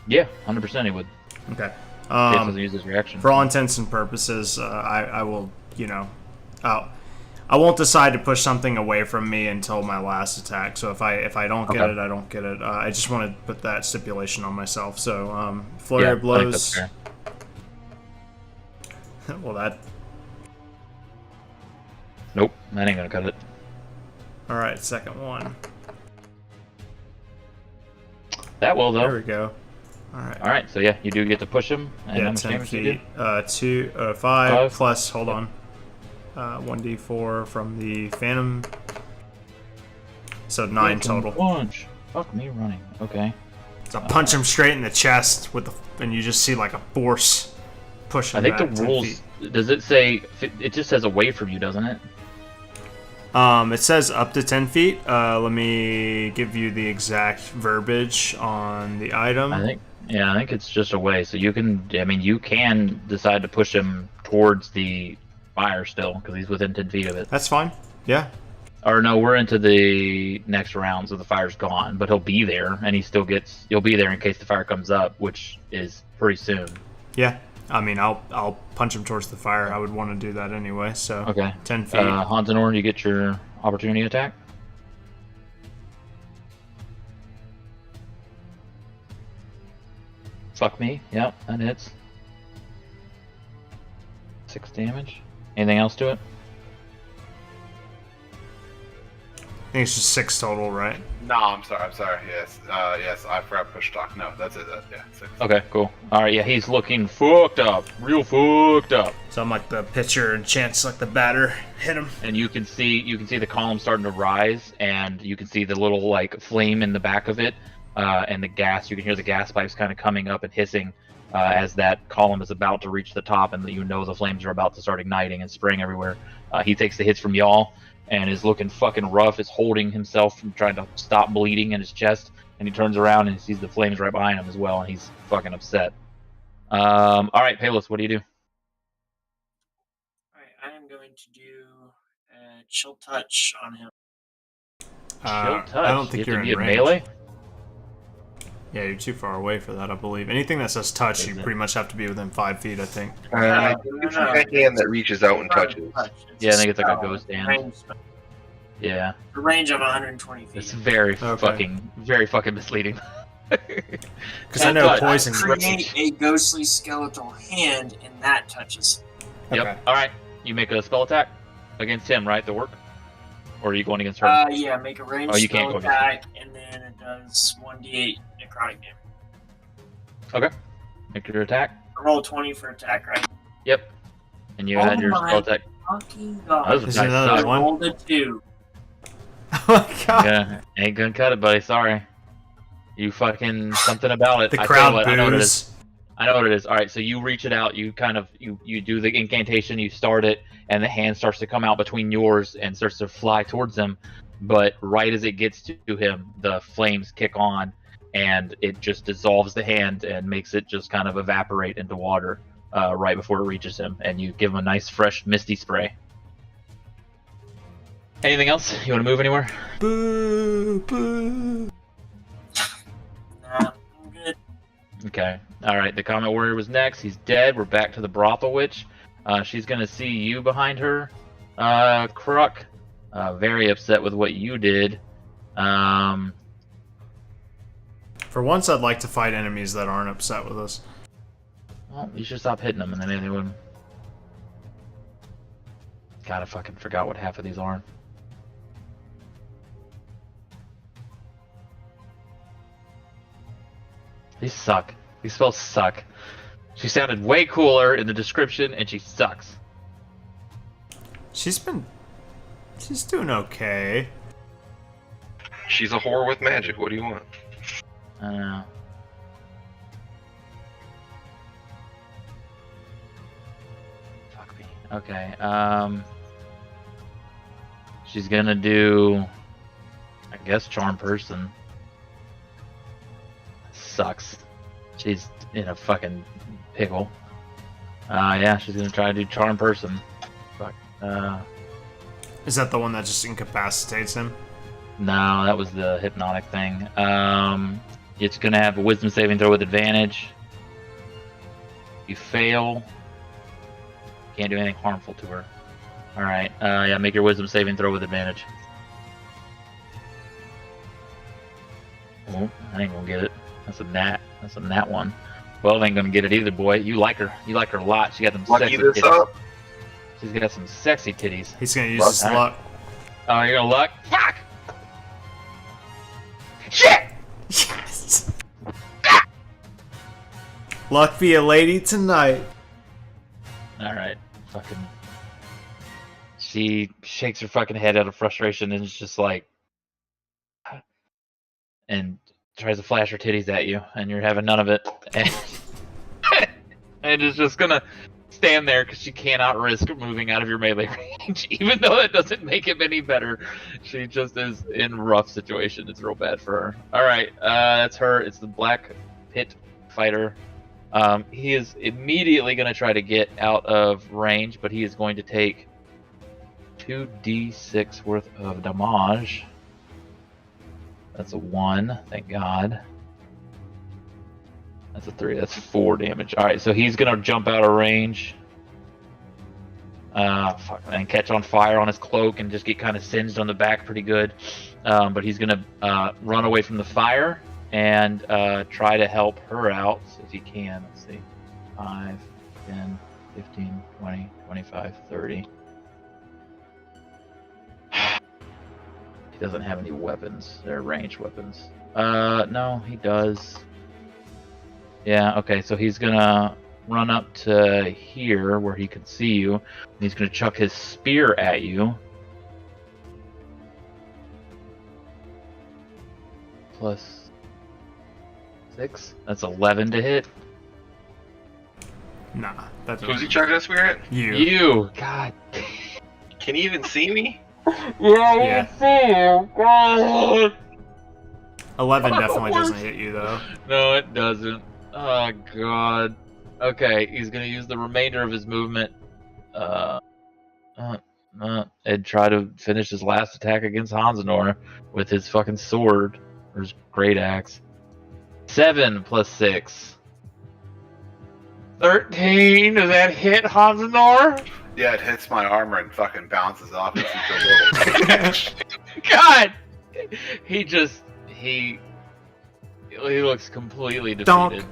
Yeah, 100% he would. Okay. Chance doesn't use his reaction. For all intents and purposes, I will, I won't decide to push something away from me until my last attack. So if I don't get Okay. it, I don't get it. I just want to put that stipulation on myself. So Flurry Yeah, of I think Blows. that's fair. Well, that. Nope, that ain't gonna cut it. All right, second one. That will, There though. we go. All right. All right, so yeah, you do get to push him. And how Yeah, much 10 damage do you feet. do? 5 5. plus, hold on. 1d4 from the Phantom. So 9 Fucking total. Punch. Fuck me running. Okay. So I punch him straight in the chest with and you just see like a force push him I think back the 10 rules. feet. Does it say? It just says away from you, doesn't it? It says up to 10 feet. Let me give you the exact verbiage on the item. I think it's just away. So you can. I mean, you can decide to push him towards the fire still because he's within 10 feet of it. That's fine. Yeah. Or no, we're into the next round, so the fire's gone. But he'll be there, and he'll be there in case the fire comes up, which is pretty soon. Yeah. I mean, I'll punch him towards the fire. I would want to do that anyway. So Okay. 10 feet. Hans and Orn, you get your opportunity attack. Fuck me. Yep, that hits. 6 damage. Anything else to it? I think it's just 6 total, right? No, I'm sorry. Yes, yes, I forgot push talk. No, that's it. Yeah, 6. Okay, cool. Alright, yeah, he's looking fucked up. Real fucked up. So I'm like the pitcher and chance like the batter hit him. And you can see the column starting to rise, and you can see the little like flame in the back of it, and the gas. You can hear the gas pipes kind of coming up and hissing as that column is about to reach the top, and you know the flames are about to start igniting and spraying everywhere. He takes the hits from y'all and is looking fucking rough. Is holding himself from trying to stop bleeding in his chest, and he turns around and sees the flames right behind him as well, and he's fucking upset. All right, Palos, what do you do? Alright, I am going to do chill touch on him. Chill touch. I don't think you you're have to in be a range. melee. Yeah, you're too far away for that, I believe. Anything that says touch, Is you it? pretty much have to be within 5 feet, I think. It's a hand that reaches out and touches. Yeah, I think it's like a ghost hand. Range, Yeah, a range of 120 feet. it's very Okay. fucking misleading. Because I know poison. Create a ghostly skeletal hand, and that touches. Okay. Yep. All right. You make a spell attack against him, right? The work. Or are you going against her? Yeah, make a ranged Oh, you can't spell go attack, and then it does 1d8 necrotic damage. Make your attack. Roll 20 for attack, right? Yep. And you Oh had your my spell attack. Fucking That god. was a Is nice it another suck. one? Rolled a 2. Oh my god. Yeah, ain't gonna cut it, buddy. Sorry. You fucking something about it. The I tell you crowd what, I know what it is. boos. I know what it is. All right, so you reach it out. You kind of you do the incantation. You start it, and the hand starts to come out between yours and starts to fly towards him. But right as it gets to him, the flames kick on, and it just dissolves the hand and makes it just kind of evaporate into water right before it reaches him. And you give him a nice, fresh, misty spray. Anything else? You want to move anywhere? Boo, boo. Nah, I'm good. Okay. All right. The Comet Warrior was next. He's dead. We're back to the Brothel Witch. She's gonna see you behind her, Kruk. Very upset with what you did. For once, I'd like to fight enemies that aren't upset with us. Well, you should stop hitting them, and then they would. God, I fucking forgot what half of these are. These suck. These spells suck. She sounded way cooler in the description, and she sucks. She's doing okay. She's a whore with magic. What do you want? I don't know. Fuck me. Okay. She's gonna do, I guess, Charm Person. Sucks. She's in a fucking pickle. Yeah, she's gonna try to do Charm Person. Fuck. Is that the one that just incapacitates him? No, that was the hypnotic thing. It's gonna have a Wisdom saving throw with advantage. You fail. Can't do anything harmful to her. All right. Yeah, make your Wisdom saving throw with advantage. Oh, I ain't gonna get it. That's a nat. That's a nat one. 12 ain't gonna get it either, boy. You like her. You like her a lot. She got them Lucky sexy this titties. up. She's got some sexy titties. He's gonna use his Alright. luck. Oh, you're gonna luck? Fuck! Shit! Yes. Luck be a lady tonight. Alright. Fucking. She shakes her fucking head out of frustration and is just like. And tries to flash her titties at you, and you're having none of it. And is just gonna stand there because she cannot risk moving out of your melee range, even though that doesn't make it any better. She just is in a rough situation. It's real bad for her. All right, that's her. It's the Black Pit Fighter. He is immediately going to try to get out of range, but he is going to take 2d6 worth of damage. That's a 1, thank God. That's a 3, that's 4 damage. Alright, so he's gonna jump out of range. Fuck, and catch on fire on his cloak and just get kind of singed on the back pretty good. But he's gonna run away from the fire and try to help her out if he can. Let's see. 5, 10, 15, 20, 25, 30. He doesn't have any weapons. They're ranged weapons. No, he does. Yeah, okay, so he's gonna run up to here where he can see you. And he's gonna chuck his spear at you. Plus 6. That's 11 to hit. Nah, that Who's he doesn't. chucking that spear at? You! God. Can you even see me? Yeah. See you. God. 11 definitely doesn't hit you though. No, it doesn't. Oh, God. Okay, he's gonna use the remainder of his movement. and try to finish his last attack against Hansanor with his fucking sword or his great axe. 7 plus 6. 13. Does that hit Hansanor? Yeah, it hits my armor and fucking bounces off into a little. God! He looks completely defeated. Donk.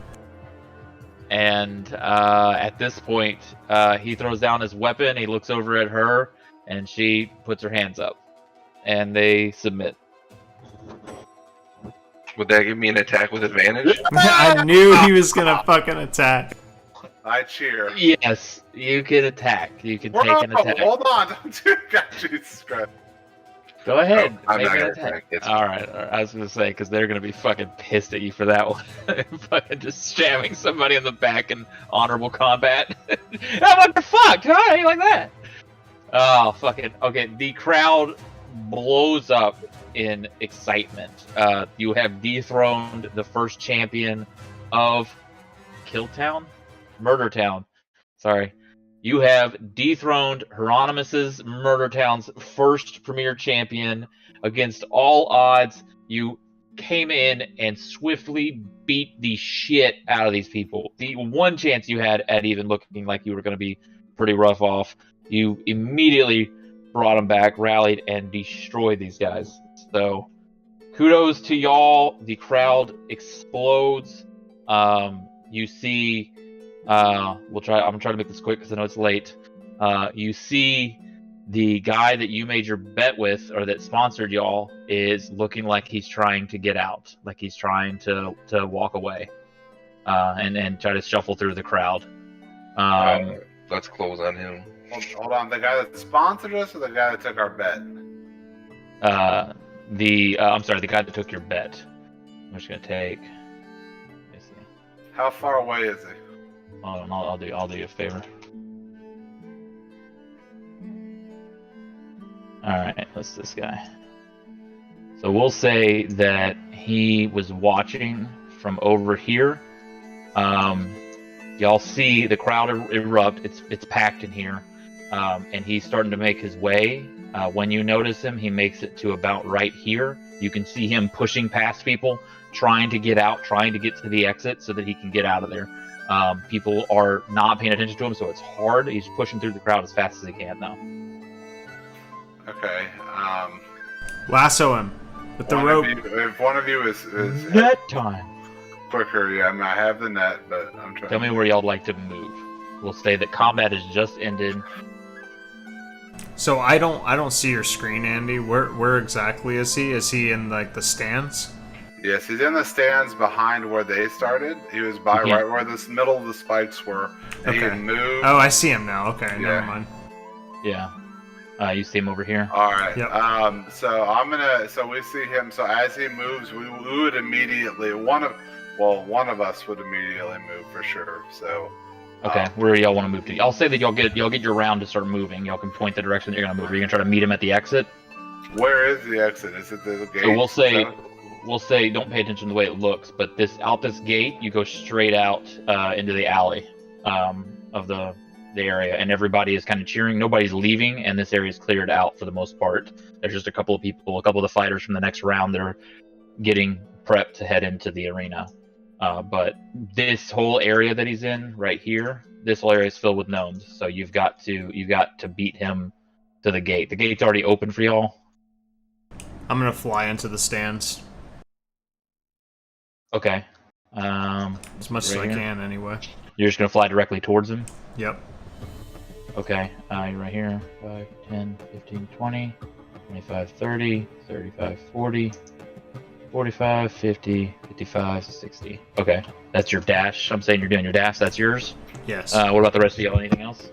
And at this point, he throws down his weapon, he looks over at her, and she puts her hands up. And they submit. Would that give me an attack with advantage? I knew he was gonna fucking attack. I cheer. Yes, you can attack. You can take an attack. Hold on, don't do God, Jesus Christ. Go ahead. I'm make not an gonna attack. attack. It's All right. I was gonna say because they're gonna be fucking pissed at you for that one. Fucking just jamming somebody in the back in honorable combat. Oh, what the fuck? How you like that? Oh, fucking okay. The crowd blows up in excitement. You have dethroned the first champion of Killtown, Murder Town. Sorry. You have dethroned Horanamus's Murder Town's first premier champion against all odds. You came in and swiftly beat the shit out of these people. The one chance you had at even looking like you were going to be pretty rough off, you immediately brought them back, rallied, and destroyed these guys. So, kudos to y'all. The crowd explodes. You see... I'm gonna try to make this quick because I know it's late. You see the guy that you made your bet with, or that sponsored y'all, is looking like he's trying to get out, like he's trying to walk away, and try to shuffle through the crowd. Let's close on him. Hold on, the guy that sponsored us or the guy that took our bet? I'm sorry, the guy that took your bet. I'm just gonna take. Let me see. How far away is he? Hold on, I'll do you a favor. Alright, that's this guy. So we'll say that he was watching from over here. Y'all see the crowd erupt. It's packed in here. And he's starting to make his way. When you notice him, he makes it to about right here. You can see him pushing past people, trying to get out, trying to get to the exit so that he can get out of there. People are not paying attention to him, so it's hard. He's pushing through the crowd as fast as he can now. Okay. Lasso him with the rope. If one of you is Net time. quicker, yeah, I mean, I have the net, but I'm trying. Tell me where y'all'd like to move. We'll say that combat has just ended. So I don't see your screen, Andy. Where exactly is he? Is he in like the stands? Yes, he's in the stands behind where they started. He was by right where this middle of the spikes were. And Okay. He can move. Oh, I see him now. Okay, Yeah. never mind. Yeah. You see him over here? All right. Yep. So we see him. So as he moves, we would immediately one of us would immediately move for sure. So. Okay, where y'all want to move to? I'll say that y'all get your round to start moving. Y'all can point the direction that you're gonna move. Are you gonna try to meet him at the exit? Where is the exit? Is it the gate? So we'll say don't pay attention to the way it looks, but this gate, you go straight out into the alley of the area, and everybody is kind of cheering. Nobody's leaving, and this area is cleared out for the most part. There's just a couple of people, a couple of the fighters from the next round that are getting prepped to head into the arena. But this whole area that he's in right here, this whole area is filled with gnomes. So you've got to beat him to the gate. The gate's already open for y'all. I'm gonna fly into the stands Okay. as much as I can, anyway. You're just gonna fly directly towards him. Yep. Okay. You're right here. 5, 10, 15, 20, 25, 30, 35, 40. 45, 50, 55, 60. Okay, that's your dash. I'm saying you're doing your dash. That's yours. Yes. What about the rest of y'all? Anything else?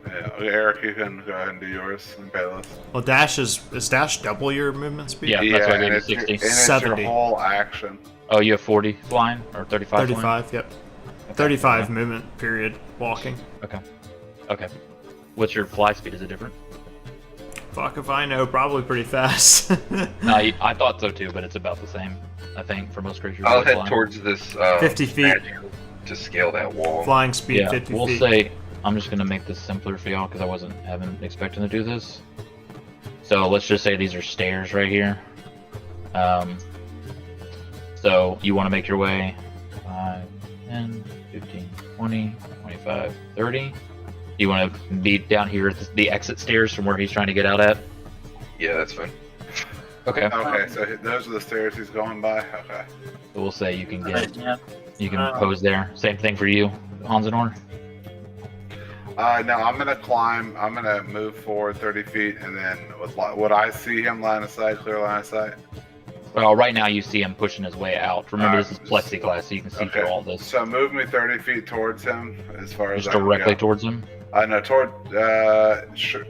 Yeah, okay, Eric, you can go ahead and do yours and Payless. Well, dash is dash double your movement speed? Yeah, that's why I gave you it's 60. And it's 70. your whole action. Oh, you have 40 flying or 35? 35. Yep. Okay. 35 movement period walking. Okay. What's your fly speed? Is it different? Fuck if I know. Probably pretty fast. No, I thought so too, but it's about the same. I think for most creatures. I'll head flying. towards this 50 feet. magic to scale that wall. Flying speed Yeah, 50 we'll feet. say I'm just gonna make this simpler for y'all because I wasn't expecting to do this. So let's just say these are stairs right here. So you want to make your way 5, 10, 15, 20, 25, 30. You want to be down here at the exit stairs from where he's trying to get out at? Yeah, that's fine. Okay. Okay, so those are the stairs he's going by. Okay. So we'll say you can Yeah. pose there. Same thing for you, Hansenor. No, I'm gonna climb. I'm gonna move forward 30 feet, and then would I see him line of sight, clear line of sight? Well, right now you see him pushing his way out. Remember, Alright. this is plexiglass, so you can see through all this. So move me 30 feet towards him, as far as Just I can directly go. towards him. No, sure.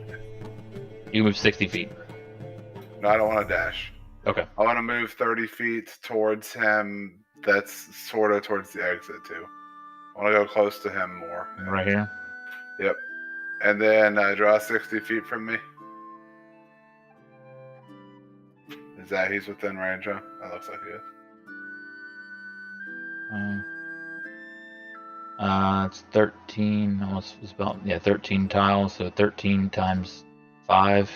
You move 60 feet. No, I don't want to dash. Okay. I want to move 30 feet towards him. That's sort of towards the exit too. I want to go close to him more. Right here. Yep. And then draw 60 feet from me. Is that he's within range, huh? That looks like he is. It's 13. Almost was about 13 tiles. So 13 times 5.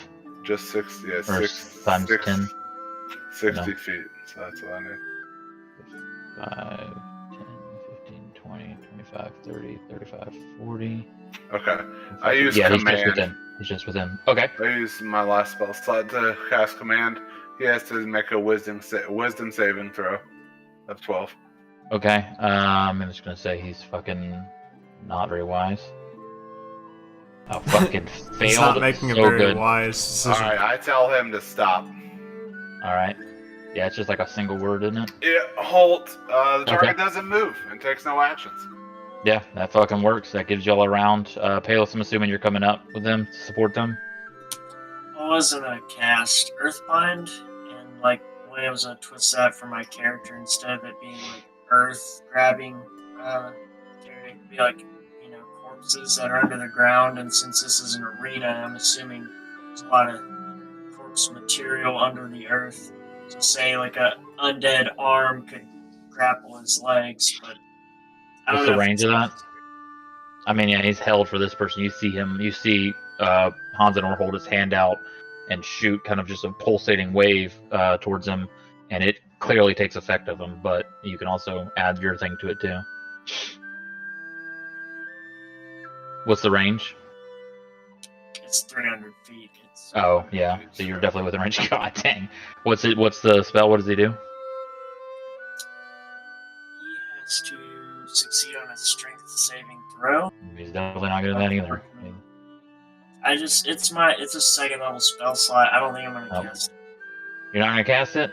Just 6, yeah, Or 6 times 10. 60 feet. So that's what I need. 5, 10, 15, 20, 25, 30, 35, 40. Okay. I use He's just command. within. He's just within. Okay. I use my last spell slot to cast command. He has to make a wisdom saving throw of 12. Okay. I'm just gonna say he's fucking not very wise. Oh, fucking failed. He's not making a so very good. wise decision. All right, I tell him to stop. All right. Yeah, it's just like a single word, isn't it? Yeah, halt. The target Okay. doesn't move and takes no actions. Yeah, that fucking works. That gives y'all a round. Palos, I'm assuming you're coming up with them to support them. I wasn't gonna cast Earthbind, and like when I was gonna twist that for my character instead of it being like earth grabbing, it could be like corpses that are under the ground. And since this is an arena, I'm assuming there's a lot of corpse material under the earth. So say like a undead arm could grapple his legs, but I don't What's the know if range it's- of that? I mean, yeah, he's held for this person. You see him. You see Hansenor hold his hand out and shoot kind of just a pulsating wave towards him, and it clearly takes effect of him. But you can also add your thing to it too. What's the range? It's 300 feet. It's Oh yeah, so you're definitely within range. God dang. What's the spell? What does he do? He has to succeed on a strength saving throw. He's definitely not good at that either. It's a second level spell slot. I don't think I'm gonna Oh. cast it. You're not gonna cast it?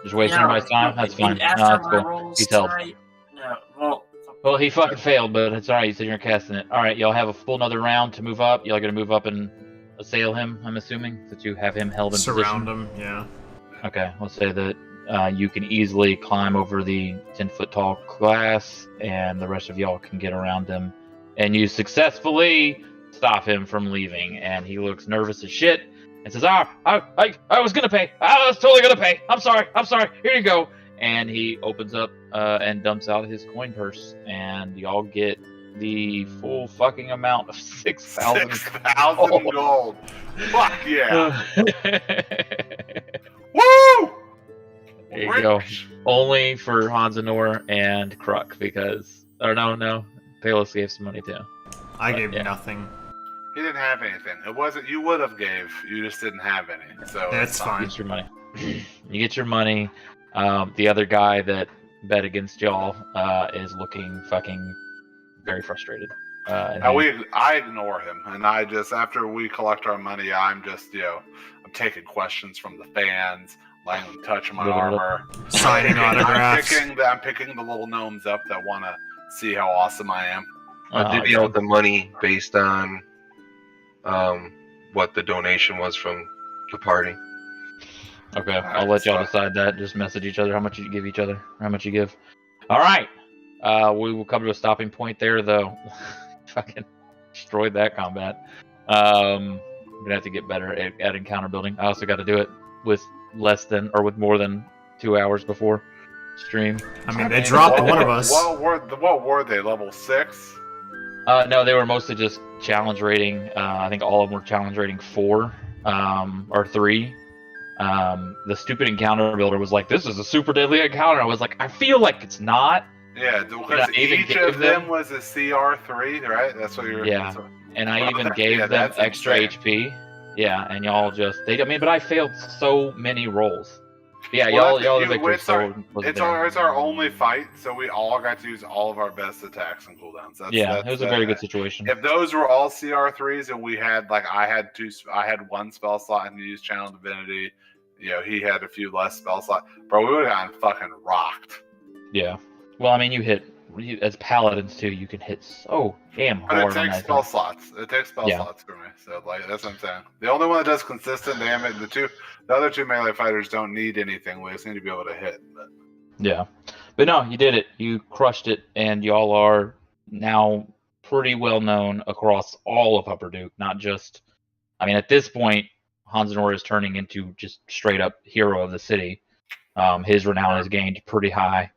Just wasting No, everybody's time? no, That's fine. No, After that's my cool. rolls He's held. tonight, no, well, Well, he fucking failed, but it's alright. You said you're casting it. Alright, y'all have a full another round to move up. Y'all gonna move up and assail him, I'm assuming, that you have him held in Surround position. him, yeah. Okay, let's say that you can easily climb over the 10-foot tall glass, and the rest of y'all can get around him, and you successfully stop him from leaving. And he looks nervous as shit and says, I was gonna pay. I was totally gonna pay. I'm sorry. Here you go. And he opens up and dumps out his coin purse, and y'all get the full fucking amount of 6,000 6,000 gold. Fuck yeah. Woo! There you go. Rich. Only for Hansenor and Kruk, because... Or no. Palos gave some money too. I gave yeah. nothing. He didn't have anything. It wasn't. You would have gave. You just didn't have any. So That's it's You fine. get your money. You get your money. The other guy that bet against y'all is looking fucking very frustrated. And I ignore him, and I just after we collect our money, I'm just I'm taking questions from the fans, letting them touch my armor, Signing autographs. I'm picking the little gnomes up that want to see how awesome I am. Divvy out the money based on what the donation was from the party. Okay, Alright, I'll let y'all so- decide that. Just message each other how much you give each other, how much you give. All right, we will come to a stopping point there, though. Fucking destroyed that combat. I'm gonna have to get better at encounter building. I also got to do it with with more than 2 hours before stream. I mean, they dropped one of us. What were they? Level 6? No, they were mostly just challenge rating. I think all of them were challenge rating 4 or 3. The stupid encounter builder was like, "This is a super deadly encounter." I was like, "I feel like it's not." Yeah, because each of them was a CR3, right? That's what you're. Yeah, and I even gave them that's extra insane. HP. Yeah, and y'all just but I failed so many rolls. Yeah, Well, y'all the victors. It's our only fight, so we all got to use all of our best attacks and cooldowns. It was a very good situation. If those were all CR3s and we had I had one spell slot and used Channel Divinity, he had a few less spell slots, bro, we would have gotten fucking rocked. Yeah. Well, I mean, as paladins too, you can hit so damn hard. But it takes spell slots. It takes spell slots for me. So that's what I'm saying. The only one that does consistent damage, the other two melee fighters don't need anything. We just need to be able to hit. Yeah. But no, you did it. You crushed it, and y'all are now pretty well known across all of Hupperdook, not just. I mean, at this point, Hansenor is turning into just straight up hero of the city. His renown has gained pretty high.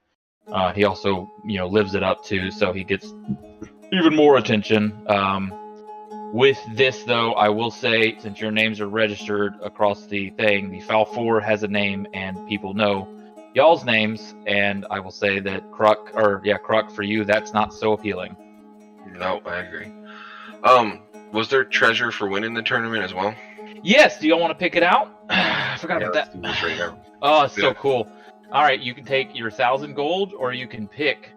He also, lives it up too, so he gets even more attention. With this, though, I will say, since your names are registered across the thing, the Foul 4 has a name, and people know y'all's names, and I will say that Kruk, for you, that's not so appealing. No, I agree. Was there treasure for winning the tournament as well? Yes, do y'all want to pick it out? I forgot about that. Right now. Oh, it's so cool. All right, you can take your 1,000 gold, or you can pick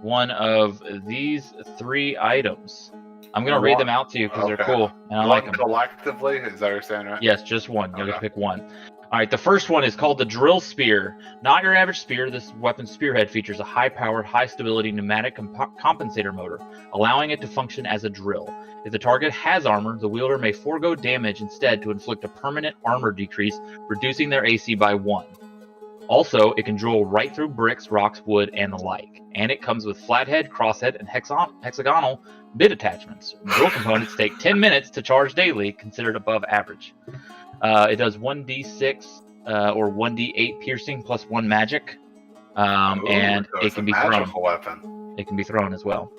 one of these 3 items. I'm going to read them out to you because they're cool, and I like them. Collectively, is that what you're saying, right? Yes, just one. You'll just pick one. All right, the first one is called the Drill Spear. Not your average spear, this weapon's spearhead features a high-powered, high-stability pneumatic compensator motor, allowing it to function as a drill. If the target has armor, the wielder may forego damage instead to inflict a permanent armor decrease, reducing their AC by 1. Also, it can drill right through bricks, rocks, wood, and the like. And it comes with flathead, crosshead, and hexagonal bit attachments. Drill components take 10 minutes to charge daily, considered above average. It does 1d6 or 1d8 piercing plus 1 magic. And it can be thrown. Weapon. It can be thrown as well.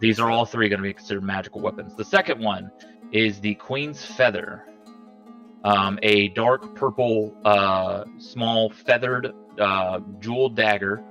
These are all 3 going to be considered magical weapons. The second one is the Queen's Feather. A dark purple, small feathered jeweled dagger.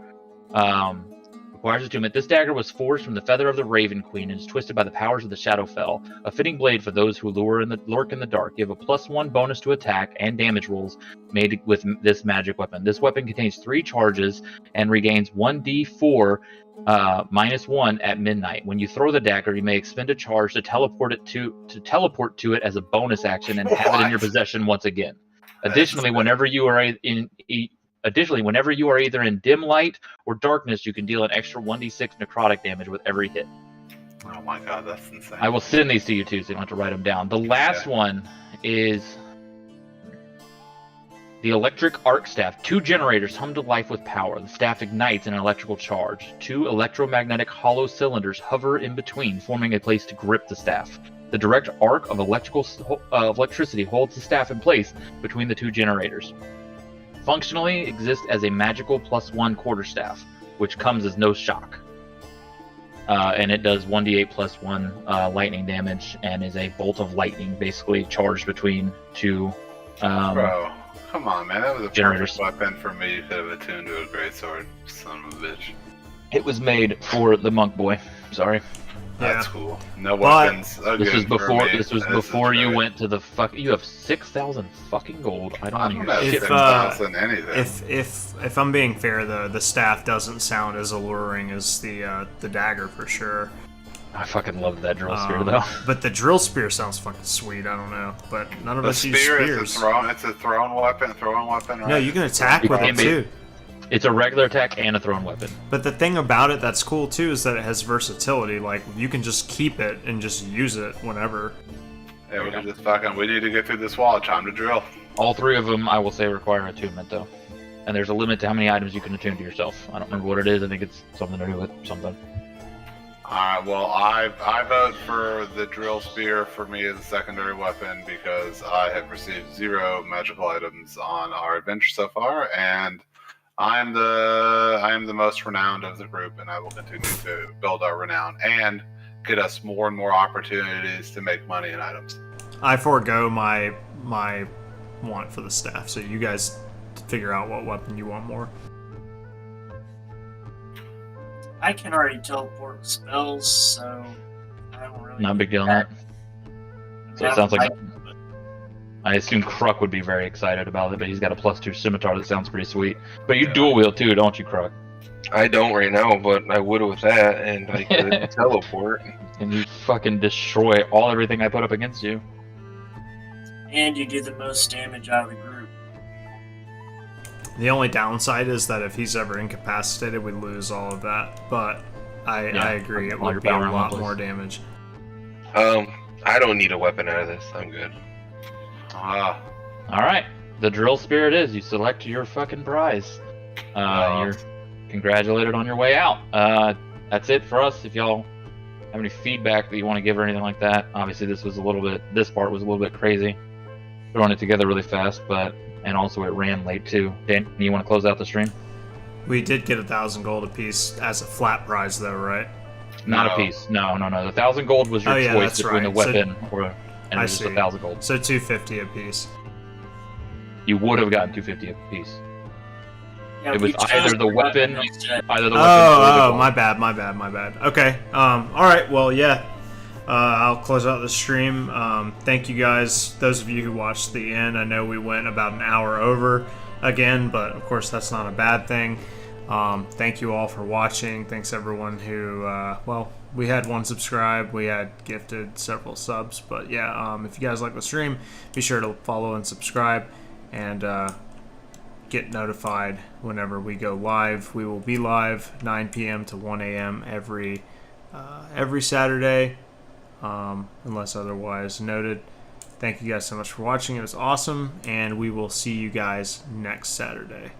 Requires attunement. This dagger was forged from the feather of the Raven Queen and is twisted by the powers of the Shadowfell. A fitting blade for those who lurk in the dark. You have a +1 bonus to attack and damage rolls made with this magic weapon. This weapon contains 3 charges and regains 1d4 -1 at midnight. When you throw the dagger, you may expend a charge to teleport to it as a bonus action and have it in your possession once again. Additionally, whenever you are either in dim light or darkness, you can deal an extra 1d6 necrotic damage with every hit. Oh my god, that's insane. I will send these to you too, so you don't have to write them down. The last one is the electric arc staff. 2 generators hum to life with power. The staff ignites an electrical charge. 2 electromagnetic hollow cylinders hover in between, forming a place to grip the staff. The direct arc of electricity holds the staff in place between the 2 generators. Functionally exists as a magical +1 quarterstaff, which comes as no shock. And it does 1d8 +1 lightning damage and is a bolt of lightning, basically charged between 2 Bro, come on, man. That was a generators. perfect weapon for me. You could have attuned to a greatsword, son of a bitch. It was made for the monk boy. Sorry. That's cool. No weapons. This was before you went to the fuck. You have 6,000 fucking gold. I don't want to hear shit. 6,000 anything. If I'm being fair, the staff doesn't sound as alluring as the dagger for sure. I fucking love that drill spear though. But the drill spear sounds fucking sweet. I don't know, but none of us use spears. It's a thrown weapon. Right? No, you can attack with it too. It's a regular attack and a thrown weapon. But the thing about it that's cool too is that it has versatility. Like you can just keep it and just use it whenever. Yeah, we can just we need to get through this wall. Time to drill. All 3 of them, I will say, require attunement though, and there's a limit to how many items you can attune to yourself. I don't remember what it is. I think it's something to do with something. Alright, well, I vote for the drill spear for me as a secondary weapon because I have received 0 magical items on our adventure so far, and I am the most renowned of the group, and I will continue to build our renown. And get us more and more opportunities to make money in items. I forego my want for the staff, so you guys figure out what weapon you want more. I can already teleport spells, so I don't really. Not a big deal on that. So it sounds like I assume Kruk would be very excited about it, but he's got a +2 scimitar that sounds pretty sweet. But you dual wield too, don't you, Kruk? I don't right now, but I would with that, and I could teleport. And you fucking destroy everything I put up against you. And you do the most damage out of the group. The only downside is that if he's ever incapacitated, we lose all of that. But I agree, it would be a lot more damage. I don't need a weapon out of this. I'm good. Ah, All right, the drill spirit is you select your fucking prize. You're congratulated on your way out. That's it for us. If y'all have any feedback that you want to give or anything like that, obviously this part was a little bit crazy, throwing it together really fast, and also it ran late too. Dan, you want to close out the stream? We did get 1,000 gold apiece as a flat prize, though, right? Not a piece. No. The 1,000 gold was your choice between the weapon and it was just 1,000 gold. So 250 apiece. You would have gotten 250 apiece. Yeah, It was we chose either the weapon, instead. or the gold. my bad. Okay. All right. Well, yeah. I'll close out the stream. Thank you guys, those of you who watched the end. I know we went about an hour over again, but of course that's not a bad thing. Thank you all for watching. Thanks everyone who, we had 1 subscribe. We had gifted several subs, but yeah, if you guys like the stream, be sure to follow and subscribe, and get notified whenever we go live. We will be live 9 p.m. to 1 a.m. every Saturday, unless otherwise noted. Thank you guys so much for watching. It was awesome, and we will see you guys next Saturday.